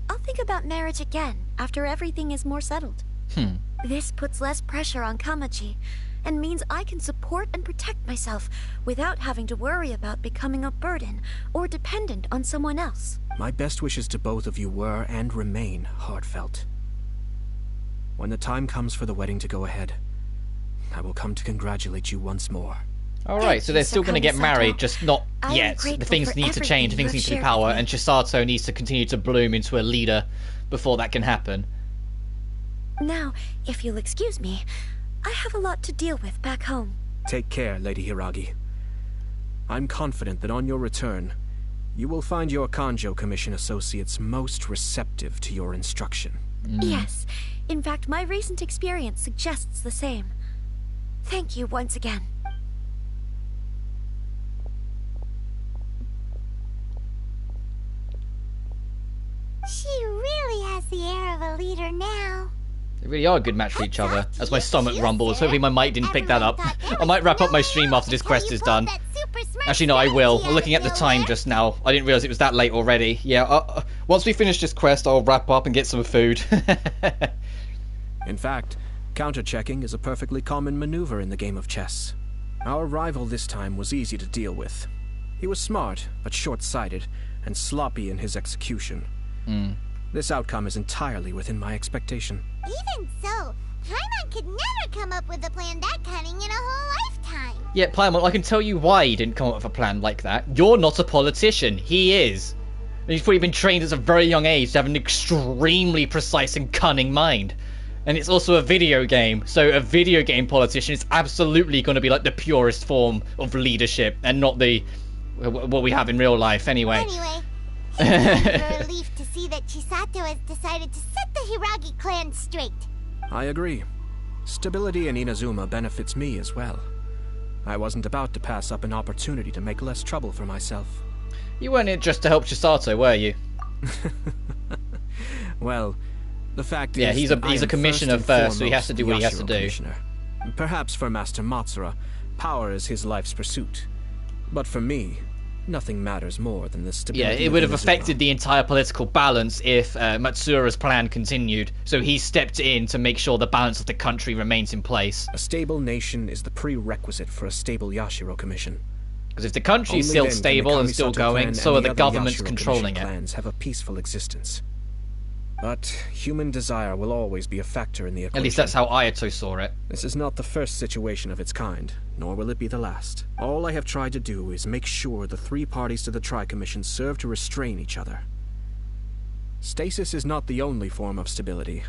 I'll think about marriage again after everything is more settled. This puts less pressure on Kamaji, and means I can support and protect myself without having to worry about becoming a burden or dependent on someone else. My best wishes to both of you were and remain heartfelt. When the time comes for the wedding to go ahead, I will come to congratulate you once more. Alright, so they're still going to get married, just not yet. The things need to change, things need to be power, and Chisato needs to continue to bloom into a leader before that can happen. Now, if you'll excuse me, I have a lot to deal with back home. Take care, Lady Hiragi. I'm confident that on your return, you will find your Kanjo Commission associates most receptive to your instruction. Yes, in fact, my recent experience suggests the same. Thank you once again. She really has the air of a leader now. They really are a good match for each other. As my stomach rumbles, hopefully my mic didn't pick that up. I might wrap up my stream after this quest is done. Actually, no, I will. Looking at the time just now, I didn't realize it was that late already. Yeah, once we finish this quest, I'll wrap up and get some food. In fact, counter-checking is a perfectly common maneuver in the game of chess. Our rival this time was easy to deal with. He was smart, but short-sighted, and sloppy in his execution. This outcome is entirely within my expectation. Even so, Paimon could never come up with a plan that cunning in a whole lifetime. Yeah, Paimon, I can tell you why he didn't come up with a plan like that. You're not a politician. He is. And he's probably been trained at a very young age to have an extremely precise and cunning mind. And it's also a video game, so a video game politician is absolutely going to be like the purest form of leadership, and not the what we have in real life anyway. It's a relief to see that Chisato has decided to set the Hiragi clan straight. I agree. Stability in Inazuma benefits me as well. I wasn't about to pass up an opportunity to make less trouble for myself. You weren't in just to help Chisato, were you? Well, the fact is, he's a commissioner first, so he has to do what he has to do. Perhaps for Master Matsura, power is his life's pursuit. But for me, nothing matters more than the stability. Yeah, it would have affected the entire political balance if Matsura's plan continued, so he stepped in to make sure the balance of the country remains in place. A stable nation is the prerequisite for a stable Yashiro Commission. Because if the country is still stable and still going, so are the governments controlling it. Clans have a peaceful existence. But human desire will always be a factor in the equation. At least that's how Ayato saw it. This is not the first situation of its kind, nor will it be the last. All I have tried to do is make sure the three parties to the Tri-Commission serve to restrain each other. Stasis is not the only form of stability.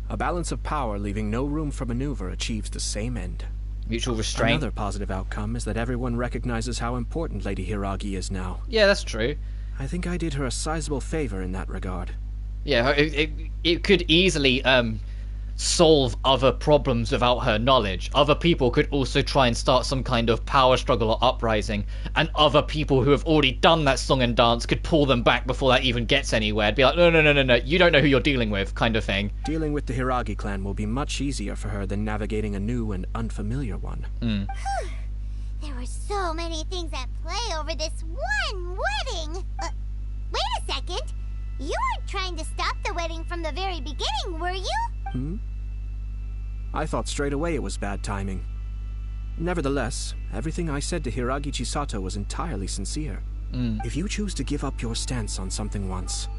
A balance of power leaving no room for maneuver achieves the same end. Mutual restraint. Another positive outcome is that everyone recognizes how important Lady Hiragi is now. Yeah, that's true. I think I did her a sizable favor in that regard. Yeah, it could easily solve other problems without her knowledge. Other people could also try and start some kind of power struggle or uprising, and other people who have already done that song and dance could pull them back before that even gets anywhere. It'd be like, no, you don't know who you're dealing with, kind of thing. Dealing with the Hiragi clan will be much easier for her than navigating a new and unfamiliar one. There were so many things at play over this one wedding. Wait a second. You weren't trying to stop the wedding from the very beginning, were you? I thought straight away it was bad timing. Nevertheless, everything I said to Hiragi Chisato was entirely sincere. If you choose to give up your stance on something once,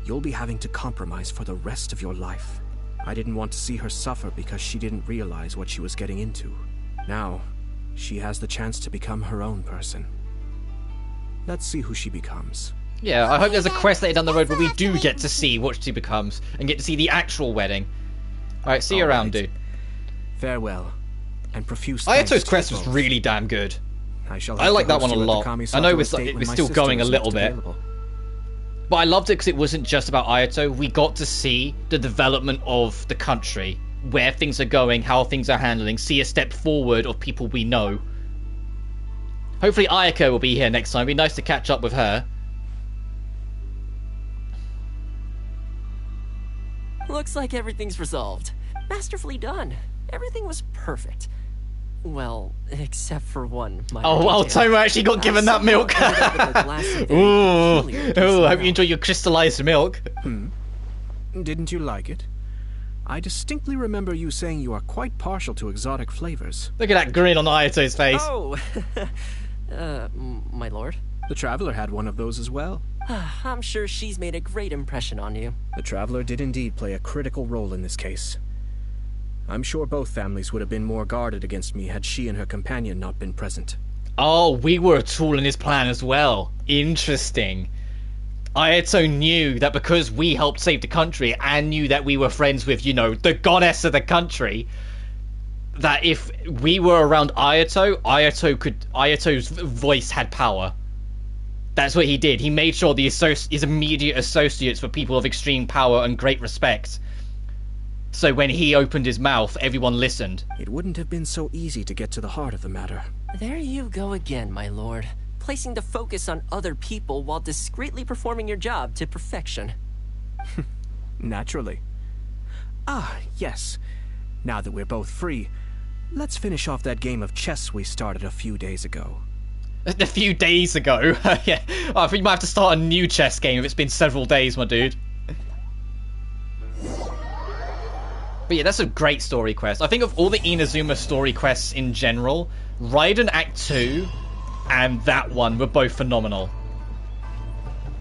you'll be having to compromise for the rest of your life. I didn't want to see her suffer because she didn't realize what she was getting into. Now, she has the chance to become her own person. Let's see who she becomes. Yeah, I hope there's a quest later down the road where we do get to see what she becomes and get to see the actual wedding. Alright, see you around, dude. Farewell, and profuse Ayato's quest was really damn good. I like that one a lot. I know it's still going a little bit. But I loved it because it wasn't just about Ayato. We got to see the development of the country, where things are going, how things are handling, see a step forward of people we know. Hopefully Ayako will be here next time. It'd be nice to catch up with her. Looks like everything's resolved. Masterfully done. Everything was perfect. Well, except for one minor Oh, detail. Tomo actually got given that milk. Ooh, I hope you enjoy your crystallized milk. Didn't you like it? I distinctly remember you saying you are quite partial to exotic flavors. Look at that grin on Ayato's face. Oh, my lord. The Traveler had one of those as well. I'm sure she's made a great impression on you. The Traveler did indeed play a critical role in this case. I'm sure both families would have been more guarded against me had she and her companion not been present. Oh, we were a tool in his plan as well. Interesting. Ayato knew that because we helped save the country and knew that we were friends with, you know, the goddess of the country, that if we were around Ayato's voice had power. That's what he did. He made sure his immediate associates were people of extreme power and great respect. So when he opened his mouth, everyone listened. It wouldn't have been so easy to get to the heart of the matter. There you go again, my lord. Placing the focus on other people while discreetly performing your job to perfection. Naturally. Ah, yes. Now that we're both free, let's finish off that game of chess we started a few days ago. A few days ago? Yeah. Oh, I think you might have to start a new chess game if it's been several days, my dude. But yeah, that's a great story quest. I think of all the Inazuma story quests in general, Raiden Act 2 and that one were both phenomenal.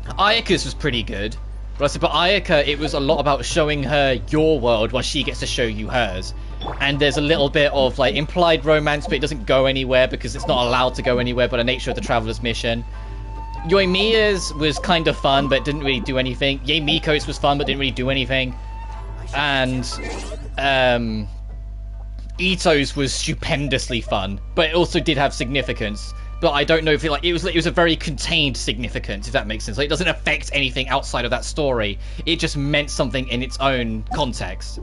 Ayaka's was pretty good. But Ayaka, it was a lot about showing her your world while she gets to show you hers. And there's a little bit of like implied romance, but it doesn't go anywhere because it's not allowed to go anywhere by the nature of the Traveler's mission. Yoimiya's was kind of fun, but didn't really do anything. Yae Miko's was fun, but didn't really do anything. And Ito's was stupendously fun, but it also did have significance. But I don't know if it was a very contained significance, if that makes sense. Like, it doesn't affect anything outside of that story. It just meant something in its own context.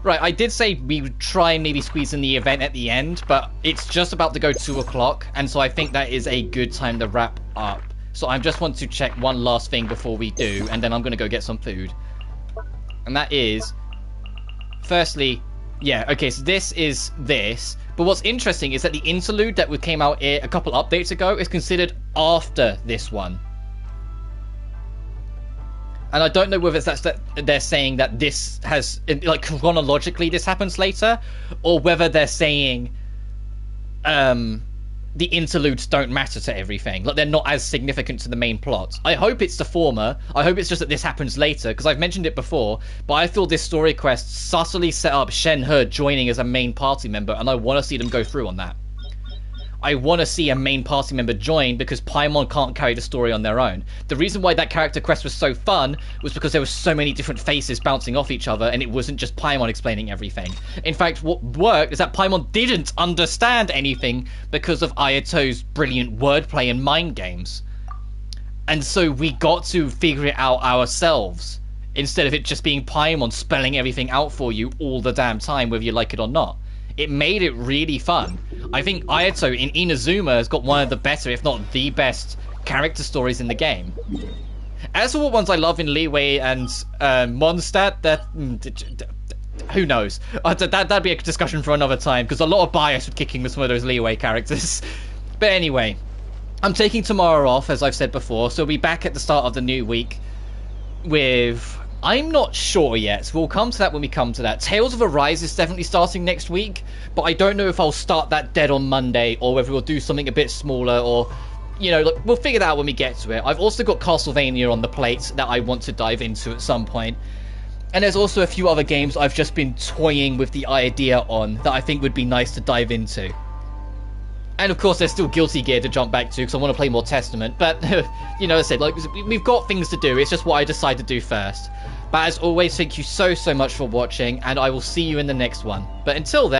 Right, I did say we would try and maybe squeeze in the event at the end, but it's just about to go 2 o'clock, and so I think that is a good time to wrap up. So I just want to check one last thing before we do, and then I'm going to go get some food. And that is, firstly, yeah, okay, so this is this. But what's interesting is that the interlude that came out a couple updates ago is considered after this one. And I don't know whether that's that they're saying that this has, like, chronologically this happens later, or whether they're saying the interludes don't matter to everything. Like, they're not as significant to the main plot. I hope it's the former. I hope it's just that this happens later, because I've mentioned it before, but I feel this story quest subtly set up Shenhe joining as a main party member, and I want to see them go through on that. I want to see a main party member join because Paimon can't carry the story on their own. The reason why that character quest was so fun was because there were so many different faces bouncing off each other, and it wasn't just Paimon explaining everything. In fact, what worked is that Paimon didn't understand anything because of Ayato's brilliant wordplay and mind games. And so we got to figure it out ourselves, instead of it just being Paimon spelling everything out for you all the damn time, whether you like it or not. It made it really fun. I think Ayato in Inazuma has got one of the better, if not the best, character stories in the game. As for what ones I love in Leeway and Mondstadt, who knows? That'd be a discussion for another time, because a lot of bias with kicking with some of those Leeway characters. But anyway, I'm taking tomorrow off, as I've said before, so we'll be back at the start of the new week with... I'm not sure yet. We'll come to that when we come to that. Tales of Arise is definitely starting next week, but I don't know if I'll start that dead on Monday or whether we'll do something a bit smaller or, you know, look, we'll figure that out when we get to it. I've also got Castlevania on the plate that I want to dive into at some point. And there's also a few other games I've just been toying with the idea on that I think would be nice to dive into. And of course, there's still Guilty Gear to jump back to because I want to play more Testament. But, you know, as I said, like, we've got things to do. It's just what I decide to do first. But as always, thank you so much for watching, and I will see you in the next one. But until then...